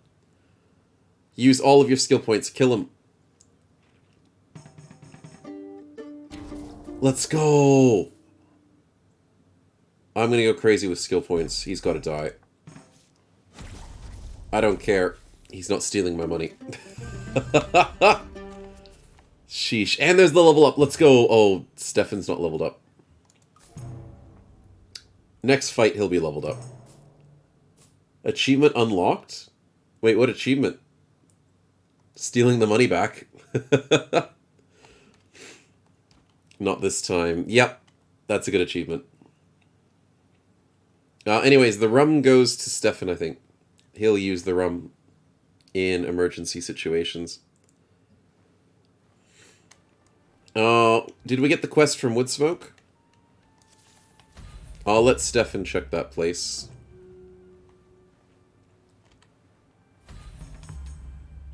Use all of your skill points. Kill him. Let's go. I'm gonna go crazy with skill points. He's gotta die. I don't care. He's not stealing my money. Sheesh. And there's the level up. Let's go. Oh, Stefan's not leveled up. Next fight, he'll be leveled up. Achievement unlocked? Wait, what achievement? Stealing the money back. Not this time. Yep. That's a good achievement. Anyways, the rum goes to Stefan, I think. He'll use the rum in emergency situations. Did we get the quest from Woodsmoke? I'll let Stefan check that place.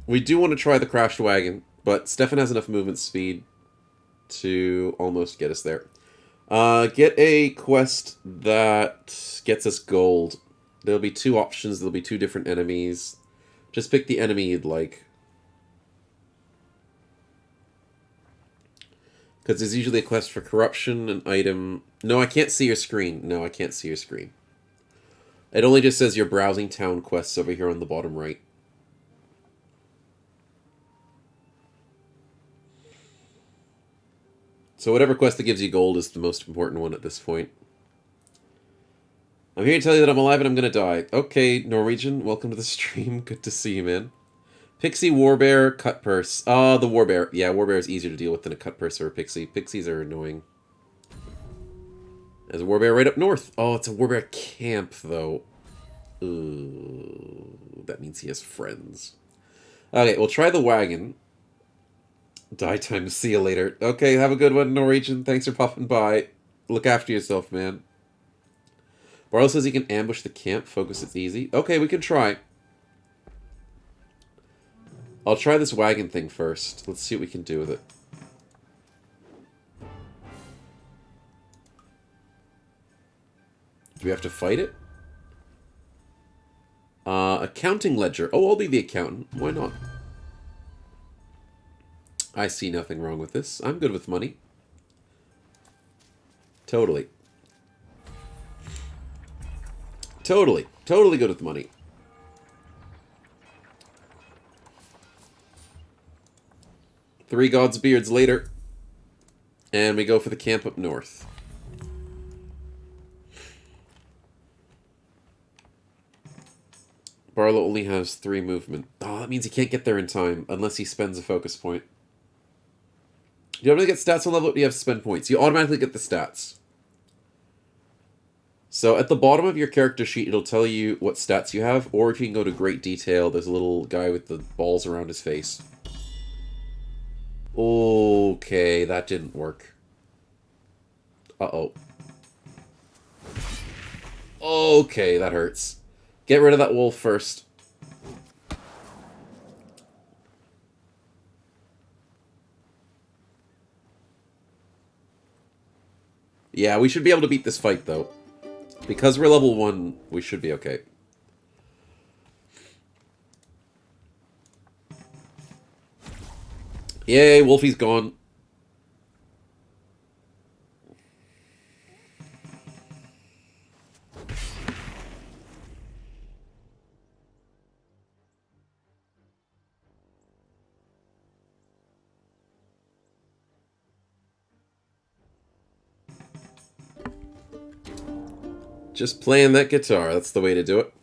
We do want to try the crashed wagon, but Stefan has enough movement speed to almost get us there. Get a quest that gets us gold. There'll be 2 options. There'll be 2 different enemies. Just pick the enemy you'd like. Because there's usually a quest for corruption, an item... No, I can't see your screen. No, I can't see your screen. It only just says you're browsing town quests over here on the bottom right. So whatever quest that gives you gold is the most important one at this point. I'm here to tell you that I'm alive and I'm gonna die. Okay, Norwegian, welcome to the stream. Good to see you, man. Pixie, Warbear, Cut Purse. The Warbear. Yeah, Warbear is easier to deal with than a Cut Purse or a Pixie. Pixies are annoying. There's a Warbear right up north. Oh, it's a Warbear camp, though. Ooh, that means he has friends. Okay, we'll try the wagon. Die time. See you later. Okay, have a good one, Norwegian. Thanks for popping by. Look after yourself, man. Barlow says he can ambush the camp. Focus, it's easy. Okay, we can try. I'll try this wagon thing first. Let's see what we can do with it. Do we have to fight it? Accounting ledger. Oh, I'll be the accountant. Why not? I see nothing wrong with this. I'm good with money. Totally. Totally. Totally good with money. Three gods' beards later. And we go for the camp up north. Barlow only has 3 movement. Oh, that means he can't get there in time unless he spends a focus point. You don't really get stats on level up, you have to spend points. You automatically get the stats. So at the bottom of your character sheet, it'll tell you what stats you have, or if you can go to great detail, there's a little guy with the balls around his face. Okay, that didn't work. Uh-oh. Okay, that hurts. Get rid of that wolf first. Yeah, we should be able to beat this fight, though. Because we're level 1, we should be okay. Yay, Wolfie's gone. Just playing that guitar, that's the way to do it.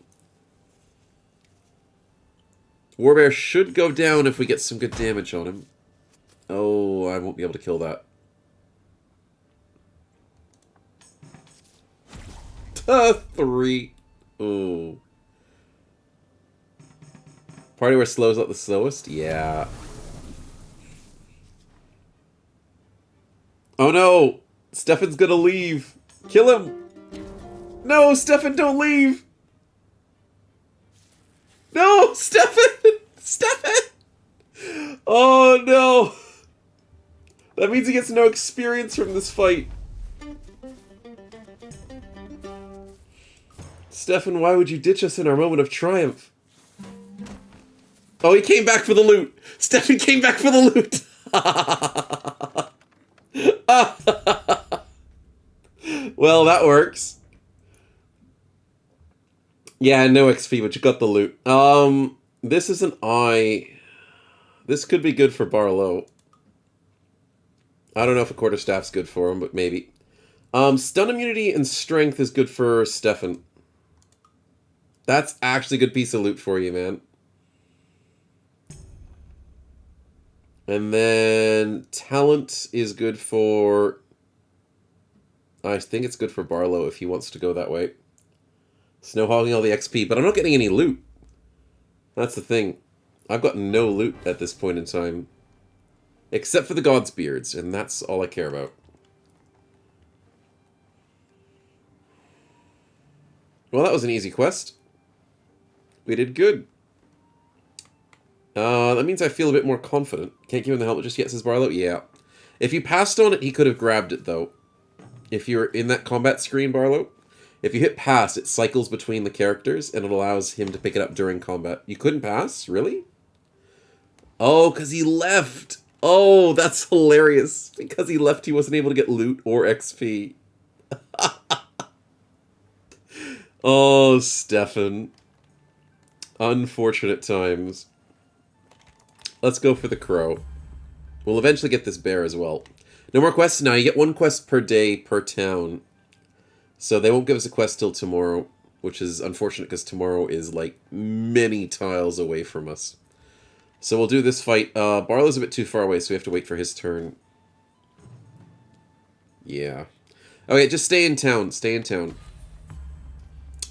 Warbear should go down if we get some good damage on him. Oh, I won't be able to kill that. 3. Oh. Party where slow's not the slowest? Yeah. Oh no! Stefan's gonna leave! Kill him! No, Stefan, don't leave! No, Stefan! Stefan! Oh no! That means he gets no experience from this fight. Stefan, why would you ditch us in our moment of triumph? Oh, he came back for the loot! Stefan came back for the loot! Well, that works. Yeah, no XP, but you got the loot. This is an I. This could be good for Barlow. I don't know if a quarterstaff's good for him, but maybe. Stun immunity and strength is good for Stefan. That's actually a good piece of loot for you, man. And then talent is good for... I think it's good for Barlow if he wants to go that way. Snow hogging all the XP, but I'm not getting any loot. That's the thing. I've got no loot at this point in time. Except for the God's Beards, and that's all I care about. Well, that was an easy quest. We did good. That means I feel a bit more confident. Can't give him the helmet just yet, says Barlow. Yeah. If you passed on it, he could have grabbed it, though. If you're in that combat screen, Barlow, if you hit pass, it cycles between the characters, and it allows him to pick it up during combat. You couldn't pass? Really? Oh, because he left. Oh, that's hilarious. Because he left, he wasn't able to get loot or XP. Oh, Stefan. Unfortunate times. Let's go for the crow. We'll eventually get this bear as well. No more quests now. You get one quest per day per town. So they won't give us a quest till tomorrow, which is unfortunate because tomorrow is like many tiles away from us. So we'll do this fight. Barlow's a bit too far away, so we have to wait for his turn. Yeah. Okay, just stay in town. Stay in town.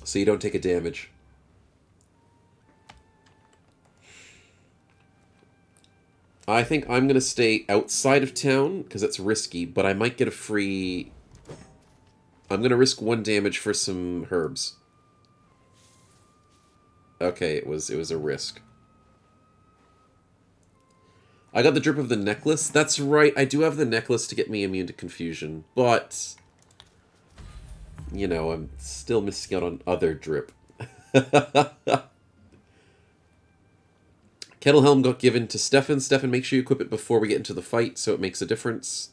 So you don't take a damage. I think I'm going to stay outside of town, because that's risky, but I might get a free... I'm going to risk 1 damage for some herbs. Okay, it was a risk. I got the drip of the necklace. That's right, I do have the necklace to get me immune to confusion, but... You know, I'm still missing out on other drip. Kettle Helm got given to Stefan. Stefan, make sure you equip it before we get into the fight, so it makes a difference.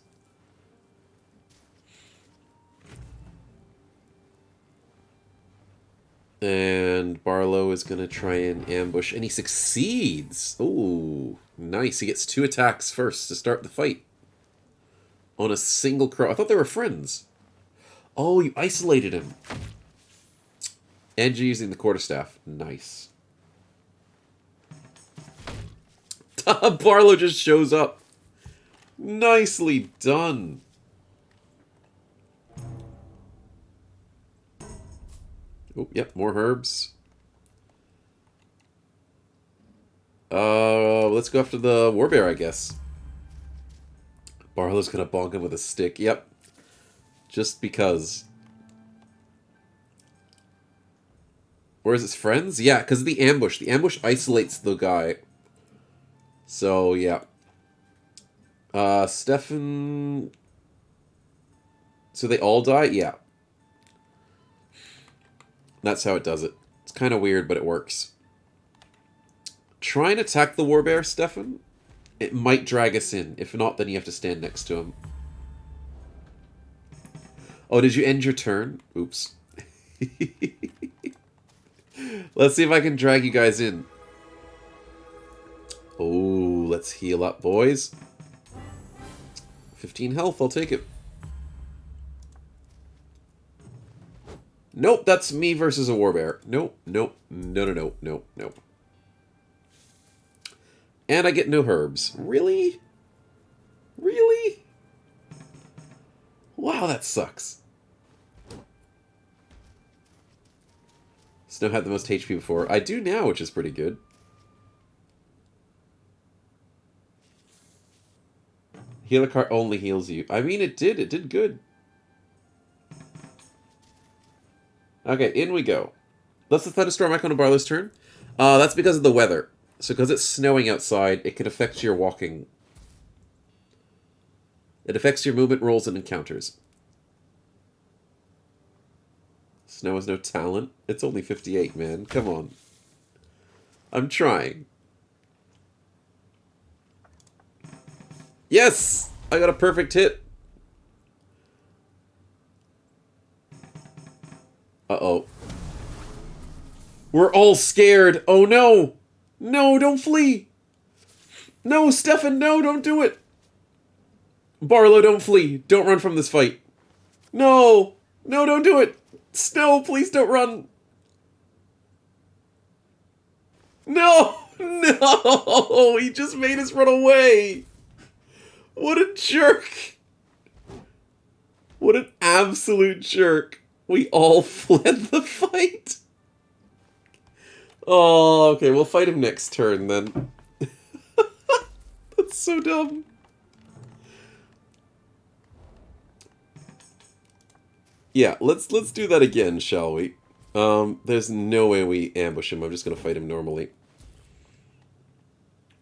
And Barlow is going to try and ambush, and he succeeds! Ooh, nice. He gets 2 attacks first to start the fight. On a single crow. I thought they were friends. Oh, you isolated him. And you're using the quarterstaff. Nice. Barlow just shows up. Nicely done. Oh, yep, more herbs. Let's go after the warbear, I guess. Barlow's gonna bonk him with a stick. Yep. Just because. Or is it friends? Yeah, because of the ambush. The ambush isolates the guy. So, yeah. Stefan... So they all die? Yeah. That's how it does it. It's kind of weird, but it works. Try and attack the warbear, Stefan. It might drag us in. If not, then you have to stand next to him. Oh, did you end your turn? Oops. Let's see if I can drag you guys in. Oh, let's heal up, boys. 15 health, I'll take it. Nope, that's me versus a warbear. Nope, nope, no, no, no, no, no. And I get no herbs. Really? Really? Wow, that sucks. Snow had the most HP before. I do now, which is pretty good. Healer card only heals you. I mean, it did good. Okay, in we go. Let's the thunderstorm back on Barlow's turn. That's because of the weather. So because it's snowing outside, it can affect your walking. It affects your movement rolls and encounters. Snow has no talent. It's only 58, man. Come on. I'm trying. Yes! I got a perfect hit. Uh-oh. We're all scared. Oh no! No, don't flee! No, Stefan, no, don't do it! Barlow, don't flee. Don't run from this fight. No! No, don't do it! Snow, please don't run! No! No! He just made us run away! What a jerk! What an absolute jerk. We all fled the fight. Oh, okay, we'll fight him next turn then. That's so dumb. Yeah, let's do that again, shall we? There's no way we ambush him. I'm just gonna fight him normally.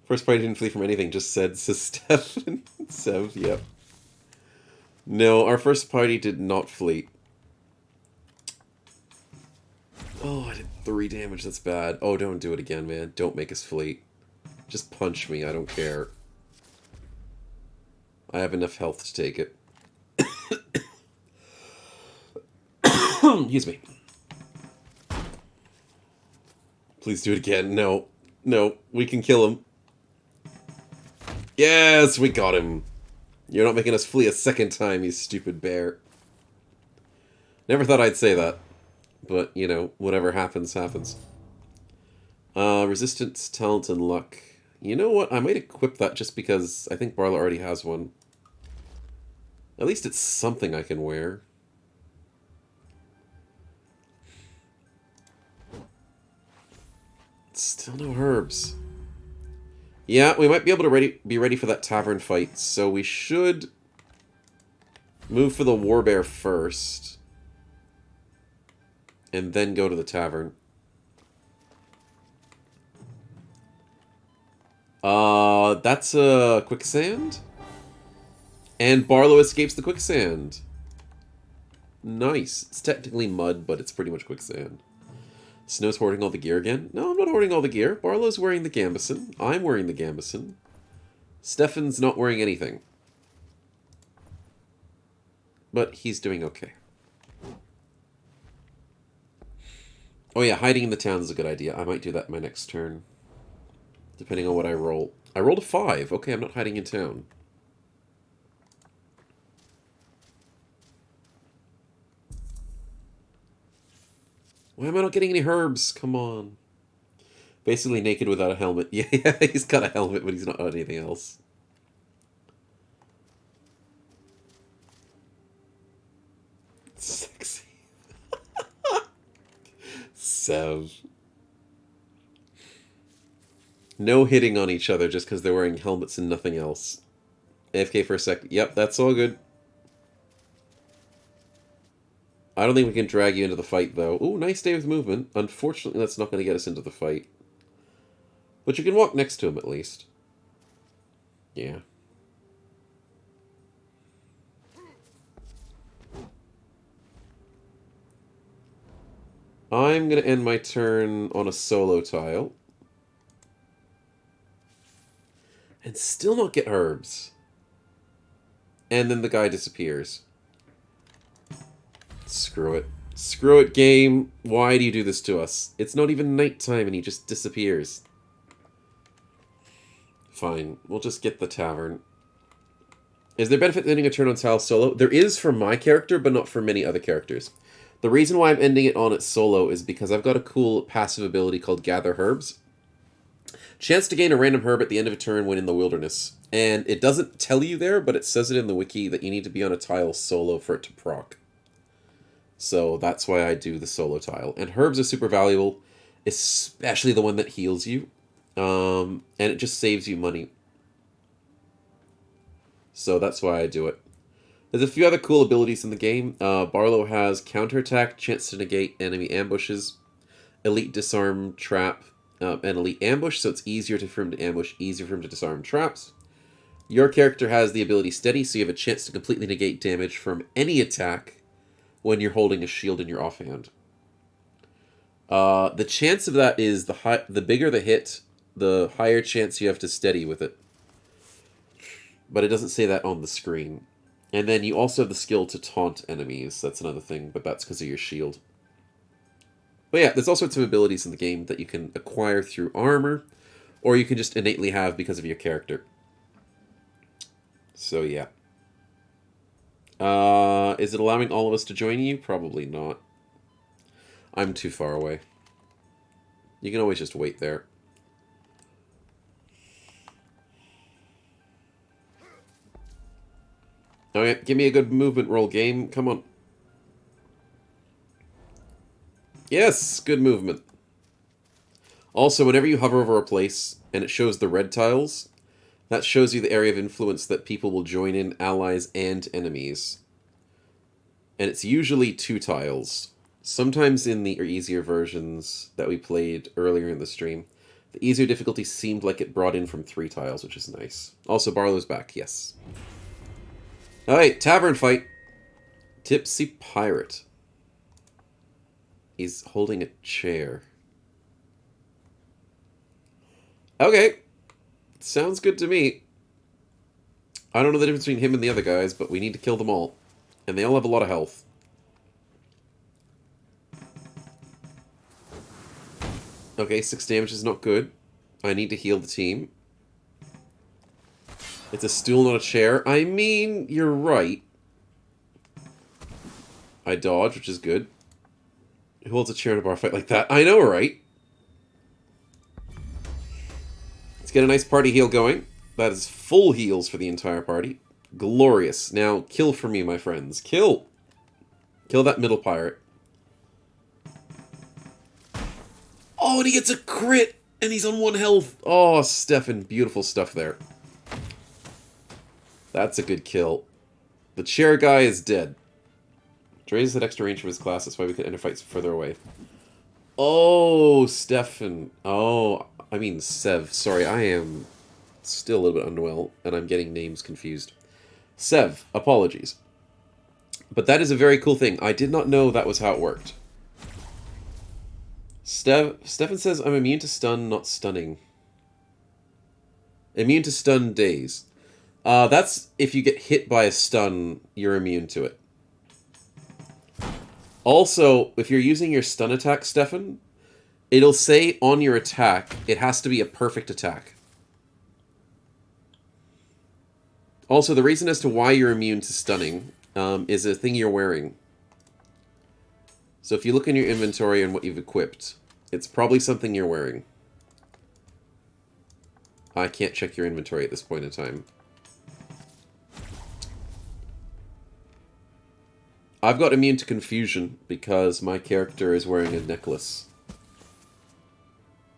First party didn't flee from anything, just said Stefan. Sev, yep. No, our first party did not flee. Oh, I did 3 damage, that's bad. Oh, don't do it again, man. Don't make us flee. Just punch me, I don't care. I have enough health to take it. Excuse me. Please do it again. No. No, we can kill him. Yes, we got him. You're not making us flee a second time, you stupid bear. Never thought I'd say that. But, you know, whatever happens, happens. Resistance, talent, and luck. You know what? I might equip that just because I think Barlow already has one. At least it's something I can wear. Still no herbs. Yeah, we might be able to be ready for that tavern fight, so we should move for the warbear first. And then go to the tavern. That's a quicksand? And Barlow escapes the quicksand. Nice. It's technically mud, but it's pretty much quicksand. Snow's hoarding all the gear again? No, I'm not hoarding all the gear. Barlow's wearing the gambeson. I'm wearing the gambeson. Stefan's not wearing anything. But he's doing okay. Oh yeah, hiding in the town is a good idea. I might do that in my next turn. Depending on what I roll. I rolled a 5. Okay, I'm not hiding in town. Why am I not getting any herbs? Come on. Basically naked without a helmet. Yeah, he's got a helmet, but he's not on anything else. Sexy. Sev. No hitting on each other just because they're wearing helmets and nothing else. AFK for a sec. Yep, that's all good. I don't think we can drag you into the fight, though. Ooh, nice day with movement. Unfortunately, that's not going to get us into the fight. But you can walk next to him, at least. Yeah. I'm going to end my turn on a solo tile. And still not get herbs. And then the guy disappears. Screw it. Screw it, game. Why do you do this to us? It's not even nighttime and he just disappears. Fine. We'll just get the tavern. Is there benefit to ending a turn on tile solo? There is for my character, but not for many other characters. The reason why I'm ending it on its solo is because I've got a cool passive ability called Gather Herbs. Chance to gain a random herb at the end of a turn when in the wilderness. And it doesn't tell you there, but it says it in the wiki that you need to be on a tile solo for it to proc. So that's why I do the solo tile. And herbs are super valuable, especially the one that heals you. And it just saves you money. So that's why I do it. There's a few other cool abilities in the game. Barlow has counterattack, chance to negate enemy ambushes, elite disarm trap, and elite ambush, so it's easier for him to ambush, easier for him to disarm traps. Your character has the ability steady, so you have a chance to completely negate damage from any attack when you're holding a shield in your offhand. The chance of that is the bigger the hit, the higher chance you have to steady with it. But it doesn't say that on the screen. And then you also have the skill to taunt enemies. That's another thing, but that's because of your shield. But yeah, there's all sorts of abilities in the game that you can acquire through armor, or you can just innately have because of your character. So yeah. Is it allowing all of us to join you? Probably not. I'm too far away. You can always just wait there. Okay, give me a good movement roll, game. Come on. Yes, good movement. Also, whenever you hover over a place and it shows the red tiles, that shows you the area of influence that people will join in, allies and enemies. And it's usually 2 tiles. Sometimes in the easier versions that we played earlier in the stream, the easier difficulty seemed like it brought in from 3 tiles, which is nice. Also, Barlow's back, yes. Alright, tavern fight. Tipsy Pirate. He's holding a chair. Okay. Sounds good to me. I don't know the difference between him and the other guys, but we need to kill them all. And they all have a lot of health. Okay, 6 damage is not good. I need to heal the team. It's a stool, not a chair. I mean, you're right. I dodge, which is good. Who holds a chair in a bar fight like that? I know, right? Let's get a nice party heal going. That is full heals for the entire party. Glorious. Now, kill for me, my friends. Kill! Kill that middle pirate. Oh, and he gets a crit! And he's on 1 health. Oh, Stefan, beautiful stuff there. That's a good kill. The chair guy is dead. Dre's had extra range from his class, that's why we could enter fights further away. Oh, Stefan. Oh, I mean Sev. Sorry, I am still a little bit unwell, and I'm getting names confused. Sev, apologies. But that is a very cool thing. I did not know that was how it worked. Stefan says, I'm immune to stun, not stunning. Immune to stun days. That's if you get hit by a stun, you're immune to it. Also, if you're using your stun attack, Stefan, it'll say on your attack, it has to be a perfect attack. Also, the reason as to why you're immune to stunning is a thing you're wearing. So if you look in your inventory and what you've equipped, it's probably something you're wearing. I can't check your inventory at this point in time. I've got immune to confusion because my character is wearing a necklace.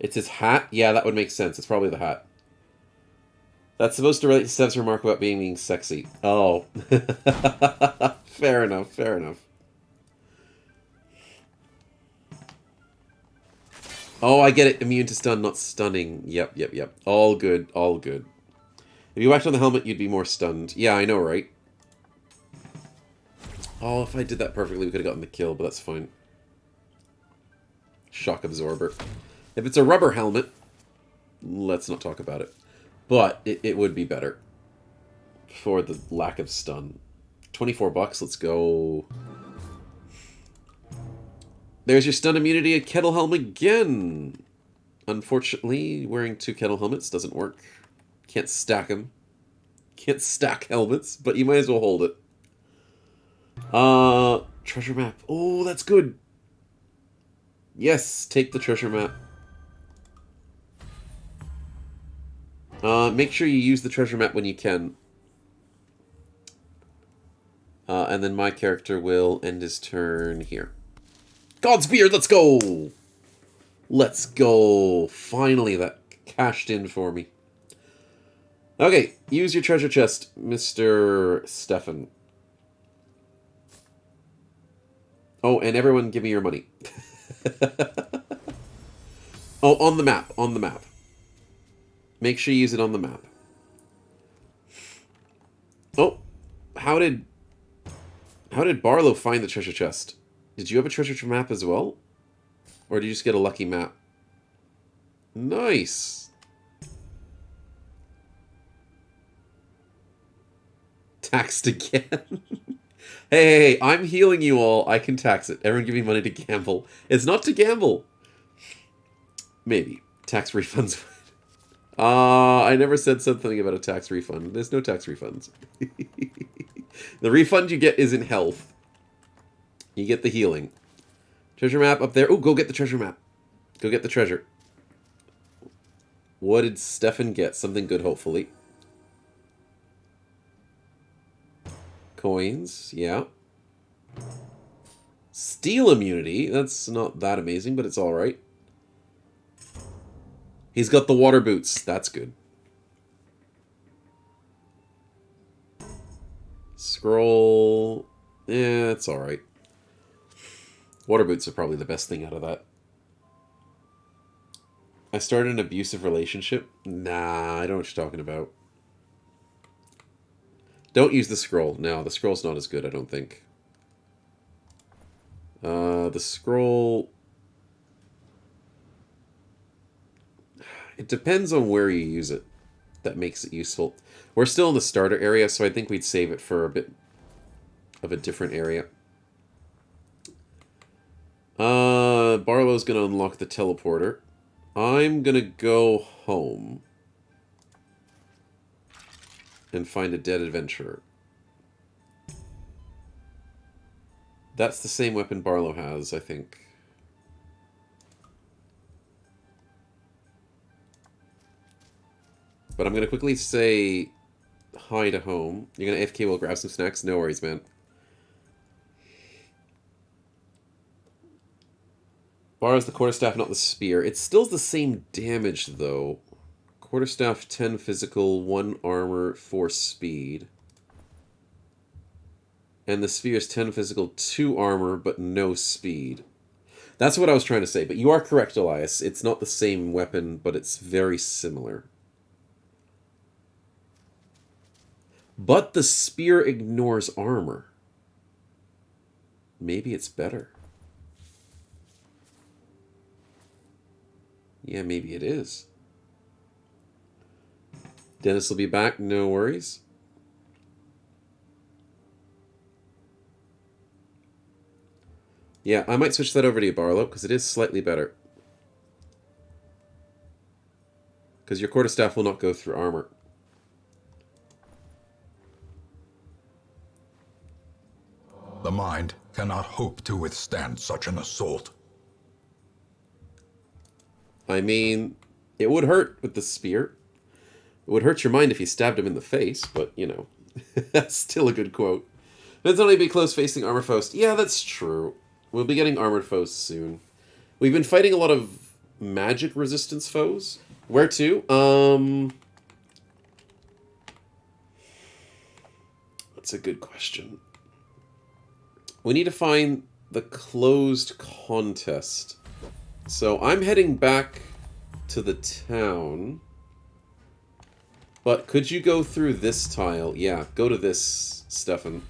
It's his hat? Yeah, that would make sense. It's probably the hat. That's supposed to relate to Sev's remark about being sexy. Oh. Fair enough, fair enough. Oh, I get it. Immune to stun, not stunning. Yep. All good, all good. If you whacked on the helmet, you'd be more stunned. Yeah, I know, right? Oh, if I did that perfectly, we could have gotten the kill, but that's fine. Shock absorber. If it's a rubber helmet, let's not talk about it. But it would be better. For the lack of stun. 24 bucks, let's go. There's your stun immunity at Kettle Helm again. Unfortunately, wearing 2 Kettle Helmets doesn't work. Can't stack them. Can't stack helmets, but you might as well hold it. Treasure map. Oh, that's good. Yes, take the treasure map. Make sure you use the treasure map when you can. And then my character will end his turn here. Godspeed, let's go! Let's go. Finally, that cashed in for me. Okay, use your treasure chest, Mr. Stefan. Oh, and everyone give me your money. Oh, on the map, on the map. Make sure you use it on the map. Oh, how did Barlow find the treasure chest? Did you have a treasure map as well? Or did you just get a lucky map? Nice. Taxed again. Hey, I'm healing you all. I can tax it. Everyone give me money to gamble. It's not to gamble. Maybe. Tax refunds. I never said something about a tax refund. There's no tax refunds. The refund you get is in health. You get the healing. Treasure map up there. Oh, go get the treasure map. Go get the treasure. What did Stefan get? Something good, hopefully. Coins, yeah. Steel immunity. That's not that amazing, but it's alright. He's got the water boots. That's good. Scroll. Yeah, it's alright. Water boots are probably the best thing out of that. I started an abusive relationship? Nah, I don't know what you're talking about. Don't use the scroll. No, the scroll's not as good, I don't think. The scroll... It depends on where you use it. That makes it useful. We're still in the starter area, so I think we'd save it for a bit of a different area. Barlow's gonna unlock the teleporter. I'm gonna go home and find a dead adventurer. That's the same weapon Barlow has, I think. But I'm gonna quickly say hi to home. You're gonna AFK while grab some snacks? No worries, man. Borrows the quarterstaff, not the spear. It's still the same damage, though. Quarterstaff, 10 physical, 1 armor, 4 speed. And the spear is 10 physical, 2 armor, but no speed. That's what I was trying to say, but you are correct, Elias. It's not the same weapon, but it's very similar. But the spear ignores armor. Maybe it's better. Yeah, maybe it is. Dennis will be back, no worries. Yeah, I might switch that over to you, Barlow, because it is slightly better. Because your quarterstaff will not go through armor. The mind cannot hope to withstand such an assault. I mean, it would hurt with the spear. It would hurt your mind if you stabbed him in the face, but, you know, that's still a good quote. Depends on be close facing armor foes. Yeah, that's true. We'll be getting armored foes soon. We've been fighting a lot of magic resistance foes. Where to? That's a good question. We need to find the closed contest. So I'm heading back to the town. But could you go through this tile? Yeah, go to this, Stefan.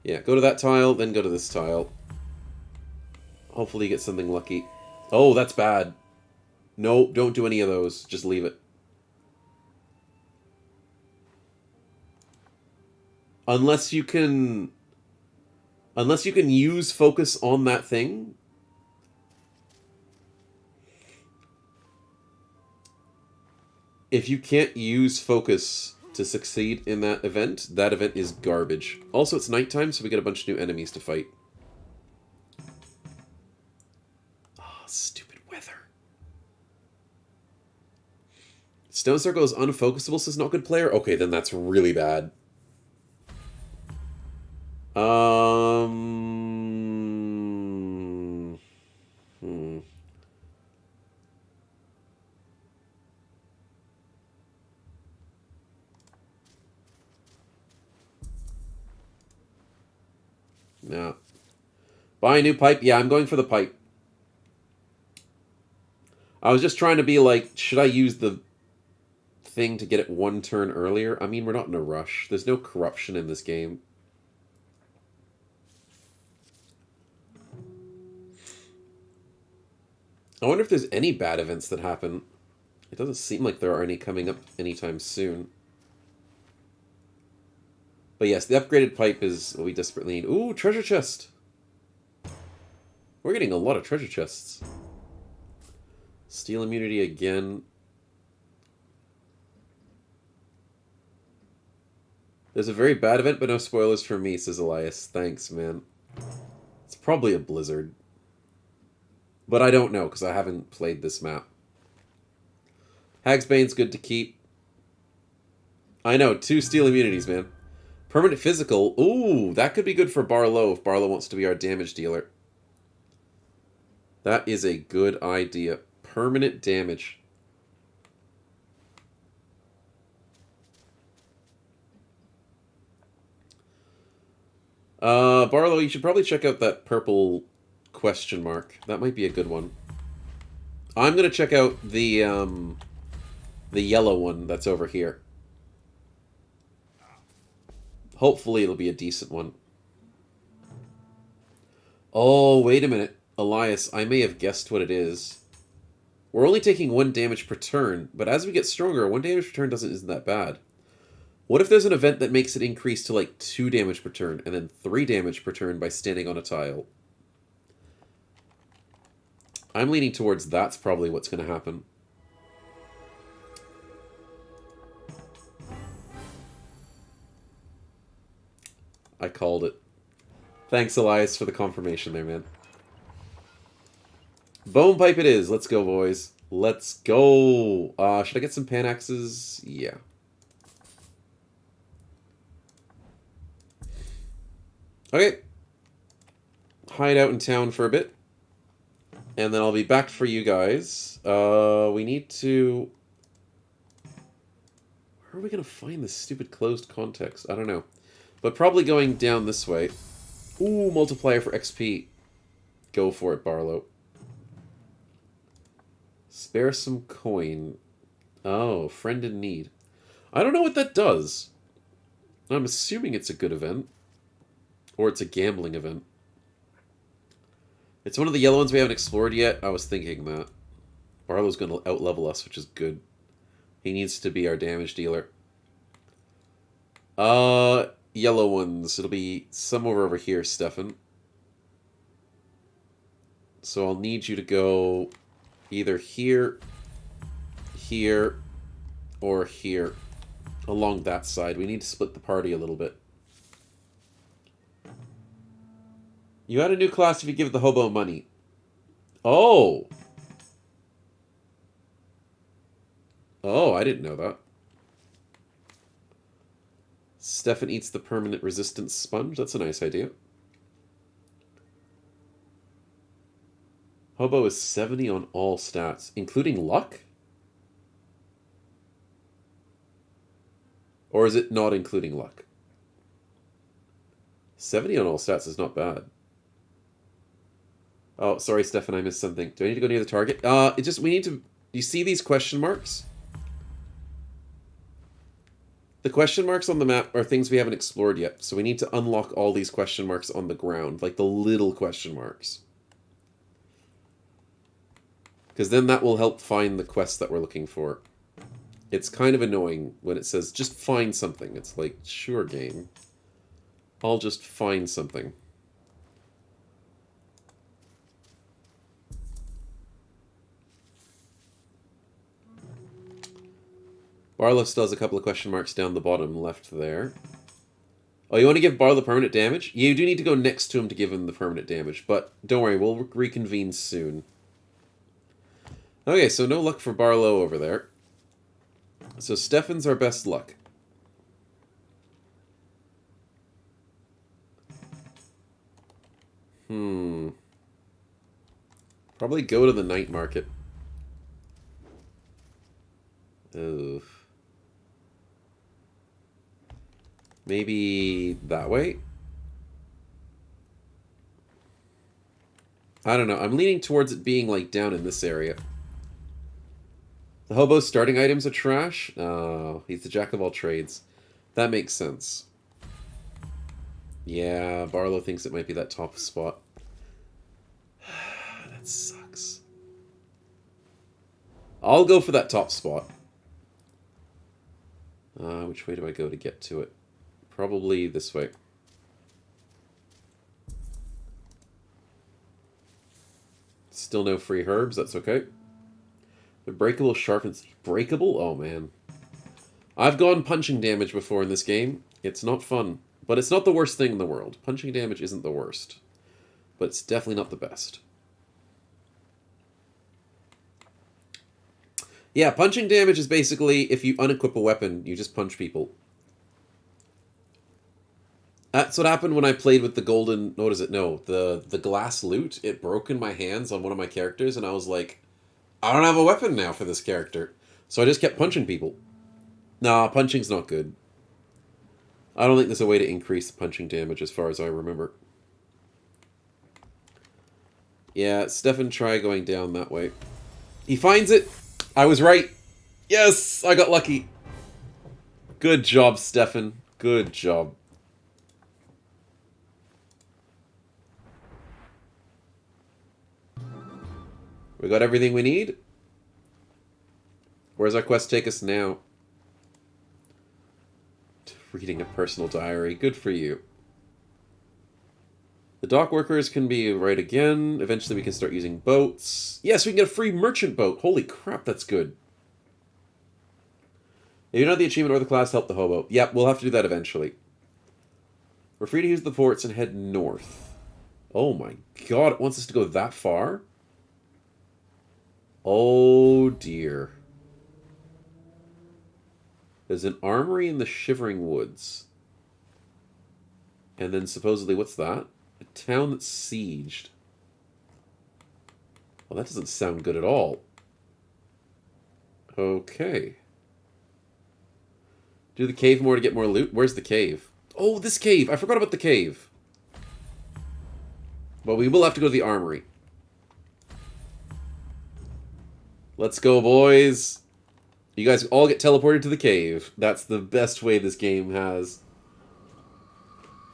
Yeah, go to that tile, then go to this tile. Hopefully you get something lucky. Oh, that's bad. No, don't do any of those. Just leave it. Unless you can use focus on that thing. If you can't use focus to succeed in that event is garbage. Also, it's nighttime, so we get a bunch of new enemies to fight. Ah, oh, stupid weather. Stone Circle is unfocusable, says not good player? Okay, then that's really bad. No. Buy a new pipe? Yeah, I'm going for the pipe. I was just trying to be like, should I use the thing to get it one turn earlier? I mean, we're not in a rush. There's no corruption in this game. I wonder if there's any bad events that happen. It doesn't seem like there are any coming up anytime soon. But yes, the upgraded pipe is what we desperately need. Ooh, treasure chest! We're getting a lot of treasure chests. Steel immunity again. There's a very bad event, but no spoilers for me, says Elias. Thanks, man. It's probably a blizzard. But I don't know, because I haven't played this map. Hagsbane's good to keep. I know, 2 steel immunities, man. Permanent physical. Ooh, that could be good for Barlow if Barlow wants to be our damage dealer. That is a good idea. Permanent damage. Barlow, you should probably check out that purple question mark. That might be a good one. I'm going to check out the yellow one that's over here. Hopefully it'll be a decent one. Oh, wait a minute. Elias, I may have guessed what it is. We're only taking 1 damage per turn, but as we get stronger, 1 damage per turn isn't that bad. What if there's an event that makes it increase to like 2 damage per turn, and then 3 damage per turn by standing on a tile? I'm leaning towards that's probably what's going to happen. I called it. Thanks, Elias, for the confirmation there, man. Bone pipe it is. Let's go, boys. Let's go. Should I get some pan axes? Yeah. Okay. Hide out in town for a bit. And then I'll be back for you guys. We need to... Where are we going to find this stupid closed context? I don't know. But probably going down this way. Ooh, multiplier for XP. Go for it, Barlow. Spare some coin. Oh, friend in need. I don't know what that does. I'm assuming it's a good event. Or it's a gambling event. It's one of the yellow ones we haven't explored yet. I was thinking that. Barlow's going to outlevel us, which is good. He needs to be our damage dealer. Yellow ones. It'll be somewhere over here, Stefan. So I'll need you to go either here, here, or here. Along that side. We need to split the party a little bit. You add a new class if you give the hobo money. Oh! Oh, I didn't know that. Stefan eats the permanent resistance sponge. That's a nice idea. Hobo is 70 on all stats, including luck? Or is it not including luck? 70 on all stats is not bad. Oh, sorry, Stefan, I missed something. Do I need to go near the target? We need to... You see these question marks? The question marks on the map are things we haven't explored yet, so we need to unlock all these question marks on the ground, like the little question marks. Because then that will help find the quest that we're looking for. It's kind of annoying when it says, just find something. It's like, sure, game. I'll just find something. Barlow still has a couple of question marks down the bottom left there. Oh, you want to give Barlow permanent damage? Yeah, you do need to go next to him to give him the permanent damage, but don't worry, we'll reconvene soon. Okay, so no luck for Barlow over there. So Stefan's our best luck. Probably go to the night market. Oof. Maybe that way? I don't know. I'm leaning towards it being like down in this area. The hobo's starting items are trash? Oh, he's the jack of all trades. That makes sense. Yeah, Barlow thinks it might be that top spot. That sucks. I'll go for that top spot. Which way do I go to get to it? Probably this way. Still no free herbs, that's okay. The breakable sharpens... Breakable? Oh, man. I've gone punching damage before in this game. It's not fun. But it's not the worst thing in the world. Punching damage isn't the worst. But it's definitely not the best. Yeah, punching damage is basically, if you unequip a weapon, you just punch people. That's what happened when I played with the golden... What is it? No, the glass loot. It broke in my hands on one of my characters, and I was like, I don't have a weapon now for this character. So I just kept punching people. Nah, punching's not good. I don't think there's a way to increase punching damage as far as I remember. Yeah, Stefan, try going down that way. He finds it! I was right! Yes! I got lucky! Good job, Stefan. Good job. We got everything we need? Where's our quest take us now? Reading a personal diary. Good for you. The dock workers can be right again. Eventually we can start using boats. Yes, we can get a free merchant boat. Holy crap, that's good. If you know the achievement or the class, help the hobo. Yep, we'll have to do that eventually. We're free to use the ports and head north. Oh my god, it wants us to go that far? Oh dear. There's an armory in the Shivering Woods. And then supposedly, what's that? A town that's sieged. Well, that doesn't sound good at all. Okay. Do the cave more to get more loot? Where's the cave? Oh, this cave! I forgot about the cave. Well, we will have to go to the armory. Let's go, boys. You guys all get teleported to the cave. That's the best way this game has.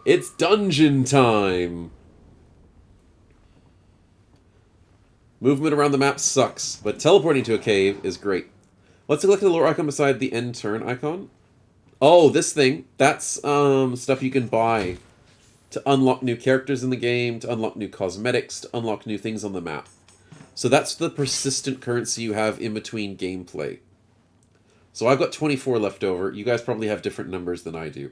It's dungeon time! Movement around the map sucks, but teleporting to a cave is great. Let's look at the lore icon beside the end turn icon. Oh, this thing. That's stuff you can buy to unlock new characters in the game, to unlock new cosmetics, to unlock new things on the map. So that's the persistent currency you have in between gameplay. So I've got 24 left over. You guys probably have different numbers than I do.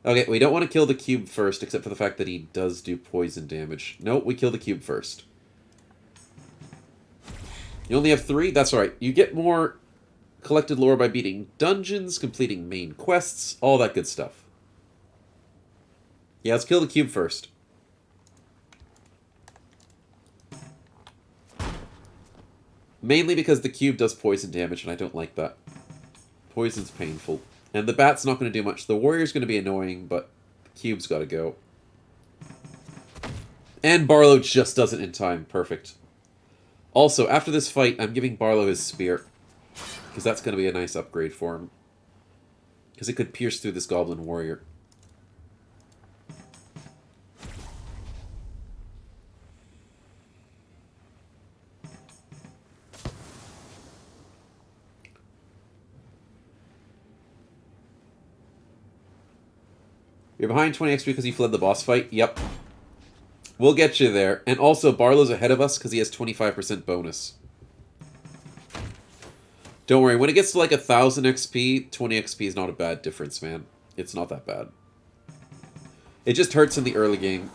Okay, we don't want to kill the cube first, except for the fact that he does do poison damage. No, we kill the cube first. You only have 3? That's alright. You get more collected lore by beating dungeons, completing main quests, all that good stuff. Yeah, let's kill the cube first. Mainly because the cube does poison damage, and I don't like that. Poison's painful. And the bat's not going to do much. The warrior's going to be annoying, but the cube's got to go. And Barlow just does it in time. Perfect. Also, after this fight, I'm giving Barlow his spear. Because that's going to be a nice upgrade for him. Because it could pierce through this goblin warrior. You're behind 20 XP because you fled the boss fight? Yep. We'll get you there. And also, Barlow's ahead of us because he has 25% bonus. Don't worry, when it gets to like 1,000 XP, 20 XP is not a bad difference, man. It's not that bad. It just hurts in the early game.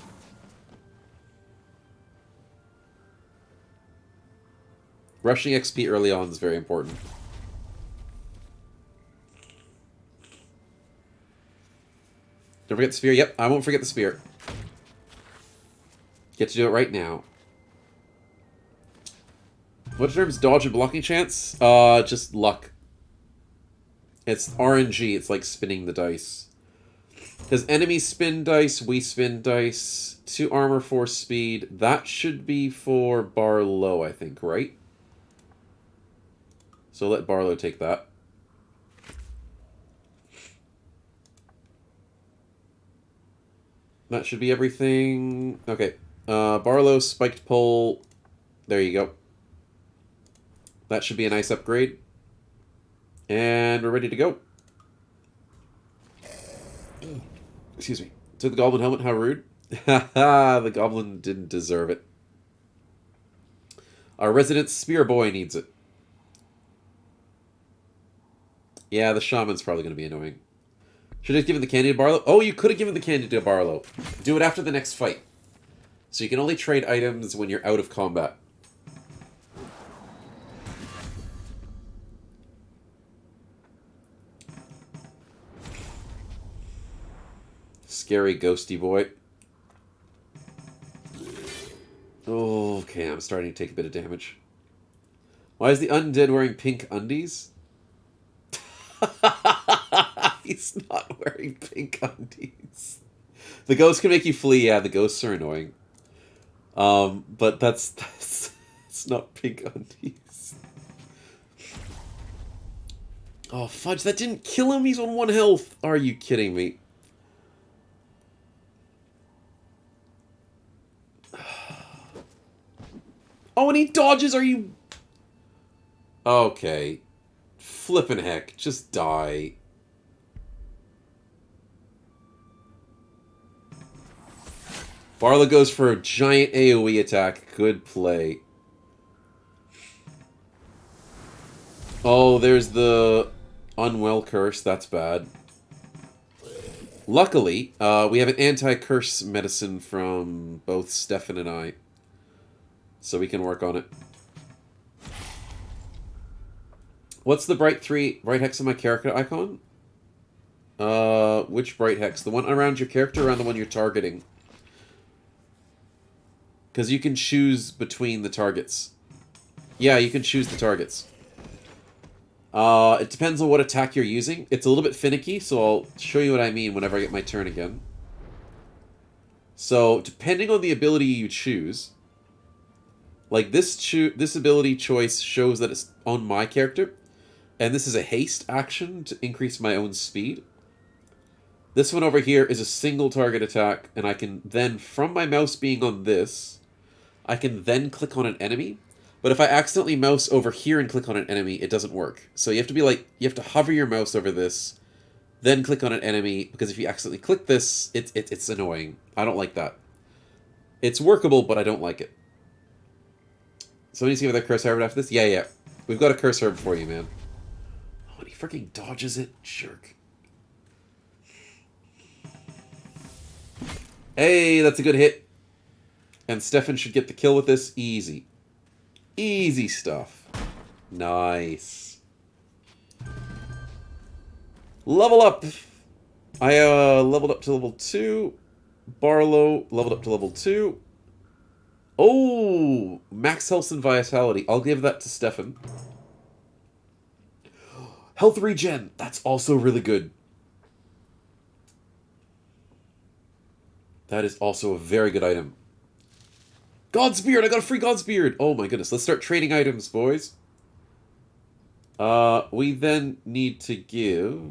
Rushing XP early on is very important. Don't forget the spear. Yep, I won't forget the spear. Get to do it right now. What determines dodge and blocking chance? Just luck. It's RNG. It's like spinning the dice. Because enemies spin dice, we spin dice. 2 armor, 4 speed. That should be for Barlow, I think, right? So let Barlow take that. That should be everything. Okay. Barlow, spiked pole. There you go. That should be a nice upgrade. And we're ready to go. Excuse me. Took the goblin helmet, how rude. Haha, the goblin didn't deserve it. Our resident spear boy needs it. Yeah, the shaman's probably going to be annoying. Should I have given the candy to Barlow? Oh, you could have given the candy to Barlow. Do it after the next fight. So you can only trade items when you're out of combat. Scary ghosty boy. Oh, okay, I'm starting to take a bit of damage. Why is the undead wearing pink undies? He's not wearing pink undies. The ghosts can make you flee. Yeah, the ghosts are annoying. But that's it's not pink undies. Oh, fudge, that didn't kill him. He's on 1 health. Are you kidding me? Oh, and he dodges. Are you... Okay. Flippin' heck. Just die. Barlow goes for a giant AoE attack. Good play. Oh, there's the unwell curse. That's bad. Luckily, we have an anti-curse medicine from both Stefan and I. So we can work on it. What's the bright hex on my character icon? Which bright hex? The one around your character or around the one you're targeting? Because you can choose between the targets. Yeah, you can choose the targets. It depends on what attack you're using. It's a little bit finicky, so I'll show you what I mean whenever I get my turn again. So, depending on the ability you choose... Like, this ability choice shows that it's on my character. And this is a haste action to increase my own speed. This one over here is a single target attack. And I can then, from my mouse being on this, I can then click on an enemy. But if I accidentally mouse over here and click on an enemy, it doesn't work. So you have to be like, you have to hover your mouse over this, then click on an enemy. Because if you accidentally click this, it's annoying. I don't like that. It's workable, but I don't like it. Somebody's giving that curse herb after this? Yeah. We've got a curse herb for you, man. Oh, and he freaking dodges it. Jerk. Hey, that's a good hit. And Stefan should get the kill with this. Easy. Easy stuff. Nice. Level up. I leveled up to level 2. Barlow leveled up to level 2. Oh, max health and vitality. I'll give that to Stefan. Health regen. That's also really good. That is also a very good item. Godsbeard! I got a free Godsbeard! Oh my goodness. Let's start trading items, boys. We then need to give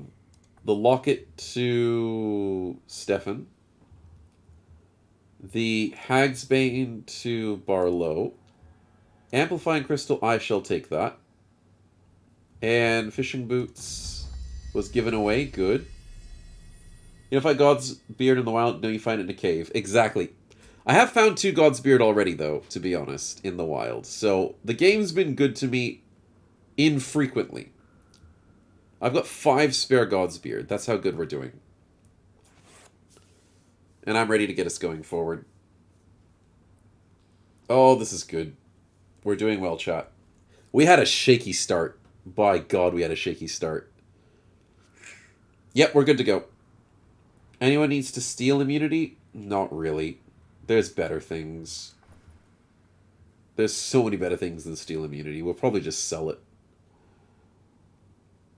the locket to Stefan. The Hag's Bane to Barlow. Amplifying Crystal, I shall take that. And Fishing Boots was given away. Good. You know, find God's Beard in the wild? No, you find it in a cave. Exactly. I have found 2 God's Beard already, though, to be honest, in the wild. So, the game's been good to me infrequently. I've got 5 spare God's Beard. That's how good we're doing. And I'm ready to get us going forward. Oh, this is good. We're doing well, chat. We had a shaky start. By God, we had a shaky start. Yep, we're good to go. Anyone needs to steal immunity? Not really. There's better things. There's so many better things than steal immunity. We'll probably just sell it.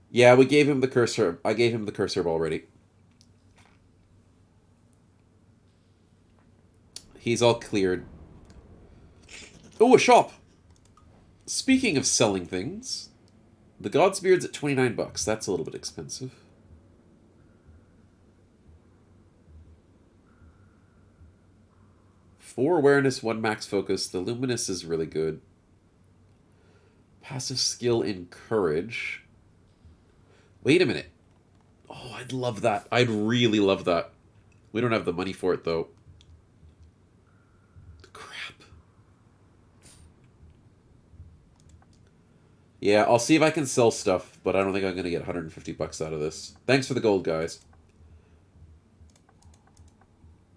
Yeah, we gave him the curse herb. I gave him the curse herb already. He's all cleared. Oh, a shop! Speaking of selling things, the Godsbeard's at 29 bucks. That's a little bit expensive. Four awareness, 1 max focus. The luminous is really good. Passive skill in courage. Wait a minute. Oh, I'd love that. I'd really love that. We don't have the money for it, though. Crap. Yeah, I'll see if I can sell stuff, but I don't think I'm going to get 150 bucks out of this. Thanks for the gold, guys.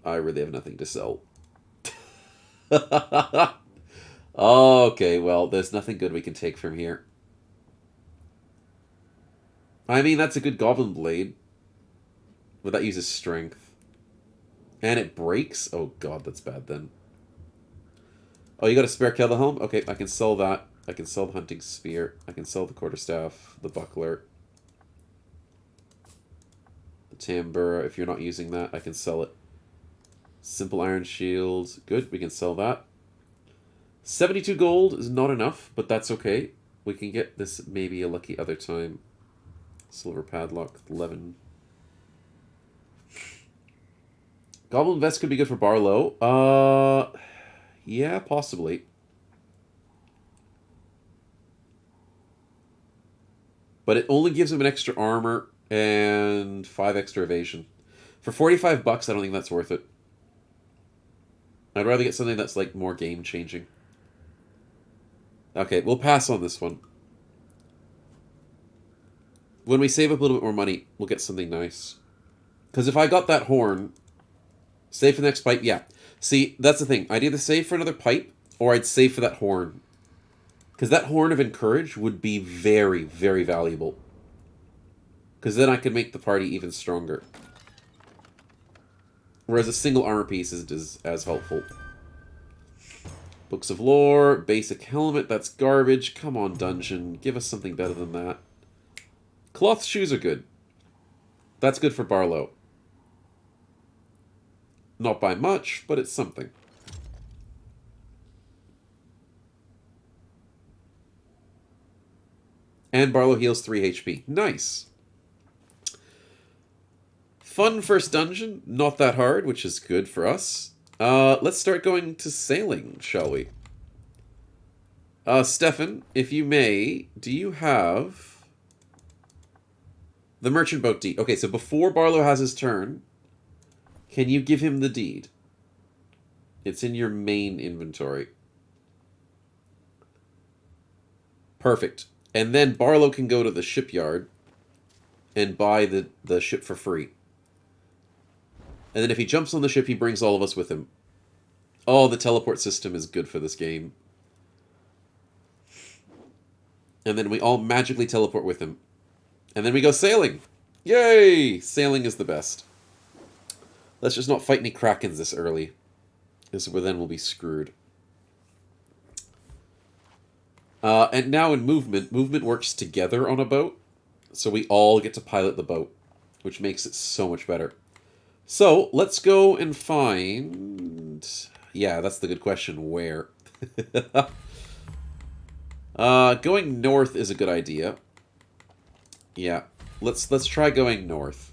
I really have nothing to sell. Okay, well, there's nothing good we can take from here. I mean, that's a good Goblin Blade. But that uses strength. And it breaks? Oh god, that's bad then. Oh, you got a spare Kettle Helm? Okay, I can sell that. I can sell the Hunting Spear. I can sell the Quarterstaff, the Buckler. The Tambur, if you're not using that, I can sell it. Simple Iron Shield. Good, we can sell that. 72 gold is not enough, but that's okay. We can get this maybe a lucky other time. Silver Padlock, 11. Goblin Vest could be good for Barlow. Yeah, possibly. But it only gives him an extra armor and 5 extra evasion. For 45 bucks, I don't think that's worth it. I'd rather get something that's like more game-changing. Okay, we'll pass on this one. When we save up a little bit more money, we'll get something nice. Because if I got that horn, save for the next pipe, yeah. See, that's the thing. I'd either save for another pipe, or I'd save for that horn. Because that Horn of Encourage would be very, very valuable. Because then I could make the party even stronger. Whereas a single armor piece is as helpful. Books of Lore, basic helmet, that's garbage. Come on, dungeon. Give us something better than that. Cloth shoes are good. That's good for Barlow. Not by much, but it's something. And Barlow heals 3 HP. Nice. Fun first dungeon. Not that hard, which is good for us. Let's start going to sailing, shall we? Stefan, if you may, do you have the merchant boat deed? Okay, so before Barlow has his turn, can you give him the deed? It's in your main inventory. Perfect. And then Barlow can go to the shipyard and buy the ship for free. And then if he jumps on the ship, he brings all of us with him. Oh, the teleport system is good for this game. And then we all magically teleport with him. And then we go sailing. Yay! Sailing is the best. Let's just not fight any krakens this early. Because then we'll be screwed. And now in movement works together on a boat. So we all get to pilot the boat. Which makes it so much better. So, let's go and find... Yeah, that's the good question. Where? Going north is a good idea. Yeah. Let's try going north.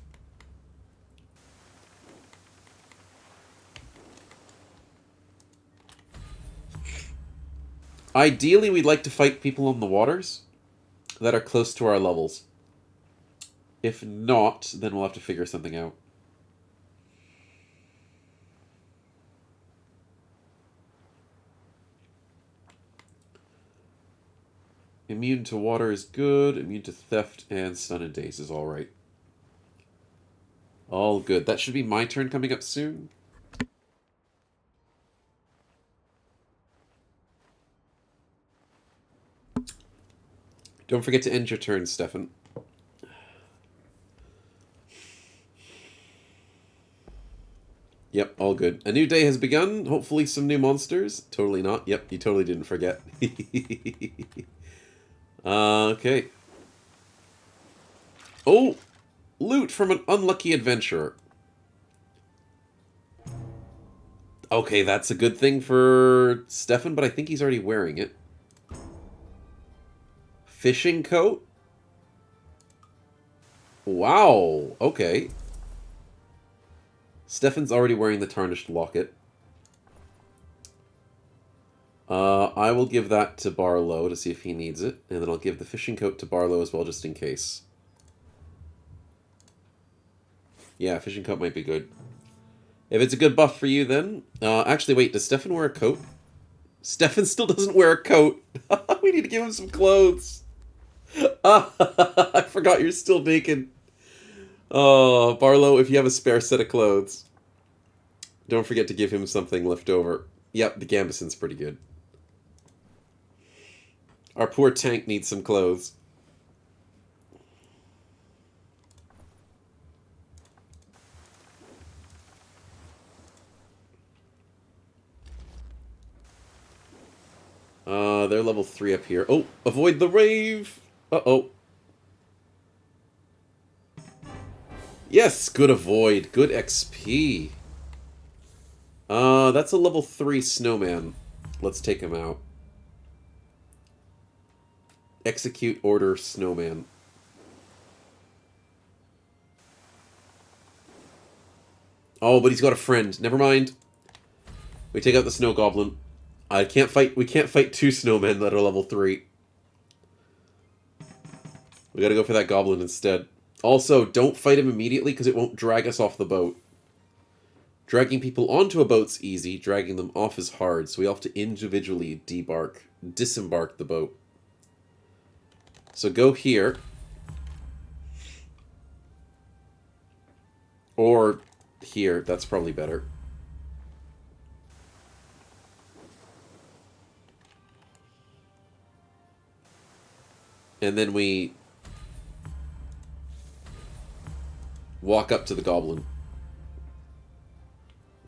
Ideally, we'd like to fight people on the waters that are close to our levels. If not, then we'll have to figure something out. Immune to water is good. Immune to theft and stun and daze is alright. All good. That should be my turn coming up soon. Don't forget to end your turn, Stefan. Yep, all good. A new day has begun. Hopefully some new monsters. Totally not. Yep, you totally didn't forget. Okay. Oh! Loot from an unlucky adventurer. Okay, that's a good thing for Stefan, but I think he's already wearing it. Fishing coat? Wow, okay. Stefan's already wearing the tarnished locket. I will give that to Barlow to see if he needs it. And then I'll give the fishing coat to Barlow as well, just in case. Yeah, fishing coat might be good. If it's a good buff for you, then... actually, wait, does Stefan wear a coat? Stefan still doesn't wear a coat. We need to give him some clothes. I forgot you're still naked. Oh, Barlow, if you have a spare set of clothes, don't forget to give him something left over. Yep, the Gambeson's pretty good. Our poor tank needs some clothes. They're level 3 up here. Oh, avoid the rave! Uh-oh. Yes, good avoid. Good XP. That's a level 3 snowman. Let's take him out. Execute order snowman. Oh, but he's got a friend. Never mind. We take out the snow goblin. We can't fight 2 snowmen that are level 3. We gotta go for that goblin instead. Also, don't fight him immediately because it won't drag us off the boat. Dragging people onto a boat's easy, dragging them off is hard, so we have to individually disembark the boat. So go here. Or here, that's probably better. And then we walk up to the goblin.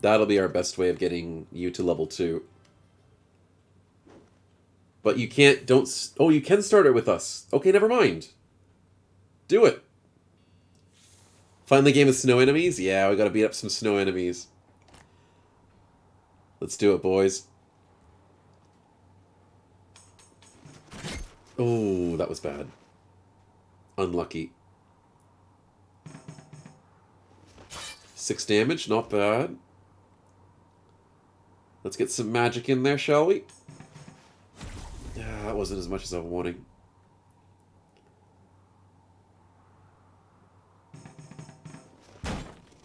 That'll be our best way of getting you to level 2. But you can't, oh, you can start it with us. Okay, never mind. Do it. Finally game with snow enemies? Yeah, we gotta beat up some snow enemies. Let's do it, boys. Oh, that was bad. Unlucky. 6 damage, not bad. Let's get some magic in there, shall we? Yeah, that wasn't as much as I was wanting.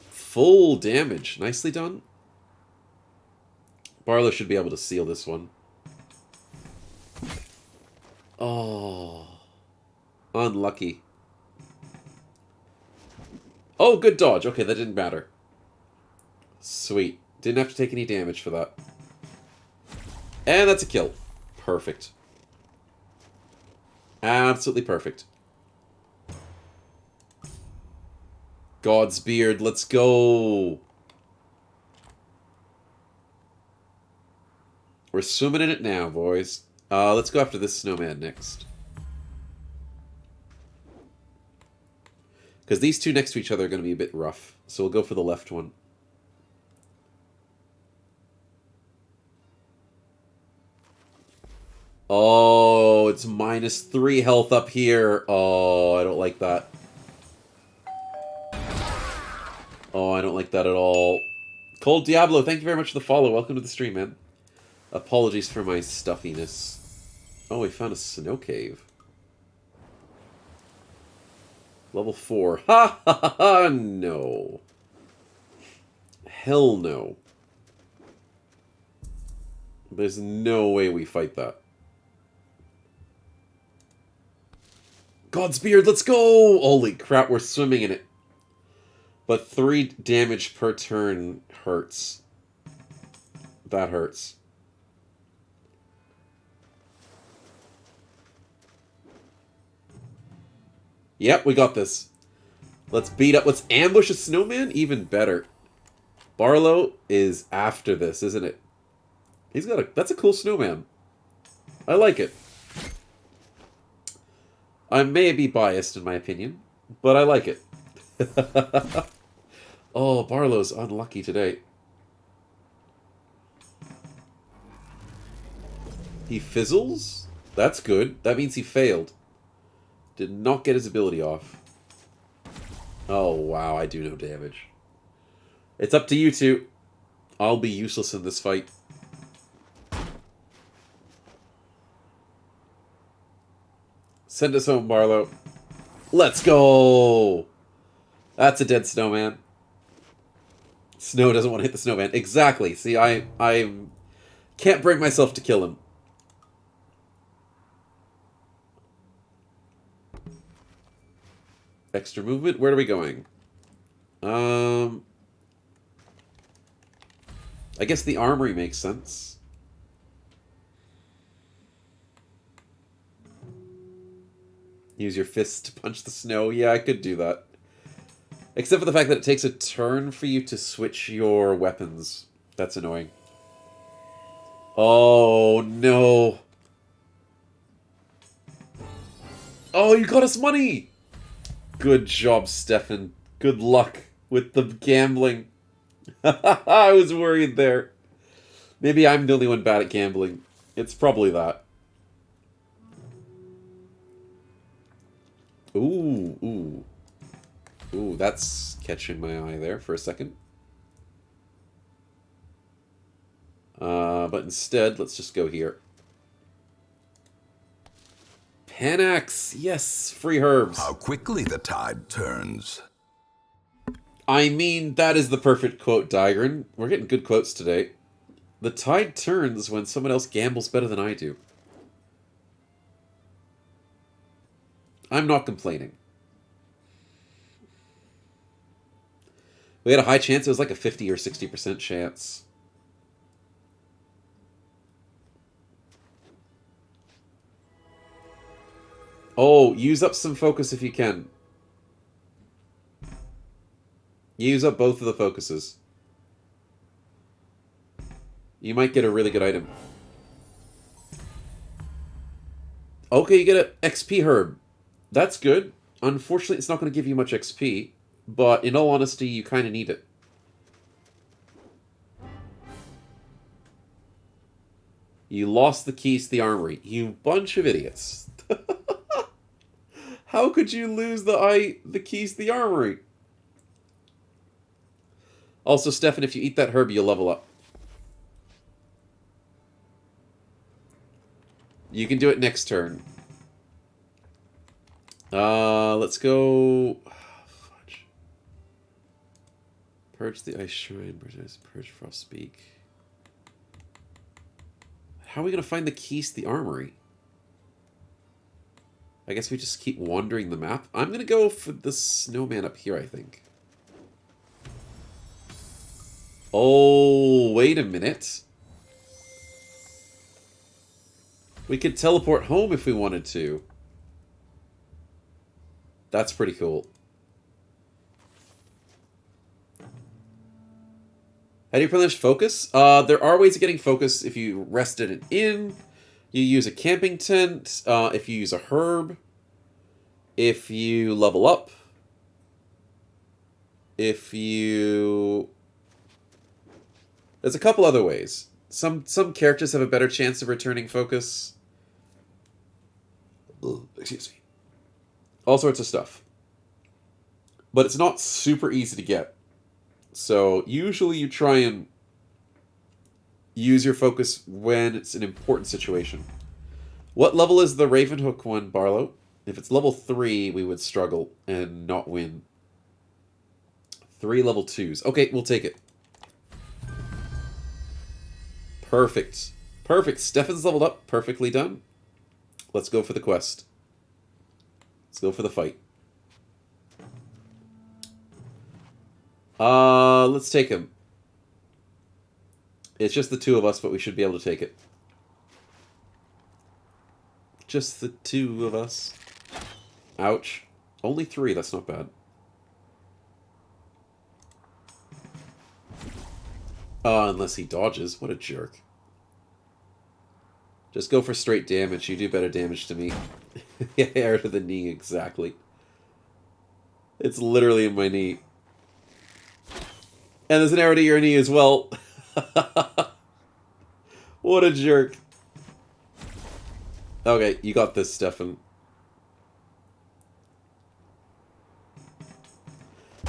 Full damage. Nicely done. Barlow should be able to seal this one. Oh. Unlucky. Oh, good dodge. Okay, that didn't matter. Sweet. Didn't have to take any damage for that. And that's a kill. Perfect. Absolutely perfect. God's beard, let's go. We're swimming in it now, boys. Let's go after this snowman next. Because these two next to each other are going to be a bit rough. So we'll go for the left one. Oh, it's -3 health up here. Oh, I don't like that. Oh, I don't like that at all. Cold Diablo, thank you very much for the follow. Welcome to the stream, man. Apologies for my stuffiness. Oh, we found a snow cave. Level 4. Ha ha ha ha! No. Hell no. There's no way we fight that. God's beard, let's go! Holy crap, we're swimming in it. But 3 damage per turn hurts. That hurts. Yep, we got this. Let's beat up. Let's ambush a snowman? Even better. Barlow is after this, isn't it? He's got a... That's a cool snowman. I like it. I may be biased in my opinion, but I like it. Oh, Barlow's unlucky today. He fizzles? That's good. That means he failed. Did not get his ability off. Oh, wow, I do no damage. It's up to you two. I'll be useless in this fight. Send us home, Barlow. Let's go! That's a dead snowman. Snow doesn't want to hit the snowman. Exactly. See, I can't bring myself to kill him. Extra movement. Where are we going? I guess the armory makes sense. Use your fist to punch the snow. Yeah, I could do that. Except for the fact that it takes a turn for you to switch your weapons. That's annoying. Oh, no. Oh, you got us money! Good job, Stefan. Good luck with the gambling. I was worried there. Maybe I'm the only one bad at gambling. It's probably that. Ooh, ooh. Ooh, that's catching my eye there for a second. But instead, let's just go here. Panax! Yes, free herbs. How quickly the tide turns. I mean, that is the perfect quote, Digran. We're getting good quotes today. The tide turns when someone else gambles better than I do. I'm not complaining. We had a high chance. It was like a 50 or 60% chance. Oh, use up some focus if you can. Use up both of the focuses. You might get a really good item. Okay, you get an XP herb. That's good. Unfortunately, it's not going to give you much XP. But in all honesty, you kind of need it. You lost the keys to the armory. You bunch of idiots. How could you lose the keys to the armory? Also, Stefan, if you eat that herb, you'll level up. You can do it next turn. Let's go... fudge. Purge the ice shrine. Purge Frostpeak. How are we going to find the keys to the armory? I guess we just keep wandering the map. I'm going to go for the snowman up here, I think. Oh, wait a minute. We could teleport home if we wanted to. That's pretty cool. How do you replenish focus? There are ways of getting focus if you rest at an inn, you use a camping tent, if you use a herb, if you level up, if you... There's a couple other ways. Some characters have a better chance of returning focus. Ugh, excuse me. All sorts of stuff. But it's not super easy to get. So usually you try and use your focus when it's an important situation. What level is the Ravenhook one, Barlow? If it's level 3, we would struggle and not win. 3 level 2s. Okay, we'll take it. Perfect. Perfect. Stefan's leveled up. Perfectly done. Let's go for the quest. Let's go for the fight. Let's take him. It's just the two of us, but we should be able to take it. Just the two of us. Ouch. Only 3, that's not bad. Unless he dodges. What a jerk. Just go for straight damage. You do better damage to me. Arrow to the knee, exactly. It's literally in my knee. And there's an arrow to your knee as well. What a jerk. Okay, you got this, Stefan.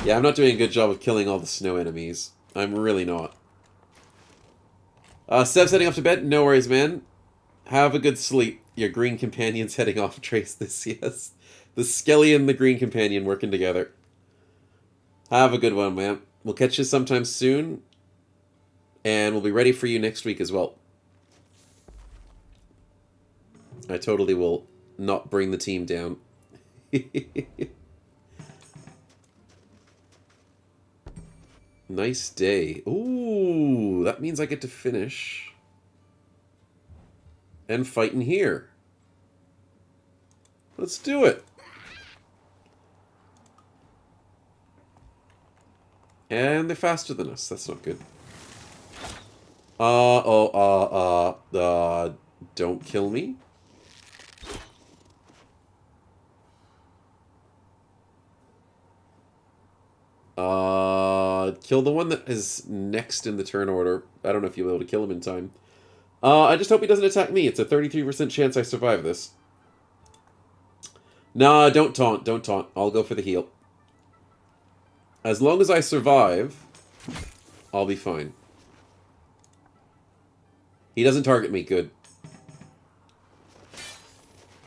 Yeah, I'm not doing a good job of killing all the snow enemies. I'm really not. Steph heading off to bed? No worries, man. Have a good sleep. Your green companion's heading off. Trace this, yes. The Skelly and the green companion working together. Have a good one, man. We'll catch you sometime soon. And we'll be ready for you next week as well. I totally will not bring the team down. Nice day. Ooh, that means I get to finish. And fight in here. Let's do it. And they're faster than us. That's not good. Don't kill me. Kill the one that is next in the turn order. I don't know if you'll be able to kill him in time. I just hope he doesn't attack me. It's a 33% chance I survive this. Nah, don't taunt. Don't taunt. I'll go for the heal. As long as I survive, I'll be fine. He doesn't target me. Good.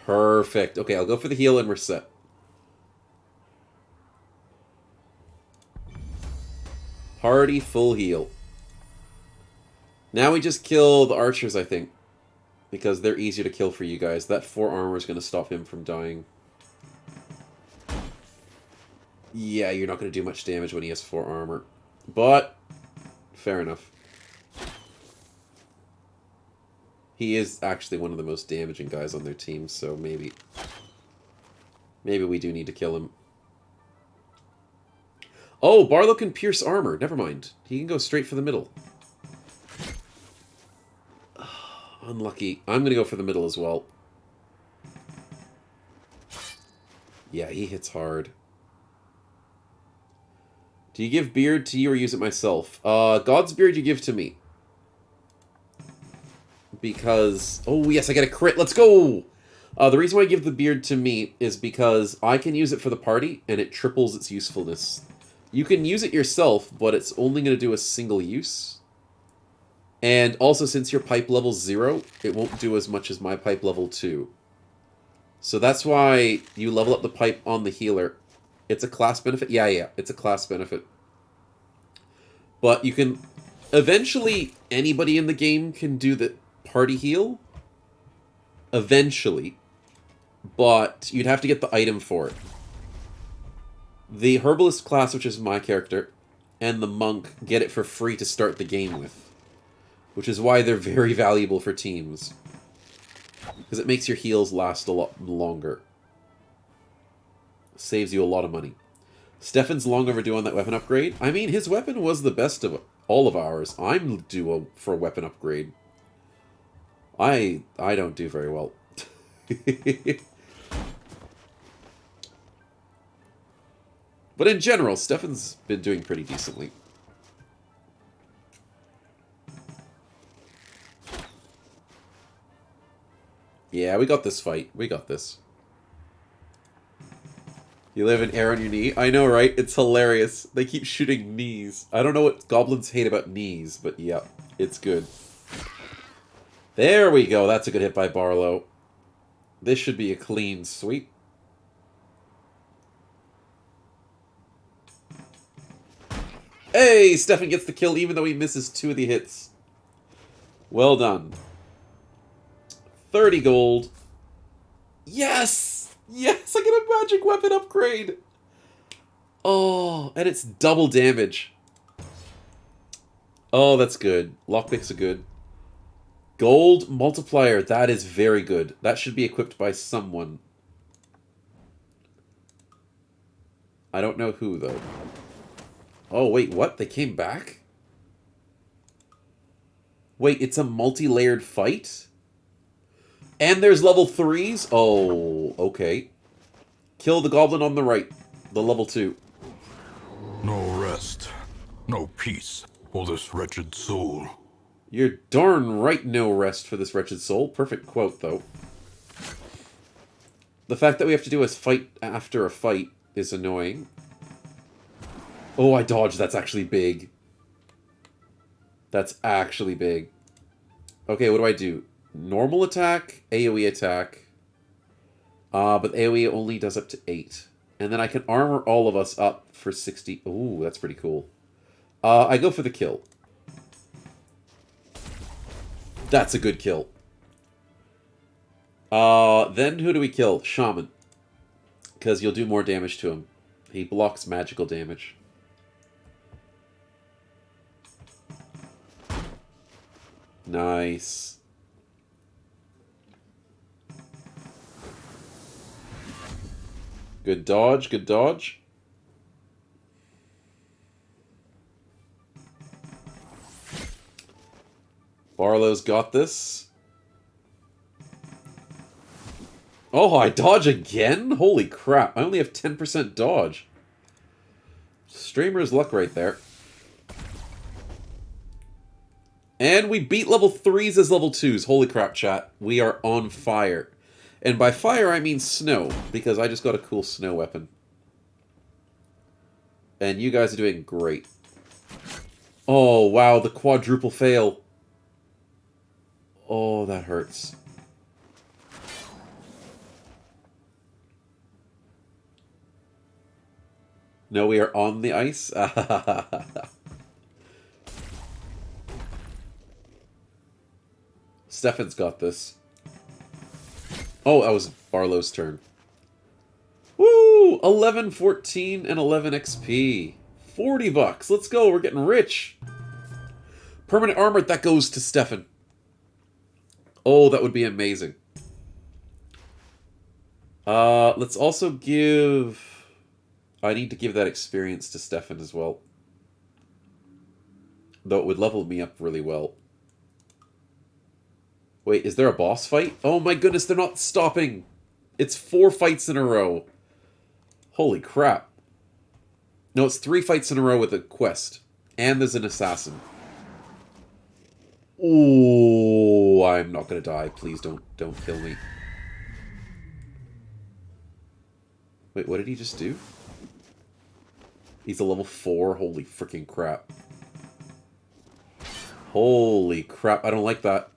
Perfect. Okay, I'll go for the heal and we're set. Party full heal. Now we just kill the archers, I think. Because they're easier to kill for you guys. That 4 armor is going to stop him from dying. Yeah, you're not going to do much damage when he has 4 armor. But, fair enough. He is actually one of the most damaging guys on their team, so maybe... Maybe we do need to kill him. Oh, Barlow can pierce armor. Never mind. He can go straight for the middle. Unlucky. I'm going to go for the middle as well. Yeah, he hits hard. Do you give beard to you or use it myself? God's beard you give to me. Because... Oh, yes, I get a crit. Let's go! The reason why I give the beard to me is because I can use it for the party, and it triples its usefulness. You can use it yourself, but it's only going to do a single use. And also, since your pipe level 0, it won't do as much as my pipe level 2. So that's why you level up the pipe on the healer. It's a class benefit? Yeah, it's a class benefit. But you can... Eventually, anybody in the game can do the party heal. Eventually. But you'd have to get the item for it. The Herbalist class, which is my character, and the Monk get it for free to start the game with. Which is why they're very valuable for teams. Because it makes your heals last a lot longer. Saves you a lot of money. Stefan's long overdue on that weapon upgrade. I mean, his weapon was the best of all of ours. I'm due for a weapon upgrade. I don't do very well. But in general, Stefan's been doing pretty decently. Yeah, we got this fight. We got this. You live in air on your knee? I know, right? It's hilarious. They keep shooting knees. I don't know what goblins hate about knees, but yeah, it's good. There we go. That's a good hit by Barlow. This should be a clean sweep. Hey! Stefan gets the kill even though he misses 2 of the hits. Well done. 30 gold. Yes! Yes! I get a magic weapon upgrade! Oh, and it's double damage. Oh, that's good. Lockpicks are good. Gold multiplier. That is very good. That should be equipped by someone. I don't know who, though. Oh, wait, what? They came back? Wait, it's a multi-layered fight? And there's level 3s? Oh, okay. Kill the goblin on the right. The level 2. No rest, no peace for this wretched soul. You're darn right no rest for this wretched soul. Perfect quote, though. The fact that we have to do a fight after a fight is annoying. Oh, I dodged. That's actually big. That's actually big. Okay, what do I do? Normal attack, AoE attack. But AoE only does up to 8. And then I can armor all of us up for 60. Ooh, that's pretty cool. I go for the kill. That's a good kill. Then who do we kill? Shaman. Because you'll do more damage to him. He blocks magical damage. Nice. Good dodge, good dodge. Barlow's got this. Oh, I dodge again? Holy crap, I only have 10% dodge. Streamer's luck right there. And we beat level 3s as level 2s. Holy crap, chat. We are on fire. And by fire, I mean snow, because I just got a cool snow weapon. And you guys are doing great. Oh, wow, the quadruple fail. Oh, that hurts. No, we are on the ice. Stefan's got this. Oh, that was Barlow's turn. Woo! 11, 14, and 11 XP. 40 bucks. Let's go. We're getting rich. Permanent armor, that goes to Stefan. Oh, that would be amazing. Let's also give... I need to give that experience to Stefan as well. Though it would level me up really well. Wait, is there a boss fight? Oh my goodness, they're not stopping! It's 4 fights in a row. Holy crap. No, it's 3 fights in a row with a quest. And there's an assassin. Oh, I'm not gonna die. Please don't kill me. Wait, what did he just do? He's a level 4. Holy freaking crap. Holy crap. I don't like that.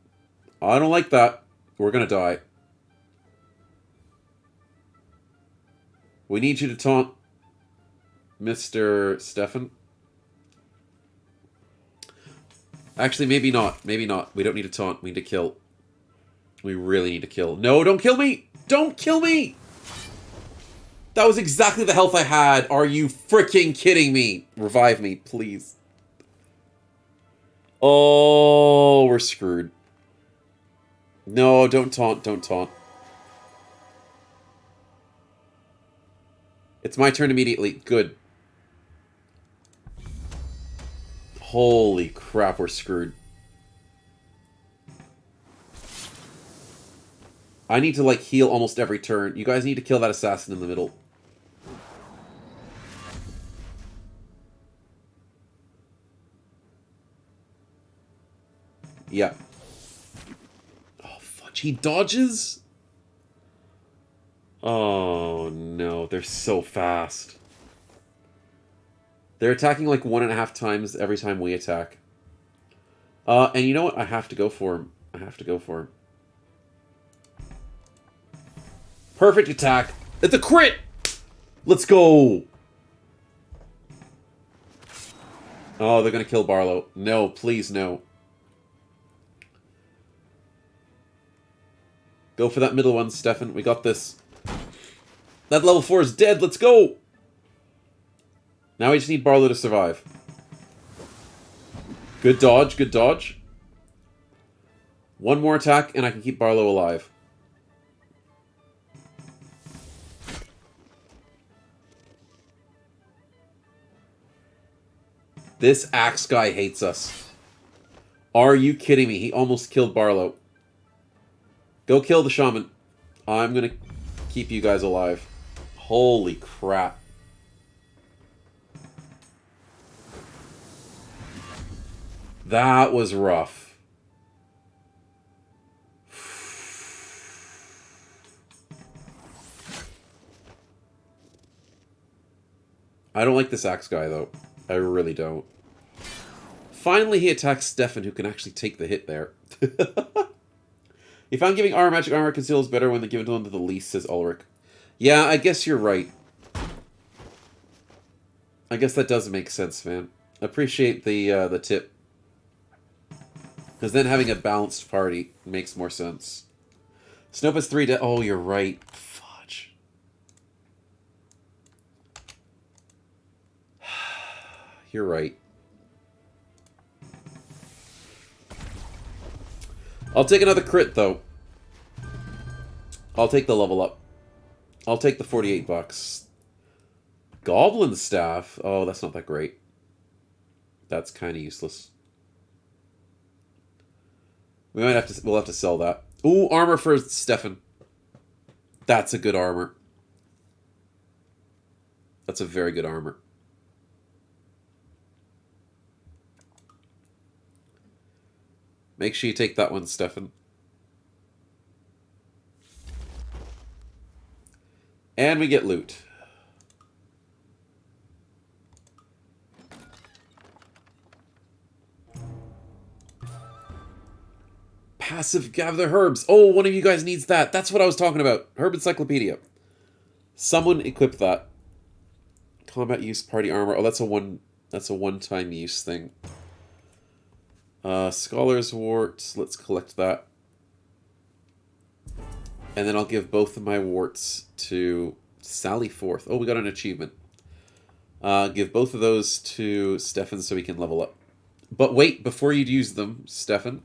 I don't like that. We're gonna die. We need you to taunt Mr. Stefan. Actually, maybe not. Maybe not. We don't need to taunt. We need to kill. We really need to kill. No, don't kill me! Don't kill me! That was exactly the health I had. Are you freaking kidding me? Revive me, please. Oh, we're screwed. No, don't taunt. Don't taunt. It's my turn immediately. Good. Holy crap, we're screwed. I need to, like, heal almost every turn. You guys need to kill that assassin in the middle. Yeah. Oh, fudge. He dodges? Oh, no. They're so fast. They're attacking like 1.5 times every time we attack. And you know what? I have to go for him. I have to go for him. Perfect attack. It's a crit! Let's go! Oh, they're gonna kill Barlow. No, please, no. Go for that middle one, Stefan. We got this. That level 4 is dead. Let's go! Now we just need Barlow to survive. Good dodge, good dodge. One more attack, and I can keep Barlow alive. This axe guy hates us. Are you kidding me? He almost killed Barlow. Go kill the shaman. I'm gonna keep you guys alive. Holy crap. That was rough. I don't like this axe guy, though. I really don't. Finally, he attacks Stefan, who can actually take the hit there. He found giving armor magic armor conceals better when they give it to one to the least, says Ulrich. Yeah, I guess you're right. I guess that does make sense, man. Appreciate the tip. Because then having a balanced party makes more sense. Snope has 3 oh, you're right. Fudge. You're right. I'll take another crit, though. I'll take the level up. I'll take the 48 bucks. Goblin Staff? Oh, that's not that great. That's kind of useless. We'll have to sell that. Ooh, armor for Stefan. That's a good armor. That's a very good armor. Make sure you take that one, Stefan. And we get loot. Passive gather herbs. Oh, one of you guys needs that. That's what I was talking about. Herb Encyclopedia. Someone equip that. Combat use party armor. Oh, that's a one-time use thing. Scholar's Wart. Let's collect that. And then I'll give both of my warts to Sally Forth. Oh, we got an achievement. Give both of those to Stefan so he can level up. But wait, before you use them, Stefan,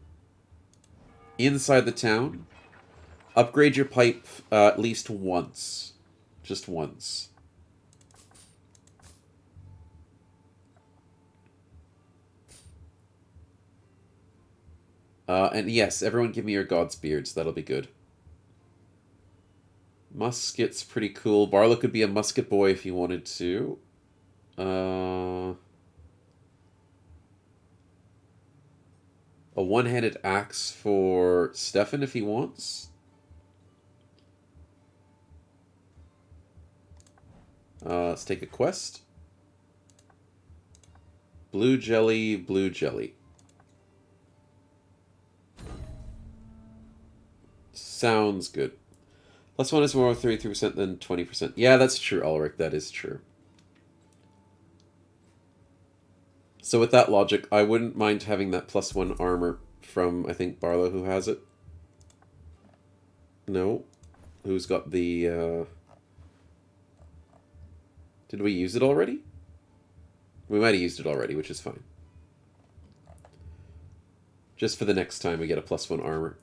inside the town, upgrade your pipe at least once. Just once. And yes, everyone give me your God's Beards. That'll be good. Musket's pretty cool. Barlow could be a musket boy if he wanted to. A one-handed axe for Stefan if he wants. Let's take a quest. Blue jelly, blue jelly. Sounds good. +1 is more 33% than 20%. Yeah, that's true, Ulrich. That is true. So with that logic, I wouldn't mind having that +1 armor from, I think, Barlow, who has it. No. Who's got the... Did we use it already? We might have used it already, which is fine. Just for the next time we get a +1 armor.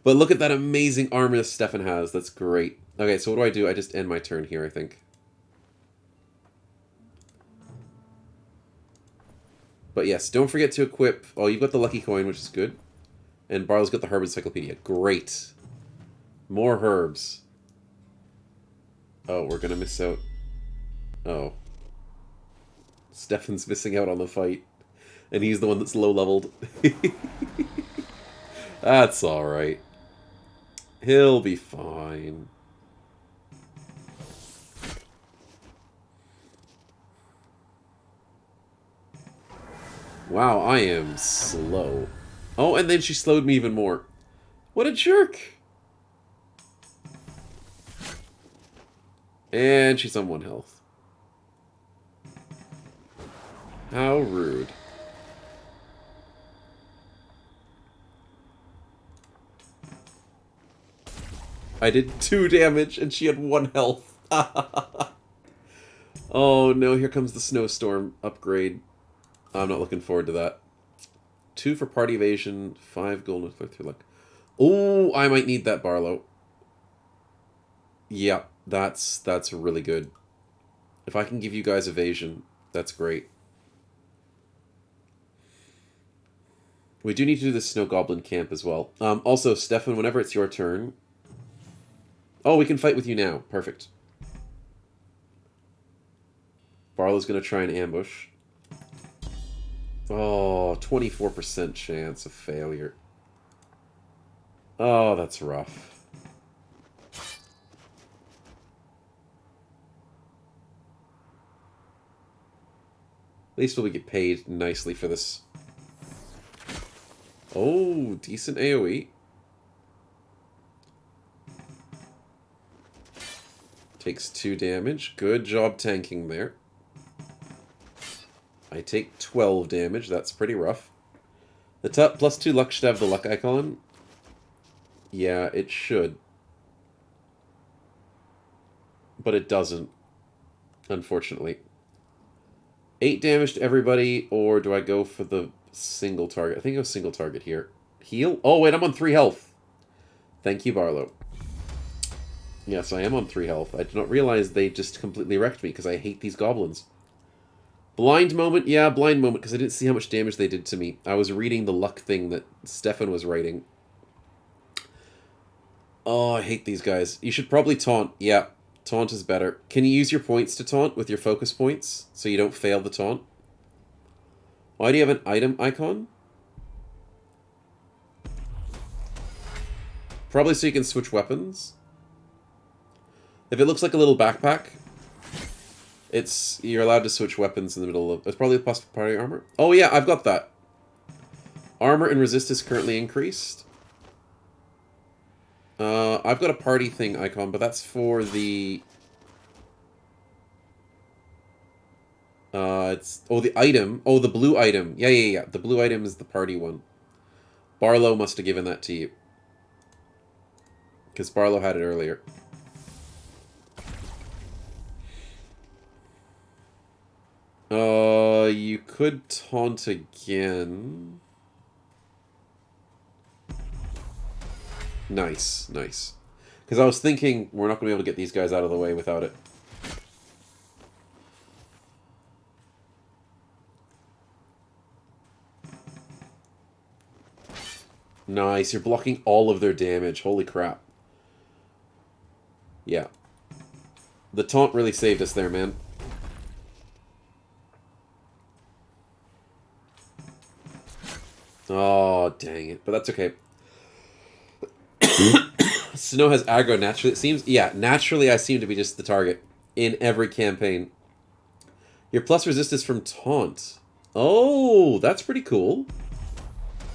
But look at that amazing armor Stefan has. That's great. Okay, so what do? I just end my turn here, I think. But yes, don't forget to equip... Oh, you've got the lucky coin, which is good. And Barlow's got the herb encyclopedia. Great. More herbs. Oh, we're gonna miss out. Oh. Stefan's missing out on the fight. And he's the one that's low-leveled. That's alright. He'll be fine. Wow, I am slow. Oh, and then she slowed me even more. What a jerk! And she's on 1 health. How rude. I did 2 damage and she had 1 health. Oh no, here comes the snowstorm upgrade. I'm not looking forward to that. 2 for party evasion, 5 gold and 3 luck. Oh, I might need that, Barlow. Yeah, that's really good. If I can give you guys evasion, that's great. We do need to do the Snow Goblin camp as well. Also, Stefan, whenever it's your turn... Oh, we can fight with you now. Perfect. Barlow's going to try and ambush. Oh, 24% chance of failure. Oh, that's rough. At least we'll get paid nicely for this. Oh, decent AoE. Takes 2 damage. Good job tanking there. I take 12 damage. That's pretty rough. The top +2 luck should have the luck icon. Yeah, it should. But it doesn't, unfortunately. 8 damage to everybody, or do I go for the single target? I think I'll go single target here. Heal? Oh, wait, I'm on 3 health. Thank you, Barlow. Yes, I am on 3 health. I did not realize they just completely wrecked me, because I hate these goblins. Blind moment? Yeah, blind moment, because I didn't see how much damage they did to me. I was reading the luck thing that Stefan was writing. Oh, I hate these guys. You should probably taunt. Yeah, taunt is better. Can you use your points to taunt with your focus points, so you don't fail the taunt? Why do you have an item icon? Probably so you can switch weapons. If it looks like a little backpack, you're allowed to switch weapons in the middle of... It's probably plus party armor. Oh yeah, I've got that. Armor and resist is currently increased. I've got a party thing icon, but that's for the... the item. Oh, the blue item. Yeah. The blue item is the party one. Barlow must have given that to you. Because Barlow had it earlier. You could taunt again. Nice. Because I was thinking we're not going to be able to get these guys out of the way without it. Nice, you're blocking all of their damage. Holy crap. Yeah. The taunt really saved us there, man. Oh, dang it. But that's okay. Snow has aggro naturally, it seems. Yeah, naturally I seem to be just the target in every campaign. Your plus resist is from taunt. Oh, that's pretty cool.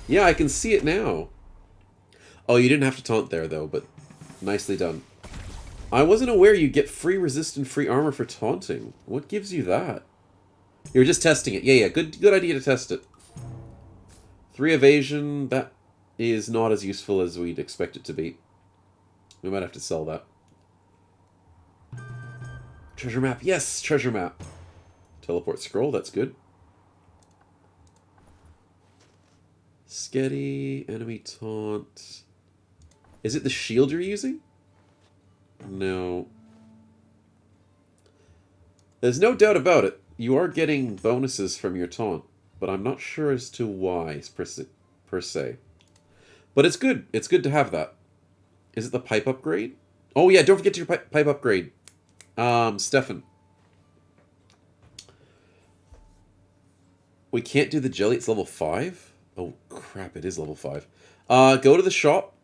Yeah, I can see it now. Oh, you didn't have to taunt there, though, but nicely done. I wasn't aware you get free resist and free armor for taunting. What gives you that? You were just testing it. Yeah, good idea to test it. 3 evasion, that is not as useful as we'd expect it to be. We might have to sell that. Treasure map. Yes, treasure map. Teleport scroll, that's good. Sketty, enemy taunt. Is it the shield you're using? No. There's no doubt about it. You are getting bonuses from your taunt, but I'm not sure as to why, per se. But it's good. It's good to have that. Is it the pipe upgrade? Oh yeah, don't forget your pipe upgrade. Stefan. We can't do the jelly, it's level 5? Oh crap, it is level 5. Go to the shop.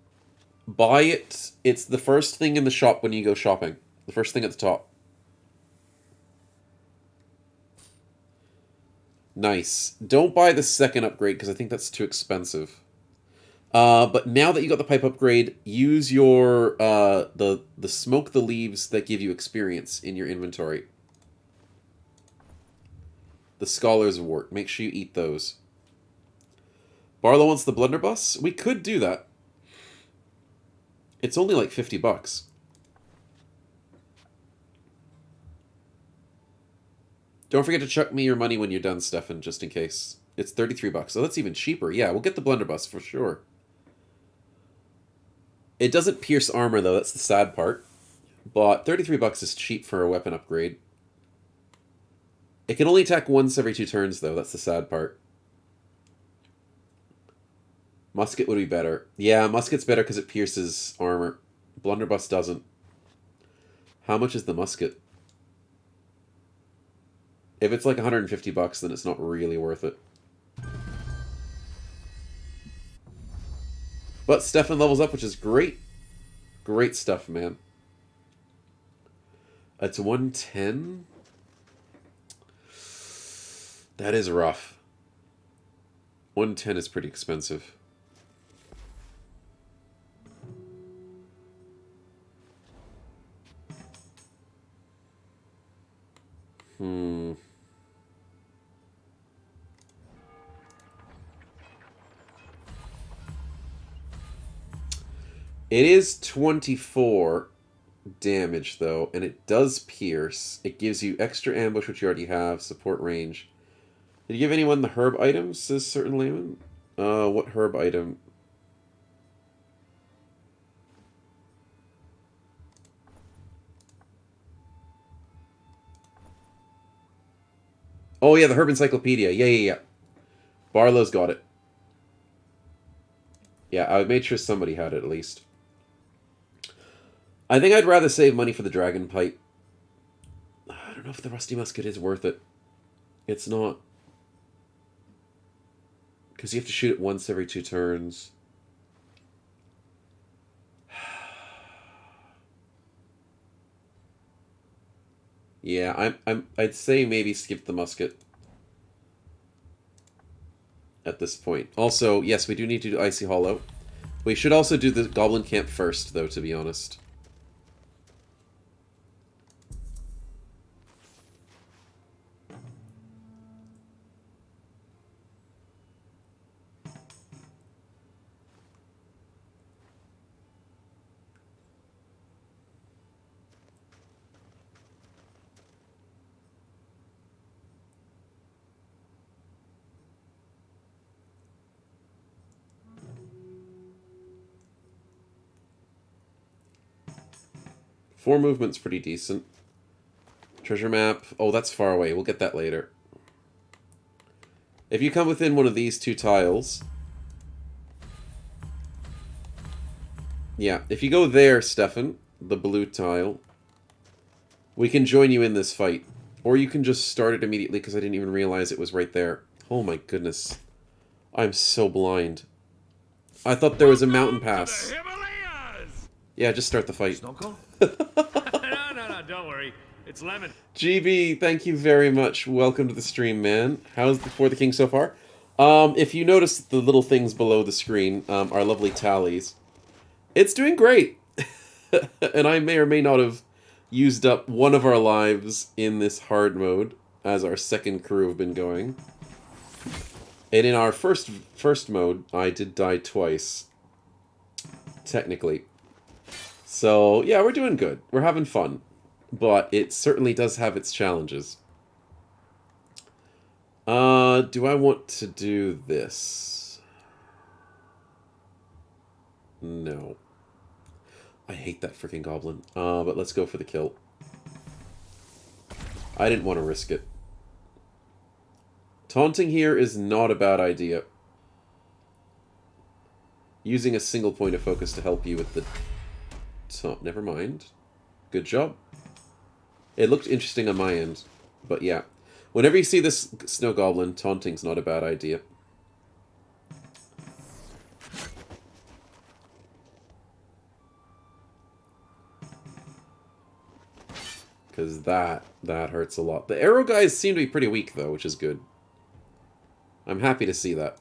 Buy it. It's the first thing in the shop when you go shopping. The first thing at the top. Nice. Don't buy the second upgrade, because I think that's too expensive. But now that you got the pipe upgrade, use your, the smoke the leaves that give you experience in your inventory. The Scholar's Wort. Make sure you eat those. Barlow wants the blunderbuss? We could do that. It's only like 50 bucks. Don't forget to chuck me your money when you're done, Stefan, just in case. It's 33 bucks. So that's even cheaper. Yeah, we'll get the blunderbuss for sure. It doesn't pierce armor, though. That's the sad part. But 33 bucks is cheap for a weapon upgrade. It can only attack once every 2 turns, though. That's the sad part. Musket would be better. Yeah, musket's better because it pierces armor. Blunderbuss doesn't. How much is the musket? If it's like 150 bucks, then it's not really worth it. But Stefan levels up, which is great. Great stuff, man. It's 110? That is rough. 110 is pretty expensive. It is 24 damage, though, and it does pierce. It gives you extra ambush, which you already have, support range. Did you give anyone the herb items, says certain layman? What herb item? Oh, yeah, the herb encyclopedia. Yeah. Barlow's got it. Yeah, I made sure somebody had it, at least. I think I'd rather save money for the dragon pipe. I don't know if the rusty musket is worth it. It's not. Because you have to shoot it once every 2 turns. Yeah, I'd say maybe skip the musket at this point. Also, yes, we do need to do Icy Hollow. We should also do the Goblin Camp first, though, to be honest. Four movement's pretty decent. Treasure map. Oh, that's far away. We'll get that later. If you come within one of these 2 tiles... Yeah, if you go there, Stefan, the blue tile, we can join you in this fight. Or you can just start it immediately because I didn't even realize it was right there. Oh my goodness. I'm so blind. I thought there was a mountain pass. Yeah, just start the fight. No, don't worry. It's Lemon. GB, thank you very much. Welcome to the stream, man. How's the For the King so far? If you notice the little things below the screen, our lovely tallies, it's doing great. And I may or may not have used up one of our lives in this hard mode, as our second crew have been going. And in our first mode, I did die twice. Technically. So, yeah, we're doing good. We're having fun. But it certainly does have its challenges. Do I want to do this? No. I hate that freaking goblin. But let's go for the kill. I didn't want to risk it. Taunting here is not a bad idea. Using a single point of focus to help you with the... Never mind. Good job. It looked interesting on my end. But yeah. Whenever you see this snow goblin, taunting's not a bad idea. Because that hurts a lot. The arrow guys seem to be pretty weak, though, which is good. I'm happy to see that.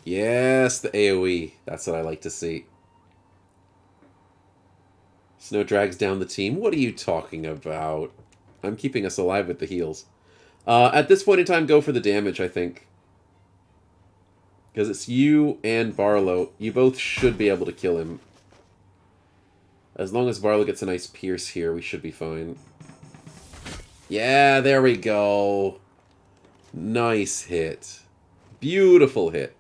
Yes, the AoE. That's what I like to see. Snow drags down the team. What are you talking about? I'm keeping us alive with the heals. At this point in time, go for the damage, I think. Because it's you and Barlow. You both should be able to kill him. As long as Barlow gets a nice pierce here, we should be fine. Yeah, there we go. Nice hit. Beautiful hit.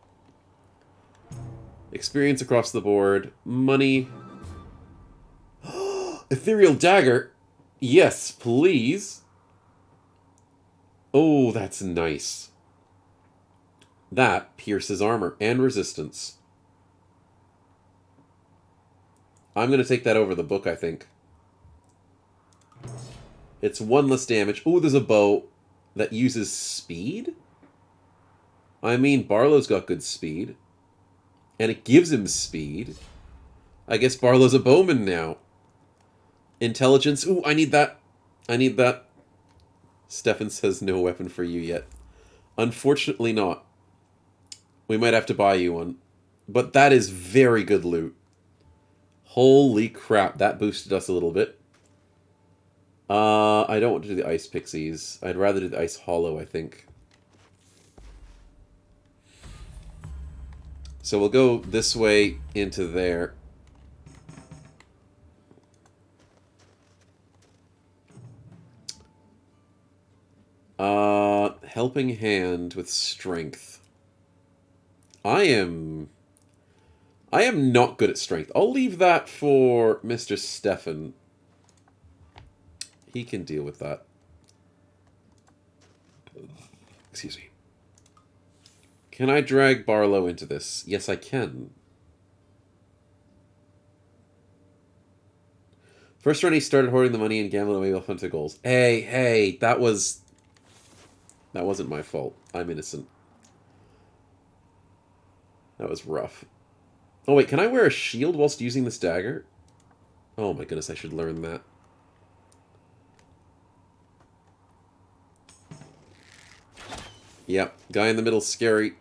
Experience across the board. Money. Ethereal dagger. Yes, please. Oh, that's nice. That pierces armor and resistance. I'm going to take that over the book, I think. It's 1 less damage. Oh, there's a bow that uses speed? I mean, Barlow's got good speed. And it gives him speed. I guess Barlow's a bowman now. Intelligence. Ooh, I need that. I need that. Stefan says no weapon for you yet. Unfortunately not. We might have to buy you one. But that is very good loot. Holy crap, that boosted us a little bit. I don't want to do the Ice Pixies. I'd rather do the Ice Hollow, I think. So we'll go this way into there. Helping hand with strength. I am not good at strength. I'll leave that for Mr. Stefan. He can deal with that. Excuse me. Can I drag Barlow into this? Yes, I can. First run, he started hoarding the money and gambling away with hunter goals. Hey, that wasn't my fault. I'm innocent. That was rough. Oh, wait, can I wear a shield whilst using this dagger? Oh my goodness, I should learn that. Yep, guy in the middle's scary.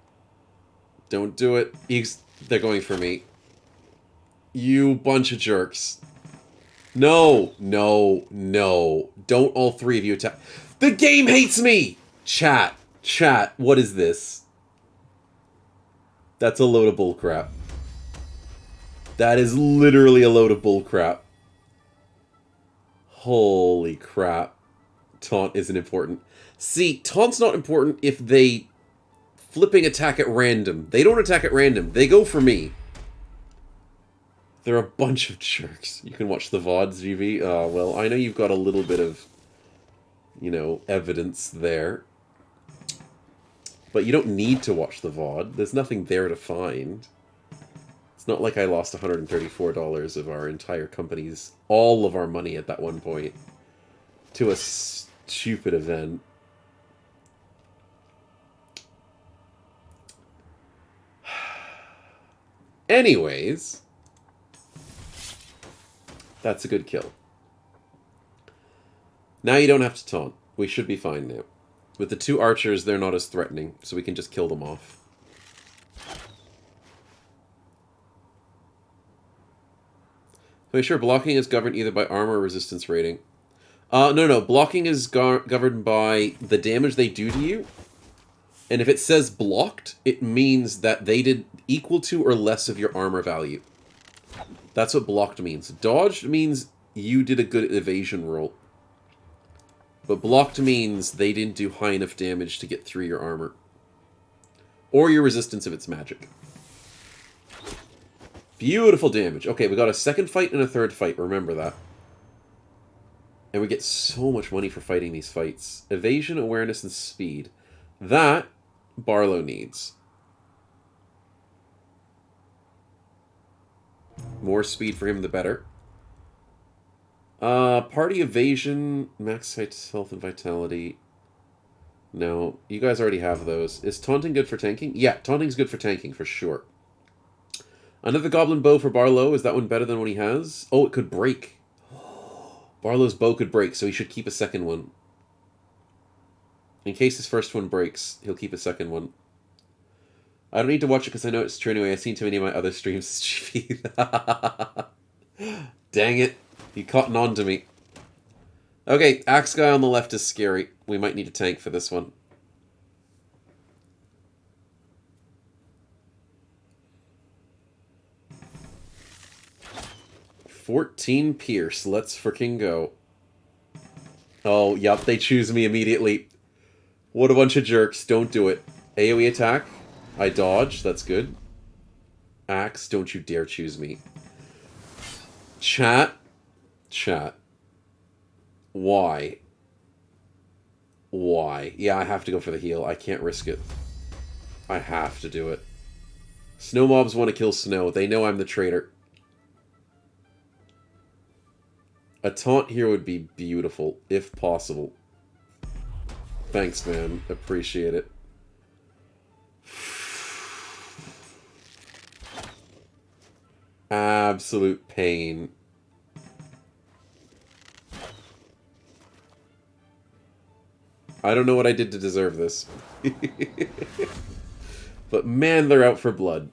Don't do it. They're going for me. You bunch of jerks. No. Don't all three of you attack. The game hates me! Chat, what is this? That's a load of bullcrap. That is literally a load of bullcrap. Holy crap. Taunt isn't important. See, taunt's not important if they flipping attack at random. They don't attack at random. They go for me. They're a bunch of jerks. You can watch the VODs, GV. Oh, well, I know you've got a little bit of, you know, evidence there. But you don't need to watch the VOD. There's nothing there to find. It's not like I lost $134 of our entire company's, all of our money at that one point, to a stupid event. Anyways, that's a good kill. Now you don't have to taunt. We should be fine now. With the two archers, they're not as threatening, so we can just kill them off. Are you sure blocking is governed either by armor or resistance rating? No. Blocking is governed by the damage they do to you. And if it says blocked, it means that they did equal to or less of your armor value. That's what blocked means. Dodged means you did a good evasion roll. But blocked means they didn't do high enough damage to get through your armor. Or your resistance if it's magic. Beautiful damage. Okay, we got a second fight and a third fight. Remember that. And we get so much money for fighting these fights. Evasion, awareness, and speed. That Barlow needs. More speed for him, the better. Party evasion, max health and vitality. No, you guys already have those. Is taunting good for tanking? Yeah, taunting's good for tanking, for sure. Another goblin bow for Barlow. Is that one better than what he has? Oh, it could break. Barlow's bow could break, so he should keep a second one. In case his first one breaks, he'll keep a second one. I don't need to watch it because I know it's true anyway. I've seen too many of my other streams. Dang it. You cotton on to me. Okay, axe guy on the left is scary. We might need a tank for this one. $14 Pierce. Let's freaking go. Oh, yep, they choose me immediately. What a bunch of jerks. Don't do it. AoE attack. I dodge. That's good. Axe, don't you dare choose me. Chat. Why? Yeah, I have to go for the heal. I can't risk it. I have to do it. Snow mobs want to kill Snow. They know I'm the traitor. A taunt here would be beautiful, if possible. Thanks, man. Appreciate it. Absolute pain. I don't know what I did to deserve this. But man, they're out for blood.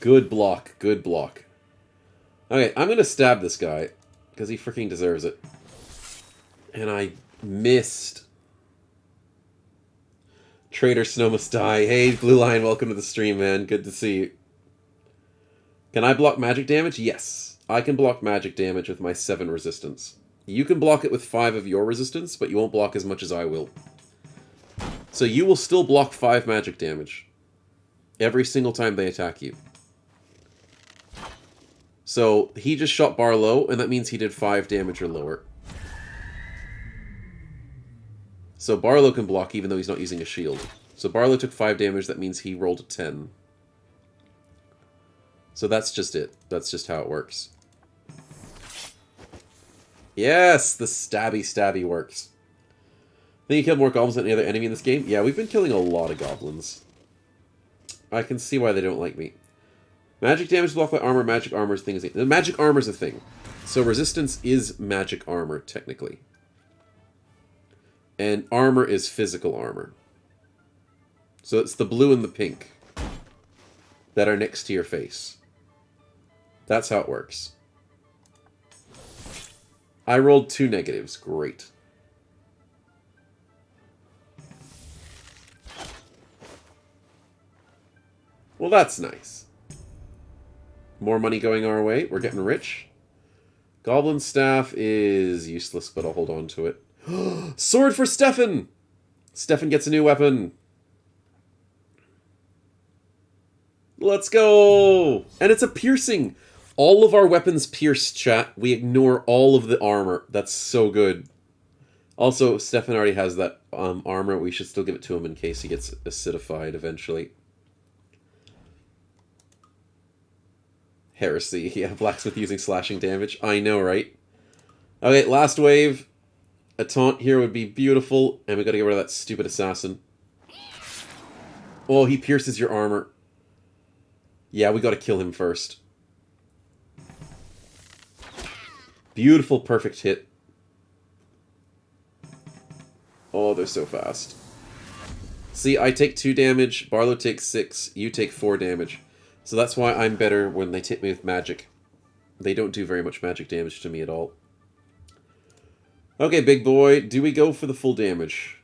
Good block, good block. Okay, I'm gonna stab this guy, because he freaking deserves it. And I missed. Traitor Snow must die. Hey, Blue Lion, welcome to the stream, man. Good to see you. Can I block magic damage? Yes. I can block magic damage with my 7 resistance. You can block it with 5 of your resistance, but you won't block as much as I will. So you will still block 5 magic damage every single time they attack you. So he just shot Barlow, and that means he did 5 damage or lower. So Barlow can block even though he's not using a shield. So Barlow took 5 damage, that means he rolled a 10. So that's just it. That's just how it works. Yes! The stabby works. Think you killed more goblins than any other enemy in this game? Yeah, we've been killing a lot of goblins. I can see why they don't like me. Magic damage blocked by armor. Magic armor is a thing. The magic armor is a thing. So resistance is magic armor, technically. And armor is physical armor. So it's the blue and the pink that are next to your face. That's how it works. I rolled 2 negatives. Great. Well, that's nice. More money going our way. We're getting rich. Goblin staff is useless, but I'll hold on to it. Sword for Stefan! Stefan gets a new weapon. Let's go! And it's a piercing. All of our weapons pierce, chat. We ignore all of the armor. That's so good. Also, Stefan already has that armor. We should still give it to him in case he gets acidified eventually. Heresy. Yeah, blacksmith using slashing damage. I know, right? Okay, last wave. A taunt here would be beautiful. And we gotta get rid of that stupid assassin. Oh, he pierces your armor. Yeah, we gotta kill him first. Beautiful, perfect hit. Oh, they're so fast. See, I take 2 damage, Barlow takes 6, you take 4 damage. So that's why I'm better when they hit me with magic. They don't do very much magic damage to me at all. Okay, big boy, do we go for the full damage?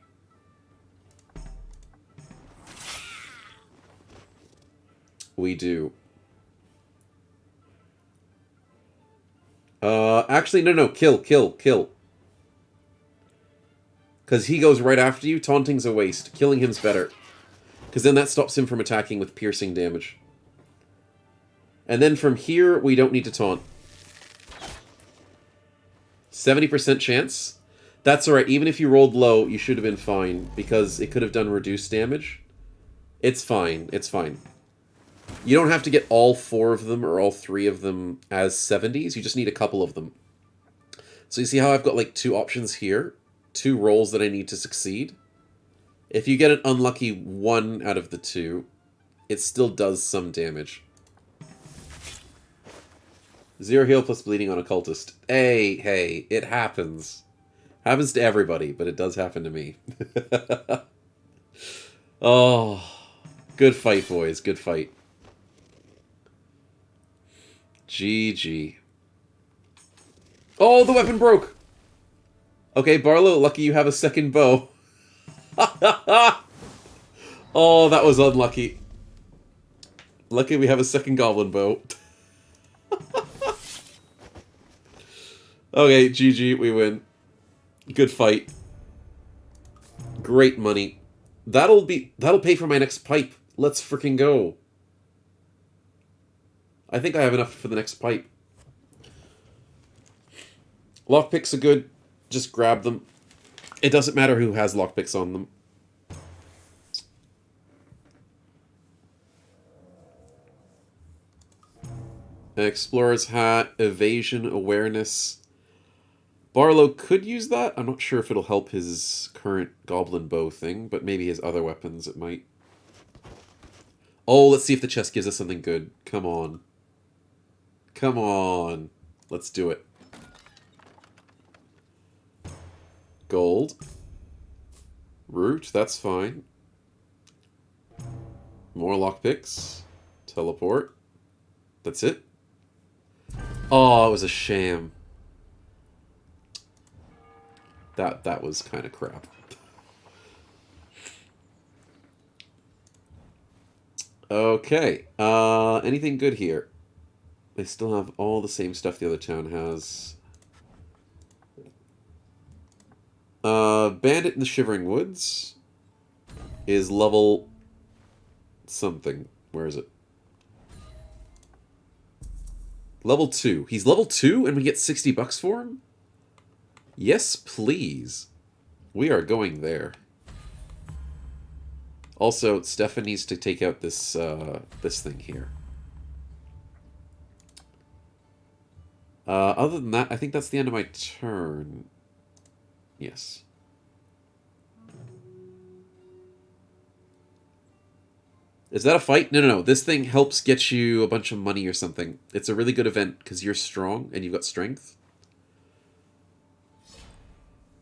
We do. Actually, no, kill. Because he goes right after you, taunting's a waste. Killing him's better. Because then that stops him from attacking with piercing damage. And then from here, we don't need to taunt. 70% chance? That's alright, even if you rolled low, you should have been fine. Because it could have done reduced damage. It's fine, it's fine. You don't have to get all 4 of them or all 3 of them as 70s. You just need a couple of them. So you see how I've got like 2 options here? 2 rolls that I need to succeed. If you get an unlucky 1 out of the 2, it still does some damage. 0 heal plus bleeding on occultist. Hey, it happens. Happens to everybody, but it does happen to me. Oh, good fight, boys. Good fight. GG. Oh, the weapon broke! Okay, Barlow, lucky you have a second bow. Oh, that was unlucky. Lucky we have a second goblin bow. Okay, GG, we win. Good fight. Great money. That'll pay for my next pipe. Let's freaking go. I think I have enough for the next pipe. Lockpicks are good. Just grab them. It doesn't matter who has lockpicks on them. Explorer's hat, evasion, awareness. Barlow could use that. I'm not sure if it'll help his current goblin bow thing, but maybe his other weapons it might. Oh, let's see if the chest gives us something good. Come on. Come on. Let's do it. Gold. Root, that's fine. More lockpicks. Teleport. That's it. Oh, it was a sham. That was kind of crap. Okay. Anything good here? They still have all the same stuff the other town has. Bandit in the Shivering Woods is level something. Where is it? Level 2. He's level 2 and we get 60 bucks for him? Yes, please. We are going there. Also, Stefan needs to take out this this thing here. Other than that, I think that's the end of my turn. Yes. Is that a fight? No, no, no. This thing helps get you a bunch of money or something. It's a really good event because you're strong and you've got strength.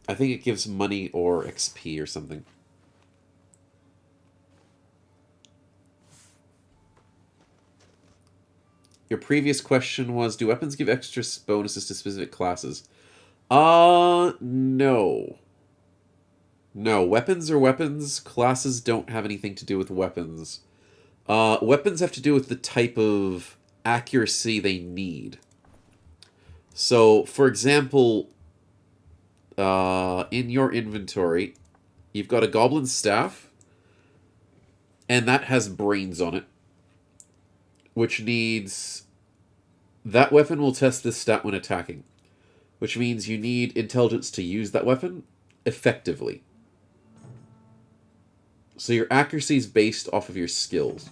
I think it gives money or XP or something. Your previous question was, do weapons give extra bonuses to specific classes? No. No, weapons are weapons. Classes don't have anything to do with weapons. Weapons have to do with the type of accuracy they need. So, for example, in your inventory, you've got a goblin staff, and that has brains on it, which needs... That weapon will test this stat when attacking, which means you need intelligence to use that weapon effectively. So your accuracy is based off of your skills.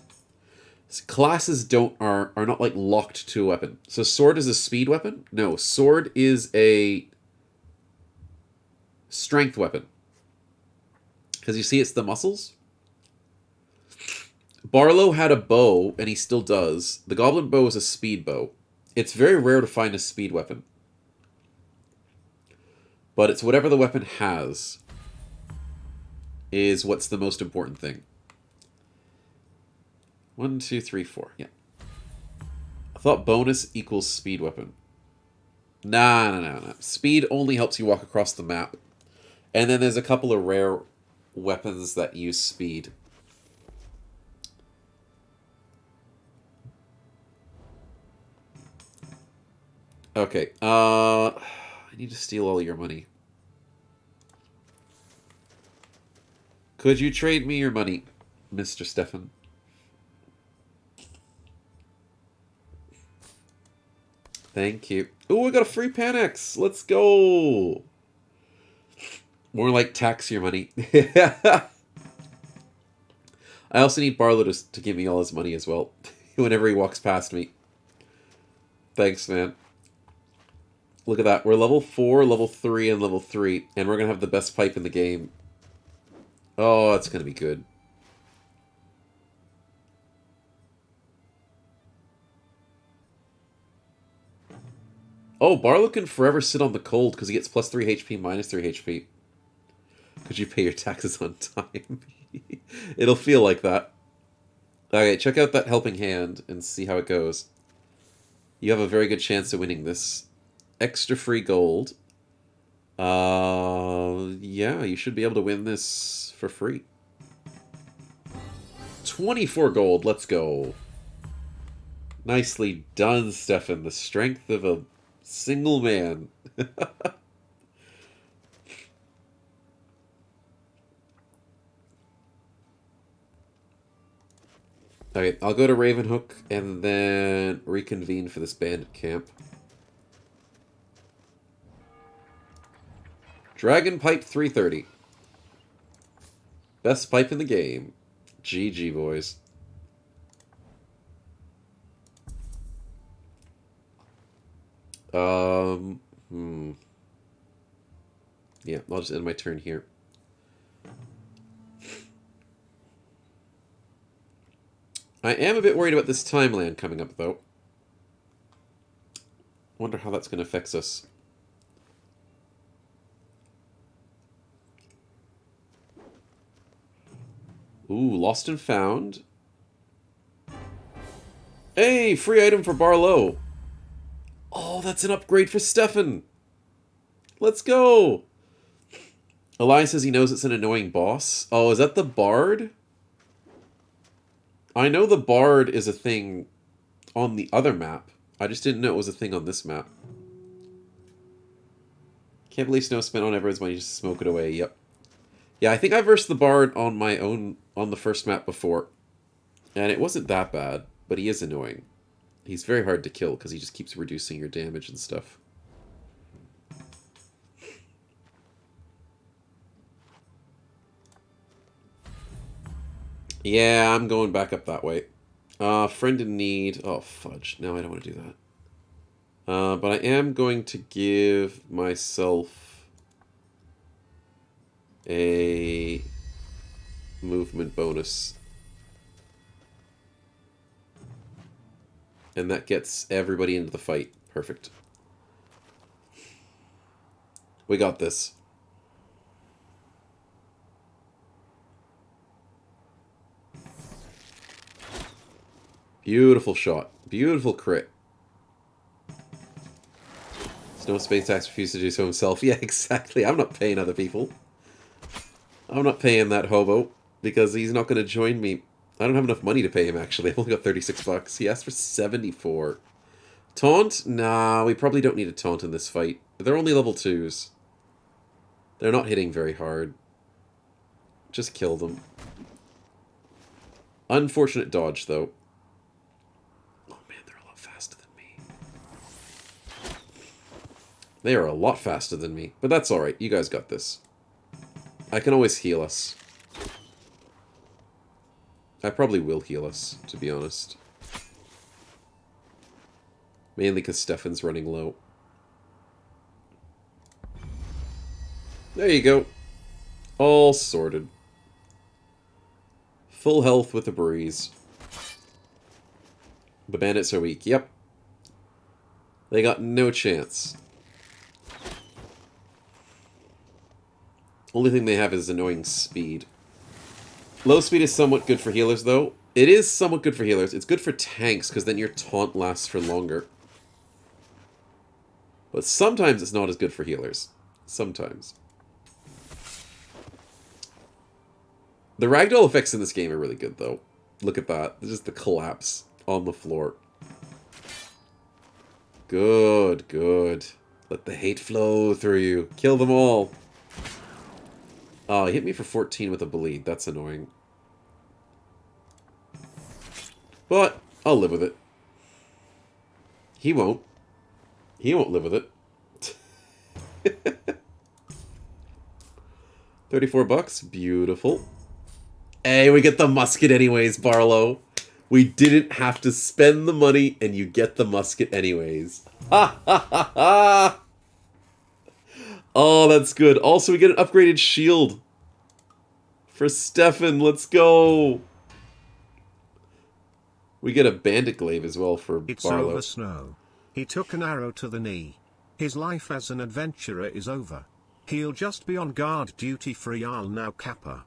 Classes are not like locked to a weapon. So sword is a speed weapon? No, sword is a strength weapon. Because you see it's the muscles? Barlow had a bow, and he still does. The goblin bow is a speed bow. It's very rare to find a speed weapon. But it's whatever the weapon has is what's the most important thing. 1, 2, 3, 4. Yeah. I thought bonus equals speed weapon. Nah. Speed only helps you walk across the map. And then there's a couple of rare weapons that use speed. Okay, I need to steal all your money. Could you trade me your money, Mr. Stefan? Thank you. Oh, I got a free Panax. Let's go. More like tax your money. I also need Barlow to give me all his money as well, whenever he walks past me. Thanks, man. Look at that. We're level 4, level 3, and level 3. And we're going to have the best pipe in the game. Oh, that's going to be good. Oh, Barlow can forever sit on the cold because he gets plus 3 HP, minus 3 HP. Could you pay your taxes on time? It'll feel like that. Okay, check out that helping hand and see how it goes. You have a very good chance of winning this. Extra free gold. Yeah, you should be able to win this for free. 24 gold, let's go. Nicely done, Stefan. The strength of a single man. Okay, I'll go to Ravenhook and then reconvene for this bandit camp. Dragon Pipe 330. Best pipe in the game. GG, boys. Yeah, I'll just end my turn here. I am a bit worried about this timeline coming up, though. Wonder how that's going to affect us. Ooh, lost and found. Hey, free item for Barlow. Oh, that's an upgrade for Stefan. Let's go. Elias says he knows it's an annoying boss. Oh, is that the Bard? I know the Bard is a thing on the other map. I just didn't know it was a thing on this map. Can't believe Snow spent on everyone's money just to smoke it away. Yep. Yeah, I think I versed the Bard on my own on the first map before. And it wasn't that bad, but he is annoying. He's very hard to kill because he just keeps reducing your damage and stuff. Yeah, I'm going back up that way. Friend in need. Oh, fudge. No, I don't want to do that. But I am going to give myself a movement bonus. And that gets everybody into the fight. Perfect. We got this. Beautiful shot. Beautiful crit. Snow Space Tax refused to do so himself. Yeah, exactly. I'm not paying other people. I'm not paying that hobo because he's not going to join me. I don't have enough money to pay him, actually. I've only got 36 bucks. He asked for 74. Taunt? Nah, we probably don't need a taunt in this fight. They're only level 2s. They're not hitting very hard. Just kill them. Unfortunate dodge, though. Oh man, they're a lot faster than me. They are a lot faster than me. But that's alright. You guys got this. I can always heal us. I probably will heal us, to be honest. Mainly because Stefan's running low. There you go. All sorted. Full health with a breeze. The bandits are weak. Yep. They got no chance. Only thing they have is annoying speed. Low speed is somewhat good for healers, though. It is somewhat good for healers. It's good for tanks, because then your taunt lasts for longer. But sometimes it's not as good for healers. Sometimes. The ragdoll effects in this game are really good, though. Look at that. Just the collapse on the floor. Good, good. Let the hate flow through you. Kill them all. Oh, he hit me for 14 with a bleed. That's annoying. But I'll live with it. He won't. He won't live with it. 34 bucks. Beautiful. Hey, we get the musket anyways, Barlow. We didn't have to spend the money, and you get the musket anyways. Ha ha ha ha! Oh, that's good. Also, we get an upgraded shield. For Stefan, let's go! We get a bandit glaive as well for It's Barlow. over, Snow. He took an arrow to the knee. His life as an adventurer is over. He'll just be on guard duty for Jarl now, Kappa.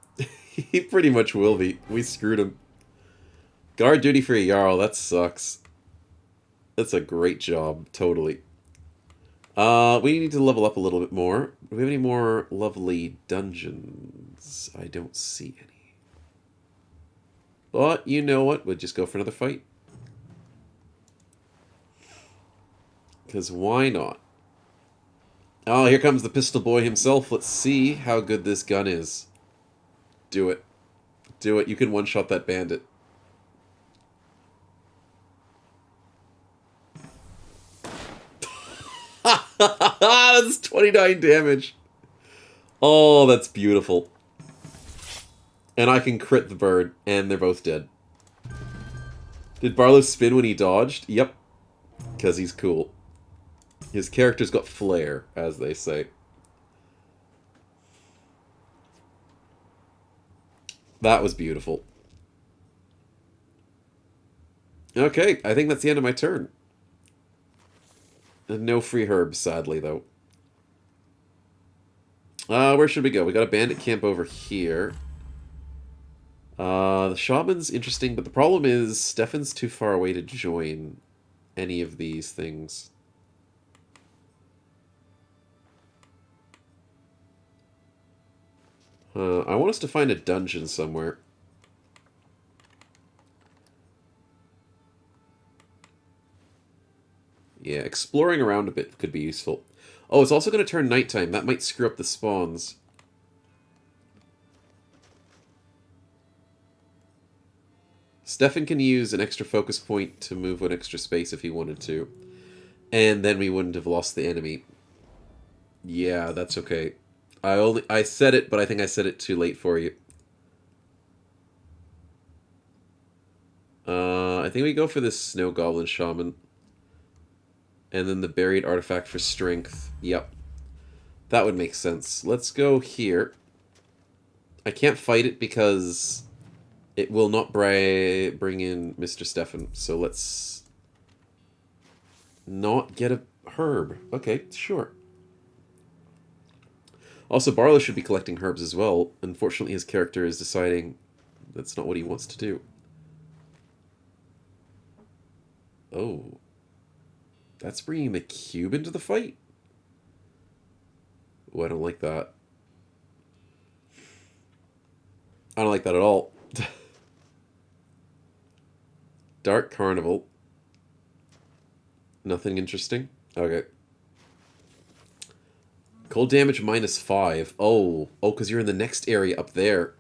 He pretty much will be. We screwed him. Guard duty for a Jarl, that sucks. That's a great job, totally. We need to level up a little bit more. Do we have any more lovely dungeons? I don't see any. But you know what? We'll just go for another fight. Because why not? Oh, here comes the pistol boy himself. Let's see how good this gun is. Do it. Do it. You can one-shot that bandit. That's 29 damage. Oh, that's beautiful. And I can crit the bird, and they're both dead. Did Barlow spin when he dodged? Yep. Because he's cool. His character's got flair, as they say. That was beautiful. Okay, I think that's the end of my turn. And no free herbs, sadly, though. Where should we go? We got a bandit camp over here. The shaman's interesting, but the problem is Stefan's too far away to join any of these things. I want us to find a dungeon somewhere. Yeah, exploring around a bit could be useful. Oh, it's also going to turn nighttime. That might screw up the spawns. Stefan can use an extra focus point to move an extra space if he wanted to. And then we wouldn't have lost the enemy. Yeah, that's okay. I said it, but I think I said it too late for you. I think we go for this Snow Goblin Shaman. And then the Buried Artifact for strength. Yep. That would make sense. Let's go here. I can't fight it because it will not bring in Mr. Stefan. So let's not get a herb. Okay, sure. Also, Barlow should be collecting herbs as well. Unfortunately, his character is deciding that's not what he wants to do. Oh. That's bringing the cube into the fight? Oh, I don't like that. I don't like that at all. Dark Carnival. Nothing interesting? Okay. Cold damage -5. Oh. Oh, because you're in the next area up there.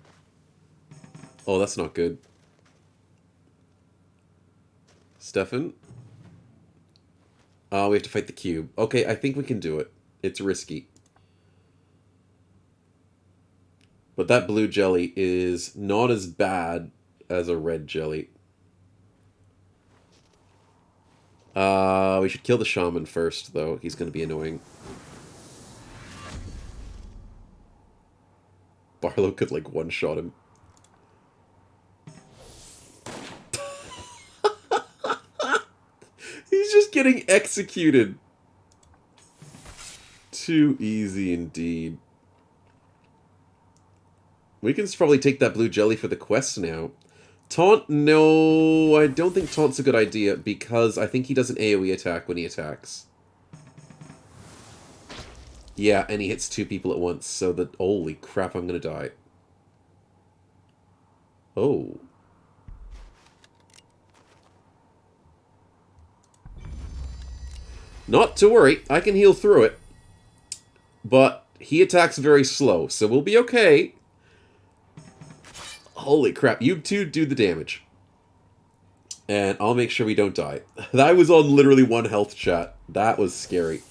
Oh, that's not good. Stefan? Oh, we have to fight the cube. Okay, I think we can do it. It's risky. But that blue jelly is not as bad as a red jelly. We should kill the shaman first, though. He's going to be annoying. Barlow could, like, one-shot him. He's just getting executed. Too easy indeed. We can probably take that blue jelly for the quest now. Taunt? No, I don't think Taunt's a good idea because I think he does an AoE attack when he attacks. Yeah, and he hits 2 people at once, so that... Holy crap, I'm gonna die. Oh. Not to worry, I can heal through it. But he attacks very slow, so we'll be okay. Holy crap, you two do the damage. And I'll make sure we don't die. That was on literally 1 health, chat. That was scary.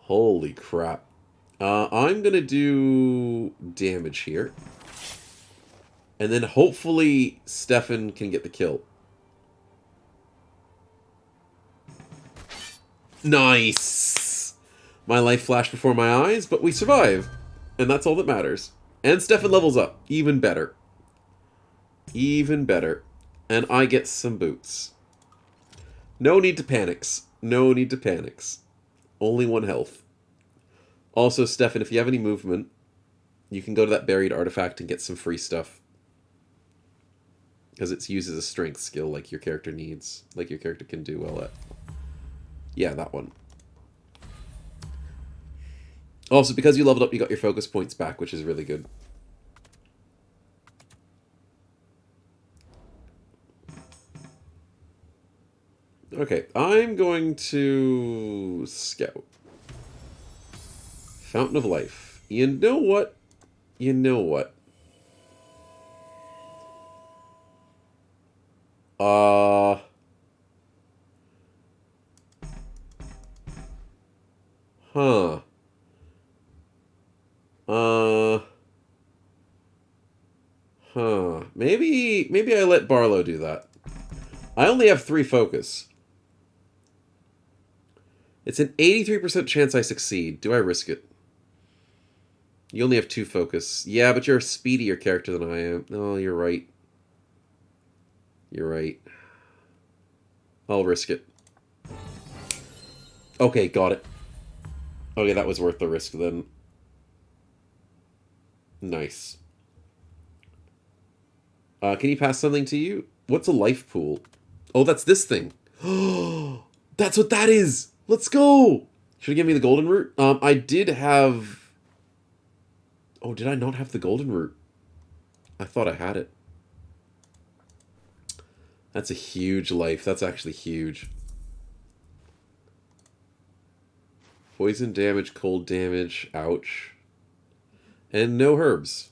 Holy crap. I'm gonna do damage here. And then hopefully Stefan can get the kill. Nice! My life flashed before my eyes, but we survive. And that's all that matters. And Stefan levels up. Even better. Even better. And I get some boots. No need to panics. No need to panics. Only 1 health. Also, Stefan, if you have any movement, you can go to that buried artifact and get some free stuff. Because it's used as a strength skill like your character needs. Like your character can do well at. Yeah, that one. Also, because you leveled up, you got your focus points back, which is really good. Okay, I'm going to scout. Fountain of Life. You know what? You know what? Huh. Huh. Maybe I let Barlow do that. I only have 3 focus. It's an 83% chance I succeed. Do I risk it? You only have 2 focus. Yeah, but you're a speedier character than I am. No, you're right. You're right. I'll risk it. Okay, got it. Okay, that was worth the risk then. Nice. Can you pass something to you? What's a life pool? Oh, that's this thing. Oh, that's what that is. Let's go. Should you give me the golden root? I did have... Oh, did I not have the golden root? I thought I had it. That's a huge life. That's actually huge. Poison damage, cold damage, ouch. And no herbs.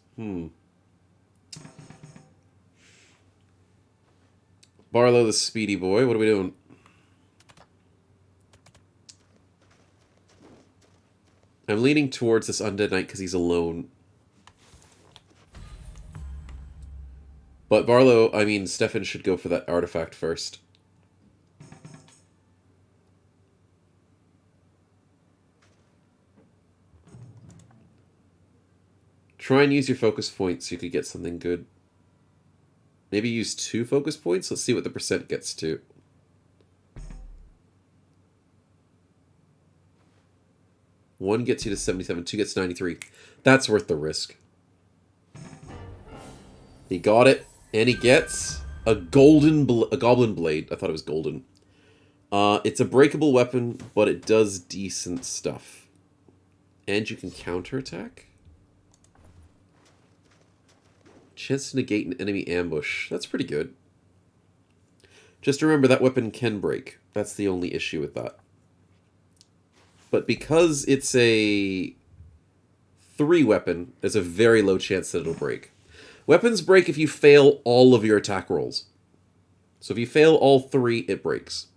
Barlow the speedy boy, what are we doing? I'm leaning towards this Undead Knight because he's alone. But Stefan should go for that artifact first. Try and use your focus points so you could get something good. Maybe use 2 focus points? Let's see what the percent gets to. One gets you to 77, 2 gets 93. That's worth the risk. He got it, and he gets a goblin blade. I thought it was golden. It's a breakable weapon, but it does decent stuff. And you can counterattack? Chance to negate an enemy ambush. That's pretty good. Just remember that weapon can break. That's the only issue with that. But because it's a 3 weapon, there's a very low chance that it'll break. Weapons break if you fail all of your attack rolls. So if you fail all 3, it breaks.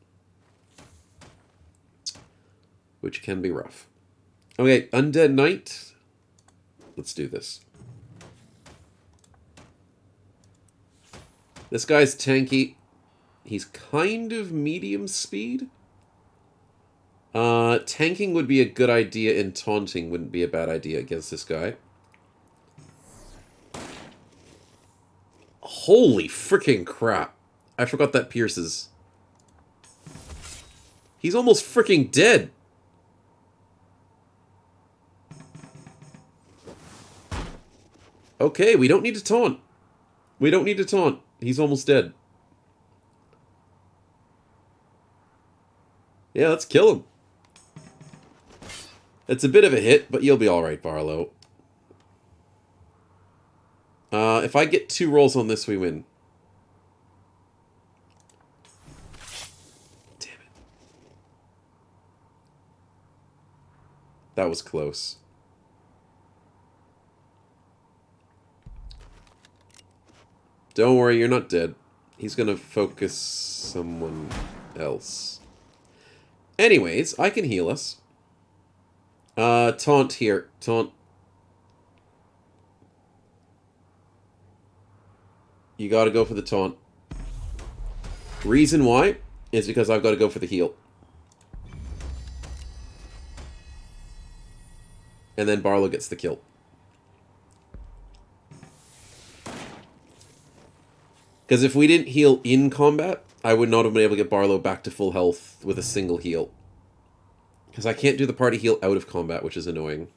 Which can be rough. Okay, Undead Knight. Let's do this. This guy's tanky. He's kind of medium speed. Tanking would be a good idea, and taunting wouldn't be a bad idea against this guy. Holy freaking crap. I forgot that pierces. He's almost freaking dead. Okay, we don't need to taunt. We don't need to taunt. He's almost dead. Yeah, let's kill him. It's a bit of a hit, but you'll be alright, Barlow. If I get 2 rolls on this, we win. Damn it. That was close. Don't worry, you're not dead. He's gonna focus someone else. Anyways, I can heal us. Taunt here. Taunt. You gotta go for the taunt. Reason why is because I've got to go for the heal. And then Barlow gets the kill. Because if we didn't heal in combat, I would not have been able to get Barlow back to full health with a single heal. Because I can't do the party heal out of combat, which is annoying.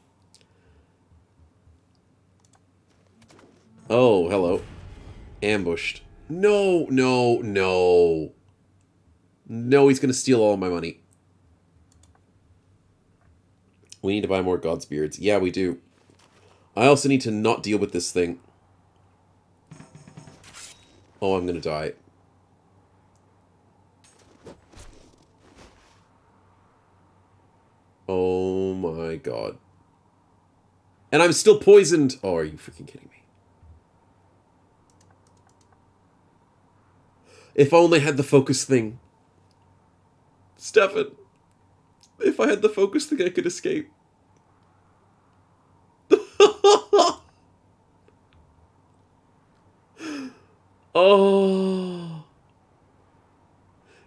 Oh, hello. Ambushed. No, no, no. No, he's going to steal all my money. We need to buy more Godsbeards. Yeah, we do. I also need to not deal with this thing. Oh, I'm going to die. Oh my god. And I'm still poisoned. Oh, are you freaking kidding me? If I only had the focus thing. Stefan. If I had the focus thing, I could escape. Oh.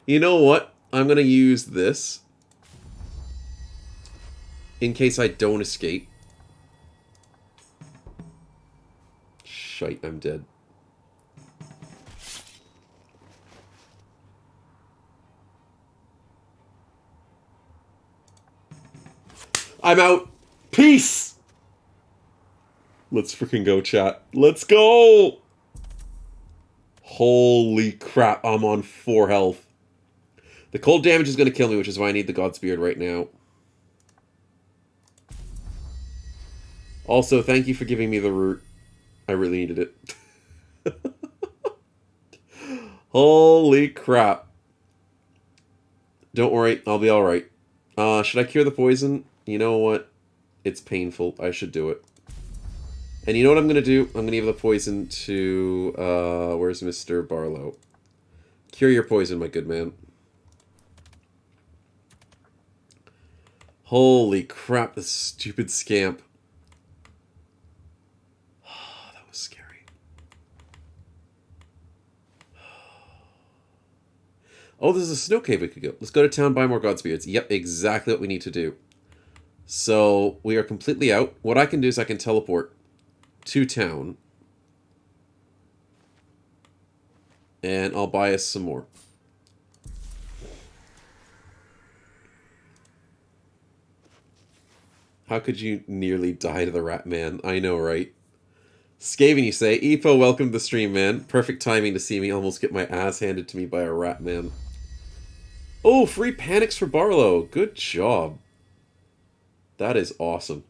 You know what? I'm going to use this. In case I don't escape. Shite, I'm dead. I'm out. Peace! Let's freaking go, chat. Let's go! Holy crap, I'm on 4 health. The cold damage is going to kill me, which is why I need the Godspear right now. Also, thank you for giving me the root. I really needed it. Holy crap. Don't worry, I'll be alright. Should I cure the poison? You know what? It's painful. I should do it. And you know what I'm going to do? I'm going to give the poison to... where's Mr. Barlow? Cure your poison, my good man. Holy crap, this stupid scamp. Oh, that was scary. Oh, there's a snow cave we could go. Let's go to town, buy more Godspears. Yep, exactly what we need to do. So, we are completely out. What I can do is I can teleport to town. And I'll buy us some more. How could you nearly die to the rat man? I know, right? Skaven, you say. Epo, welcome to the stream, man. Perfect timing to see me almost get my ass handed to me by a rat man. Oh, free panics for Barlow. Good job. That is awesome.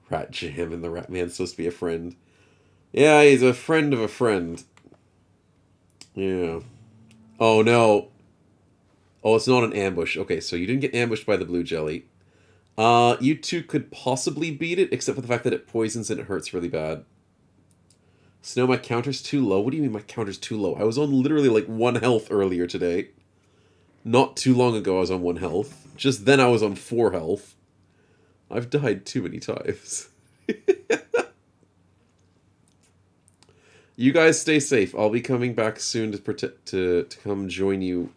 Rat Jam and the rat man's supposed to be a friend. Yeah, he's a friend of a friend. Yeah. Oh, no. Oh, it's not an ambush. Okay, so you didn't get ambushed by the blue jelly. You two could possibly beat it, except for the fact that it poisons and it hurts really bad. Snow, my counter's too low? What do you mean my counter's too low? I was on literally like 1 health earlier today. Not too long ago I was on 1 health. Just then I was on 4 health. I've died too many times. You guys stay safe. I'll be coming back soon to come join you.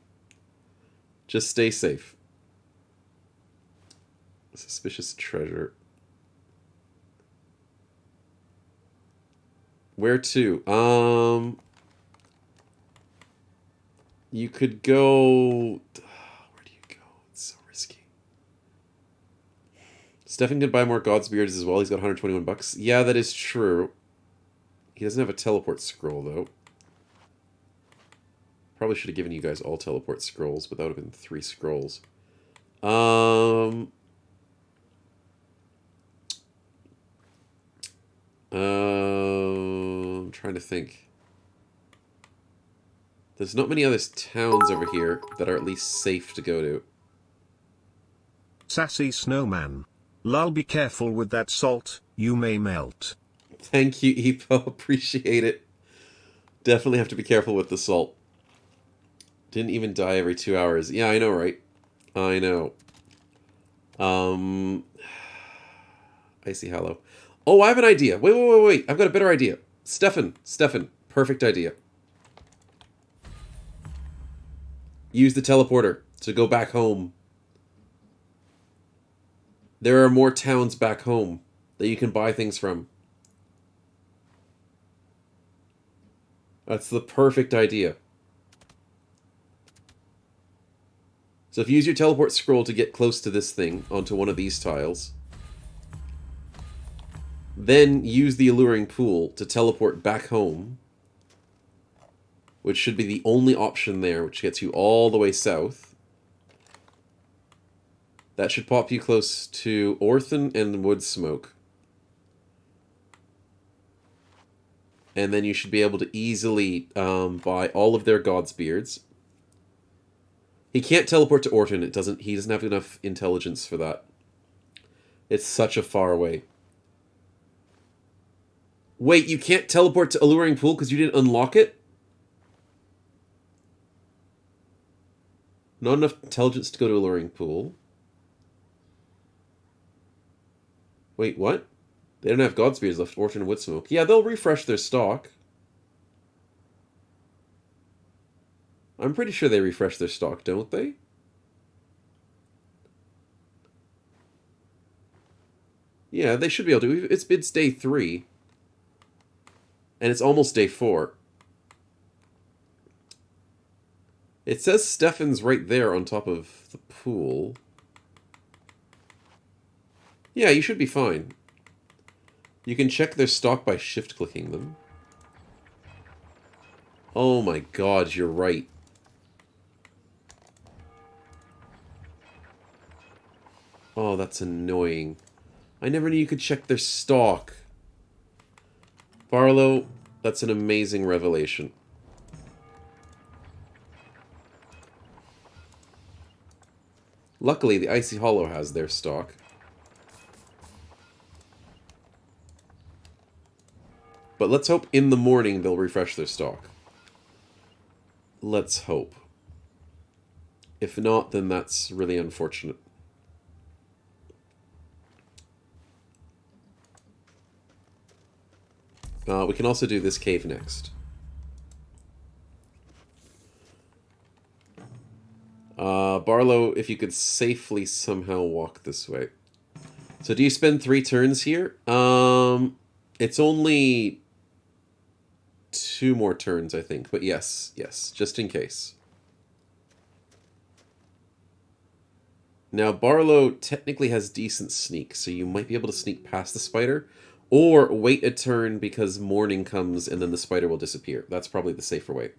Just stay safe. Suspicious treasure. Where to? You could go... Where do you go? It's so risky. Stefan could buy more Godsbeards as well. He's got 121 bucks. Yeah, that is true. He doesn't have a teleport scroll, though. Probably should have given you guys all teleport scrolls, but that would have been 3 scrolls. I'm trying to think. There's not many other towns over here that are at least safe to go to. Sassy Snowman. Lol, be careful with that salt, you may melt. Thank you, Epo. Appreciate it. Definitely have to be careful with the salt. Didn't even die every 2 hours. Yeah, I know, right? I know. Icy Hollow. Oh, I have an idea. Wait. I've got a better idea. Stefan. Perfect idea. Use the teleporter to go back home. There are more towns back home that you can buy things from. That's the perfect idea. So if you use your teleport scroll to get close to this thing, onto one of these tiles, then use the alluring pool to teleport back home, which should be the only option there, which gets you all the way south. That should pop you close to Orthan and Woodsmoke. And then you should be able to easily buy all of their Godsbeards. He can't teleport to Orton. He doesn't have enough intelligence for that. It's such a far away. Wait, you can't teleport to Alluring Pool because you didn't unlock it? Not enough intelligence to go to Alluring Pool. Wait, what? They don't have Godspears left, Orton and Woodsmoke. Yeah, they'll refresh their stock. I'm pretty sure they refresh their stock, don't they? Yeah, they should be able to. It's day 3. And it's almost day 4. It says Stefan's right there on top of the pool. Yeah, you should be fine. You can check their stock by shift-clicking them. Oh my god, you're right. Oh, that's annoying. I never knew you could check their stock. Barlow, that's an amazing revelation. Luckily, the Icy Hollow has their stock. But let's hope in the morning they'll refresh their stock. Let's hope. If not, then that's really unfortunate. We can also do this cave next. Barlow, if you could safely somehow walk this way. So do you spend 3 turns here? It's only 2 more turns, I think. But yes, just in case. Now, Barlow technically has decent sneak, so you might be able to sneak past the spider. Or wait a turn because morning comes and then the spider will disappear. That's probably the safer way.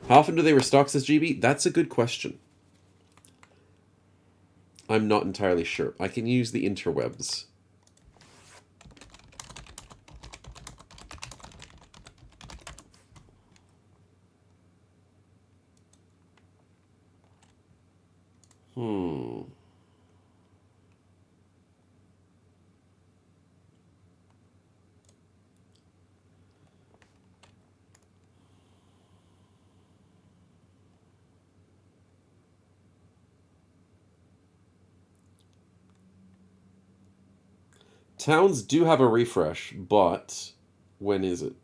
How often do they restock, says GB? That's a good question. I'm not entirely sure. I can use the interwebs. Towns do have a refresh, but when is it?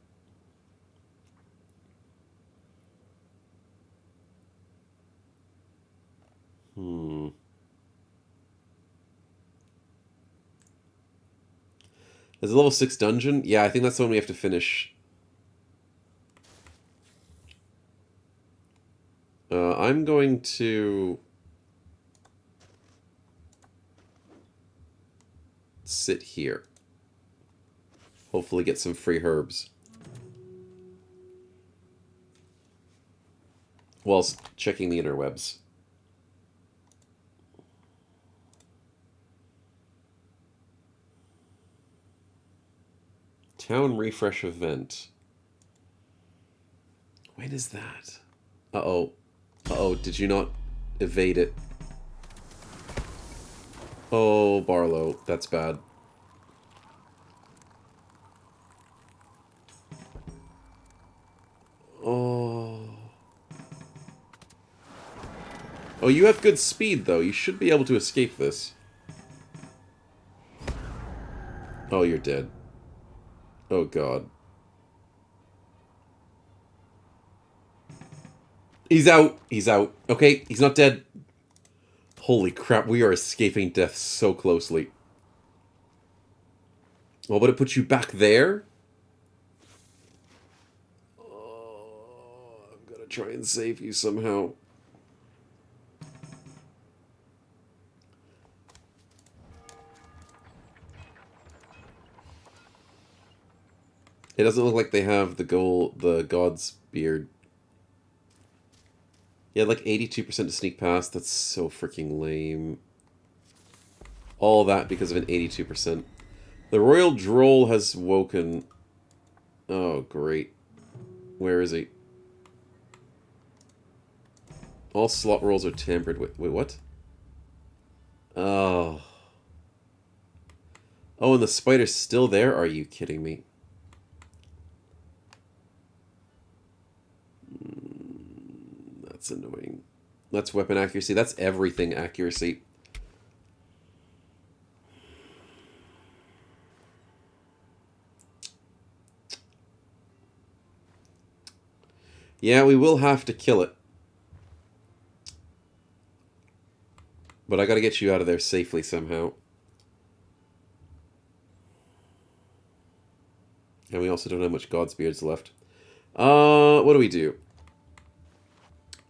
There's a level 6 dungeon? Yeah, I think that's the one we have to finish. I'm going to sit here. Hopefully get some free herbs. Whilst checking the interwebs. Town refresh event. When is that? Uh-oh. Uh-oh, did you not evade it? Oh, Barlow, that's bad. Oh. Oh, you have good speed, though. You should be able to escape this. Oh, you're dead. Oh, God. He's out. He's out. Okay, he's not dead. Holy crap, we are escaping death so closely. Oh, but it puts you back there? Oh, I'm gonna try and save you somehow. It doesn't look like they have the God's beard. Yeah, like 82% to sneak past. That's so freaking lame. All that because of an 82%. The Royal Droll has woken. Oh, great. Where is he? All slot rolls are tampered with. Wait, what? Oh. Oh, and the spider's still there? Are you kidding me? That's annoying. That's weapon accuracy. That's everything accuracy. Yeah, we will have to kill it. But I gotta get you out of there safely somehow. And we also don't have much Godsbeards left. What do we do?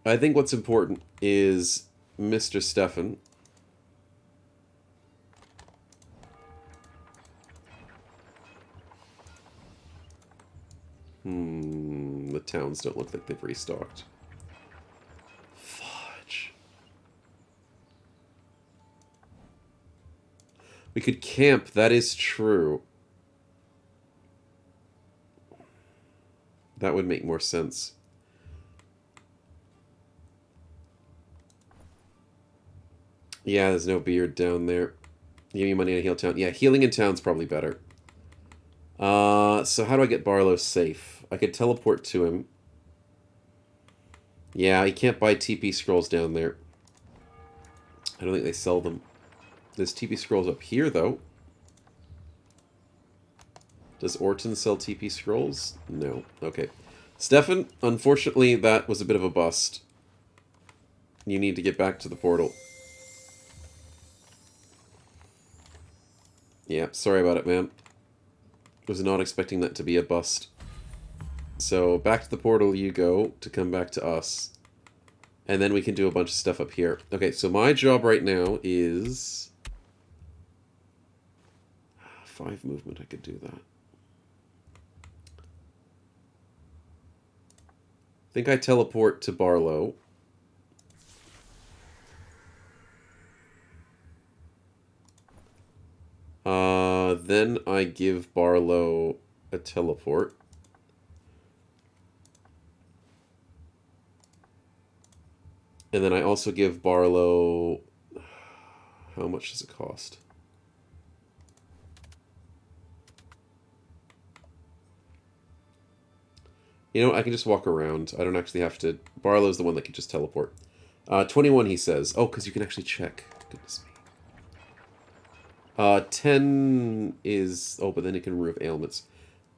I think what's important is Mr. Stefan. The towns don't look like they've restocked. Fudge. We could camp, that is true. That would make more sense. Yeah, there's no beard down there. Give me money to heal town. Yeah, healing in town's probably better. So how do I get Barlow safe? I could teleport to him. Yeah, he can't buy TP scrolls down there. I don't think they sell them. There's TP scrolls up here, though. Does Orton sell TP scrolls? No. Okay. Stefan, unfortunately, that was a bit of a bust. You need to get back to the portal. Yeah, sorry about it, man. Was not expecting that to be a bust. So, back to the portal you go to come back to us. And then we can do a bunch of stuff up here. Okay, so my job right now is... 5 movement, I could do that. I think I teleport to Barlow. Then I give Barlow a teleport. And then I also give Barlow... How much does it cost? You know, I can just walk around. I don't actually have to... Barlow's the one that can just teleport. 21, he says. Oh, because you can actually check. Goodness me. 10 is... Oh, but then it can remove ailments.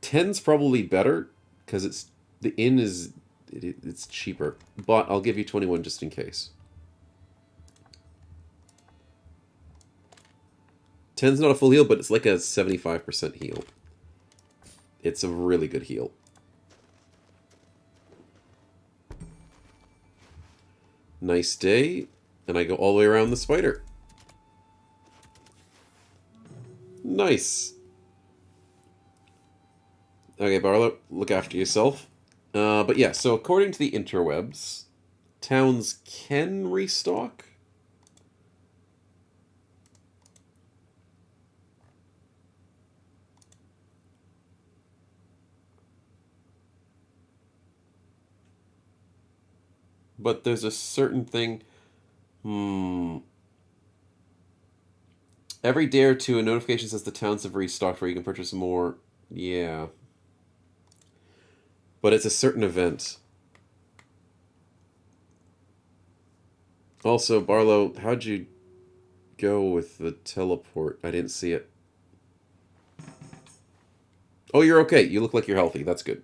10's probably better, because it's... The inn is... It's cheaper. But I'll give you 21 just in case. 10's not a full heal, but it's like a 75% heal. It's a really good heal. Nice day. And I go all the way around the spider. Nice. Okay, Barlow, look after yourself. But yeah, so according to the interwebs, towns can restock. But there's a certain thing... Every day or two, a notification says the towns have restocked where you can purchase more. Yeah. But it's a certain event. Also, Barlow, how'd you go with the teleport? I didn't see it. Oh, you're okay. You look like you're healthy. That's good.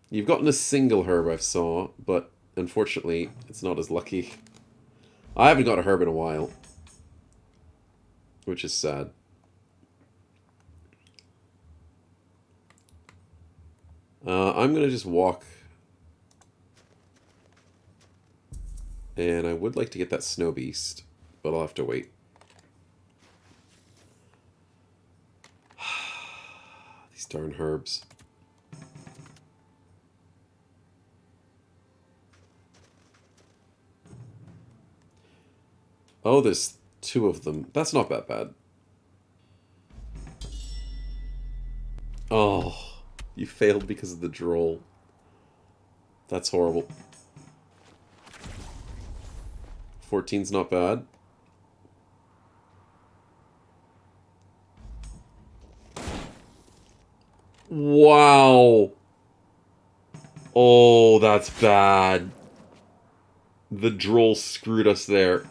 You've gotten a single herb, I saw, but unfortunately, it's not as lucky. I haven't got a herb in a while, which is sad. I'm going to just walk. And I would like to get that snow beast, but I'll have to wait. These darn herbs. Oh, there's 2 of them. That's not that bad. Oh, you failed because of the droll. That's horrible. 14's not bad. Wow. Oh, that's bad. The droll screwed us there.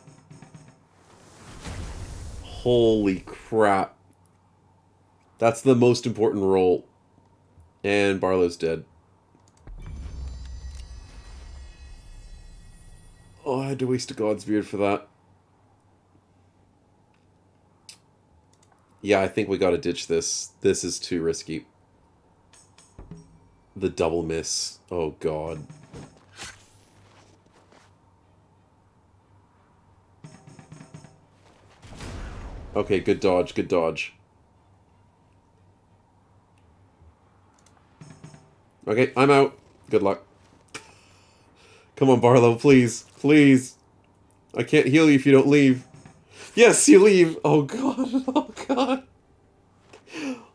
Holy crap. That's the most important roll. And Barlow's dead. Oh, I had to waste a God's Beard for that. Yeah, I think we gotta ditch this. This is too risky. The double miss. Oh, God. Okay, good dodge, good dodge. Okay, I'm out. Good luck. Come on, Barlow, please. Please. I can't heal you if you don't leave. Yes, you leave! Oh, God. Oh, God.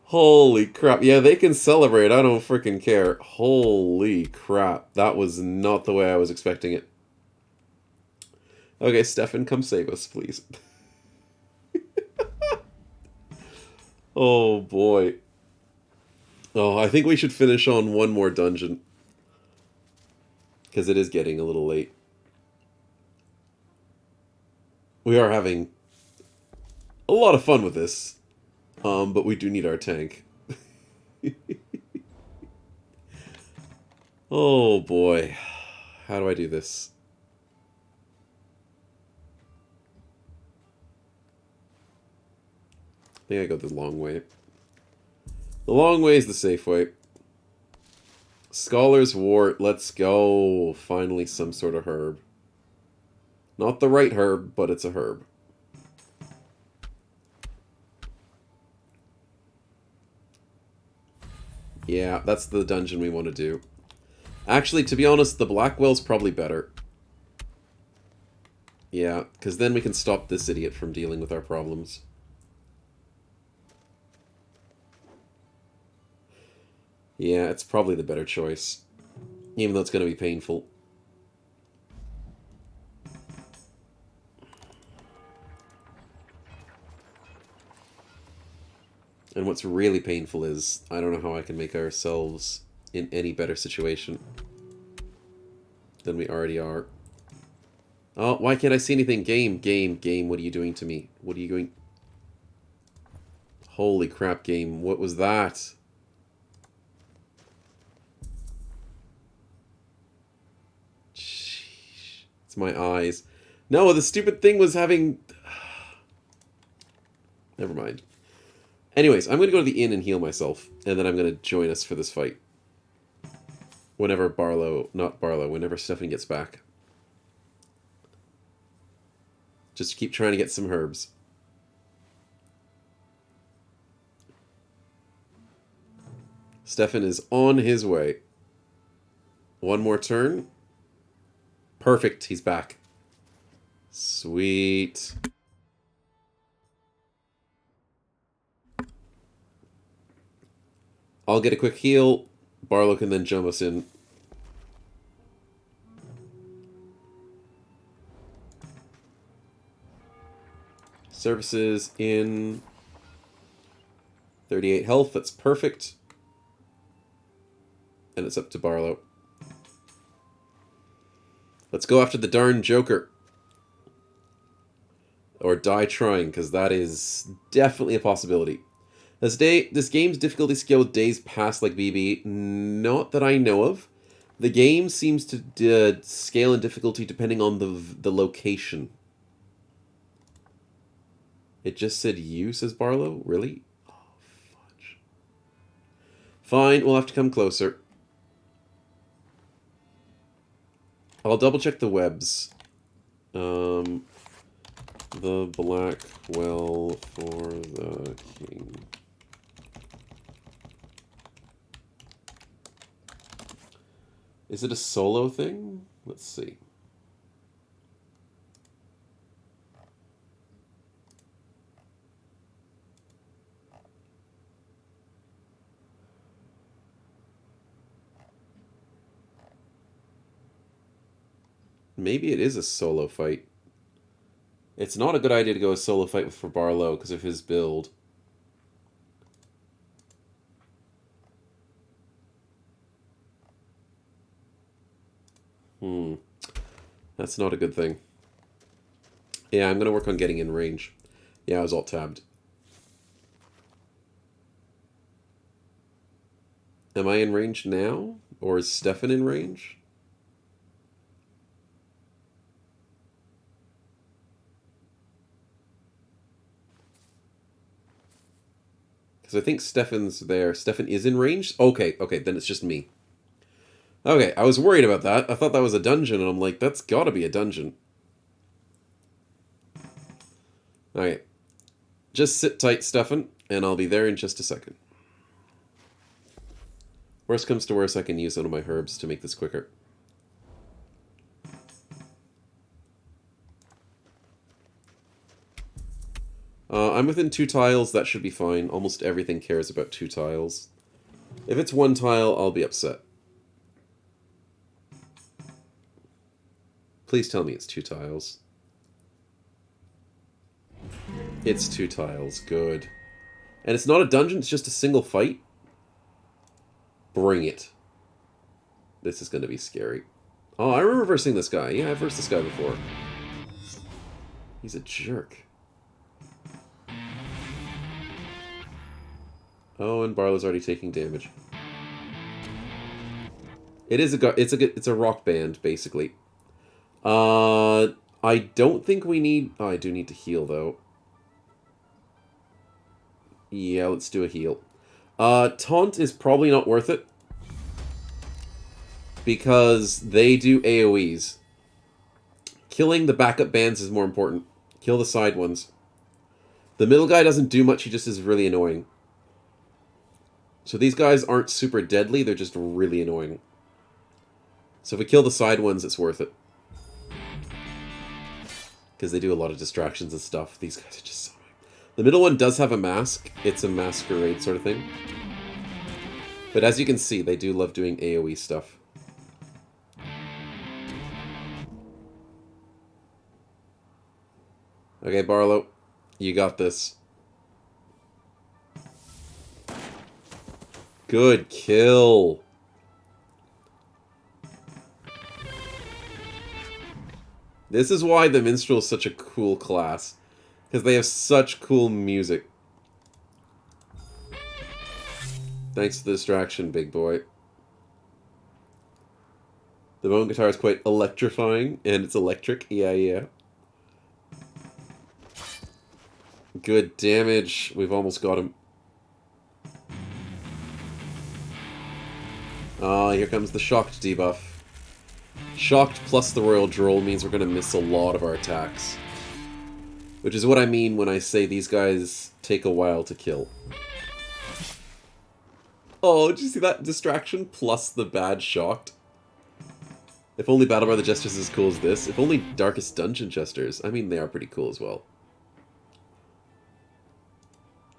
Holy crap. Yeah, they can celebrate. I don't freaking care. Holy crap. That was not the way I was expecting it. Okay, Stefan, come save us, please. Oh, boy. Oh, I think we should finish on one more dungeon. Because it is getting a little late. We are having a lot of fun with this. But we do need our tank. Oh, boy. How do I do this? I think I go the long way. The long way is the safe way. Scholar's Wart, let's go. Finally some sort of herb. Not the right herb, but it's a herb. Yeah, that's the dungeon we want to do. Actually, to be honest, the Blackwell's probably better. Yeah, because then we can stop this idiot from dealing with our problems. Yeah, it's probably the better choice. Even though it's going to be painful. And what's really painful is, I don't know how I can make ourselves in any better situation than we already are. Oh, why can't I see anything? Game, game, game, what are you doing to me? What are you doing? Holy crap, game, what was that? Sheesh. It's my eyes. No, the stupid thing was having... Never mind. Anyways, I'm going to go to the inn and heal myself, and then I'm going to join us for this fight. Whenever whenever Stephanie gets back. Just keep trying to get some herbs. Stefan is on his way. One more turn. Perfect, he's back. Sweet. I'll get a quick heal. Barlow can then jump us in. Services in 38 health, that's perfect. And it's up to Barlow. Let's go after the darn Joker. Or die trying, because that is definitely a possibility. This game's difficulty scale with days past like BB, not that I know of. The game seems to scale in difficulty depending on the location. It just said you, says Barlow? Really? Oh, fudge. Fine, we'll have to come closer. I'll double check the webs. The Blackwell for the King. Is it a solo thing? Let's see. Maybe it is a solo fight. It's not a good idea to go a solo fight with for Barlow because of his build. That's not a good thing. Yeah, I'm going to work on getting in range. Yeah, I was alt-tabbed. Am I in range now? Or is Stefan in range? Because I think Stefan's there. Stefan is in range? Okay, then it's just me. Okay, I was worried about that. I thought that was a dungeon, and I'm like, that's gotta be a dungeon. Alright. Just sit tight, Stefan, and I'll be there in just a second. Worst comes to worst, I can use one of my herbs to make this quicker. I'm within 2 tiles, that should be fine. Almost everything cares about 2 tiles. If it's 1 tile, I'll be upset. Please tell me it's 2 tiles. It's 2 tiles. Good. And it's not a dungeon, it's just a single fight. Bring it. This is going to be scary. Oh, I remember versing this guy. Yeah, I've versed this guy before. He's a jerk. Oh, and Barlow's already taking damage. It's a rock band, basically. I don't think we need... Oh, I do need to heal, though. Yeah, let's do a heal. Taunt is probably not worth it. Because they do AoEs. Killing the backup bands is more important. Kill the side ones. The middle guy doesn't do much, he just is really annoying. So these guys aren't super deadly, they're just really annoying. So if we kill the side ones, it's worth it. Because they do a lot of distractions and stuff. These guys are just so annoying. The middle one does have a mask. It's a masquerade sort of thing. But as you can see, they do love doing AoE stuff. Okay, Barlow, you got this. Good kill. This is why the Minstrel is such a cool class. Because they have such cool music. Thanks to the distraction, big boy. The bone guitar is quite electrifying, and it's electric. Yeah, yeah. Good damage. We've almost got him. Ah, here comes the shocked debuff. Shocked plus the royal droll means we're going to miss a lot of our attacks. Which is what I mean when I say these guys take a while to kill. Oh, did you see that distraction plus the bad shocked? If only Battle by the Jesters is as cool as this. If only Darkest Dungeon Jesters. I mean, they are pretty cool as well.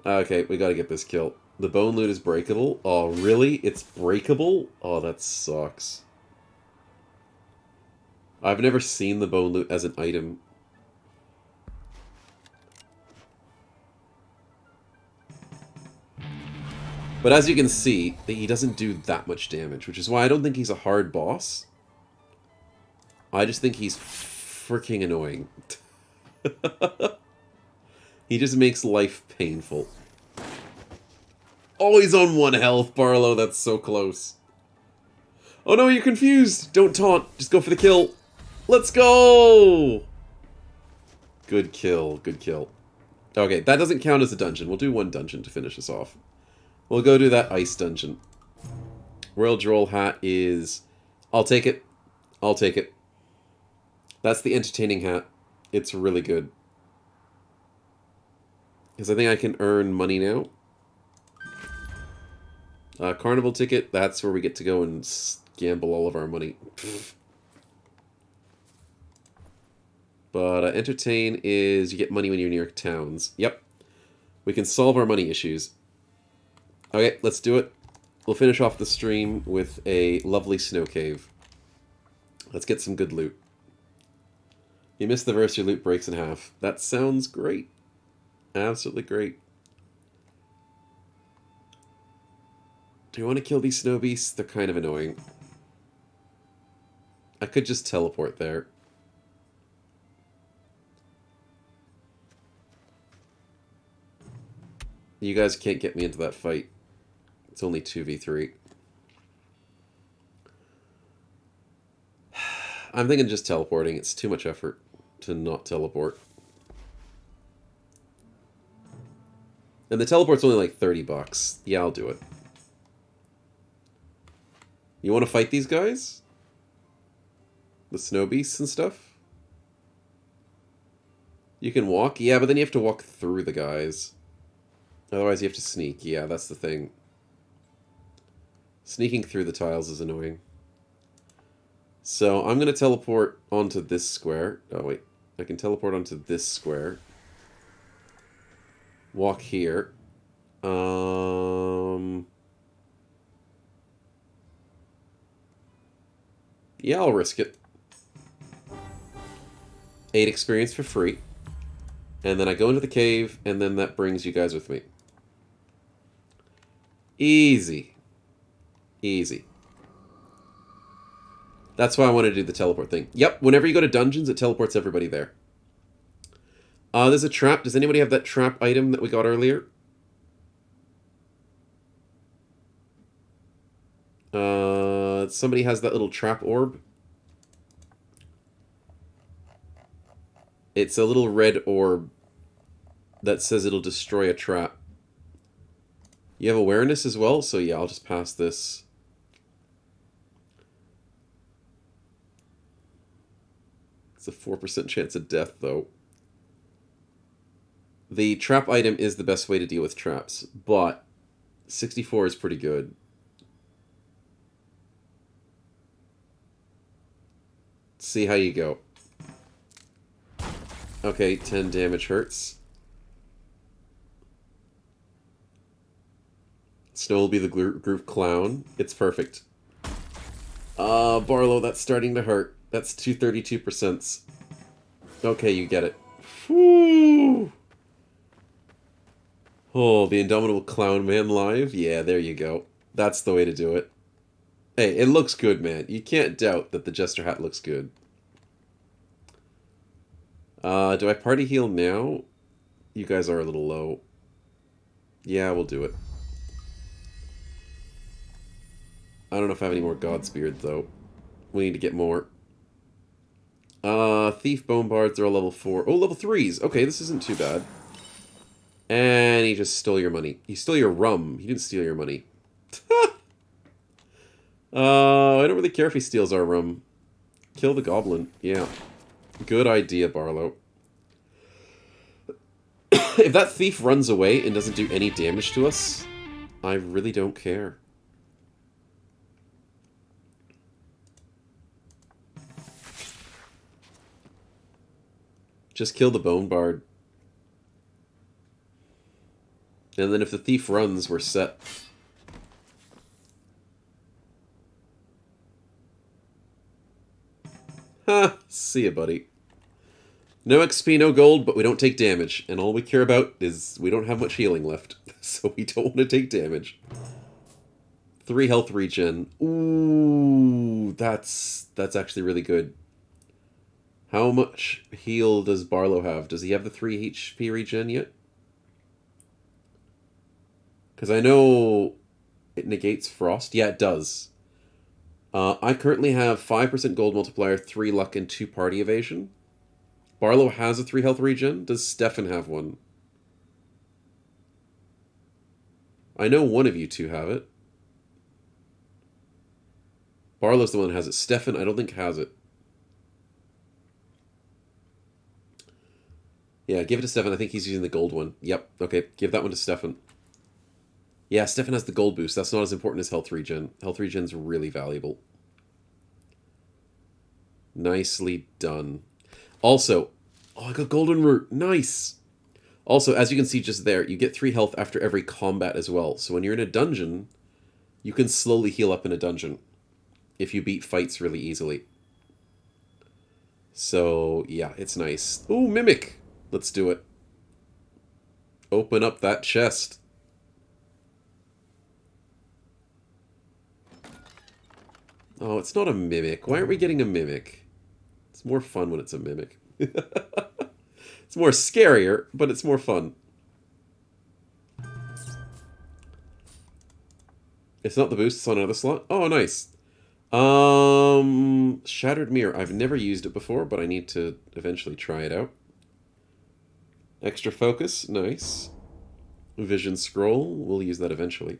Okay, we gotta get this kill. The bone loot is breakable. Oh, really? It's breakable? Oh, that sucks. I've never seen the bone loot as an item. But as you can see, he doesn't do that much damage, which is why I don't think he's a hard boss. I just think he's freaking annoying. He just makes life painful. Oh, he's on 1 health, Barlow. That's so close. Oh no, you're confused. Don't taunt. Just go for the kill. Let's go! Good kill. Good kill. Okay, that doesn't count as a dungeon. We'll do 1 dungeon to finish us off. We'll go do that ice dungeon. Royal Droll hat is... I'll take it. I'll take it. That's the entertaining hat. It's really good. Because I think I can earn money now. Carnival ticket, that's where we get to go and gamble all of our money. But entertain is you get money when you're near towns. Yep. We can solve our money issues. Okay, let's do it. We'll finish off the stream with a lovely snow cave. Let's get some good loot. You missed the verse, your loot breaks in half. That sounds great. Absolutely great. Do you want to kill these snow beasts? They're kind of annoying. I could just teleport there. You guys can't get me into that fight. It's only 2v3. I'm thinking just teleporting. It's too much effort to not teleport. And the teleport's only like 30 bucks. Yeah, I'll do it. You want to fight these guys? The snow beasts and stuff? You can walk? Yeah, but then you have to walk through the guys. Otherwise you have to sneak. Yeah, that's the thing. Sneaking through the tiles is annoying. So I'm going to teleport onto this square. Oh, wait. I can teleport onto this square. Walk here. Yeah, I'll risk it. 8 experience for free. And then I go into the cave, and then that brings you guys with me. Easy. Easy. That's why I want to do the teleport thing. Yep, whenever you go to dungeons, it teleports everybody there. There's a trap. Does anybody have that trap item that we got earlier? Somebody has that little trap orb. It's a little red orb that says it'll destroy a trap. You have awareness as well, so yeah, I'll just pass this. It's a 4% chance of death, though. The trap item is the best way to deal with traps, but 64 is pretty good. See how you go. Okay, 10 damage hurts. Snow will be the group clown. It's perfect. Barlow, that's starting to hurt. That's 232%. Okay, you get it. Whew. Oh, the Indomitable Clown Man live? Yeah, there you go. That's the way to do it. Hey, it looks good, man. You can't doubt that the Jester hat looks good. Do I party heal now? You guys are a little low. Yeah, we'll do it. I don't know if I have any more Godspear, though. We need to get more. Thief Bonebards are all level 4. Oh, level 3s! Okay, this isn't too bad. And he just stole your money. He stole your rum. He didn't steal your money. I don't really care if he steals our rum. Kill the goblin. Yeah. Good idea, Barlow. If that thief runs away and doesn't do any damage to us, I really don't care. Just kill the Bone Bard. And then if the thief runs, we're set. Ha! See ya, buddy. No XP, no gold, but we don't take damage. And all we care about is we don't have much healing left. So we don't want to take damage. 3 health regen. Ooh, that's actually really good. How much heal does Barlow have? Does he have the 3 HP regen yet? Because I know it negates frost. Yeah, it does. I currently have 5% gold multiplier, 3 luck, and 2 party evasion. Barlow has a 3 health regen. Does Stefan have one? I know one of you two have it. Barlow's the one that has it. Stefan, I don't think has it. Yeah, give it to Stefan. I think he's using the gold one. Yep, okay. Give that one to Stefan. Yeah, Stefan has the gold boost. That's not as important as health regen. Health regen's really valuable. Nicely done. Also, oh, I got golden root. Nice. Also, as you can see just there, you get 3 health after every combat as well. So when you're in a dungeon, you can slowly heal up in a dungeon if you beat fights really easily. So, yeah, it's nice. Ooh, Mimic. Let's do it. Open up that chest. Oh, it's not a Mimic. Why aren't we getting a Mimic? It's more fun when it's a Mimic. It's more scarier, but it's more fun. It's not the boost, it's on another slot. Oh, nice. Shattered Mirror. I've never used it before, but I need to eventually try it out. Extra focus, nice. Vision Scroll, we'll use that eventually.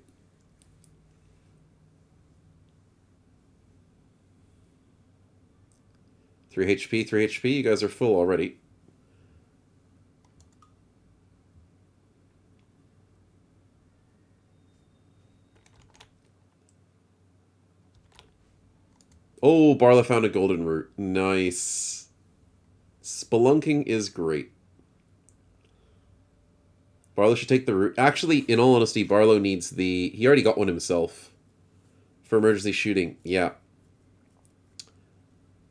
Three HP, 3 HP. You guys are full already. Oh, Barla found a golden root. Nice. Spelunking is great. Barlow should take the root. Actually, in all honesty, Barlow needs the... He already got one himself. For emergency shooting. Yeah.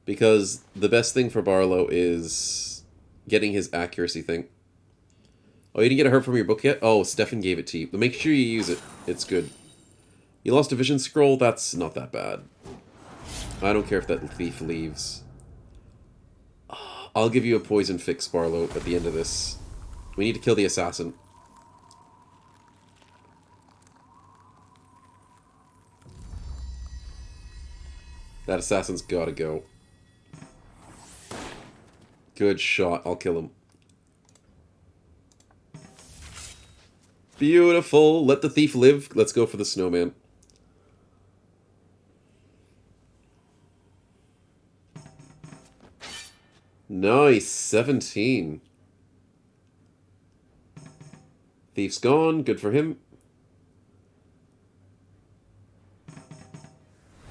Because the best thing for Barlow is getting his accuracy thing. Oh, you didn't get a herb from your book yet? Oh, Stefan gave it to you. But make sure you use it. It's good. You lost a vision scroll? That's not that bad. I don't care if that thief leaves. I'll give you a poison fix, Barlow, at the end of this. We need to kill the assassin. That assassin's gotta go. Good shot. I'll kill him. Beautiful. Let the thief live. Let's go for the snowman. Nice. 17. Thief's gone. Good for him.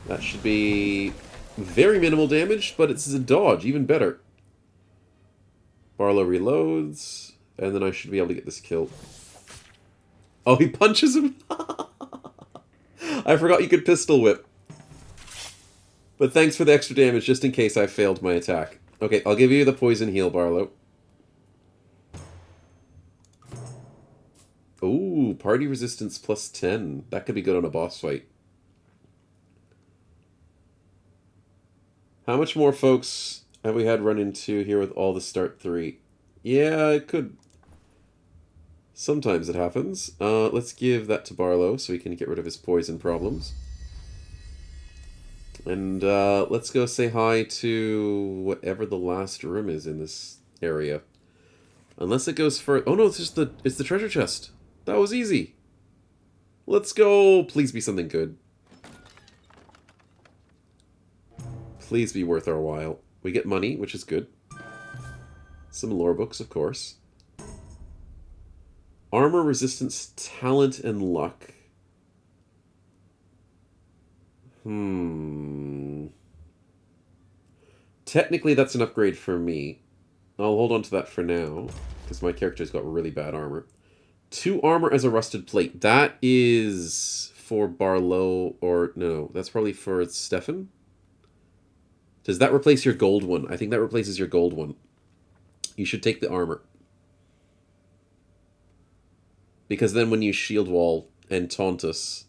That should be very minimal damage, but it's a dodge. Even better. Barlow reloads. And then I should be able to get this kill. Oh, he punches him? I forgot you could pistol whip. But thanks for the extra damage, just in case I failed my attack. Okay, I'll give you the poison heal, Barlow. Ooh, party resistance plus 10. That could be good on a boss fight. How much more folks have we had run into here with all the start 3? Yeah, it could. Sometimes it happens. Let's give that to Barlow so he can get rid of his poison problems. And let's go say hi to whatever the last room is in this area. Unless it goes for... Oh no, it's the treasure chest. That was easy. Let's go. Please be something good. Please be worth our while. We get money, which is good. Some lore books, of course. Armor, resistance, talent, and luck. Technically, that's an upgrade for me. I'll hold on to that for now, because my character's got really bad armor. 2 armor as a rusted plate. That is for Barlow, or no, that's probably for Stefan. Does that replace your gold one? I think that replaces your gold one. You should take the armor. Because then when you shield wall and taunt us...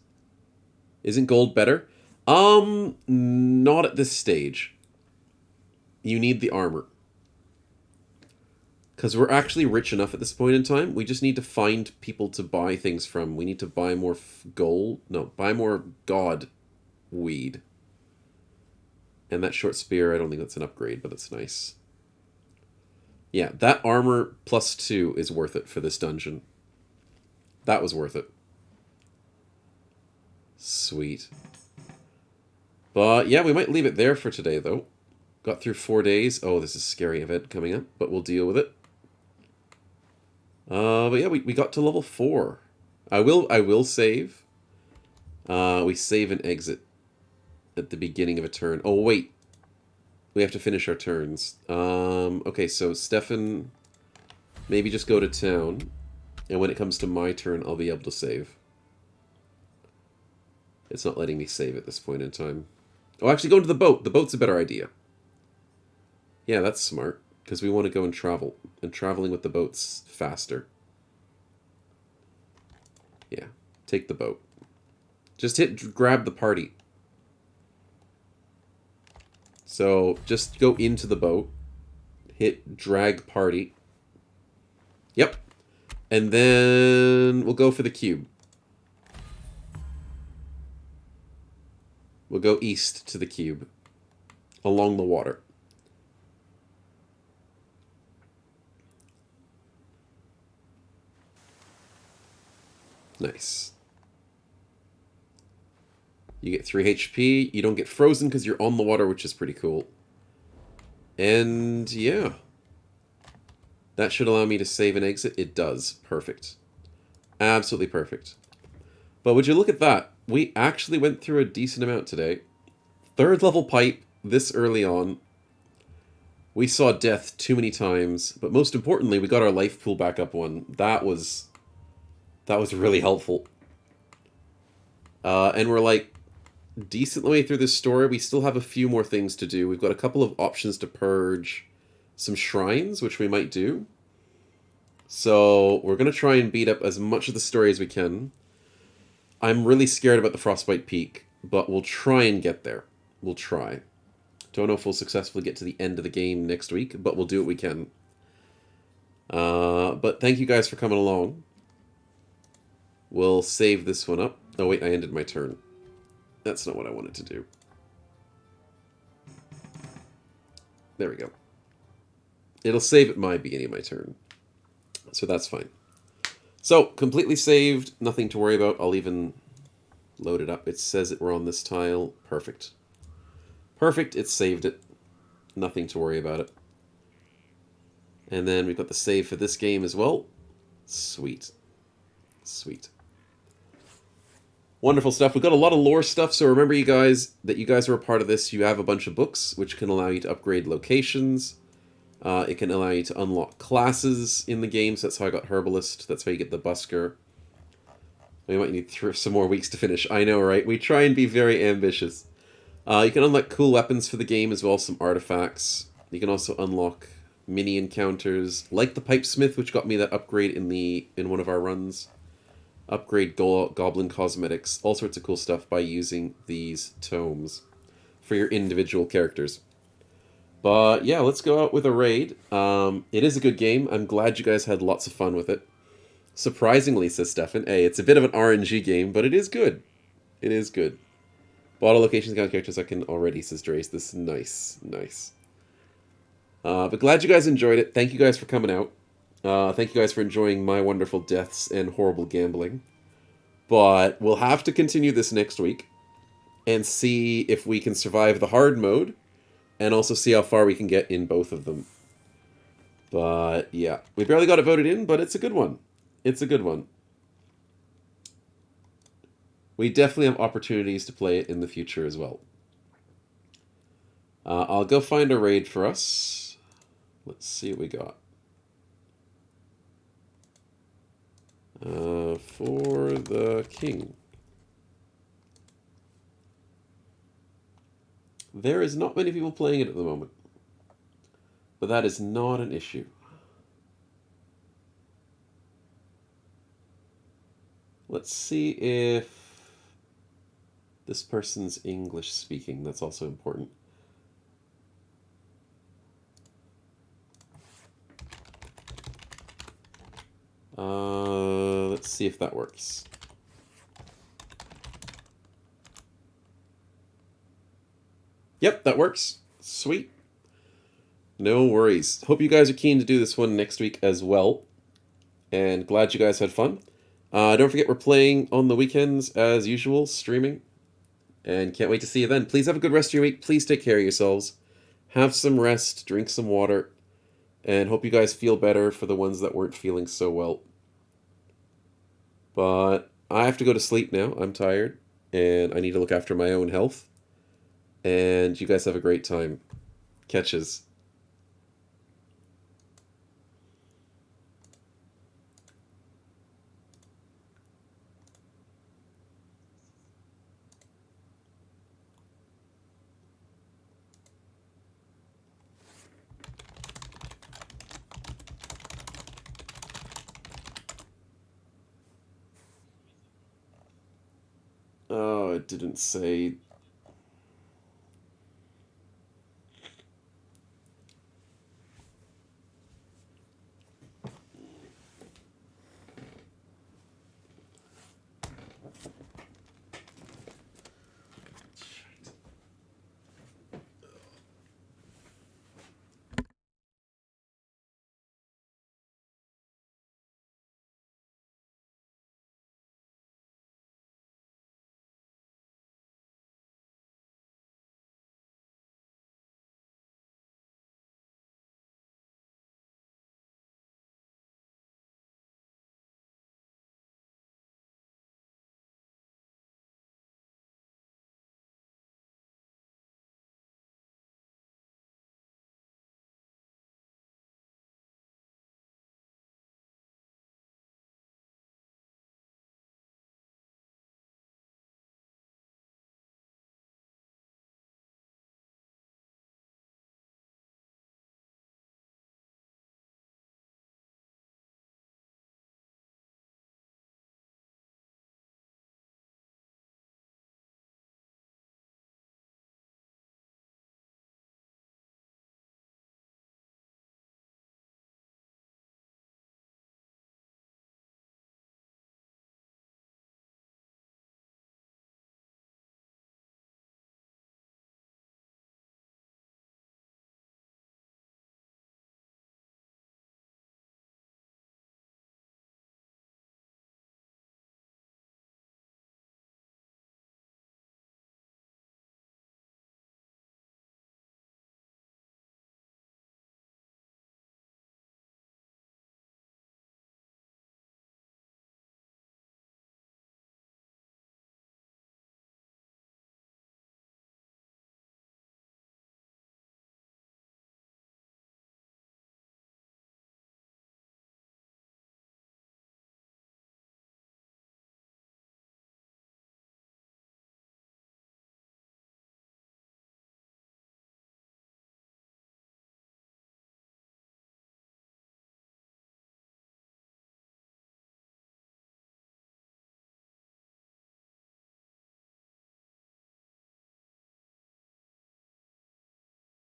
Isn't gold better? Not at this stage. You need the armor. Because we're actually rich enough at this point in time. We just need to find people to buy things from. We need to buy more gold. No, buy more god weed. And that short spear, I don't think that's an upgrade, but it's nice. Yeah, that armor plus 2 is worth it for this dungeon. That was worth it. Sweet. But yeah, we might leave it there for today, though. Got through 4 days. Oh, this is a scary event coming up, but we'll deal with it. But yeah, we got to level 4. I will save. We save and exit at the beginning of a turn. Oh, wait. We have to finish our turns. Okay, so Stefan, maybe just go to town. And when it comes to my turn, I'll be able to save. It's not letting me save at this point in time. Oh, actually, go into the boat. The boat's a better idea. Yeah, that's smart. Because we want to go and travel. And traveling with the boat's faster. Yeah, take the boat. Just hit grab the party. So, just go into the boat. Hit drag party. Yep. And then we'll go for the cube. We'll go east to the cube. Along the water. Nice. You get 3 HP. You don't get frozen because you're on the water, which is pretty cool. And yeah. That should allow me to save and exit. It does. Perfect. Absolutely perfect. But would you look at that? We actually went through a decent amount today. 3rd level pipe this early on. We saw death too many times. But most importantly, we got our life pool back up one. That was really helpful. And we're like decent way through this story. We still have a few more things to do. We've got a couple of options to purge. Some shrines, which we might do. So we're going to try and beat up as much of the story as we can. I'm really scared about the Frostbite Peak, but we'll try and get there. We'll try. Don't know if we'll successfully get to the end of the game next week, but we'll do what we can. But thank you guys for coming along. We'll save this one up. Oh wait, I ended my turn. That's not what I wanted to do. There we go. It'll save at my beginning of my turn. So that's fine. So, completely saved. Nothing to worry about. I'll even load it up. It says that we're on this tile. Perfect. Perfect. It saved it. Nothing to worry about it. And then we've got the save for this game as well. Sweet. Sweet. Wonderful stuff. We've got a lot of lore stuff, so remember you guys that you guys are a part of this. You have a bunch of books which can allow you to upgrade locations. It can allow you to unlock classes in the game, so that's how I got Herbalist. That's how you get the Busker. We might need some more weeks to finish. I know, right? We try and be very ambitious. You can unlock cool weapons for the game as well, some artifacts. You can also unlock mini encounters, like the Pipesmith, which got me that upgrade in one of our runs. Upgrade Goblin Cosmetics, all sorts of cool stuff by using these tomes for your individual characters. But yeah, let's go out with a raid. It is a good game. I'm glad you guys had lots of fun with it. Surprisingly, says Stefan, hey, it's a bit of an RNG game, but it is good. It is good. Bottle locations, kind of characters I can already, says Drace. This is nice. Nice. But glad you guys enjoyed it. Thank you guys for coming out. Thank you guys for enjoying my wonderful deaths and horrible gambling. But we'll have to continue this next week and see if we can survive the hard mode and also see how far we can get in both of them. But yeah, we barely got it voted in, but it's a good one. It's a good one. We definitely have opportunities to play it in the future as well. I'll go find a raid for us. Let's see what we got. For the king. There is not many people playing it at the moment. But that is not an issue. Let's see if this person's English speaking. That's also important. Let's see if that works. Yep, that works. Sweet. No worries. Hope you guys are keen to do this one next week as well. And glad you guys had fun. Don't forget we're playing on the weekends as usual, streaming. And can't wait to see you then. Please have a good rest of your week. Please take care of yourselves. Have some rest. Drink some water. And hope you guys feel better for the ones that weren't feeling so well. But I have to go to sleep now. I'm tired. And I need to look after my own health. And you guys have a great time. Catches. Oh, it didn't say